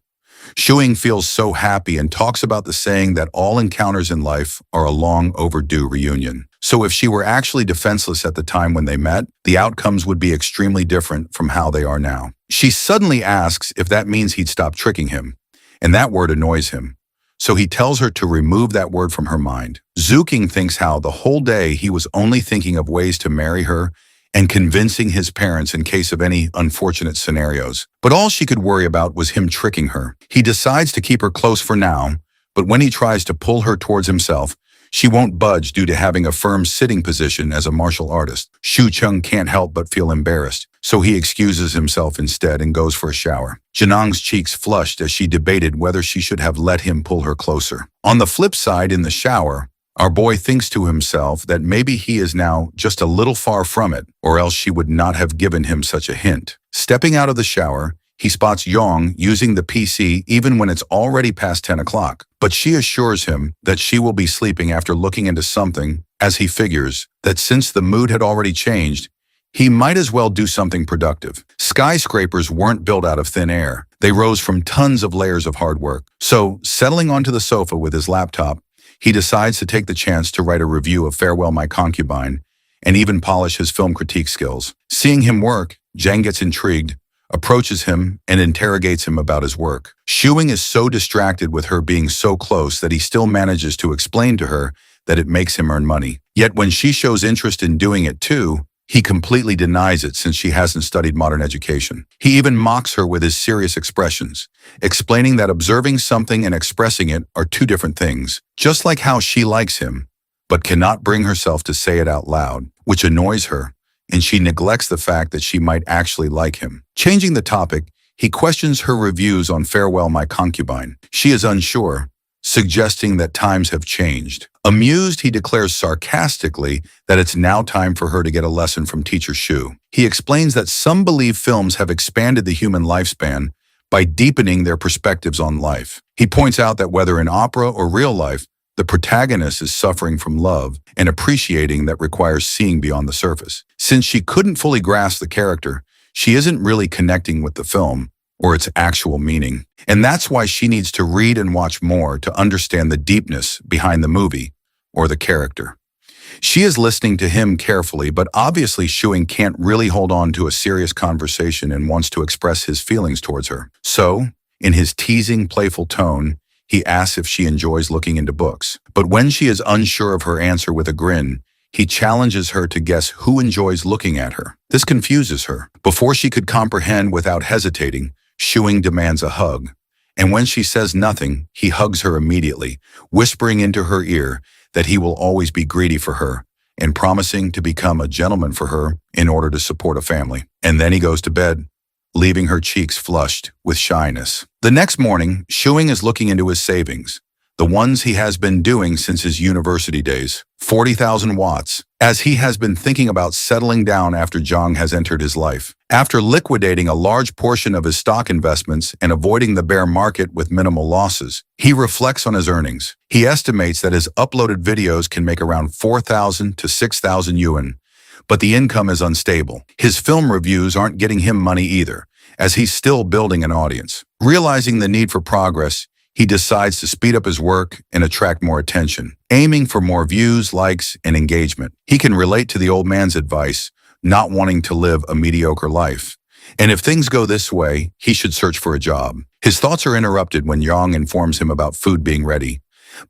Shuing feels so happy and talks about the saying that all encounters in life are a long overdue reunion. So if she were actually defenseless at the time when they met, the outcomes would be extremely different from how they are now. She suddenly asks if that means he'd stop tricking him, and that word annoys him. So he tells her to remove that word from her mind. Zuking thinks how the whole day he was only thinking of ways to marry her and convincing his parents in case of any unfortunate scenarios. But all she could worry about was him tricking her. He decides to keep her close for now, but when he tries to pull her towards himself, she won't budge due to having a firm sitting position as a martial artist. Shu Chung can't help but feel embarrassed, so he excuses himself instead and goes for a shower. Janong's cheeks flushed as she debated whether she should have let him pull her closer. On the flip side, in the shower, our boy thinks to himself that maybe he is now just a little far from it, or else she would not have given him such a hint. Stepping out of the shower, he spots Yong using the PC even when it's already past 10 o'clock. But she assures him that she will be sleeping after looking into something, as he figures that since the mood had already changed, he might as well do something productive. Skyscrapers weren't built out of thin air. They rose from tons of layers of hard work. So, settling onto the sofa with his laptop, he decides to take the chance to write a review of Farewell My Concubine and even polish his film critique skills. Seeing him work, Jang gets intrigued, approaches him, and interrogates him about his work. Shuing is so distracted with her being so close that he still manages to explain to her that it makes him earn money. Yet when she shows interest in doing it too, he completely denies it since she hasn't studied modern education. He even mocks her with his serious expressions, explaining that observing something and expressing it are two different things, just like how she likes him, but cannot bring herself to say it out loud, which annoys her, and she neglects the fact that she might actually like him. Changing the topic, he questions her reviews on Farewell My Concubine. She is unsure, suggesting that times have changed. Amused, he declares sarcastically that it's now time for her to get a lesson from Teacher Shu. He explains that some believe films have expanded the human lifespan by deepening their perspectives on life. He points out that whether in opera or real life, the protagonist is suffering from love and appreciating that requires seeing beyond the surface. Since she couldn't fully grasp the character, she isn't really connecting with the film or its actual meaning. And that's why she needs to read and watch more to understand the deepness behind the movie or the character. She is listening to him carefully, but obviously Shuing can't really hold on to a serious conversation and wants to express his feelings towards her. So, in his teasing, playful tone, he asks if she enjoys looking into books. But when she is unsure of her answer with a grin, he challenges her to guess who enjoys looking at her. This confuses her. Before she could comprehend without hesitating, Shuing demands a hug. And when she says nothing, he hugs her immediately, whispering into her ear that he will always be greedy for her and promising to become a gentleman for her in order to support a family. And then he goes to bed, leaving her cheeks flushed with shyness. The next morning, Shuing is looking into his savings. the ones he has been doing since his university days. 40,000 watts, as he has been thinking about settling down after Jong has entered his life. After liquidating a large portion of his stock investments and avoiding the bear market with minimal losses, he reflects on his earnings. He estimates that his uploaded videos can make around 4,000 to 6,000 yuan, but the income is unstable. His film reviews aren't getting him money either, as he's still building an audience. Realizing the need for progress, he decides to speed up his work and attract more attention, aiming for more views, likes, and engagement. He can relate to the old man's advice, not wanting to live a mediocre life. And if things go this way, he should search for a job. His thoughts are interrupted when Yang informs him about food being ready.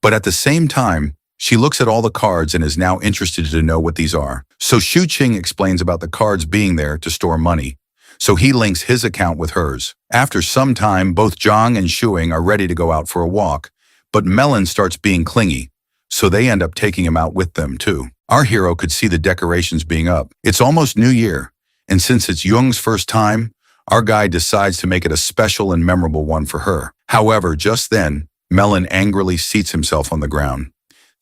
But at the same time, she looks at all the cards and is now interested to know what these are. So Shu-Ching explains about the cards being there to store money. So he links his account with hers. After some time, both Zhang and Shuing are ready to go out for a walk, but Melon starts being clingy, so they end up taking him out with them too. Our hero could see the decorations being up. It's almost New Year, and since it's Jung's first time, our guy decides to make it a special and memorable one for her. However, just then, Melon angrily seats himself on the ground,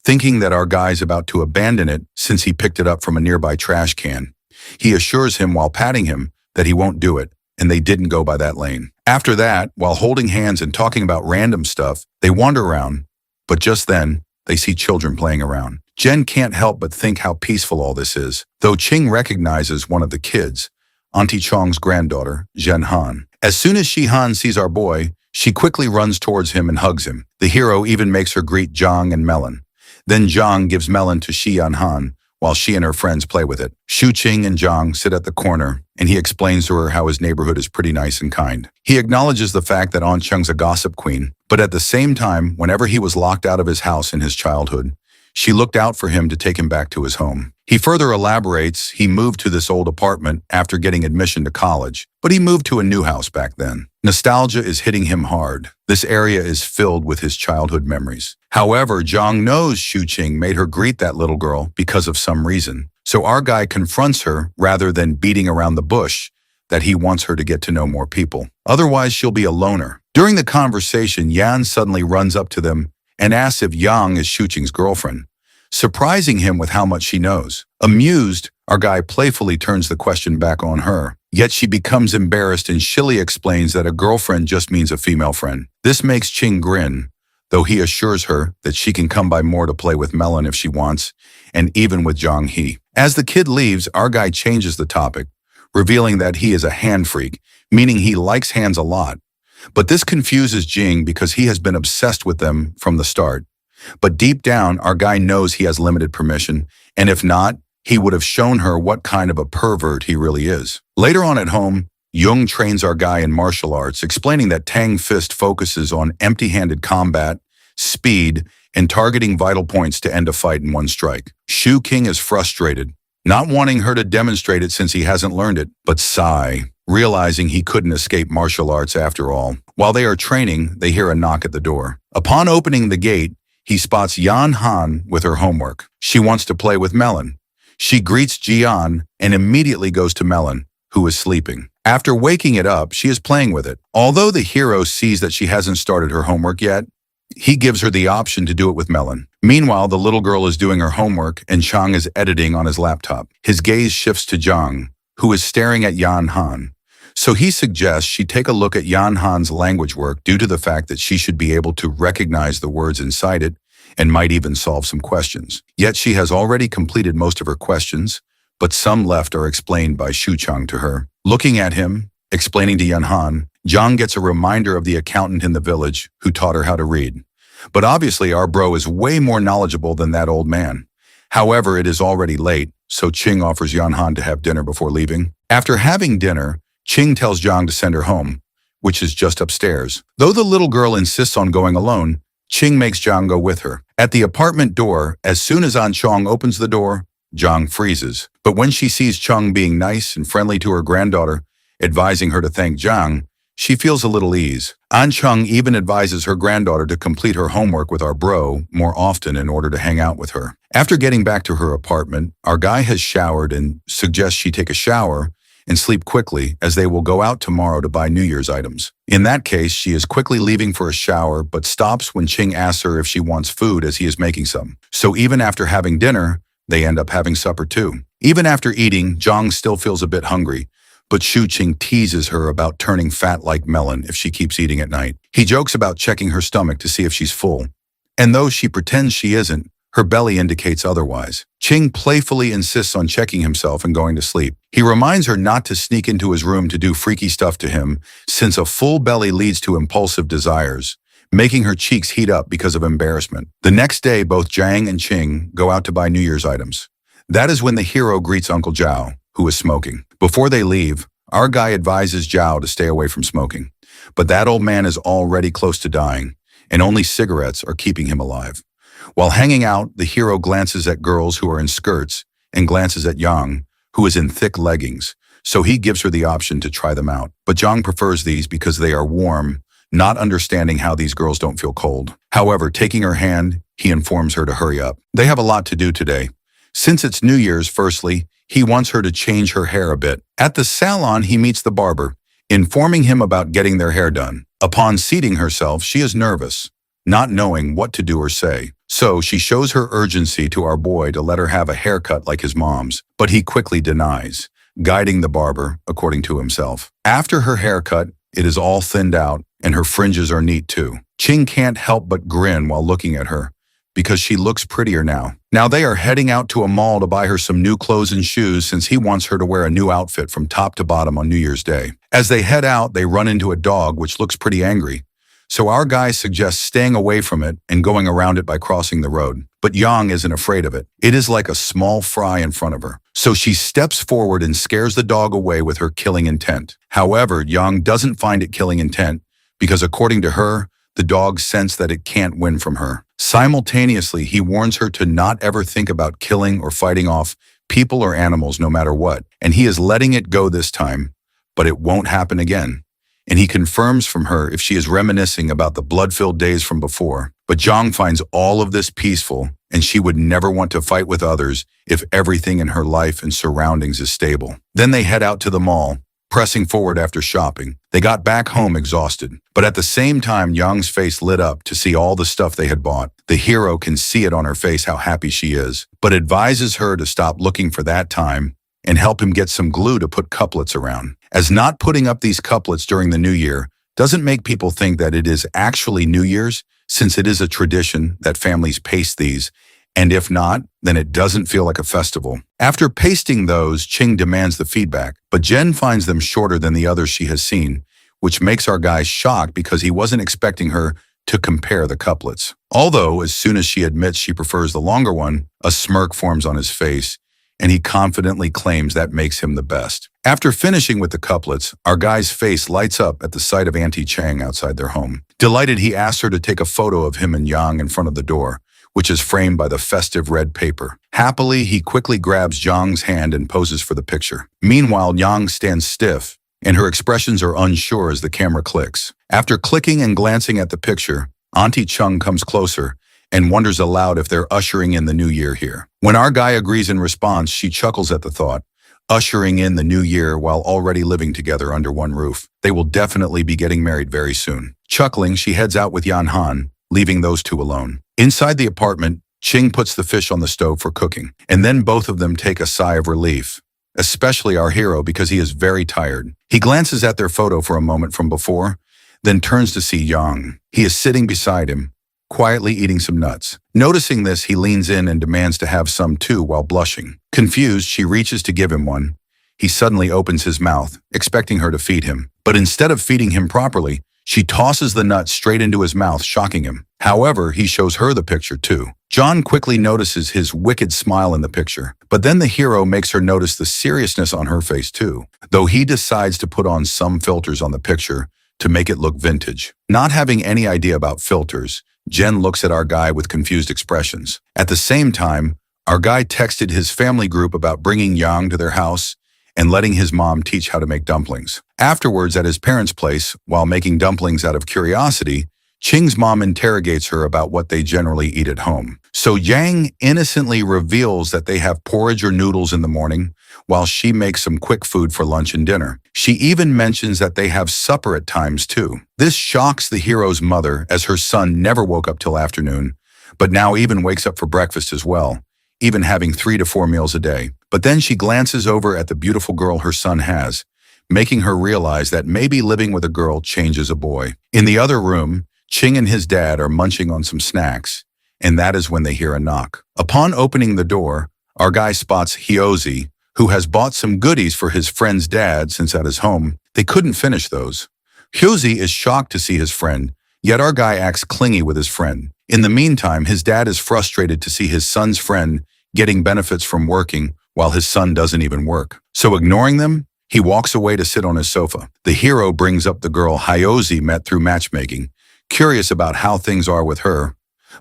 thinking that our guy's about to abandon it since he picked it up from a nearby trash can. He assures him while patting him that he won't do it, and they didn't go by that lane. After that, while holding hands and talking about random stuff, they wander around, but just then, they see children playing around. Jen can't help but think how peaceful all this is, though Ching recognizes one of the kids, Auntie Chong's granddaughter, Zhen Han. As soon as Shi Han sees our boy, she quickly runs towards him and hugs him. The hero even makes her greet Zhang and Melon. Then Zhang gives Melon to Shi Han, while she and her friends play with it. Shu-Ching and Zhang sit at the corner, and he explains to her how his neighborhood is pretty nice and kind. He acknowledges the fact that An Cheng's a gossip queen, but at the same time, whenever he was locked out of his house in his childhood, she looked out for him to take him back to his home. He further elaborates he moved to this old apartment after getting admission to college, but he moved to a new house back then. Nostalgia is hitting him hard. This area is filled with his childhood memories. However, Zhang knows Shu-Ching made her greet that little girl because of some reason. So our guy confronts her rather than beating around the bush that he wants her to get to know more people. Otherwise, she'll be a loner. During the conversation, Yan suddenly runs up to them and asks if Yang is Shu-Ching's girlfriend, surprising him with how much she knows. Amused, our guy playfully turns the question back on her. Yet she becomes embarrassed and shilly explains that a girlfriend just means a female friend. This makes Ching grin, though he assures her that she can come by more to play with Melon if she wants, and even with Zhang He. As the kid leaves, our guy changes the topic, revealing that he is a hand freak, meaning he likes hands a lot. But this confuses Jing because he has been obsessed with them from the start. But deep down, our guy knows he has limited permission, and if not, he would have shown her what kind of a pervert he really is. Later on at home, Jung trains our guy in martial arts, explaining that Tang Fist focuses on empty-handed combat, speed, and targeting vital points to end a fight in one strike. Shu King is frustrated, not wanting her to demonstrate it since he hasn't learned it, but sigh, realizing he couldn't escape martial arts after all. While they are training, they hear a knock at the door. Upon opening the gate, he spots Yan Han with her homework. She wants to play with Melon. She greets Jian and immediately goes to Melon, who is sleeping. After waking it up, she is playing with it. Although the hero sees that she hasn't started her homework yet, he gives her the option to do it with Melon. Meanwhile, the little girl is doing her homework and Chang is editing on his laptop. His gaze shifts to Zhang, who is staring at Yan Han. So he suggests she take a look at Yan Han's language work due to the fact that she should be able to recognize the words inside it and might even solve some questions. Yet she has already completed most of her questions, but some left are explained by Shu Chang to her. Looking at him, explaining to Yan Han, Zhang gets a reminder of the accountant in the village who taught her how to read. But obviously our bro is way more knowledgeable than that old man. However, it is already late, so Ching offers Yan Han to have dinner before leaving. After having dinner, Ching tells Zhang to send her home, which is just upstairs. Though the little girl insists on going alone, Ching makes Zhang go with her. At the apartment door, as soon as An Chong opens the door, Zhang freezes. But when she sees Chong being nice and friendly to her granddaughter, advising her to thank Zhang, she feels a little ease. An Chong even advises her granddaughter to complete her homework with our bro more often in order to hang out with her. After getting back to her apartment, our guy has showered and suggests she take a shower and sleep quickly as they will go out tomorrow to buy New Year's items. In that case, she is quickly leaving for a shower but stops when Ching asks her if she wants food as he is making some. So even after having dinner, they end up having supper too. Even after eating, Zhang still feels a bit hungry, but Shu Qing teases her about turning fat like melon if she keeps eating at night. He jokes about checking her stomach to see if she's full. And though she pretends she isn't, her belly indicates otherwise. Qing playfully insists on checking himself and going to sleep. He reminds her not to sneak into his room to do freaky stuff to him, since a full belly leads to impulsive desires, making her cheeks heat up because of embarrassment. The next day, both Zhang and Qing go out to buy New Year's items. That is when the hero greets Uncle Zhao, who is smoking. Before they leave, our guy advises Zhao to stay away from smoking. But that old man is already close to dying, and only cigarettes are keeping him alive. While hanging out, the hero glances at girls who are in skirts and glances at Yang, who is in thick leggings, so he gives her the option to try them out. But Zhang prefers these because they are warm, not understanding how these girls don't feel cold. However, taking her hand, he informs her to hurry up. They have a lot to do today. Since it's New Year's, firstly, he wants her to change her hair a bit. At the salon, he meets the barber, informing him about getting their hair done. Upon seating herself, she is nervous, not knowing what to do or say. So she shows her urgency to our boy to let her have a haircut like his mom's, but he quickly denies, guiding the barber according to himself. After her haircut, it is all thinned out, and her fringes are neat too. Qing can't help but grin while looking at her, because she looks prettier now. Now they are heading out to a mall to buy her some new clothes and shoes since he wants her to wear a new outfit from top to bottom on New Year's Day. As they head out, they run into a dog which looks pretty angry. So our guy suggests staying away from it and going around it by crossing the road. But Yang isn't afraid of it. It is like a small fry in front of her. So she steps forward and scares the dog away with her killing intent. However, Yang doesn't find it killing intent because according to her, the dog sensed that it can't win from her. Simultaneously, he warns her to not ever think about killing or fighting off people or animals no matter what. And he is letting it go this time, but it won't happen again. And he confirms from her if she is reminiscing about the blood-filled days from before. But Zhang finds all of this peaceful, and she would never want to fight with others if everything in her life and surroundings is stable. Then they head out to the mall, pressing forward after shopping. They got back home exhausted, but at the same time, Yang's face lit up to see all the stuff they had bought. The hero can see it on her face how happy she is, but advises her to stop looking for that time and help him get some glue to put couplets around. As not putting up these couplets during the New Year doesn't make people think that it is actually New Year's, since it is a tradition that families paste these, and if not, then it doesn't feel like a festival. After pasting those, Qing demands the feedback, but Jen finds them shorter than the others she has seen, which makes our guy shocked because he wasn't expecting her to compare the couplets. Although, as soon as she admits she prefers the longer one, a smirk forms on his face, and he confidently claims that makes him the best. After finishing with the couplets, our guy's face lights up at the sight of Auntie Chang outside their home. Delighted, he asks her to take a photo of him and Yang in front of the door, which is framed by the festive red paper. Happily, he quickly grabs Zhang's hand and poses for the picture. Meanwhile, Yang stands stiff, and her expressions are unsure as the camera clicks. After clicking and glancing at the picture, Auntie Chung comes closer and wonders aloud if they're ushering in the new year here. When our guy agrees in response, she chuckles at the thought, ushering in the new year while already living together under one roof. They will definitely be getting married very soon. Chuckling, she heads out with Yan Han, leaving those two alone. Inside the apartment, Qing puts the fish on the stove for cooking, and then both of them take a sigh of relief, especially our hero because he is very tired. He glances at their photo for a moment from before, then turns to see Yang. He is sitting beside him, quietly eating some nuts. Noticing this, he leans in and demands to have some too while blushing. Confused, she reaches to give him one. He suddenly opens his mouth, expecting her to feed him. But instead of feeding him properly, she tosses the nut straight into his mouth, shocking him. However, he shows her the picture too. John quickly notices his wicked smile in the picture, but then the hero makes her notice the seriousness on her face too, though he decides to put on some filters on the picture to make it look vintage. Not having any idea about filters, Jen looks at our guy with confused expressions. At the same time, our guy texted his family group about bringing Yang to their house and letting his mom teach how to make dumplings. Afterwards, at his parents' place, while making dumplings out of curiosity, Qing's mom interrogates her about what they generally eat at home. So Yang innocently reveals that they have porridge or noodles in the morning, while she makes some quick food for lunch and dinner. She even mentions that they have supper at times too. This shocks the hero's mother, as her son never woke up till afternoon, but now even wakes up for breakfast as well, even having 3 to 4 meals a day. But then she glances over at the beautiful girl her son has, making her realize that maybe living with a girl changes a boy. In the other room, Ching and his dad are munching on some snacks, and that is when they hear a knock. Upon opening the door, our guy spots Hyozi, who has bought some goodies for his friend's dad since at his home they couldn't finish those. Hyozi is shocked to see his friend, yet our guy acts clingy with his friend. In the meantime, his dad is frustrated to see his son's friend getting benefits from working while his son doesn't even work. So ignoring them, he walks away to sit on his sofa. The hero brings up the girl Hyozi met through matchmaking, curious about how things are with her.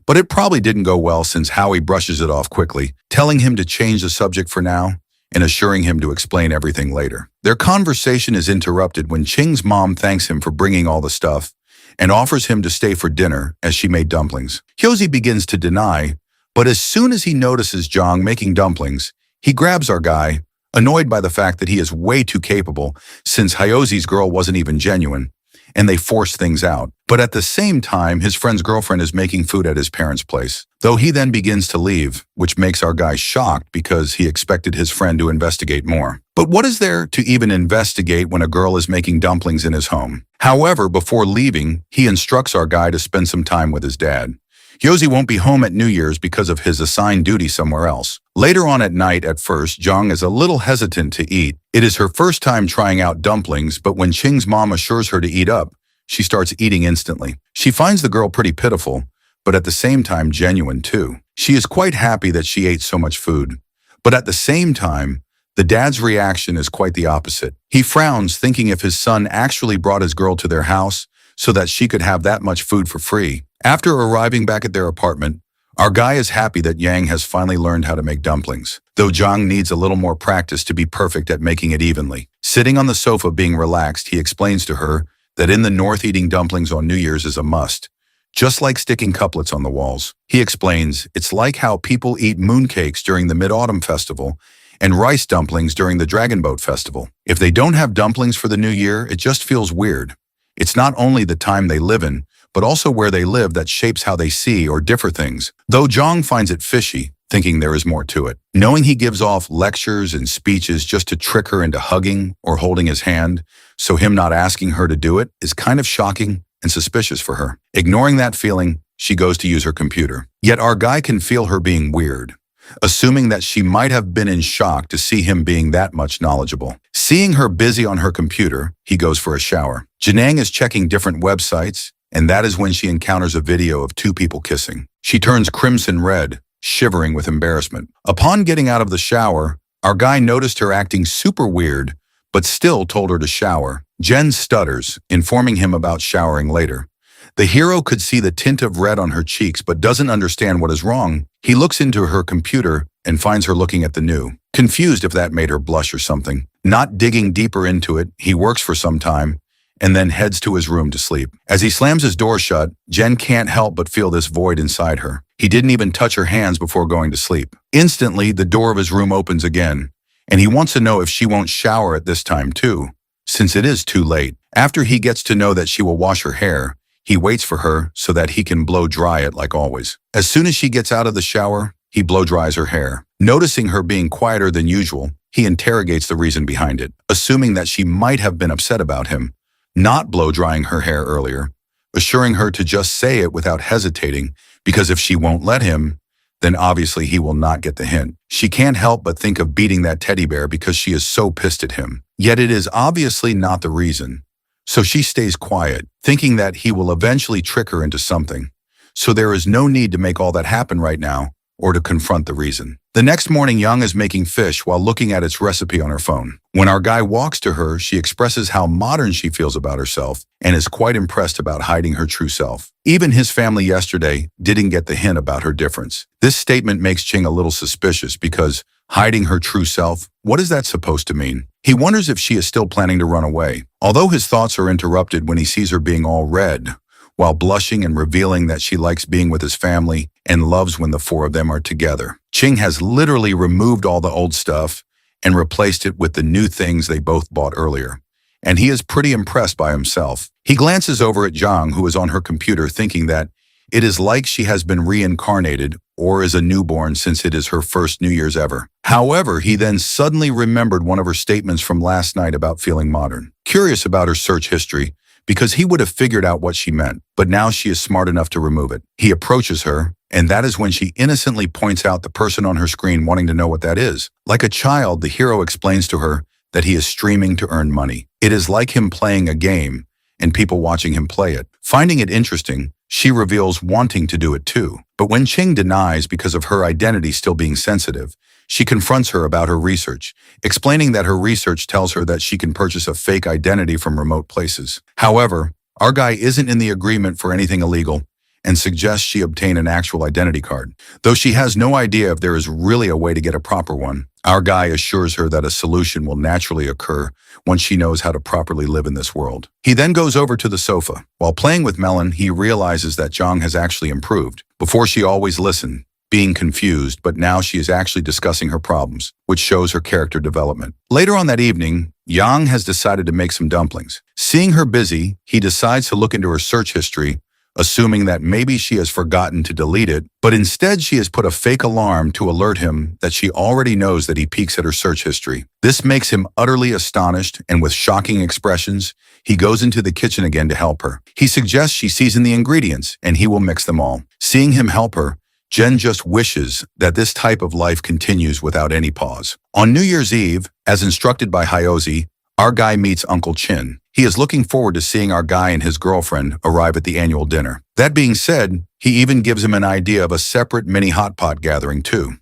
But it probably didn't go well since Howie brushes it off quickly, telling him to change the subject for now and assuring him to explain everything later. Their conversation is interrupted when Ching's mom thanks him for bringing all the stuff and offers him to stay for dinner as she made dumplings. Hyozi begins to deny, but as soon as he notices Jong making dumplings, he grabs our guy, annoyed by the fact that he is way too capable since Hyozi's girl wasn't even genuine, and they force things out. But at the same time, his friend's girlfriend is making food at his parents' place, though he then begins to leave, which makes our guy shocked because he expected his friend to investigate more. But what is there to even investigate when a girl is making dumplings in his home? However, before leaving, he instructs our guy to spend some time with his dad. Hyozi won't be home at New Year's because of his assigned duty somewhere else. Later on at night, at first, Jong is a little hesitant to eat. It is her first time trying out dumplings, but when Ching's mom assures her to eat up, she starts eating instantly. She finds the girl pretty pitiful, but at the same time genuine too. She is quite happy that she ate so much food. But at the same time, the dad's reaction is quite the opposite. He frowns, thinking if his son actually brought his girl to their house so that she could have that much food for free. After arriving back at their apartment, our guy is happy that Yang has finally learned how to make dumplings, though Jong needs a little more practice to be perfect at making it evenly. Sitting on the sofa being relaxed, he explains to her that in the north eating dumplings on New Year's is a must, just like sticking couplets on the walls. He explains it's like how people eat mooncakes during the Mid-Autumn Festival and rice dumplings during the Dragon Boat Festival. If they don't have dumplings for the New Year, it just feels weird. It's not only the time they live in, but also where they live that shapes how they see or differ things. Though Jong finds it fishy, thinking there is more to it. Knowing he gives off lectures and speeches just to trick her into hugging or holding his hand, so him not asking her to do it is kind of shocking and suspicious for her. Ignoring that feeling, she goes to use her computer. Yet our guy can feel her being weird, assuming that she might have been in shock to see him being that much knowledgeable. Seeing her busy on her computer, he goes for a shower. Janang is checking different websites, and that is when she encounters a video of 2 people kissing. She turns crimson red, shivering with embarrassment. Upon getting out of the shower, our guy noticed her acting super weird, but still told her to shower. Jen stutters, informing him about showering later. The hero could see the tint of red on her cheeks but doesn't understand what is wrong. He looks into her computer and finds her looking at the new, confused if that made her blush or something. Not digging deeper into it, he works for some time and then heads to his room to sleep. As he slams his door shut, Jen can't help but feel this void inside her. He didn't even touch her hands before going to sleep. Instantly, the door of his room opens again, and he wants to know if she won't shower at this time too, since it is too late. After he gets to know that she will wash her hair, he waits for her so that he can blow dry it like always. As soon as she gets out of the shower, he blow dries her hair. Noticing her being quieter than usual, he interrogates the reason behind it, assuming that she might have been upset about him not blow drying her hair earlier, assuring her to just say it without hesitating, because if she won't let him, then obviously he will not get the hint. She can't help but think of beating that teddy bear because she is so pissed at him. Yet it is obviously not the reason. So she stays quiet, thinking that he will eventually trick her into something. So there is no need to make all that happen right now or to confront the reason. The next morning, Young is making fish while looking at its recipe on her phone. When our guy walks to her, she expresses how modern she feels about herself and is quite impressed about hiding her true self. Even his family yesterday didn't get the hint about her difference. This statement makes Ching a little suspicious because hiding her true self, what is that supposed to mean? He wonders if she is still planning to run away. Although his thoughts are interrupted when he sees her being all red, while blushing and revealing that she likes being with his family and loves when the four of them are together. Ching has literally removed all the old stuff and replaced it with the new things they both bought earlier. And he is pretty impressed by himself. He glances over at Zhang, who is on her computer, thinking that it is like she has been reincarnated or is a newborn since it is her first New Year's ever. However, he then suddenly remembered one of her statements from last night about feeling modern. Curious about her search history, because he would have figured out what she meant, but now she is smart enough to remove it. He approaches her, and that is when she innocently points out the person on her screen, wanting to know what that is. Like a child, the hero explains to her that he is streaming to earn money. It is like him playing a game and people watching him play it. Finding it interesting, she reveals wanting to do it too. But when Ching denies because of her identity still being sensitive, she confronts her about her research, explaining that her research tells her that she can purchase a fake identity from remote places. However, our guy isn't in the agreement for anything illegal and suggests she obtain an actual identity card. Though she has no idea if there is really a way to get a proper one, our guy assures her that a solution will naturally occur once she knows how to properly live in this world. He then goes over to the sofa. While playing with Melon, he realizes that Zhang has actually improved. Before, she always listened, being confused, but now she is actually discussing her problems, which shows her character development. Later on that evening, Yang has decided to make some dumplings. Seeing her busy, he decides to look into her search history, assuming that maybe she has forgotten to delete it, but instead she has put a fake alarm to alert him that she already knows that he peeks at her search history. This makes him utterly astonished, and with shocking expressions, he goes into the kitchen again to help her. He suggests she season the ingredients, and he will mix them all. Seeing him help her, Jen just wishes that this type of life continues without any pause. On New Year's Eve, as instructed by Hyozi, our guy meets Uncle Chin. He is looking forward to seeing our guy and his girlfriend arrive at the annual dinner. That being said, he even gives him an idea of a separate mini hot pot gathering too.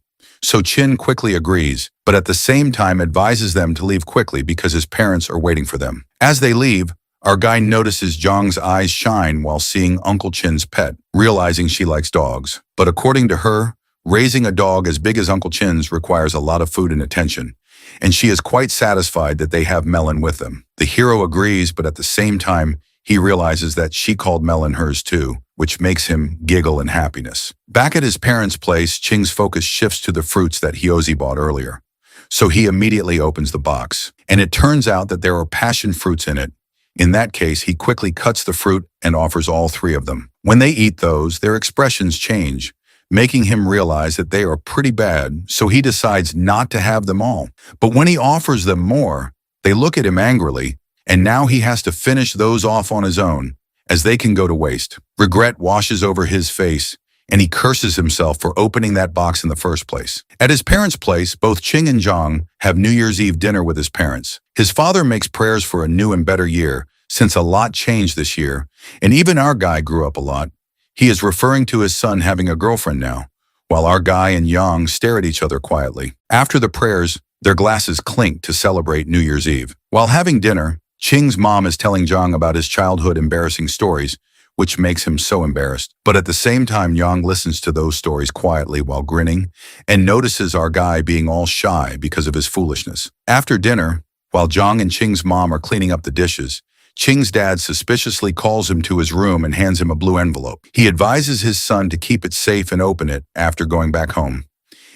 So Chin quickly agrees, but at the same time advises them to leave quickly because his parents are waiting for them. As they leave, our guy notices Zhang's eyes shine while seeing Uncle Chin's pet, realizing she likes dogs. But according to her, raising a dog as big as Uncle Chin's requires a lot of food and attention, and she is quite satisfied that they have Melon with them. The hero agrees, but at the same time, he realizes that she called Melon hers too, which makes him giggle in happiness. Back at his parents' place, Ching's focus shifts to the fruits that Hyozi bought earlier. So he immediately opens the box, and it turns out that there are passion fruits in it. In that case, he quickly cuts the fruit and offers all three of them. When they eat those, their expressions change, making him realize that they are pretty bad, so he decides not to have them all. But when he offers them more, they look at him angrily, and now he has to finish those off on his own, as they can go to waste. Regret washes over his face, and he curses himself for opening that box in the first place. At his parents' place, both Ching and Zhang have New Year's Eve dinner with his parents. His father makes prayers for a new and better year, since a lot changed this year, and even our guy grew up a lot. He is referring to his son having a girlfriend now, while our guy and Yang stare at each other quietly. After the prayers, their glasses clink to celebrate New Year's Eve. While having dinner, Ching's mom is telling Zhang about his childhood embarrassing stories, which makes him so embarrassed. But at the same time, Yang listens to those stories quietly while grinning and notices our guy being all shy because of his foolishness. After dinner, while Zhang and Ching's mom are cleaning up the dishes, Ching's dad suspiciously calls him to his room and hands him a blue envelope. He advises his son to keep it safe and open it after going back home.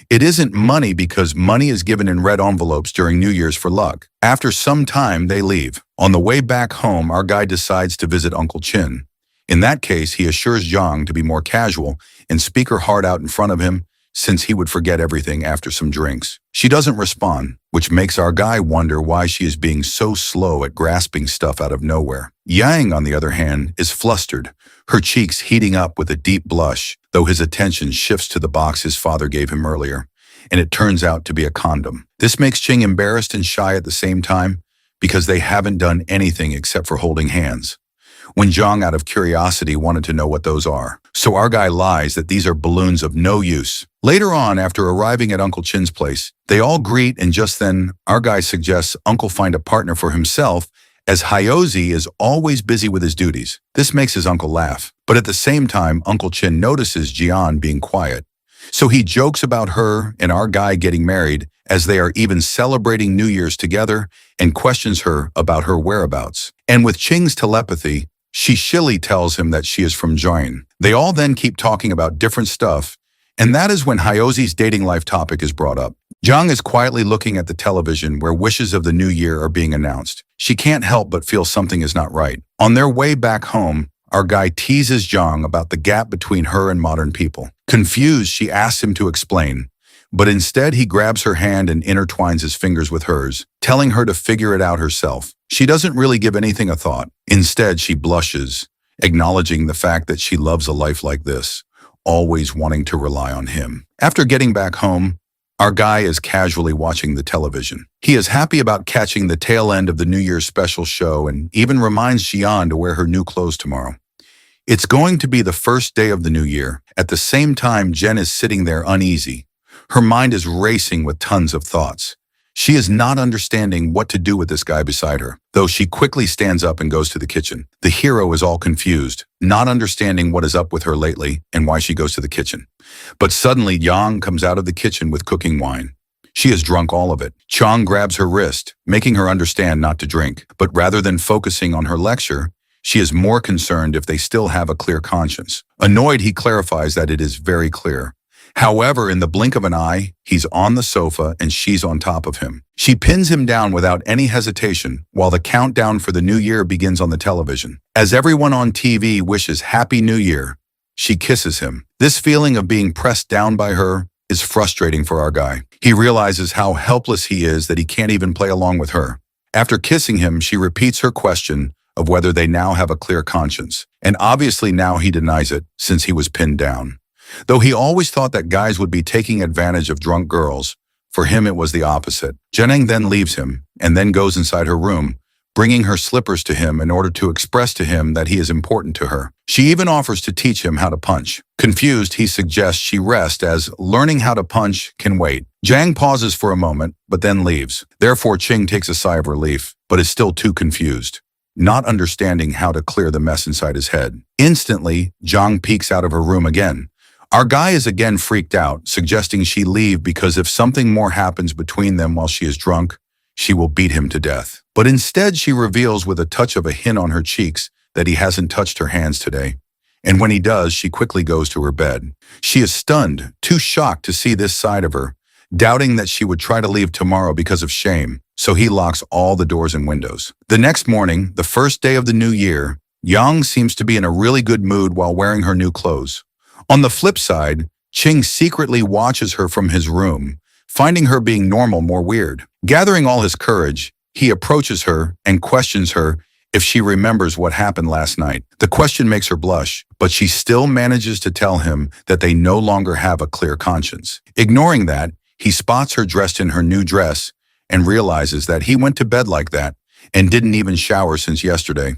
It isn't money because money is given in red envelopes during New Year's for luck. After some time, they leave. On the way back home, our guy decides to visit Uncle Chin. In that case, he assures Zhang to be more casual and speak her heart out in front of him, since he would forget everything after some drinks. She doesn't respond, which makes our guy wonder why she is being so slow at grasping stuff out of nowhere. Yang, on the other hand, is flustered, her cheeks heating up with a deep blush, though his attention shifts to the box his father gave him earlier, and it turns out to be a condom. This makes Ching embarrassed and shy at the same time, because they haven't done anything except for holding hands, when Zhang, out of curiosity, wanted to know what those are. So our guy lies that these are balloons of no use. Later on, after arriving at Uncle Chin's place, they all greet, and just then, our guy suggests Uncle find a partner for himself, as Hyozi is always busy with his duties. This makes his uncle laugh. But at the same time, Uncle Chin notices Jian being quiet. So he jokes about her and our guy getting married, as they are even celebrating New Year's together, and questions her about her whereabouts. And with Ching's telepathy, She shilly tells him that she is from Join. They all then keep talking about different stuff, and that is when Hyose's dating life topic is brought up. Jung is quietly looking at the television where wishes of the new year are being announced. She can't help but feel something is not right. On their way back home, our guy teases Jung about the gap between her and modern people. Confused, she asks him to explain, but instead he grabs her hand and intertwines his fingers with hers, telling her to figure it out herself. She doesn't really give anything a thought. Instead, she blushes, acknowledging the fact that she loves a life like this, always wanting to rely on him. After getting back home, our guy is casually watching the television. He is happy about catching the tail end of the New Year's special show and even reminds Xian to wear her new clothes tomorrow. It's going to be the first day of the new year. At the same time, Jen is sitting there uneasy. Her mind is racing with tons of thoughts. She is not understanding what to do with this guy beside her, though she quickly stands up and goes to the kitchen. The hero is all confused, not understanding what is up with her lately and why she goes to the kitchen. But suddenly, Yang comes out of the kitchen with cooking wine. She has drunk all of it. Chong grabs her wrist, making her understand not to drink. But rather than focusing on her lecture, she is more concerned if they still have a clear conscience. Annoyed, he clarifies that it is very clear. However, in the blink of an eye, he's on the sofa and she's on top of him. She pins him down without any hesitation while the countdown for the new year begins on the television. As everyone on TV wishes Happy New Year, she kisses him. This feeling of being pressed down by her is frustrating for our guy. He realizes how helpless he is that he can't even play along with her. After kissing him, she repeats her question of whether they now have a clear conscience. And obviously now he denies it since he was pinned down. Though he always thought that guys would be taking advantage of drunk girls, for him it was the opposite. Jeneng then leaves him and then goes inside her room, bringing her slippers to him in order to express to him that he is important to her. She even offers to teach him how to punch. Confused, he suggests she rest as learning how to punch can wait. Jang pauses for a moment, but then leaves. Therefore, Ching takes a sigh of relief, but is still too confused, not understanding how to clear the mess inside his head. Instantly, Zhang peeks out of her room again. Our guy is again freaked out, suggesting she leave because if something more happens between them while she is drunk, she will beat him to death. But instead, she reveals with a touch of a hint on her cheeks that he hasn't touched her hands today. And when he does, she quickly goes to her bed. She is stunned, too shocked to see this side of her, doubting that she would try to leave tomorrow because of shame, so he locks all the doors and windows. The next morning, the first day of the new year, Yang seems to be in a really good mood while wearing her new clothes. On the flip side, Ching secretly watches her from his room, finding her being normal more weird. Gathering all his courage, he approaches her and questions her if she remembers what happened last night. The question makes her blush, but she still manages to tell him that they no longer have a clear conscience. Ignoring that, he spots her dressed in her new dress and realizes that he went to bed like that and didn't even shower since yesterday.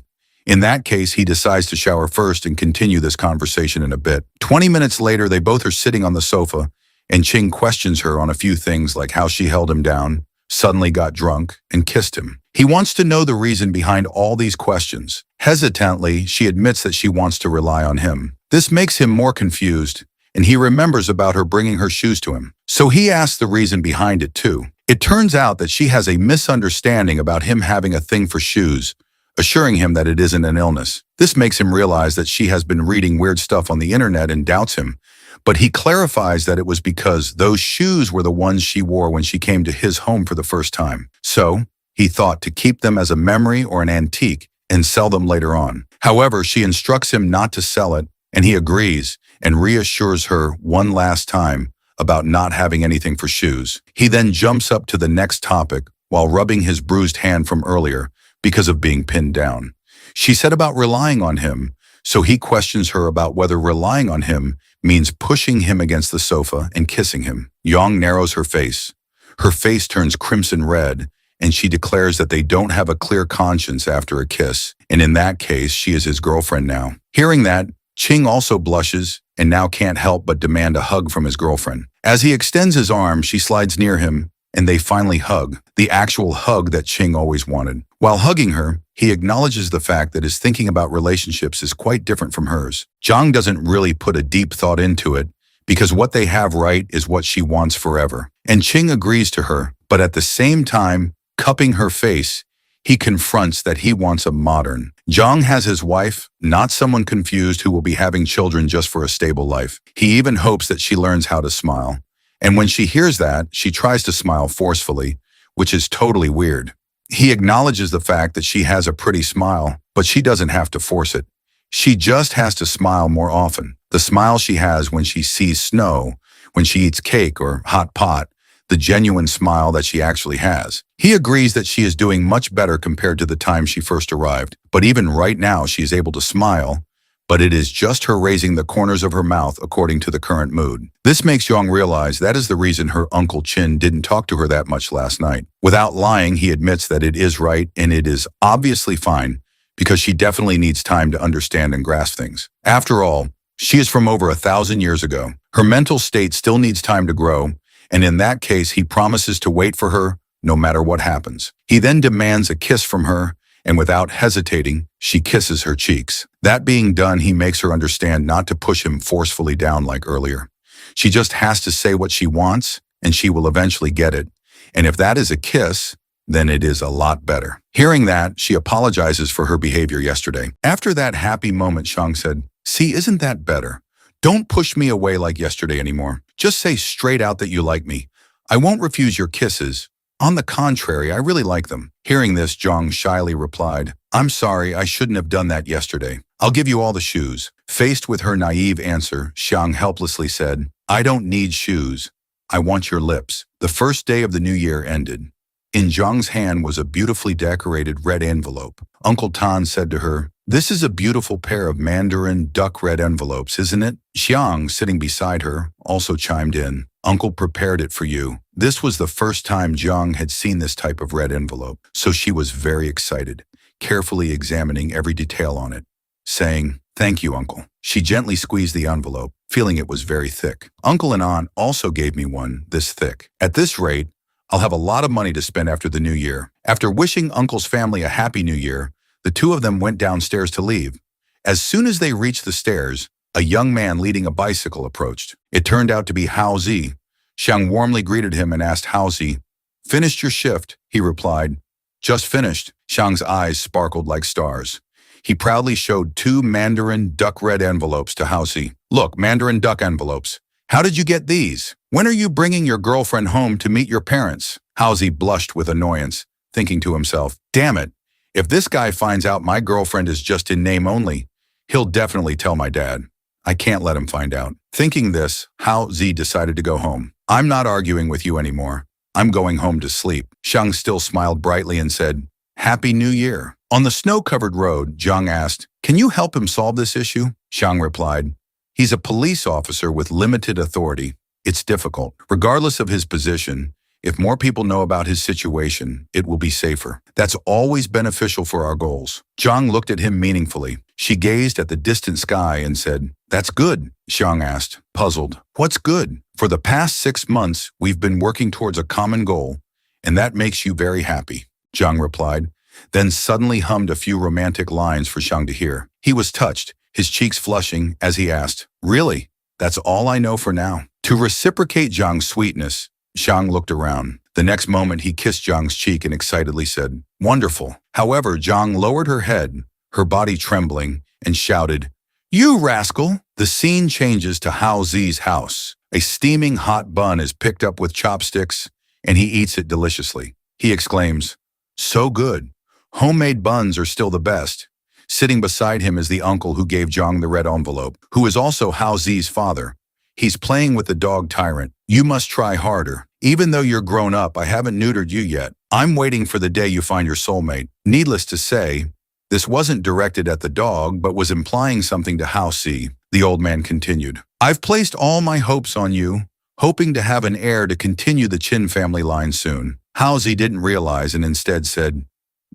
In that case, he decides to shower first and continue this conversation in a bit. 20 minutes later, they both are sitting on the sofa, and Ching questions her on a few things like how she held him down, suddenly got drunk, and kissed him. He wants to know the reason behind all these questions. Hesitantly, she admits that she wants to rely on him. This makes him more confused, and he remembers about her bringing her shoes to him. So he asks the reason behind it too. It turns out that she has a misunderstanding about him having a thing for shoes, assuring him that it isn't an illness. This makes him realize that she has been reading weird stuff on the internet and doubts him, but he clarifies that it was because those shoes were the ones she wore when she came to his home for the first time. So, he thought to keep them as a memory or an antique and sell them later on. However, she instructs him not to sell it, and he agrees and reassures her one last time about not having anything for shoes. He then jumps up to the next topic while rubbing his bruised hand from earlier, because of being pinned down. She said about relying on him, so he questions her about whether relying on him means pushing him against the sofa and kissing him. Yang narrows her face. Her face turns crimson red, and she declares that they don't have a clear conscience after a kiss, and in that case, she is his girlfriend now. Hearing that, Ching also blushes and now can't help but demand a hug from his girlfriend. As he extends his arm, she slides near him, and they finally hug, the actual hug that Ching always wanted. While hugging her, he acknowledges the fact that his thinking about relationships is quite different from hers. Zhang doesn't really put a deep thought into it, because what they have right is what she wants forever. And Ching agrees to her, but at the same time, cupping her face, He confronts that he wants a modern. Zhang has his wife, not someone confused who will be having children just for a stable life. He even hopes that she learns how to smile. And when she hears that, she tries to smile forcefully, which is totally weird. He acknowledges the fact that she has a pretty smile, but she doesn't have to force it. She just has to smile more often. The smile she has when she sees snow, when she eats cake or hot pot, the genuine smile that she actually has. He agrees that she is doing much better compared to the time she first arrived, but even right now she is able to smile, but it is just her raising the corners of her mouth according to the current mood. This makes Young realize that is the reason her Uncle Chin didn't talk to her that much last night. Without lying, he admits that it is right and it is obviously fine because she definitely needs time to understand and grasp things. After all, she is from over 1,000 years ago. Her mental state still needs time to grow, and in that case, he promises to wait for her no matter what happens. He then demands a kiss from her, and without hesitating, she kisses her cheeks. That being done, he makes her understand not to push him forcefully down like earlier. She just has to say what she wants, and she will eventually get it. And if that is a kiss, then it is a lot better. Hearing that, she apologizes for her behavior yesterday. After that happy moment, Shang said, "See, isn't that better? Don't push me away like yesterday anymore. Just say straight out that you like me. I won't refuse your kisses. On the contrary, I really like them." Hearing this, Zhang shyly replied, "I'm sorry, I shouldn't have done that yesterday. I'll give you all the shoes." Faced with her naive answer, Xiang helplessly said, "I don't need shoes. I want your lips." The first day of the new year ended. In Zhang's hand was a beautifully decorated red envelope. Uncle Tan said to her, "This is a beautiful pair of mandarin duck red envelopes, isn't it?" Xiang, sitting beside her, also chimed in, "Uncle prepared it for you." This was the first time Zhang had seen this type of red envelope, so she was very excited, carefully examining every detail on it, saying, "Thank you, Uncle." She gently squeezed the envelope, feeling it was very thick. Uncle and Aunt also gave me one this thick. At this rate, I'll have a lot of money to spend after the new year. After wishing Uncle's family a happy new year, the two of them went downstairs to leave. As soon as they reached the stairs, a young man leading a bicycle approached. It turned out to be Hao Zi. Xiang warmly greeted him and asked Hao Zi, "Finished your shift?" He replied, "Just finished." Xiang's eyes sparkled like stars. He proudly showed 2 mandarin duck red envelopes to Hao Zi. "Look, mandarin duck envelopes. How did you get these? When are you bringing your girlfriend home to meet your parents?" Hao Zi blushed with annoyance, thinking to himself, "Damn it. If this guy finds out my girlfriend is just in name only, he'll definitely tell my dad. I can't let him find out." Thinking this, Hao Zi decided to go home. "I'm not arguing with you anymore. I'm going home to sleep." Xiang still smiled brightly and said, "Happy New Year." On the snow-covered road, Zhang asked, "Can you help him solve this issue?" Xiang replied, "He's a police officer with limited authority. It's difficult. Regardless of his position, if more people know about his situation, it will be safer. That's always beneficial for our goals." Zhang looked at him meaningfully. She gazed at the distant sky and said, "That's good," Xiang asked, puzzled. "What's good?" "For the past 6 months, we've been working towards a common goal, and that makes you very happy," Zhang replied, then suddenly hummed a few romantic lines for Xiang to hear. He was touched, his cheeks flushing, as he asked, "Really? That's all I know for now." To reciprocate Zhang's sweetness, Xiang looked around. The next moment, he kissed Zhang's cheek and excitedly said, "Wonderful." However, Zhang lowered her head, her body trembling, and shouted, "You rascal!" The scene changes to Hao Zi's house. A steaming hot bun is picked up with chopsticks, and he eats it deliciously. He exclaims, "So good. Homemade buns are still the best." Sitting beside him is the uncle who gave Zhang the red envelope, who is also Hao Zi's father. He's playing with the dog Tyrant. "You must try harder. Even though you're grown up, I haven't neutered you yet. I'm waiting for the day you find your soulmate." Needless to say, this wasn't directed at the dog, but was implying something to Hao Zi. The old man continued, "I've placed all my hopes on you, hoping to have an heir to continue the Qin family line soon." Hao Zi didn't realize and instead said,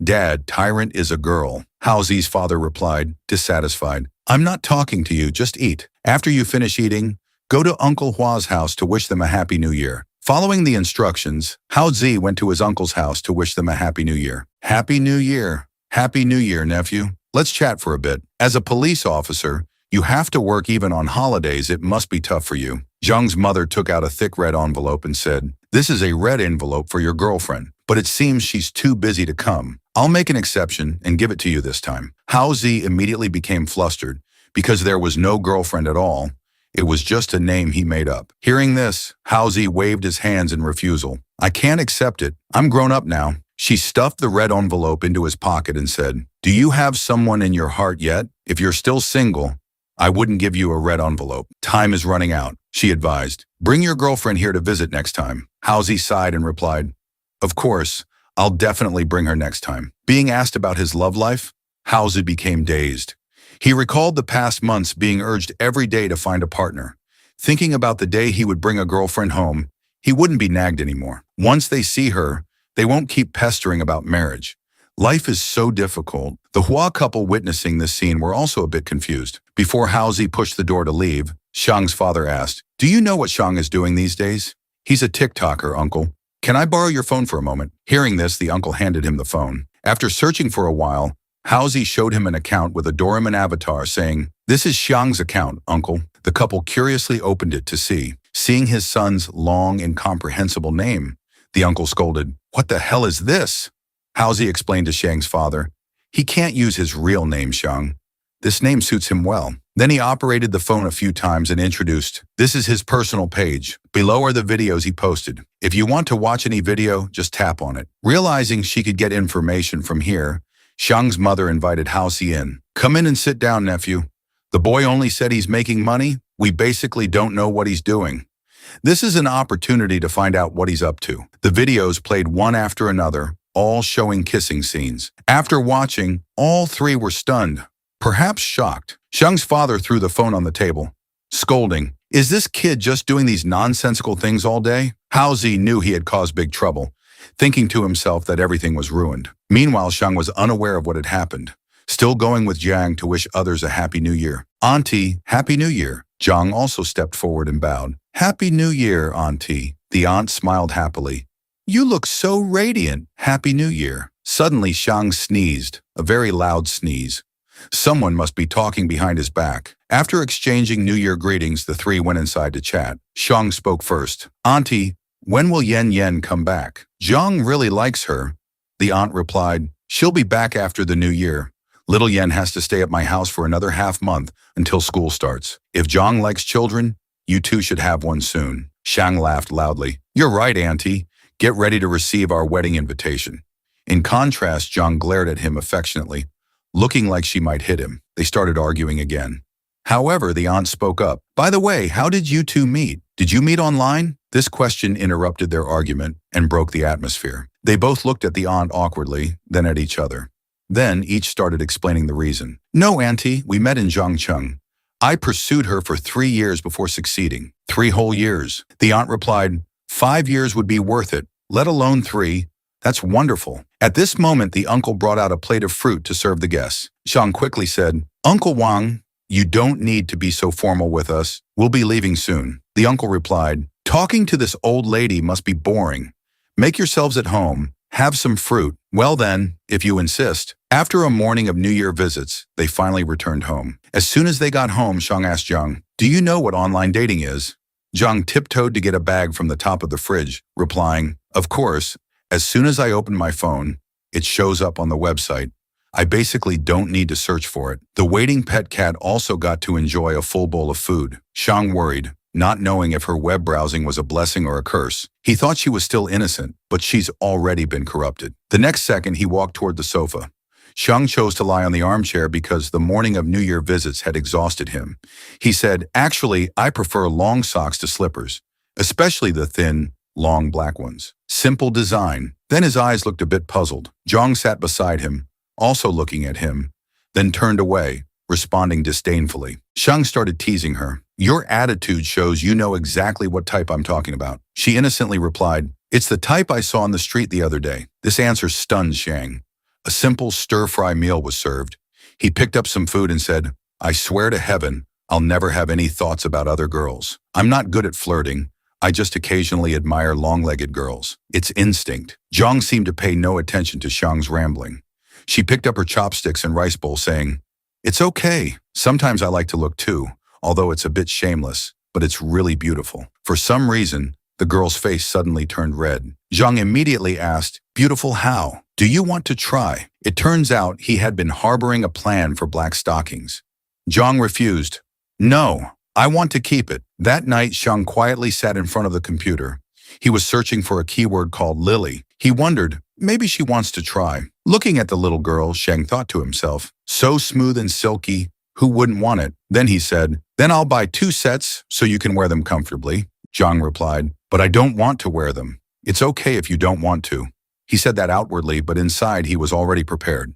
"Dad, Tyrant is a girl." Hao Zi's father replied, dissatisfied, "I'm not talking to you, just eat. After you finish eating, go to Uncle Hua's house to wish them a happy new year." Following the instructions, Hao Zi went to his uncle's house to wish them a happy new year. "Happy New Year. Happy New Year, nephew. Let's chat for a bit. As a police officer, you have to work even on holidays. It must be tough for you." Zhang's mother took out a thick red envelope and said, "This is a red envelope for your girlfriend, but it seems she's too busy to come. I'll make an exception and give it to you this time. Hao Zi immediately became flustered because there was no girlfriend at all. It was just a name he made up. Hearing this, Hao Zi waved his hands in refusal. I can't accept it. I'm grown up now. She stuffed the red envelope into his pocket and said, do you have someone in your heart yet? If you're still single, I wouldn't give you a red envelope. Time is running out, she advised. Bring your girlfriend here to visit next time. Hao Zi sighed and replied, of course, I'll definitely bring her next time. Being asked about his love life, Hao Zi became dazed. He recalled the past months being urged every day to find a partner. Thinking about the day he would bring a girlfriend home, he wouldn't be nagged anymore. Once they see her, they won't keep pestering about marriage. Life is so difficult. The Hua couple witnessing this scene were also a bit confused. Before Hao Zi pushed the door to leave, Xiang's father asked, do you know what Xiang is doing these days? He's a TikToker, uncle. Can I borrow your phone for a moment? Hearing this, the uncle handed him the phone. After searching for a while, Hao Zi showed him an account with a Doraemon avatar saying, this is Xiang's account, uncle. The couple curiously opened it to see. Seeing his son's long, incomprehensible name, the uncle scolded, what the hell is this? Hao Zi explained to Xiang's father, he can't use his real name, Xiang. This name suits him well. Then he operated the phone a few times and introduced, this is his personal page. Below are the videos he posted. If you want to watch any video, just tap on it. Realizing she could get information from here, Xiang's mother invited Hao Zi in. Come in and sit down, nephew. The boy only said he's making money. We basically don't know what he's doing. This is an opportunity to find out what he's up to. The videos played one after another, all showing kissing scenes. After watching, all three were stunned, perhaps shocked. Xiang's father threw the phone on the table, scolding, is this kid just doing these nonsensical things all day? Hao Zi knew he had caused big trouble, thinking to himself that everything was ruined. Meanwhile, Xiang was unaware of what had happened, still going with Jiang to wish others a Happy New Year. Auntie, Happy New Year. Jiang also stepped forward and bowed. Happy New Year, Auntie. The aunt smiled happily. You look so radiant. Happy New Year. Suddenly, Xiang sneezed, a very loud sneeze. Someone must be talking behind his back. After exchanging New Year greetings, the three went inside to chat. Xiang spoke first. Auntie, when will Yen Yen come back? Jiang really likes her. The aunt replied, she'll be back after the New Year. Little Yen has to stay at my house for another half month until school starts. If Jiang likes children, you two should have one soon. Xiang laughed loudly. You're right, Auntie. Get ready to receive our wedding invitation. In contrast, Jiang glared at him affectionately, looking like she might hit him. They started arguing again. However, the aunt spoke up. By the way, how did you two meet? Did you meet online? This question interrupted their argument and broke the atmosphere. They both looked at the aunt awkwardly, then at each other. Then each started explaining the reason. No, Auntie, we met in Zhangcheng. I pursued her for 3 years before succeeding. 3 whole years. The aunt replied, 5 years would be worth it, let alone 3. That's wonderful. At this moment, the uncle brought out a plate of fruit to serve the guests. Xiang quickly said, Uncle Wang, you don't need to be so formal with us. We'll be leaving soon. The uncle replied, talking to this old lady must be boring. Make yourselves at home. Have some fruit. Well then, if you insist. After a morning of New Year visits, they finally returned home. As soon as they got home, Xiang asked Jiang, do you know what online dating is? Jiang tiptoed to get a bag from the top of the fridge, replying, of course, as soon as I open my phone, it shows up on the website. I basically don't need to search for it. The waiting pet cat also got to enjoy a full bowl of food. Xiang worried, not knowing if her web browsing was a blessing or a curse. He thought she was still innocent, but she's already been corrupted. The next second, he walked toward the sofa. Xiang chose to lie on the armchair because the morning of New Year visits had exhausted him. He said, actually, I prefer long socks to slippers, especially the thin, long black ones. Simple design. Then his eyes looked a bit puzzled. Jiang sat beside him, also looking at him, then turned away, responding disdainfully. Xiang started teasing her. Your attitude shows you know exactly what type I'm talking about. She innocently replied, it's the type I saw on the street the other day. This answer stunned Xiang. A simple stir-fry meal was served. He picked up some food and said, I swear to heaven, I'll never have any thoughts about other girls. I'm not good at flirting. I just occasionally admire long-legged girls. It's instinct. Jiang seemed to pay no attention to Xiang's rambling. She picked up her chopsticks and rice bowl, saying, it's okay. Sometimes I like to look too, although it's a bit shameless, but it's really beautiful. For some reason, the girl's face suddenly turned red. Jiang immediately asked, beautiful how? "Do you want to try?" It turns out he had been harboring a plan for black stockings. Zhang refused. "No, I want to keep it." That night, Zhang quietly sat in front of the computer. He was searching for a keyword called Lily. He wondered, maybe she wants to try. Looking at the little girl, Zhang thought to himself, so smooth and silky, who wouldn't want it? Then he said, "Then I'll buy 2 sets so you can wear them comfortably." Zhang replied, "But I don't want to wear them." "It's okay if you don't want to." He said that outwardly, but inside he was already prepared.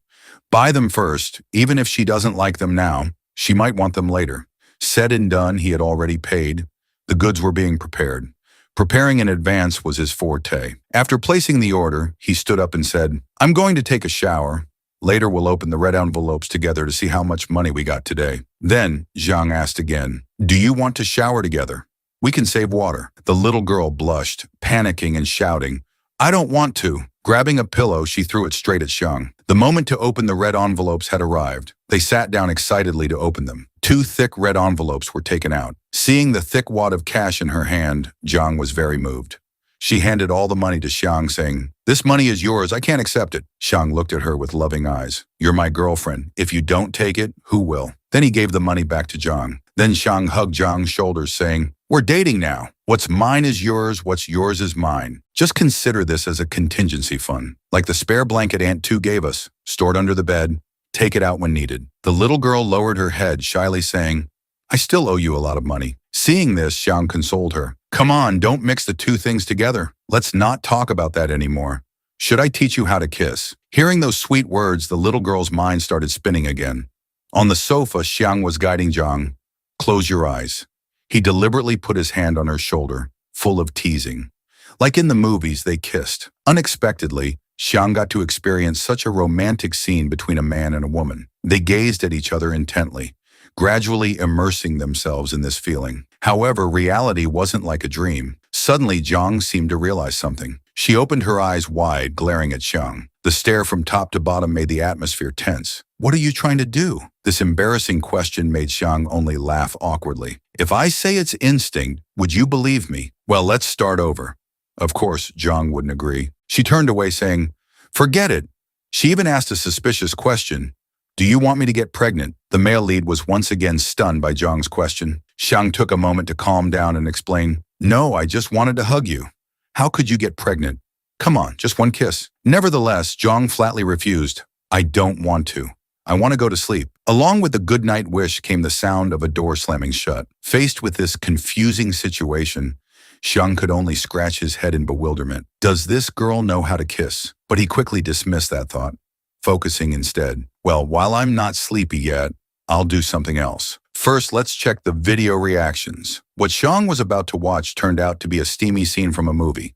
Buy them first, even if she doesn't like them now, she might want them later. Said and done, he had already paid. The goods were being prepared. Preparing in advance was his forte. After placing the order, he stood up and said, "I'm going to take a shower. Later we'll open the red envelopes together to see how much money we got today." Then, Zhang asked again, "Do you want to shower together? We can save water." The little girl blushed, panicking and shouting, "I don't want to." Grabbing a pillow, she threw it straight at Zhang. The moment to open the red envelopes had arrived. They sat down excitedly to open them. 2 thick red envelopes were taken out. Seeing the thick wad of cash in her hand, Zhang was very moved. She handed all the money to Xiang, saying, "This money is yours, I can't accept it." Xiang looked at her with loving eyes. "You're my girlfriend. If you don't take it, who will?" Then he gave the money back to Zhang. Then Xiang hugged Zhang's shoulders, saying, "We're dating now. What's mine is yours, what's yours is mine. Just consider this as a contingency fund, like the spare blanket Aunt 2 gave us, stored under the bed. Take it out when needed." The little girl lowered her head, shyly saying, "I still owe you a lot of money." Seeing this, Xiang consoled her. "Come on, don't mix the 2 things together. Let's not talk about that anymore. Should I teach you how to kiss?" Hearing those sweet words, the little girl's mind started spinning again. On the sofa, Xiang was guiding Zhang. "Close your eyes." He deliberately put his hand on her shoulder, full of teasing. Like in the movies, they kissed. Unexpectedly, Xiang got to experience such a romantic scene between a man and a woman. They gazed at each other intently, gradually immersing themselves in this feeling. However, reality wasn't like a dream. Suddenly, Zhang seemed to realize something. She opened her eyes wide, glaring at Xiang. The stare from top to bottom made the atmosphere tense. "What are you trying to do?" This embarrassing question made Xiang only laugh awkwardly. "If I say it's instinct, would you believe me?" "Well, let's start over." Of course, Zhang wouldn't agree. She turned away saying, "Forget it." She even asked a suspicious question. "Do you want me to get pregnant?" The male lead was once again stunned by Zhang's question. Xiang took a moment to calm down and explain, "No, I just wanted to hug you. How could you get pregnant? Come on, just one kiss." Nevertheless, Zhang flatly refused. "I don't want to. I want to go to sleep." Along with the goodnight wish came the sound of a door slamming shut. Faced with this confusing situation, Xiang could only scratch his head in bewilderment. Does this girl know how to kiss? But he quickly dismissed that thought, focusing instead, "Well, while I'm not sleepy yet, I'll do something else. First, let's check the video reactions." What Xiang was about to watch turned out to be a steamy scene from a movie.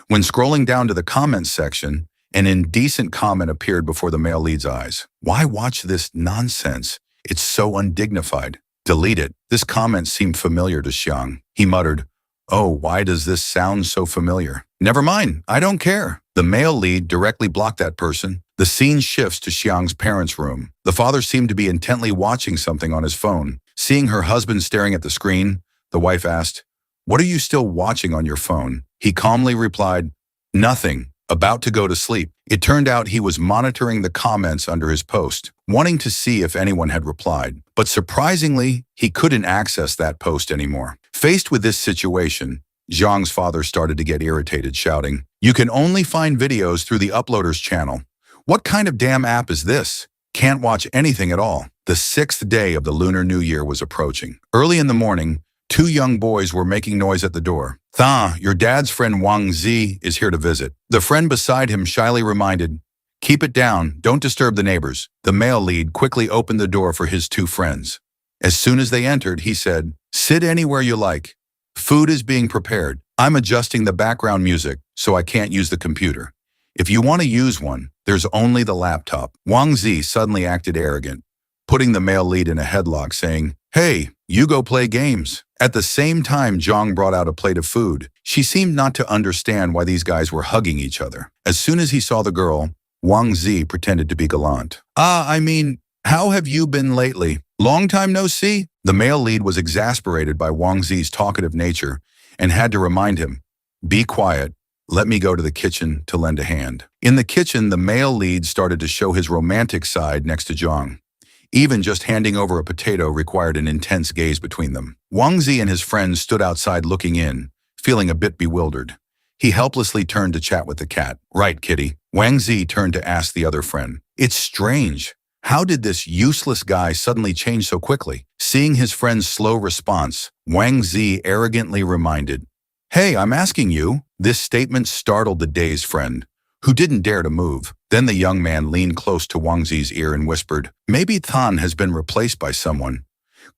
When scrolling down to the comments section, an indecent comment appeared before the male lead's eyes. "Why watch this nonsense? It's so undignified. Delete it." This comment seemed familiar to Xiang. He muttered, "Oh, why does this sound so familiar? Never mind, I don't care." The male lead directly blocked that person. The scene shifts to Xiang's parents' room. The father seemed to be intently watching something on his phone. Seeing her husband staring at the screen, the wife asked, "What are you still watching on your phone?" He calmly replied, "Nothing. About to go to sleep." It turned out he was monitoring the comments under his post, wanting to see if anyone had replied. But surprisingly, he couldn't access that post anymore. Faced with this situation, Zhang's father started to get irritated, shouting, "You can only find videos through the uploader's channel. What kind of damn app is this? Can't watch anything at all." The 6th day of the Lunar New Year was approaching. Early in the morning, 2 young boys were making noise at the door. "Tha, your dad's friend Wang Zi is here to visit." The friend beside him shyly reminded, "Keep it down, don't disturb the neighbors." The male lead quickly opened the door for his 2 friends. As soon as they entered, he said, "Sit anywhere you like. Food is being prepared. I'm adjusting the background music, so I can't use the computer. If you want to use one, there's only the laptop." Wang Zi suddenly acted arrogant, putting the male lead in a headlock, saying, "Hey, you go play games." At the same time, Zhang brought out a plate of food. She seemed not to understand why these guys were hugging each other. As soon as he saw the girl, Wang Zi pretended to be gallant. I mean, how have you been lately? Long time no see?" The male lead was exasperated by Wang Zi's talkative nature and had to remind him, "Be quiet. Let me go to the kitchen to lend a hand. In the kitchen, the male lead started to show his romantic side next to Zhang. Even just handing over a potato required an intense gaze between them. Wang Zi and his friends stood outside looking in, feeling a bit bewildered. He helplessly turned to chat with the cat. Right, kitty. Wang Zi turned to ask the other friend. It's strange. How did this useless guy suddenly change so quickly? Seeing his friend's slow response, Wang Zi arrogantly reminded, Hey, I'm asking you. This statement startled the dazed friend, who didn't dare to move. Then the young man leaned close to Wang Zi's ear and whispered, Maybe Tan has been replaced by someone.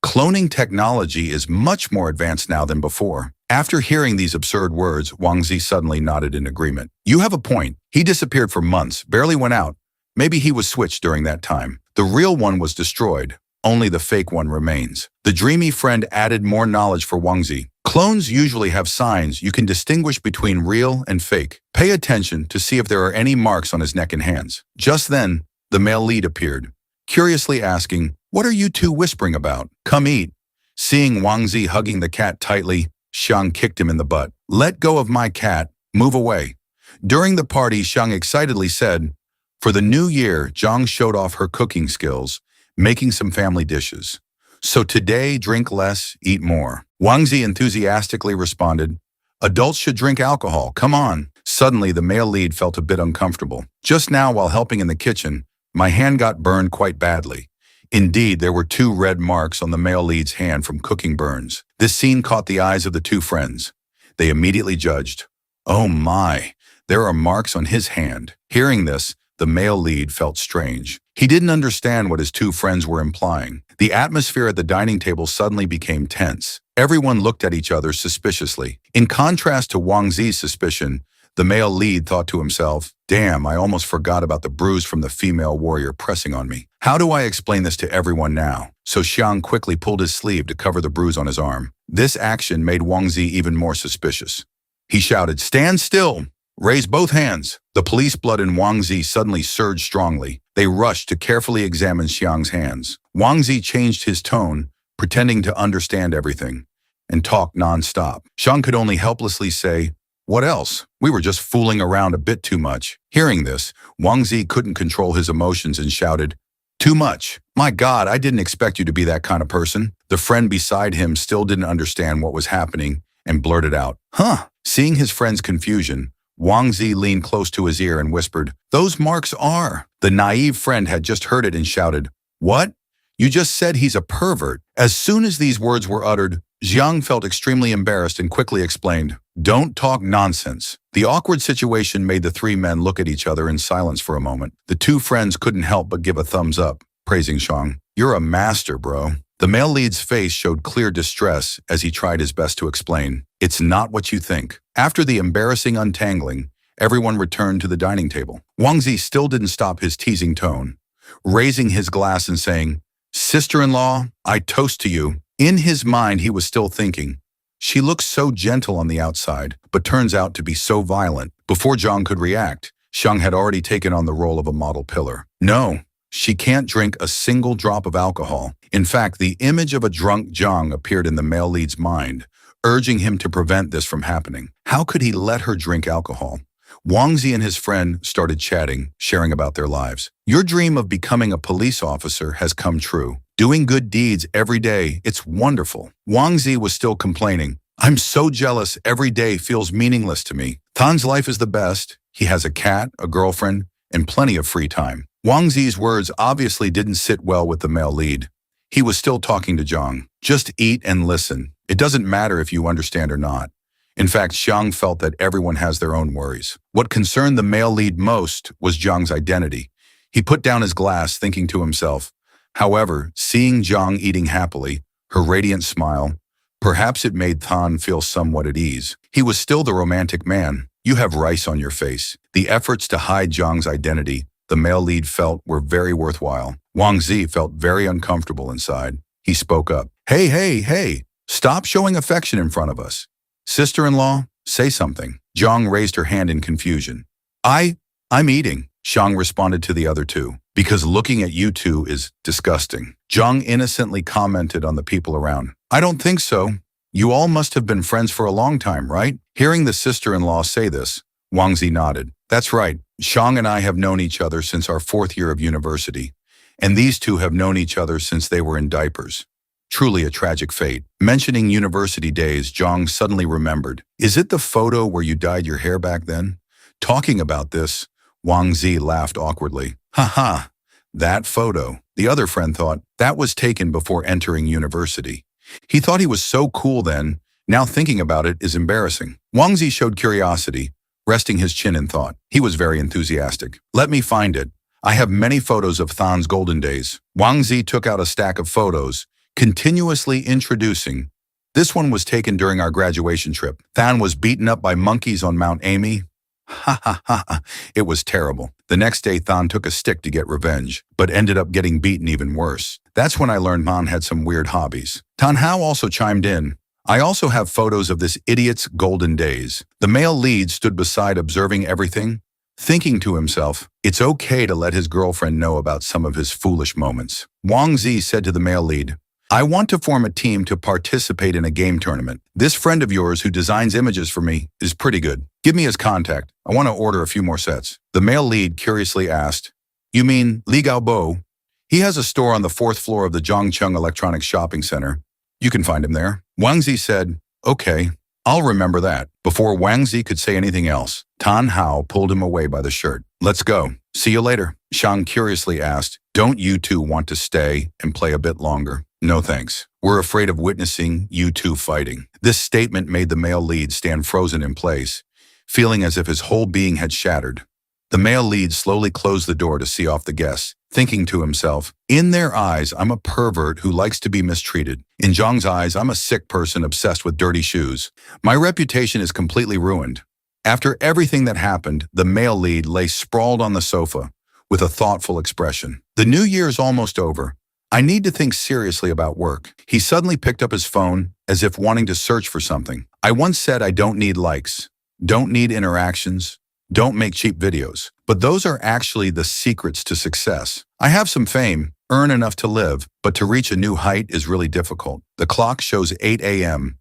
Cloning technology is much more advanced now than before. After hearing these absurd words, Wang Zi suddenly nodded in agreement. You have a point. He disappeared for months, barely went out. Maybe he was switched during that time. The real one was destroyed. Only the fake one remains. The dreamy friend added more knowledge for Wang Zi. Clones usually have signs you can distinguish between real and fake. Pay attention to see if there are any marks on his neck and hands. Just then, the male lead appeared, curiously asking, What are you two whispering about? Come eat. Seeing Wang Zi hugging the cat tightly, Xiang kicked him in the butt. Let go of my cat. Move away. During the party, Xiang excitedly said, For the new year, Zhang showed off her cooking skills, making some family dishes. So today, drink less, eat more. Wang Zi enthusiastically responded, Adults should drink alcohol, come on. Suddenly, the male lead felt a bit uncomfortable. Just now, while helping in the kitchen, my hand got burned quite badly. Indeed, there were 2 red marks on the male lead's hand from cooking burns. This scene caught the eyes of the 2 friends. They immediately judged. Oh my, there are marks on his hand. Hearing this, the male lead felt strange. He didn't understand what his 2 friends were implying. The atmosphere at the dining table suddenly became tense. Everyone looked at each other suspiciously. In contrast to Wang Zi's suspicion, the male lead thought to himself, Damn, I almost forgot about the bruise from the female warrior pressing on me. How do I explain this to everyone now? So Xiang quickly pulled his sleeve to cover the bruise on his arm. This action made Wang Zi even more suspicious. He shouted, Stand still! Raise both hands. The police blood in Wang Zi suddenly surged strongly. They rushed to carefully examine Xiang's hands. Wang Zi changed his tone, pretending to understand everything, and talked non-stop. Xiang could only helplessly say, What else? We were just fooling around a bit too much. Hearing this, Wang Zi couldn't control his emotions and shouted, Too much. My God, I didn't expect you to be that kind of person. The friend beside him still didn't understand what was happening and blurted out, Huh? Seeing his friend's confusion, Wang Zi leaned close to his ear and whispered, Those marks are. The naive friend had just heard it and shouted, What? You just said he's a pervert. As soon as these words were uttered, Xiang felt extremely embarrassed and quickly explained, Don't talk nonsense. The awkward situation made the 3 men look at each other in silence for a moment. The 2 friends couldn't help but give a thumbs up, praising Xiang. You're a master, bro. The male lead's face showed clear distress as he tried his best to explain. It's not what you think. After the embarrassing untangling, everyone returned to the dining table. Wang Zi still didn't stop his teasing tone, raising his glass and saying, Sister-in-law, I toast to you. In his mind, he was still thinking, She looks so gentle on the outside, but turns out to be so violent. Before Zhang could react, Xiang had already taken on the role of a model pillar. No, she can't drink a single drop of alcohol. In fact, the image of a drunk Zhang appeared in the male lead's mind, urging him to prevent this from happening. How could he let her drink alcohol? Wang Zi and his friend started chatting, sharing about their lives. Your dream of becoming a police officer has come true. Doing good deeds every day, it's wonderful. Wang Zi was still complaining. I'm so jealous, every day feels meaningless to me. Tan's life is the best. He has a cat, a girlfriend, and plenty of free time. Wang Zi's words obviously didn't sit well with the male lead. He was still talking to Zhang. Just eat and listen. It doesn't matter if you understand or not. In fact, Xiang felt that everyone has their own worries. What concerned the male lead most was Zhang's identity. He put down his glass, thinking to himself. However, seeing Zhang eating happily, her radiant smile, perhaps it made Tan feel somewhat at ease. He was still the romantic man. You have rice on your face. The efforts to hide Zhang's identity, the male lead felt, were very worthwhile. Wang Zi felt very uncomfortable inside. He spoke up. Hey, stop showing affection in front of us. Sister-in-law, say something. Zhang raised her hand in confusion. I'm eating, Xiang responded to the other 2, because looking at you 2 is disgusting. Zhang innocently commented on the people around. I don't think so. You all must have been friends for a long time, right? Hearing the sister-in-law say this, Wang Zi nodded. That's right. Xiang and I have known each other since our 4th year of university, and these two have known each other since they were in diapers. Truly a tragic fate. Mentioning university days, Zhang suddenly remembered. Is it the photo where you dyed your hair back then? Talking about this, Wang Zi laughed awkwardly. Ha ha, that photo. The other friend thought that was taken before entering university. He thought he was so cool then. Now thinking about it is embarrassing. Wang Zi showed curiosity, resting his chin in thought. He was very enthusiastic. Let me find it. I have many photos of Than's golden days. Wang Zi took out a stack of photos, continuously introducing. This one was taken during our graduation trip. Than was beaten up by monkeys on Mount Amy. Ha ha ha ha. It was terrible. The next day, Than took a stick to get revenge, but ended up getting beaten even worse. That's when I learned Man had some weird hobbies. Tan Hao also chimed in. I also have photos of this idiot's golden days. The male lead stood beside observing everything, thinking to himself, it's okay to let his girlfriend know about some of his foolish moments. Wang Zi said to the male lead, I want to form a team to participate in a game tournament. This friend of yours who designs images for me is pretty good. Give me his contact. I want to order a few more sets. The male lead curiously asked, You mean Li Gaobo? He has a store on the 4th floor of the Zhongcheng Electronics Shopping Center. You can find him there. Wang Zi said, Okay, I'll remember that. Before Wang Zi could say anything else, Tan Hao pulled him away by the shirt. Let's go. See you later. Xiang curiously asked, Don't you two want to stay and play a bit longer? No thanks. We're afraid of witnessing you two fighting. This statement made the male lead stand frozen in place, feeling as if his whole being had shattered. The male lead slowly closed the door to see off the guests, thinking to himself, in their eyes, I'm a pervert who likes to be mistreated. In Zhang's eyes, I'm a sick person obsessed with dirty shoes. My reputation is completely ruined. After everything that happened, the male lead lay sprawled on the sofa with a thoughtful expression. The new year is almost over. I need to think seriously about work. He suddenly picked up his phone as if wanting to search for something. I once said I don't need likes, don't need interactions, don't make cheap videos. But those are actually the secrets to success. I have some fame, earn enough to live, but to reach a new height is really difficult. The clock shows 8 a.m.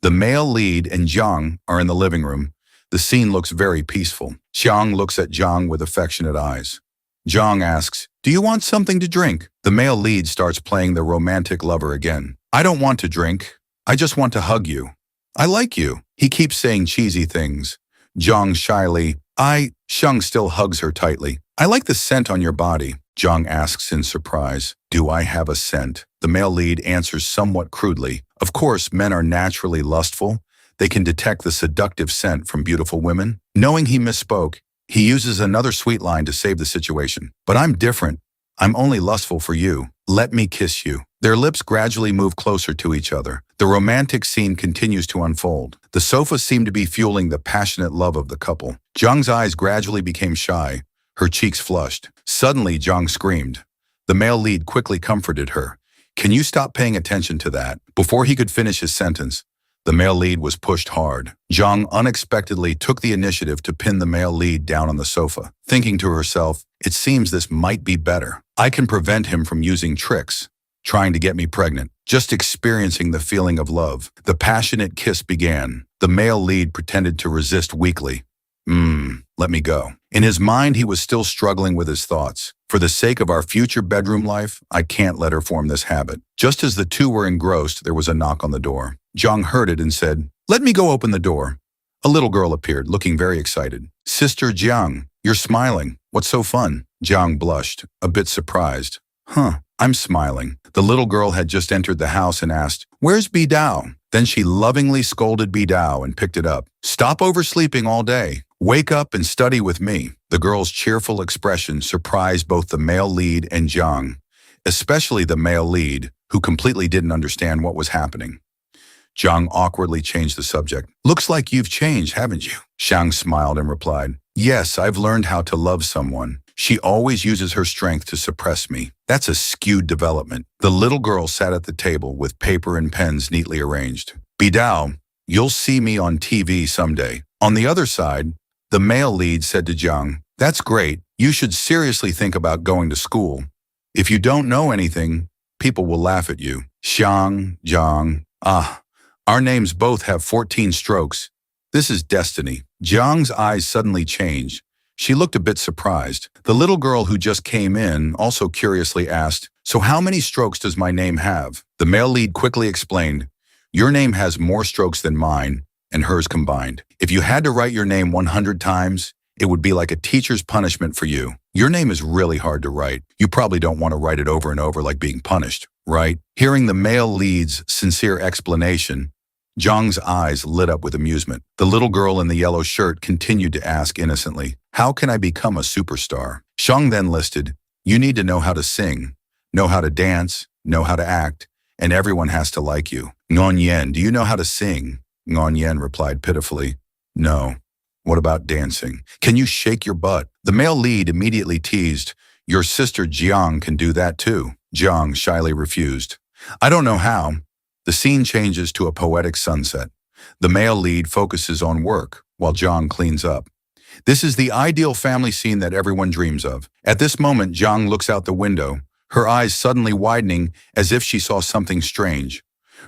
The male lead and Zhang are in the living room. The scene looks very peaceful. Xiang looks at Zhang with affectionate eyes. Zhang asks, Do you want something to drink? The male lead starts playing the romantic lover again. I don't want to drink. I just want to hug you. I like you. He keeps saying cheesy things. Zhang shyly, Xiang still hugs her tightly. I like the scent on your body. Zhang asks in surprise, Do I have a scent? The male lead answers somewhat crudely. Of course, men are naturally lustful. They can detect the seductive scent from beautiful women. Knowing he misspoke, he uses another sweet line to save the situation. But I'm different. I'm only lustful for you. Let me kiss you. Their lips gradually move closer to each other. The romantic scene continues to unfold. The sofa seemed to be fueling the passionate love of the couple. Zhang's eyes gradually became shy. Her cheeks flushed. Suddenly, Zhang screamed. The male lead quickly comforted her. Can you stop paying attention to that? Before he could finish his sentence, the male lead was pushed hard. Zhang unexpectedly took the initiative to pin the male lead down on the sofa, thinking to herself, it seems this might be better. I can prevent him from using tricks, trying to get me pregnant. Just experiencing the feeling of love. The passionate kiss began. The male lead pretended to resist weakly. Let me go. In his mind, he was still struggling with his thoughts. For the sake of our future bedroom life, I can't let her form this habit. Just as the two were engrossed, there was a knock on the door. Zhang heard it and said, Let me go open the door. A little girl appeared, looking very excited. Sister Jiang, you're smiling. What's so fun? Jiang blushed, a bit surprised. I'm smiling. The little girl had just entered the house and asked, Where's Bidao? Then she lovingly scolded Bidao and picked it up. Stop oversleeping all day. Wake up and study with me. The girl's cheerful expression surprised both the male lead and Zhang, especially the male lead, who completely didn't understand what was happening. Zhang awkwardly changed the subject. Looks like you've changed, haven't you? Xiang smiled and replied, Yes, I've learned how to love someone. She always uses her strength to suppress me. That's a skewed development. The little girl sat at the table with paper and pens neatly arranged. Bidao, you'll see me on TV someday. On the other side, the male lead said to Zhang, That's great. You should seriously think about going to school. If you don't know anything, people will laugh at you. Zhang, our names both have 14 strokes. This is destiny. Jiang's eyes suddenly changed. She looked a bit surprised. The little girl who just came in also curiously asked, "So how many strokes does my name have?" The male lead quickly explained, "Your name has more strokes than mine and hers combined. If you had to write your name 100 times, it would be like a teacher's punishment for you. Your name is really hard to write. You probably don't want to write it over and over like being punished, right?" Hearing the male lead's sincere explanation, Zhang's eyes lit up with amusement. The little girl in the yellow shirt continued to ask innocently, "How can I become a superstar?" Zhang then listed, "You need to know how to sing, know how to dance, know how to act, and everyone has to like you." Ngon Yen, "Do you know how to sing?" Ngon Yen replied pitifully, "No." "What about dancing? Can you shake your butt?" The male lead immediately teased, "Your sister Jiang can do that too." Jiang shyly refused, "I don't know how." The scene changes to a poetic sunset. The male lead focuses on work, while Jiang cleans up. This is the ideal family scene that everyone dreams of. At this moment, Jiang looks out the window, her eyes suddenly widening as if she saw something strange.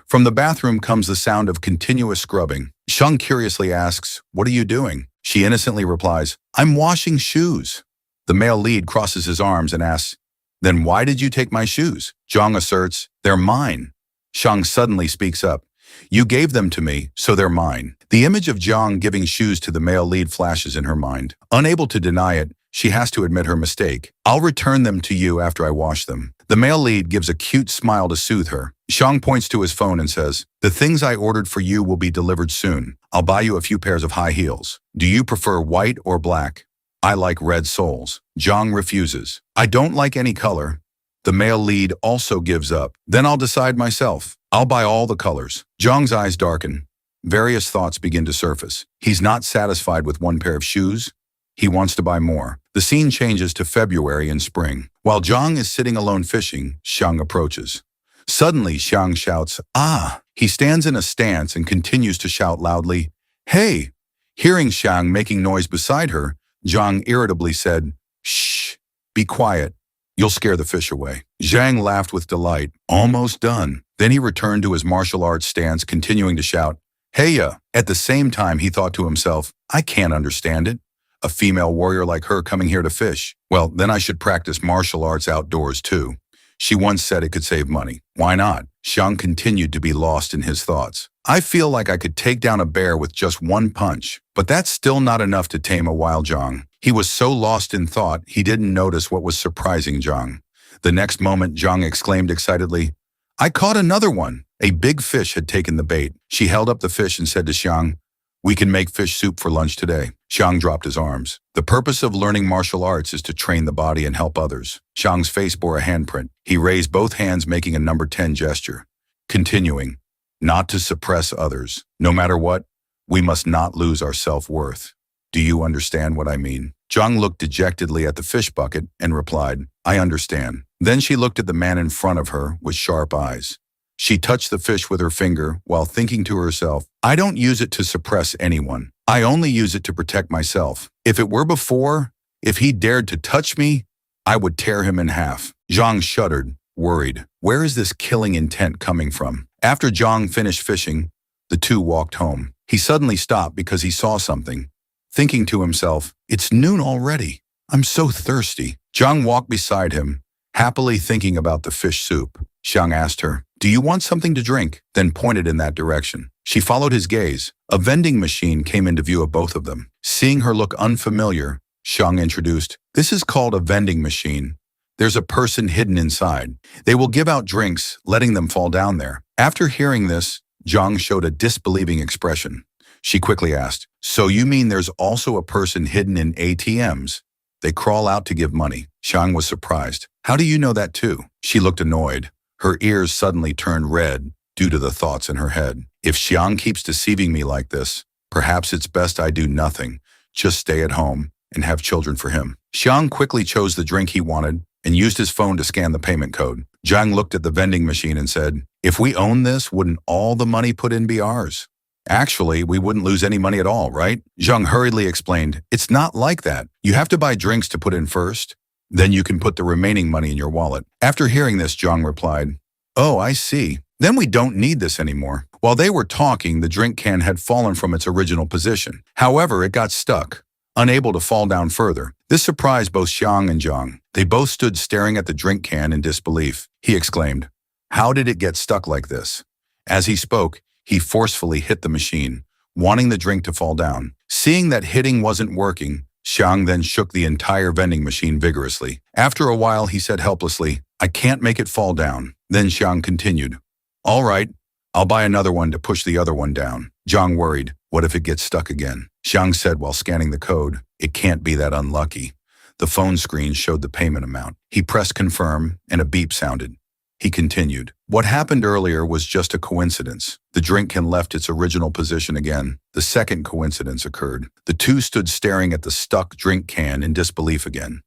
From the bathroom comes the sound of continuous scrubbing. Jiang curiously asks, "What are you doing?" She innocently replies, "I'm washing shoes." The male lead crosses his arms and asks, "Then why did you take my shoes?" Jiang asserts, "They're mine." Jiang suddenly speaks up, "You gave them to me, so they're mine." The image of Jiang giving shoes to the male lead flashes in her mind. Unable to deny it, she has to admit her mistake. "I'll return them to you after I wash them." The male lead gives a cute smile to soothe her. Jiang points to his phone and says, "The things I ordered for you will be delivered soon. I'll buy you a few pairs of high heels. Do you prefer white or black?" "I like red soles." Jiang refuses. "I don't like any color." The male lead also gives up. "Then I'll decide myself. I'll buy all the colors." Jiang's eyes darken. Various thoughts begin to surface. He's not satisfied with one pair of shoes. He wants to buy more. The scene changes to February and spring. While Jiang is sitting alone fishing, Xiang approaches. Suddenly, Xiang shouts, "Ah!" He stands in a stance and continues to shout loudly, "Hey!" Hearing Xiang making noise beside her, Jiang irritably said, "Shh, be quiet. You'll scare the fish away." Zhang laughed with delight. "Almost done." Then he returned to his martial arts stance, continuing to shout, "Heya!" At the same time, he thought to himself, "I can't understand it. A female warrior like her coming here to fish. Well, then I should practice martial arts outdoors too. She once said it could save money. Why not?" Xiang continued to be lost in his thoughts. "I feel like I could take down a bear with just one punch, but that's still not enough to tame a wild Jiang." He was so lost in thought, he didn't notice what was surprising Jiang. The next moment, Jiang exclaimed excitedly, "I caught another one!" A big fish had taken the bait. She held up the fish and said to Xiang, "We can make fish soup for lunch today." Xiang dropped his arms. The purpose of learning martial arts is to train the body and help others. Xiang's face bore a handprint. He raised both hands, making a number 10 gesture. Continuing, "Not to suppress others. No matter what, we must not lose our self-worth. Do you understand what I mean?" Jiang looked dejectedly at the fish bucket and replied, "I understand." Then she looked at the man in front of her with sharp eyes. She touched the fish with her finger while thinking to herself, "I don't use it to suppress anyone. I only use it to protect myself. If it were before, if he dared to touch me, I would tear him in half." Jiang shuddered, worried. Where is this killing intent coming from? After Jiang finished fishing, the two walked home. He suddenly stopped because he saw something. Thinking to himself, "It's noon already. I'm so thirsty." Jiang walked beside him, happily thinking about the fish soup. Xiang asked her, "Do you want something to drink?" Then pointed in that direction. She followed his gaze. A vending machine came into view of both of them. Seeing her look unfamiliar, Xiang introduced, "This is called a vending machine. There's a person hidden inside. They will give out drinks, letting them fall down there." After hearing this, Jiang showed a disbelieving expression. She quickly asked, "So you mean there's also a person hidden in ATMs? They crawl out to give money." Xiang was surprised. "How do you know that too?" She looked annoyed. Her ears suddenly turned red due to the thoughts in her head. If Xiang keeps deceiving me like this, perhaps it's best I do nothing, just stay at home and have children for him. Xiang quickly chose the drink he wanted and used his phone to scan the payment code. Jiang looked at the vending machine and said, "If we own this, wouldn't all the money put in be ours? Actually, we wouldn't lose any money at all, right?" Jiang hurriedly explained, "It's not like that. You have to buy drinks to put in first. Then you can put the remaining money in your wallet." After hearing this, Jiang replied, "Oh, I see. Then we don't need this anymore. While they were talking, the drink can had fallen from its original position. However, it got stuck, unable to fall down further. This surprised both Xiang and Zhang. They both stood staring at the drink can in disbelief. He exclaimed, "How did it get stuck like this?" As he spoke, he forcefully hit the machine, wanting the drink to fall down. Seeing that hitting wasn't working, Xiang then shook the entire vending machine vigorously. After a while, he said helplessly, "I can't make it fall down." Then Xiang continued, "All right, I'll buy another one to push the other one down." Zhang worried, "What if it gets stuck again?" Xiang said while scanning the code, "It can't be that unlucky." The phone screen showed the payment amount. He pressed confirm and a beep sounded. He continued, "What happened earlier was just a coincidence. The drink can left its original position again." The second coincidence occurred. The two stood staring at the stuck drink can in disbelief again.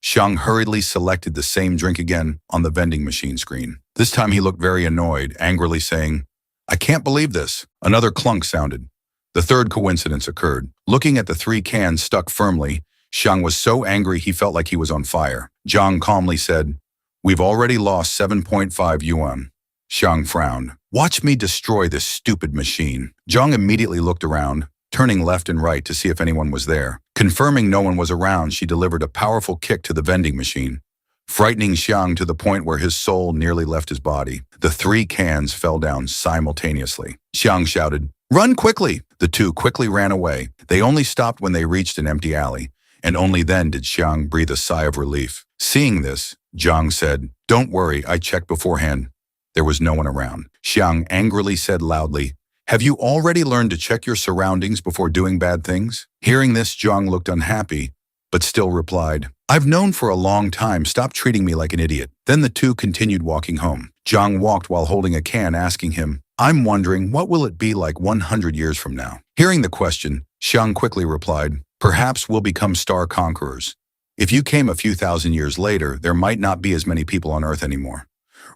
Xiang hurriedly selected the same drink again on the vending machine screen. This time he looked very annoyed, angrily saying, "I can't believe this." Another clunk sounded. The third coincidence occurred. Looking at the three cans stuck firmly, Xiang was so angry he felt like he was on fire. Zhang calmly said, "We've already lost 7.5 yuan." Xiang frowned. "Watch me destroy this stupid machine." Zhang immediately looked around, turning left and right to see if anyone was there. Confirming no one was around, she delivered a powerful kick to the vending machine, frightening Xiang to the point where his soul nearly left his body. The three cans fell down simultaneously. Xiang shouted, "Run quickly!" The two quickly ran away. They only stopped when they reached an empty alley, and only then did Xiang breathe a sigh of relief. Seeing this, Zhang said, "Don't worry, I checked beforehand. There was no one around." Xiang angrily said loudly, "Have you already learned to check your surroundings before doing bad things?" Hearing this, Zhang looked unhappy, but still replied, "I've known for a long time, stop treating me like an idiot." Then the two continued walking home. Zhang walked while holding a can, asking him, "I'm wondering, what will it be like 100 years from now?" Hearing the question, Xiang quickly replied, "Perhaps we'll become star conquerors. If you came a few thousand years later, there might not be as many people on Earth anymore.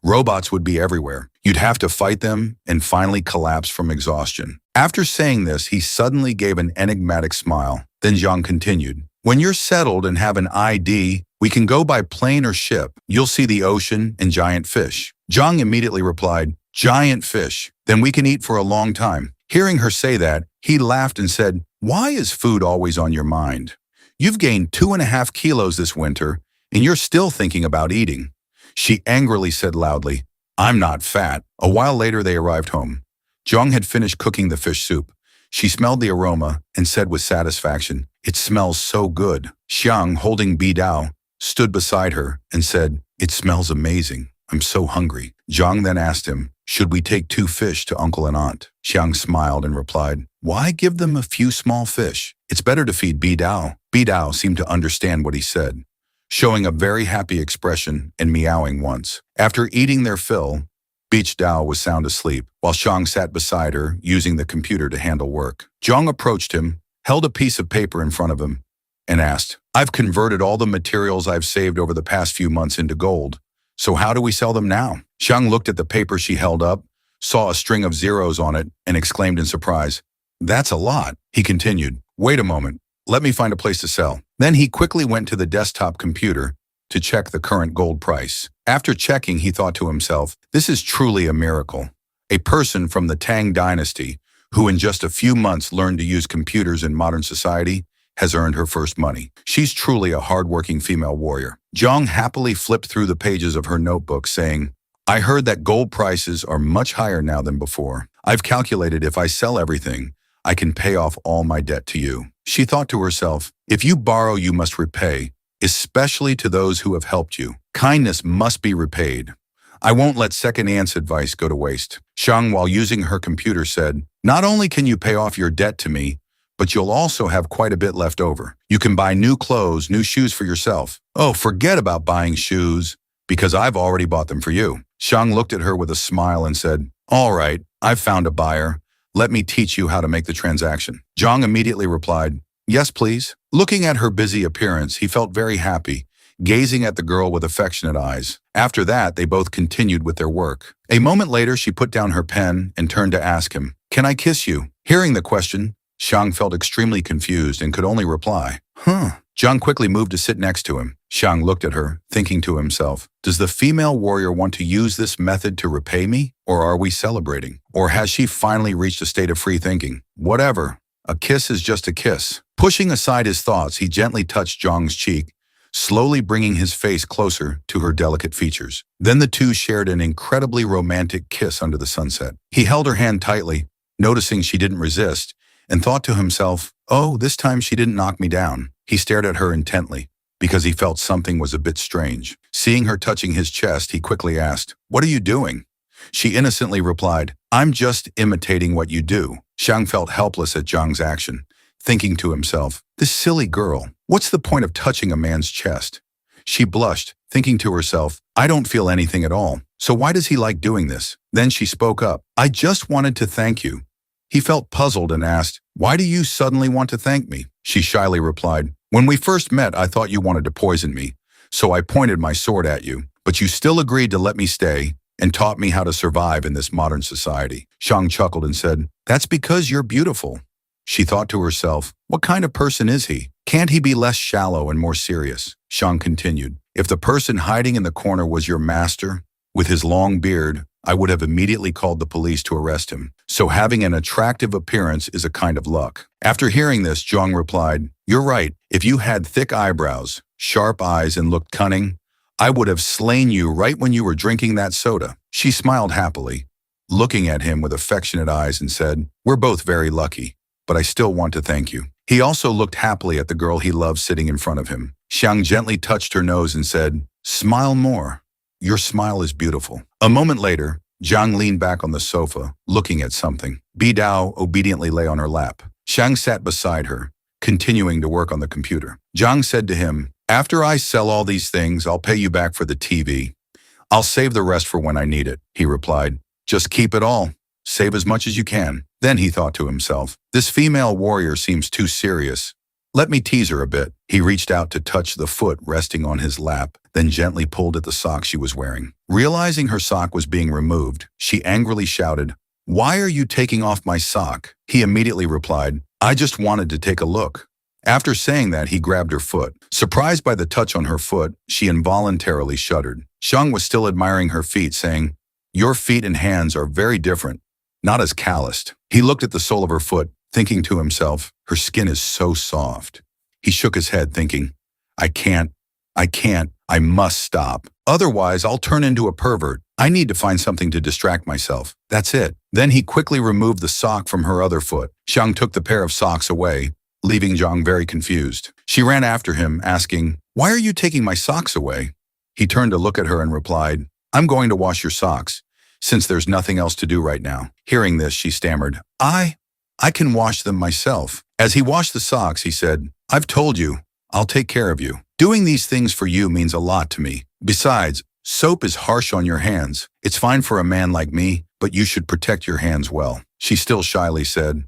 Robots would be everywhere. You'd have to fight them and finally collapse from exhaustion." After saying this, he suddenly gave an enigmatic smile. Then Zhang continued, "When you're settled and have an ID, we can go by plane or ship. You'll see the ocean and giant fish." Zhang immediately replied, "Giant fish. Then we can eat for a long time." Hearing her say that, he laughed and said, "Why is food always on your mind? You've gained 2.5 kilos this winter, and you're still thinking about eating." She angrily said loudly, "I'm not fat." A while later, they arrived home. Zhang had finished cooking the fish soup. She smelled the aroma and said with satisfaction, "It smells so good." Xiang, holding Bidao, stood beside her and said, "It smells amazing. I'm so hungry." Zhang then asked him, "Should we take 2 fish to uncle and aunt?" Xiang smiled and replied, "Why give them a few small fish? It's better to feed Bidao." Bidao seemed to understand what he said, showing a very happy expression and meowing once. After eating their fill, Beach Dao was sound asleep, while Xiang sat beside her, using the computer to handle work. Zhang approached him, held a piece of paper in front of him, and asked, "I've converted all the materials I've saved over the past few months into gold. So how do we sell them now?" Xiang looked at the paper she held up, saw a string of zeros on it, and exclaimed in surprise, "That's a lot." He continued, "Wait a moment. Let me find a place to sell." Then he quickly went to the desktop computer to check the current gold price. After checking, he thought to himself, "This is truly a miracle. A person from the Tang dynasty, who in just a few months learned to use computers in modern society, has earned her first money. She's truly a hardworking female warrior." Zhang happily flipped through the pages of her notebook, saying, "I heard that gold prices are much higher now than before. I've calculated if I sell everything, I can pay off all my debt to you." She thought to herself, "If you borrow, you must repay, especially to those who have helped you. Kindness must be repaid. I won't let second-hand advice go to waste." Xiang, while using her computer, said, "Not only can you pay off your debt to me, but you'll also have quite a bit left over. You can buy new clothes, new shoes for yourself." "Oh, forget about buying shoes, because I've already bought them for you." Xiang looked at her with a smile and said, "All right, I've found a buyer. Let me teach you how to make the transaction." Zhang immediately replied, "Yes, please." Looking at her busy appearance, he felt very happy, gazing at the girl with affectionate eyes. After that, they both continued with their work. A moment later, she put down her pen and turned to ask him, "Can I kiss you?" Hearing the question, Xiang felt extremely confused and could only reply, Zhang quickly moved to sit next to him. Xiang looked at her, thinking to himself, does the female warrior want to use this method to repay me? Or are we celebrating? Or has she finally reached a state of free thinking? Whatever. A kiss is just a kiss. Pushing aside his thoughts, he gently touched Zhang's cheek, slowly bringing his face closer to her delicate features. Then the two shared an incredibly romantic kiss under the sunset. He held her hand tightly, noticing she didn't resist, and thought to himself, oh, this time she didn't knock me down. He stared at her intently, because he felt something was a bit strange. Seeing her touching his chest, he quickly asked, what are you doing? She innocently replied, I'm just imitating what you do. Xiang felt helpless at Zhang's action, thinking to himself, this silly girl, what's the point of touching a man's chest? She blushed, thinking to herself, I don't feel anything at all, so why does he like doing this? Then she spoke up, I just wanted to thank you. He felt puzzled and asked, why do you suddenly want to thank me? She shyly replied, when we first met, I thought you wanted to poison me, so I pointed my sword at you, but you still agreed to let me stay and taught me how to survive in this modern society. Xiang chuckled and said, that's because you're beautiful. She thought to herself, what kind of person is he? Can't he be less shallow and more serious? Xiang continued, if the person hiding in the corner was your master, with his long beard, I would have immediately called the police to arrest him. So having an attractive appearance is a kind of luck. After hearing this, Zhang replied, you're right. If you had thick eyebrows, sharp eyes, and looked cunning, I would have slain you right when you were drinking that soda. She smiled happily, looking at him with affectionate eyes and said, we're both very lucky, but I still want to thank you. He also looked happily at the girl he loved sitting in front of him. Xiang gently touched her nose and said, smile more. Your smile is beautiful. A moment later, Zhang leaned back on the sofa, looking at something. Bidao obediently lay on her lap. Xiang sat beside her, continuing to work on the computer. Zhang said to him, after I sell all these things, I'll pay you back for the TV. I'll save the rest for when I need it, he replied. Just keep it all. Save as much as you can. Then he thought to himself, this female warrior seems too serious. Let me tease her a bit. He reached out to touch the foot resting on his lap, then gently pulled at the sock she was wearing. Realizing her sock was being removed, she angrily shouted, why are you taking off my sock? He immediately replied, I just wanted to take a look. After saying that, he grabbed her foot. Surprised by the touch on her foot, she involuntarily shuddered. Xiang was still admiring her feet, saying, your feet and hands are very different, not as calloused. He looked at the sole of her foot, thinking to himself, her skin is so soft. He shook his head, thinking, I must stop. Otherwise, I'll turn into a pervert. I need to find something to distract myself. That's it. Then he quickly removed the sock from her other foot. Xiang took the pair of socks away, leaving Zhang very confused. She ran after him, asking, why are you taking my socks away? He turned to look at her and replied, I'm going to wash your socks, since there's nothing else to do right now. Hearing this, she stammered, I can wash them myself. As he washed the socks, he said, I've told you, I'll take care of you. Doing these things for you means a lot to me. Besides, soap is harsh on your hands. It's fine for a man like me, but you should protect your hands well. She still shyly said,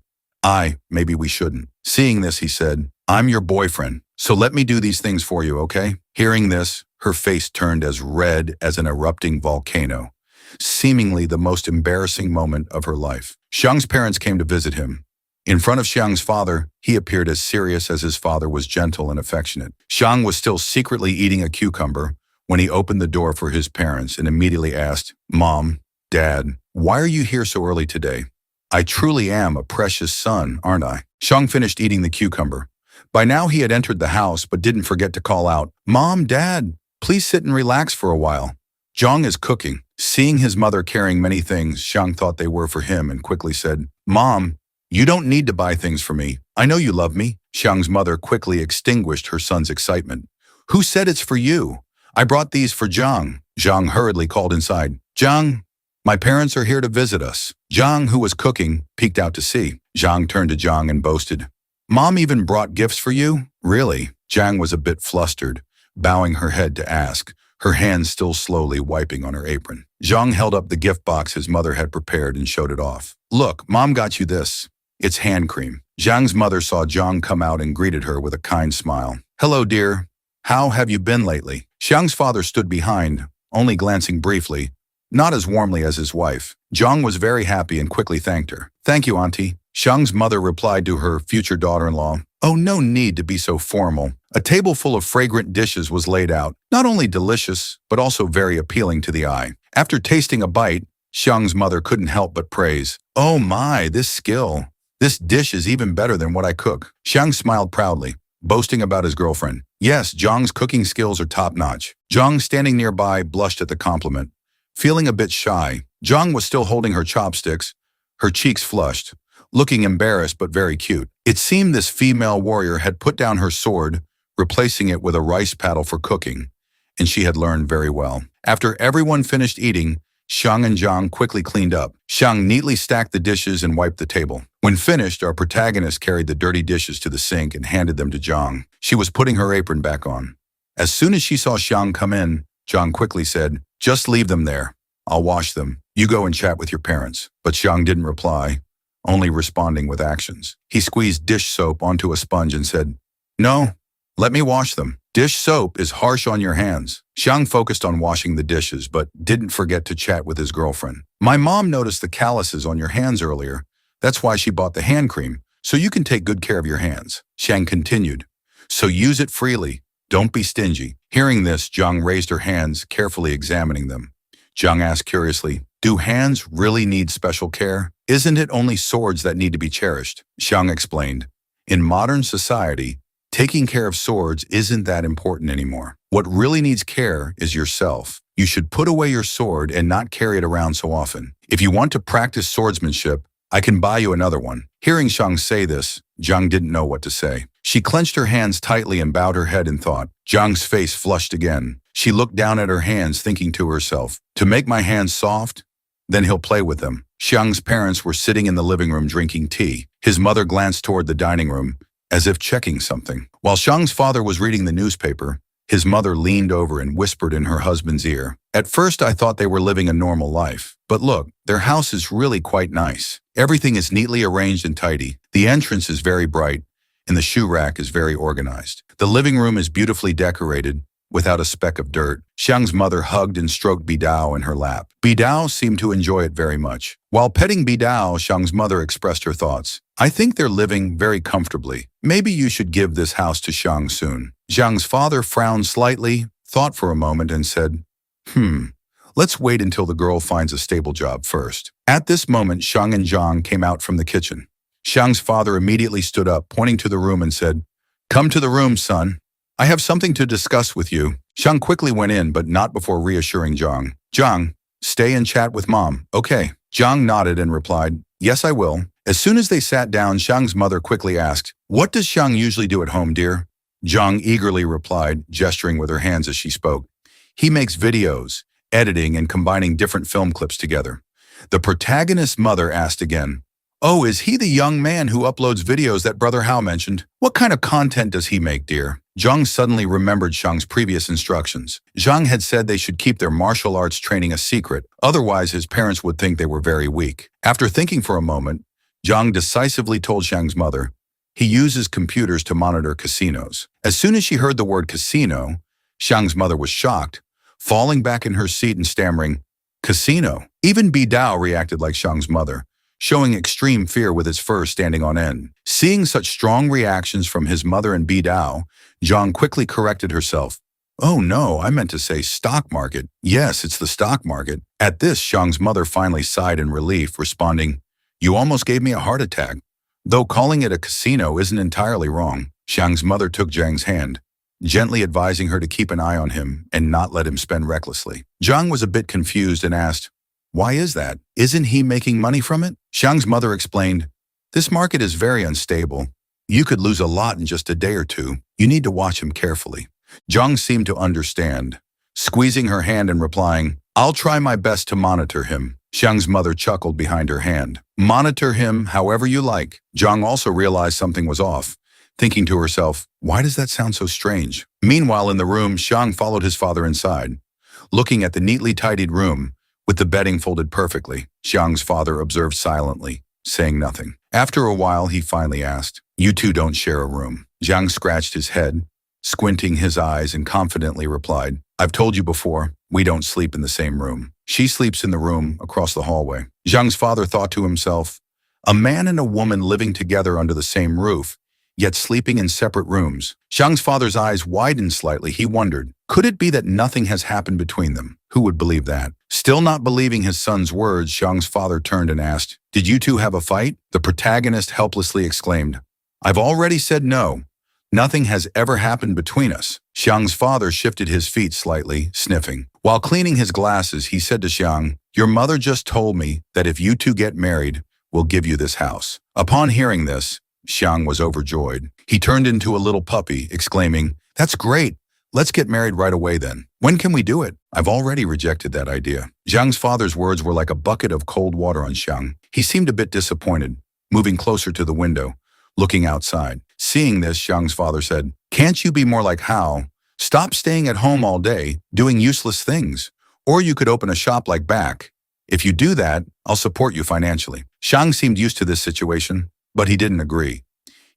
maybe we shouldn't. Seeing this, he said, I'm your boyfriend, so let me do these things for you, okay? Hearing this, her face turned as red as an erupting volcano, seemingly the most embarrassing moment of her life. Xiang's parents came to visit him. In front of Xiang's father, he appeared as serious as his father was gentle and affectionate. Xiang was still secretly eating a cucumber when he opened the door for his parents and immediately asked, Mom, Dad, why are you here so early today? I truly am a precious son, aren't I? Xiang finished eating the cucumber. By now he had entered the house but didn't forget to call out, Mom, Dad, please sit and relax for a while. Zhang is cooking. Seeing his mother carrying many things, Xiang thought they were for him and quickly said, Mom, you don't need to buy things for me. I know you love me. Xiang's mother quickly extinguished her son's excitement. Who said it's for you? I brought these for Zhang. Zhang hurriedly called inside. Zhang, my parents are here to visit us. Zhang, who was cooking, peeked out to see. Zhang turned to Zhang and boasted, Mom even brought gifts for you? Really? Zhang was a bit flustered, bowing her head to ask, her hands still slowly wiping on her apron. Zhang held up the gift box his mother had prepared and showed it off. Look, Mom got you this. It's hand cream. Zhang's mother saw Zhang come out and greeted her with a kind smile. Hello, dear. How have you been lately? Xiang's father stood behind, only glancing briefly, not as warmly as his wife. Zhang was very happy and quickly thanked her. Thank you, Auntie. Xiang's mother replied to her future daughter-in-law. Oh, no need to be so formal. A table full of fragrant dishes was laid out, not only delicious, but also very appealing to the eye. After tasting a bite, Xiang's mother couldn't help but praise. Oh my, this skill. This dish is even better than what I cook. Xiang smiled proudly, boasting about his girlfriend. Yes, Zhang's cooking skills are top-notch. Zhang, standing nearby, blushed at the compliment. Feeling a bit shy, Zhang was still holding her chopsticks, her cheeks flushed, looking embarrassed but very cute. It seemed this female warrior had put down her sword, replacing it with a rice paddle for cooking, and she had learned very well. After everyone finished eating, Xiang and Zhang quickly cleaned up. Xiang neatly stacked the dishes and wiped the table. When finished, our protagonist carried the dirty dishes to the sink and handed them to Zhang. She was putting her apron back on. As soon as she saw Xiang come in, Zhang quickly said, "Just leave them there. I'll wash them. You go and chat with your parents." But Xiang didn't reply, only responding with actions. He squeezed dish soap onto a sponge and said, "No, let me wash them. Dish soap is harsh on your hands." Xiang focused on washing the dishes, but didn't forget to chat with his girlfriend. "My mom noticed the calluses on your hands earlier. That's why she bought the hand cream, so you can take good care of your hands." Xiang continued, "So use it freely. Don't be stingy." Hearing this, Zhang raised her hands, carefully examining them. Zhang asked curiously, "Do hands really need special care? Isn't it only swords that need to be cherished?" Xiang explained, "In modern society, taking care of swords isn't that important anymore. What really needs care is yourself. You should put away your sword and not carry it around so often. If you want to practice swordsmanship, I can buy you another one." Hearing Xiang say this, Zhang didn't know what to say. She clenched her hands tightly and bowed her head in thought. Zhang's face flushed again. She looked down at her hands, thinking to herself, "To make my hands soft? Then he'll play with them." Xiang's parents were sitting in the living room drinking tea. His mother glanced toward the dining room, as if checking something. While Xiang's father was reading the newspaper, his mother leaned over and whispered in her husband's ear. "At first I thought they were living a normal life. But look, their house is really quite nice. Everything is neatly arranged and tidy. The entrance is very bright, and the shoe rack is very organized. The living room is beautifully decorated, without a speck of dirt." Xiang's mother hugged and stroked Bidao in her lap. Bidao seemed to enjoy it very much. While petting Bidao, Xiang's mother expressed her thoughts. "I think they're living very comfortably. Maybe you should give this house to Xiang soon." Xiang's father frowned slightly, thought for a moment, and said, Let's wait until the girl finds a stable job first." At this moment, Xiang and Zhang came out from the kitchen. Xiang's father immediately stood up, pointing to the room and said, "Come to the room, son. I have something to discuss with you." Xiang quickly went in, but not before reassuring Zhang. "Zhang, stay and chat with Mom, okay?" Zhang nodded and replied, "Yes, I will." As soon as they sat down, Xiang's mother quickly asked, "What does Xiang usually do at home, dear?" Zhang eagerly replied, gesturing with her hands as she spoke, "He makes videos, editing and combining different film clips together." The protagonist's mother asked again, "Oh, is he the young man who uploads videos that Brother Hao mentioned? What kind of content does he make, dear?" Zhang suddenly remembered Xiang's previous instructions. Zhang had said they should keep their martial arts training a secret, otherwise his parents would think they were very weak. After thinking for a moment, Zhang decisively told Xiang's mother, "He uses computers to monitor casinos." As soon as she heard the word casino, Xiang's mother was shocked, falling back in her seat and stammering, "Casino." Even Bidao reacted like Xiang's mother, showing extreme fear with his fur standing on end. Seeing such strong reactions from his mother and Bidao, Zhang quickly corrected herself. "Oh no, I meant to say stock market. Yes, it's the stock market." At this, Xiang's mother finally sighed in relief, responding, "You almost gave me a heart attack." Though calling it a casino isn't entirely wrong, Xiang's mother took Zhang's hand, gently advising her to keep an eye on him and not let him spend recklessly. Zhang was a bit confused and asked, "Why is that? Isn't he making money from it?" Xiang's mother explained, "This market is very unstable. You could lose a lot in just a day or two. You need to watch him carefully." Zhang seemed to understand, squeezing her hand and replying, "I'll try my best to monitor him." Xiang's mother chuckled behind her hand. "Monitor him however you like." Zhang also realized something was off, thinking to herself, "Why does that sound so strange?" Meanwhile, in the room, Xiang followed his father inside. Looking at the neatly tidied room, with the bedding folded perfectly, Xiang's father observed silently, saying nothing. After a while, he finally asked, "You two don't share a room?" Zhang scratched his head, squinting his eyes, and confidently replied, "I've told you before, we don't sleep in the same room. She sleeps in the room across the hallway." Zhang's father thought to himself, "A man and a woman living together under the same roof. yet sleeping in separate rooms. Xiang's father's eyes widened slightly. He wondered, could it be that nothing has happened between them? Who would believe that? Still not believing his son's words, Xiang's father turned and asked, "Did you two have a fight?" The protagonist helplessly exclaimed, "I've already said no. Nothing has ever happened between us." Xiang's father shifted his feet slightly, sniffing. While cleaning his glasses, he said to Xiang, "Your mother just told me that if you two get married, we'll give you this house." Upon hearing this, Xiang was overjoyed. He turned into a little puppy, exclaiming, "That's great. Let's get married right away then. When can we do it?" "I've already rejected that idea." Xiang's father's words were like a bucket of cold water on Xiang. He seemed a bit disappointed, moving closer to the window, looking outside. Seeing this, Xiang's father said, "Can't you be more like Hao? Stop staying at home all day, doing useless things. Or you could open a shop like Back. If you do that, I'll support you financially." Xiang seemed used to this situation, but he didn't agree.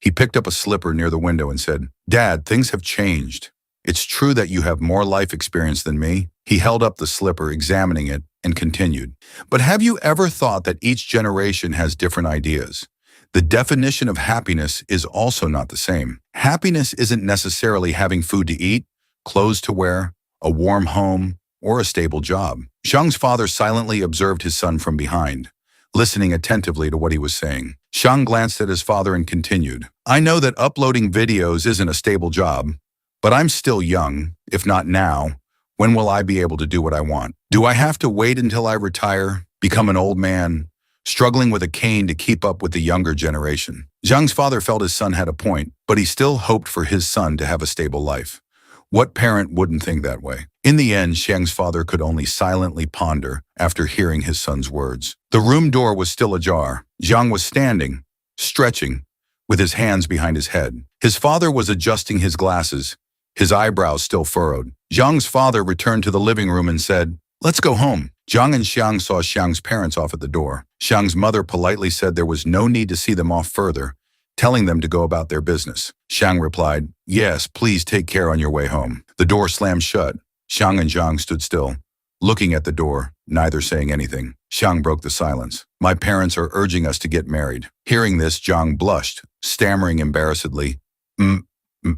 He picked up a slipper near the window and said, "Dad, things have changed. It's true that you have more life experience than me." He held up the slipper, examining it, and continued, "But have you ever thought that each generation has different ideas? The definition of happiness is also not the same. Happiness isn't necessarily having food to eat, clothes to wear, a warm home, or a stable job." Xiang's father silently observed his son from behind, listening attentively to what he was saying. Xiang glanced at his father and continued, "I know that uploading videos isn't a stable job, but I'm still young. If not now, when will I be able to do what I want? Do I have to wait until I retire, become an old man, struggling with a cane to keep up with the younger generation?" Xiang's father felt his son had a point, but he still hoped for his son to have a stable life. What parent wouldn't think that way? In the end, Xiang's father could only silently ponder after hearing his son's words. The room door was still ajar. Xiang was standing, stretching, with his hands behind his head. His father was adjusting his glasses, his eyebrows still furrowed. Xiang's father returned to the living room and said, "Let's go home." Zhang and Xiang saw Xiang's parents off at the door. Xiang's mother politely said there was no need to see them off further, telling them to go about their business. Xiang replied, "Yes, please take care on your way home." The door slammed shut. Xiang and Zhang stood still, looking at the door, neither saying anything. Xiang broke the silence. "My parents are urging us to get married." Hearing this, Zhang blushed, stammering embarrassedly,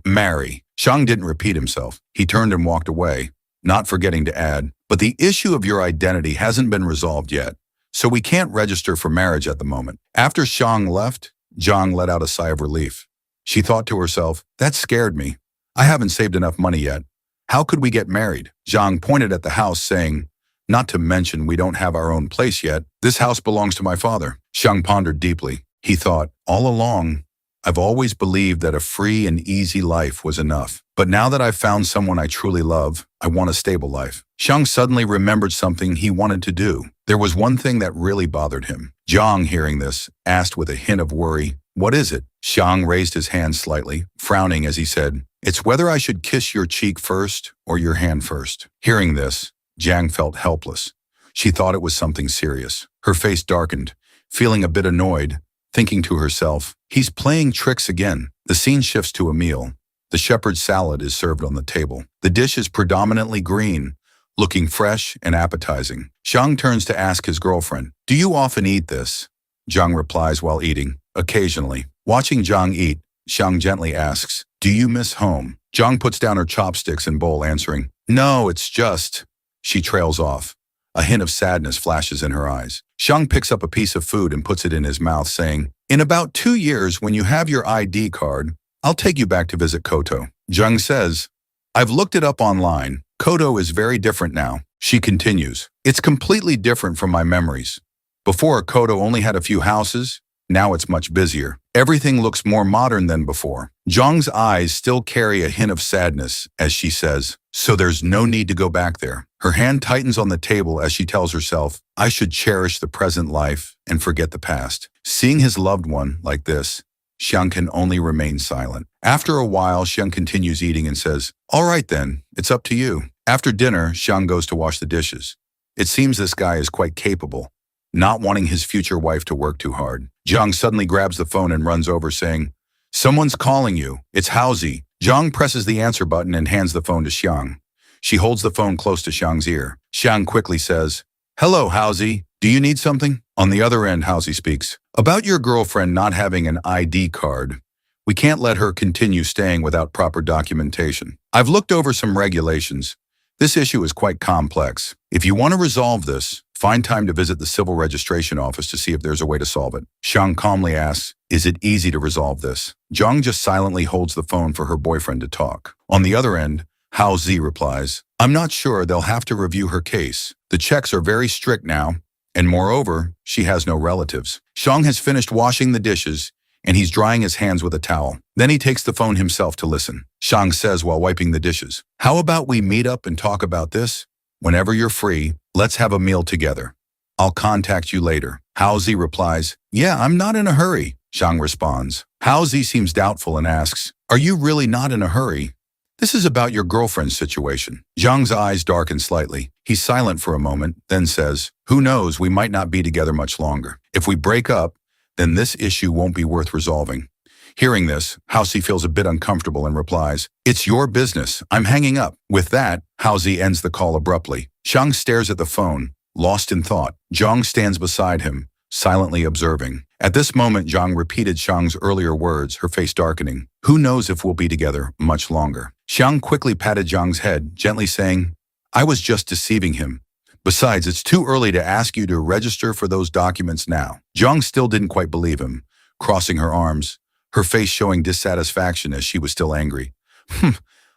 "Marry." Xiang didn't repeat himself. He turned and walked away, not forgetting to add, "But the issue of your identity hasn't been resolved yet, so we can't register for marriage at the moment." After Xiang left, Zhang let out a sigh of relief. She thought to herself, "That scared me. I haven't saved enough money yet. How could we get married?" Zhang pointed at the house, saying, "Not to mention we don't have our own place yet. This house belongs to my father." Xiang pondered deeply. He thought, "All along, I've always believed that a free and easy life was enough. But now that I've found someone I truly love, I want a stable life." Xiang suddenly remembered something he wanted to do. There was one thing that really bothered him. Zhang, hearing this, asked with a hint of worry, "What is it?" Xiang raised his hand slightly, frowning as he said, "It's whether I should kiss your cheek first or your hand first." Hearing this, Zhang felt helpless. She thought it was something serious. Her face darkened, feeling a bit annoyed, thinking to herself, "He's playing tricks again." The scene shifts to a meal. The shepherd's salad is served on the table. The dish is predominantly green, looking fresh and appetizing. Xiang turns to ask his girlfriend, "Do you often eat this?" Zhang replies while eating, "Occasionally." Watching Zhang eat, Xiang gently asks, "Do you miss home?" Zhang puts down her chopsticks and bowl, answering, "No, it's just..." She trails off. A hint of sadness flashes in her eyes. Xiang picks up a piece of food and puts it in his mouth, saying, "In about 2 years, when you have your ID card, I'll take you back to visit Koto." Zhang says, "I've looked it up online. Koto is very different now." She continues, "It's completely different from my memories. Before, Koto only had a few houses. Now it's much busier. Everything looks more modern than before." Zhang's eyes still carry a hint of sadness as she says, "So there's no need to go back there." Her hand tightens on the table as she tells herself, "I should cherish the present life and forget the past." Seeing his loved one like this, Xiang can only remain silent. After a while, Xiang continues eating and says, "All right then, it's up to you." After dinner, Xiang goes to wash the dishes. It seems this guy is quite capable, not wanting his future wife to work too hard. Zhang suddenly grabs the phone and runs over, saying, "Someone's calling you. It's Haozi." Zhang presses the answer button and hands the phone to Xiang. She holds the phone close to Xiang's ear. Xiang quickly says, "Hello, Haozi. Do you need something?" On the other end, Haozi speaks, "About your girlfriend not having an ID card. We can't let her continue staying without proper documentation. I've looked over some regulations. This issue is quite complex. If you want to resolve this, find time to visit the civil registration office to see if there's a way to solve it. Xiang calmly asks, is it easy to resolve this? Zhang just silently holds the phone for her boyfriend to talk. On the other end, Hao Zi replies, I'm not sure, they'll have to review her case. The checks are very strict now, and moreover, she has no relatives. Xiang has finished washing the dishes, and he's drying his hands with a towel. Then he takes the phone himself to listen. Xiang says while wiping the dishes, how about we meet up and talk about this? Whenever you're free, let's have a meal together. I'll contact you later. Hao Zi replies, yeah, I'm not in a hurry. Xiang responds. Hao Zi seems doubtful and asks, are you really not in a hurry? This is about your girlfriend's situation. Zhang's eyes darken slightly. He's silent for a moment, then says, who knows, we might not be together much longer. If we break up, then this issue won't be worth resolving. Hearing this, Hao Zi feels a bit uncomfortable and replies, it's your business. I'm hanging up. With that, Hao Zi ends the call abruptly. Xiang stares at the phone, lost in thought. Zhang stands beside him, silently observing. At this moment, Zhang repeated Xiang's earlier words, her face darkening. Who knows if we'll be together much longer? Xiang quickly patted Zhang's head, gently saying, I was just deceiving him. Besides, it's too early to ask you to register for those documents now. Zhang still didn't quite believe him, crossing her arms, her face showing dissatisfaction as she was still angry.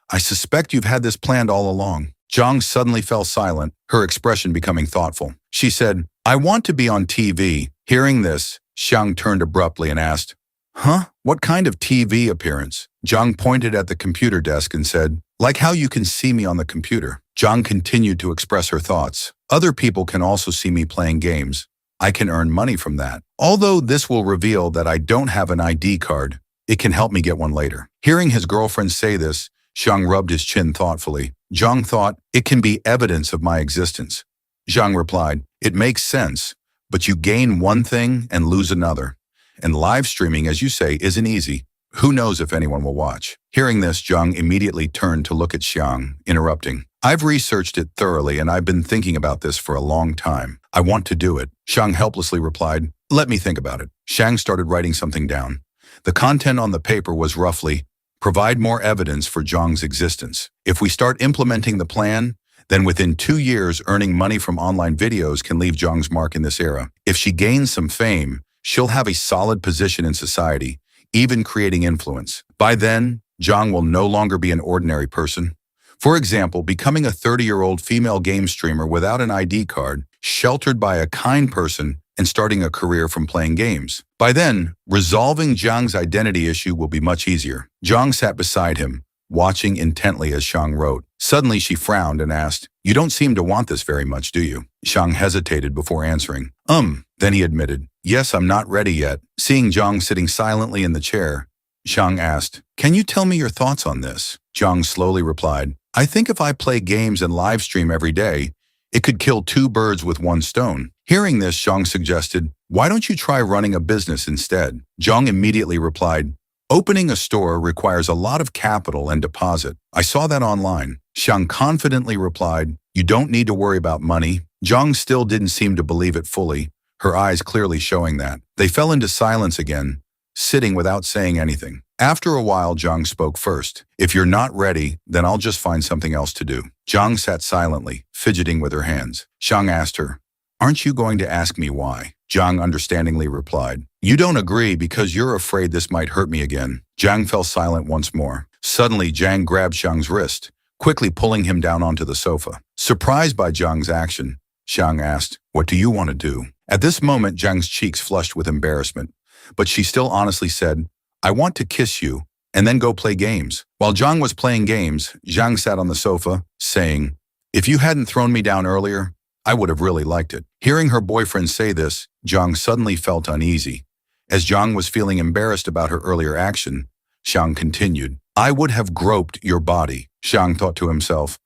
I suspect you've had this planned all along. Zhang suddenly fell silent, her expression becoming thoughtful. She said, I want to be on TV. Hearing this, Xiang turned abruptly and asked, huh? What kind of TV appearance? Zhang pointed at the computer desk and said, like how you can see me on the computer. Zhang continued to express her thoughts. Other people can also see me playing games. I can earn money from that. Although this will reveal that I don't have an ID card, it can help me get one later. Hearing his girlfriend say this, Xiang rubbed his chin thoughtfully. Zhang thought, it can be evidence of my existence. Zhang replied, it makes sense, but you gain one thing and lose another. And live streaming, as you say, isn't easy. Who knows if anyone will watch? Hearing this, Zhang immediately turned to look at Xiang, interrupting. I've researched it thoroughly and I've been thinking about this for a long time. I want to do it. Xiang helplessly replied, let me think about it. Xiang started writing something down. The content on the paper was roughly, provide more evidence for Zhang's existence. If we start implementing the plan, then within 2 years, earning money from online videos can leave Zhang's mark in this era. If she gains some fame, she'll have a solid position in society, even creating influence. By then, Zhang will no longer be an ordinary person. For example, becoming a 30-year-old female game streamer without an ID card, sheltered by a kind person, and starting a career from playing games. By then, resolving Zhang's identity issue will be much easier. Zhang sat beside him, watching intently as Xiang wrote. Suddenly she frowned and asked, you don't seem to want this very much, do you? Xiang hesitated before answering. Then he admitted, yes, I'm not ready yet. Seeing Zhang sitting silently in the chair, Xiang asked, can you tell me your thoughts on this? Zhang slowly replied, I think if I play games and live stream every day, it could kill 2 birds with 1 stone. Hearing this, Xiang suggested, why don't you try running a business instead? Zhang immediately replied, opening a store requires a lot of capital and deposit. I saw that online. Xiang confidently replied, you don't need to worry about money. Zhang still didn't seem to believe it fully, her eyes clearly showing that. They fell into silence again, sitting without saying anything. After a while, Zhang spoke first. If you're not ready, then I'll just find something else to do. Zhang sat silently, fidgeting with her hands. Xiang asked her, aren't you going to ask me why? Zhang understandingly replied, you don't agree because you're afraid this might hurt me again. Zhang fell silent once more. Suddenly, Zhang grabbed Xiang's wrist, quickly pulling him down onto the sofa. Surprised by Zhang's action, Xiang asked, what do you want to do? At this moment, Zhang's cheeks flushed with embarrassment, but she still honestly said, I want to kiss you, and then go play games. While Zhang was playing games, Zhang sat on the sofa, saying, if you hadn't thrown me down earlier, I would have really liked it. Hearing her boyfriend say this, Zhang suddenly felt uneasy. As Zhang was feeling embarrassed about her earlier action, Xiang continued, I would have groped your body. Xiang thought to himself,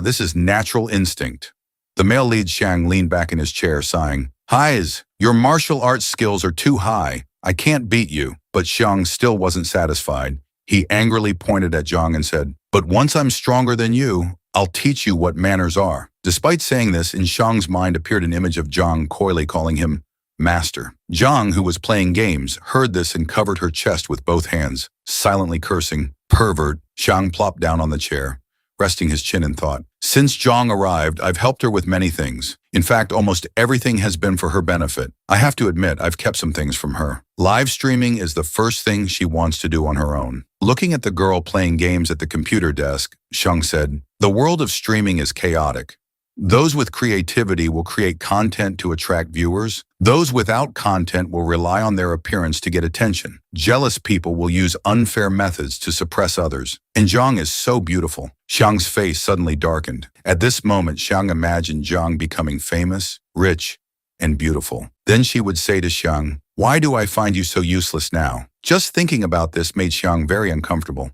this is natural instinct. The male lead Xiang leaned back in his chair, sighing, Highs, your martial arts skills are too high. I can't beat you. But Xiang still wasn't satisfied. He angrily pointed at Zhang and said, but once I'm stronger than you, I'll teach you what manners are. Despite saying this, in Xiang's mind appeared an image of Zhang coyly calling him Master. Zhang, who was playing games, heard this and covered her chest with both hands, silently cursing. Pervert. Zhang plopped down on the chair, resting his chin in thought. Since Zhang arrived, I've helped her with many things. In fact, almost everything has been for her benefit. I have to admit, I've kept some things from her. Live streaming is the first thing she wants to do on her own. Looking at the girl playing games at the computer desk, Zhang said, "The world of streaming is chaotic. Those with creativity will create content to attract viewers. Those without content will rely on their appearance to get attention. Jealous people will use unfair methods to suppress others. And Zhang is so beautiful." Xiang's face suddenly darkened. At this moment, Xiang imagined Zhang becoming famous, rich, and beautiful. Then she would say to Xiang, "Why do I find you so useless now?" Just thinking about this made Xiang very uncomfortable.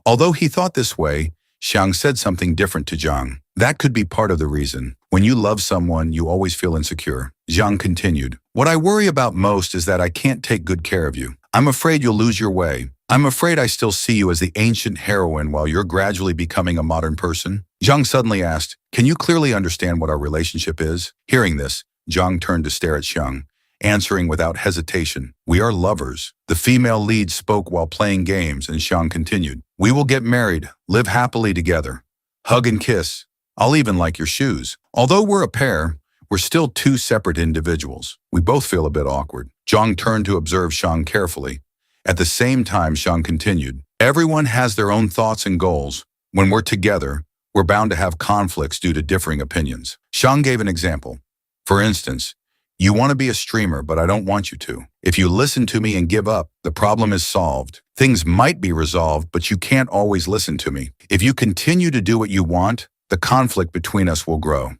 Although he thought this way, Xiang said something different to Zhang. That could be part of the reason. When you love someone, you always feel insecure. Zhang continued, "What I worry about most is that I can't take good care of you. I'm afraid you'll lose your way. I'm afraid I still see you as the ancient heroine while you're gradually becoming a modern person." Zhang suddenly asked, "Can you clearly understand what our relationship is?" Hearing this, Zhang turned to stare at Xiang, answering without hesitation, "We are lovers." The female lead spoke while playing games, and Xiang continued, "We will get married, live happily together, hug and kiss. I'll even like your shoes. Although we're a pair, we're still two separate individuals. We both feel a bit awkward." Zhang turned to observe Xiang carefully. At the same time, Xiang continued, "Everyone has their own thoughts and goals. When we're together, we're bound to have conflicts due to differing opinions." Xiang gave an example. "For instance, you want to be a streamer, but I don't want you to. If you listen to me and give up, the problem is solved. Things might be resolved, but you can't always listen to me. If you continue to do what you want, the conflict between us will grow.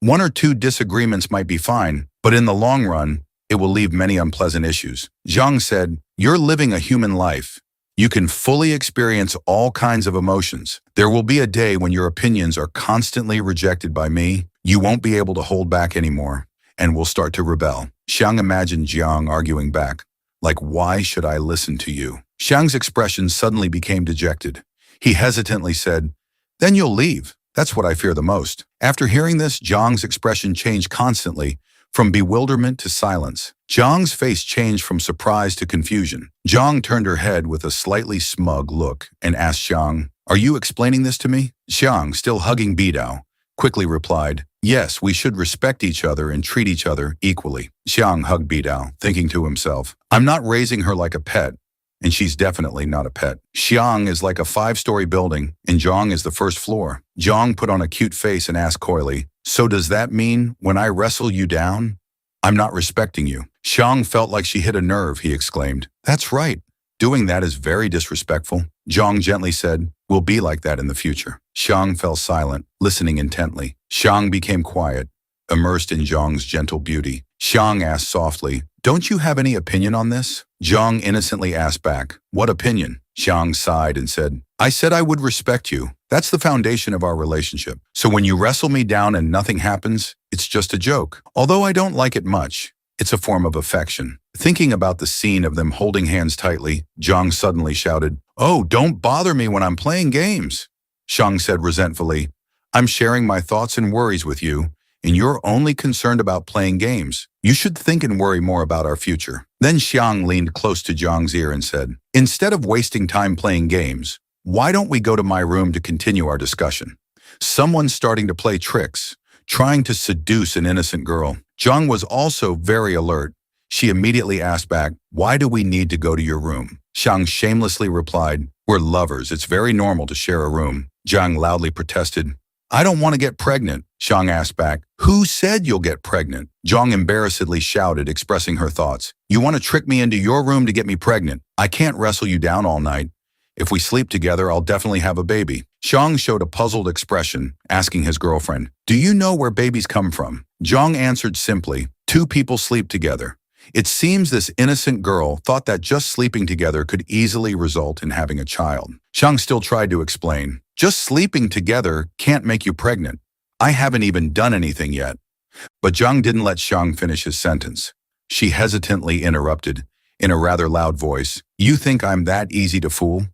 One or two disagreements might be fine, but in the long run, it will leave many unpleasant issues." Zhang said, "You're living a human life. You can fully experience all kinds of emotions. There will be a day when your opinions are constantly rejected by me. You won't be able to hold back anymore and will start to rebel." Xiang imagined Zhang arguing back, like, "Why should I listen to you?" Xiang's expression suddenly became dejected. He hesitantly said, "Then you'll leave. That's what I fear the most." After hearing this, Zhang's expression changed constantly, from bewilderment to silence. Zhang's face changed from surprise to confusion. Zhang turned her head with a slightly smug look and asked Xiang, "Are you explaining this to me?" Xiang, still hugging Bidao, quickly replied, "Yes, we should respect each other and treat each other equally." Xiang hugged Bidao, thinking to himself, "I'm not raising her like a pet, and she's definitely not a pet. Xiang is like a 5-story building, and Zhang is the first floor." Zhang put on a cute face and asked coyly, "So does that mean when I wrestle you down, I'm not respecting you?" Xiang felt like she hit a nerve, he exclaimed. "That's right. Doing that is very disrespectful." Zhang gently said, "We'll be like that in the future." Xiang fell silent, listening intently. Xiang became quiet, immersed in Zhang's gentle beauty. Xiang asked softly, "Don't you have any opinion on this?" Zhang innocently asked back, "What opinion?" Xiang sighed and said, "I said I would respect you. That's the foundation of our relationship. So when you wrestle me down and nothing happens, it's just a joke. Although I don't like it much, it's a form of affection." Thinking about the scene of them holding hands tightly, Zhang suddenly shouted, "Oh, don't bother me when I'm playing games." Xiang said resentfully, "I'm sharing my thoughts and worries with you, and you're only concerned about playing games. You should think and worry more about our future." Then Xiang leaned close to Zhang's ear and said, "Instead of wasting time playing games, why don't we go to my room to continue our discussion? Someone's starting to play tricks, trying to seduce an innocent girl." Zhang was also very alert. She immediately asked back, "Why do we need to go to your room?" Xiang shamelessly replied, "We're lovers. It's very normal to share a room." Zhang loudly protested, "I don't want to get pregnant." Xiang asked back, "Who said you'll get pregnant?" Zhang embarrassedly shouted, expressing her thoughts. "You want to trick me into your room to get me pregnant? I can't wrestle you down all night. If we sleep together, I'll definitely have a baby." Xiang showed a puzzled expression, asking his girlfriend, "Do you know where babies come from?" Zhang answered simply, "Two people sleep together." It seems this innocent girl thought that just sleeping together could easily result in having a child. Xiang still tried to explain, "Just sleeping together can't make you pregnant. I haven't even done anything yet." But Zhang didn't let Xiang finish his sentence. She hesitantly interrupted, in a rather loud voice, "You think I'm that easy to fool?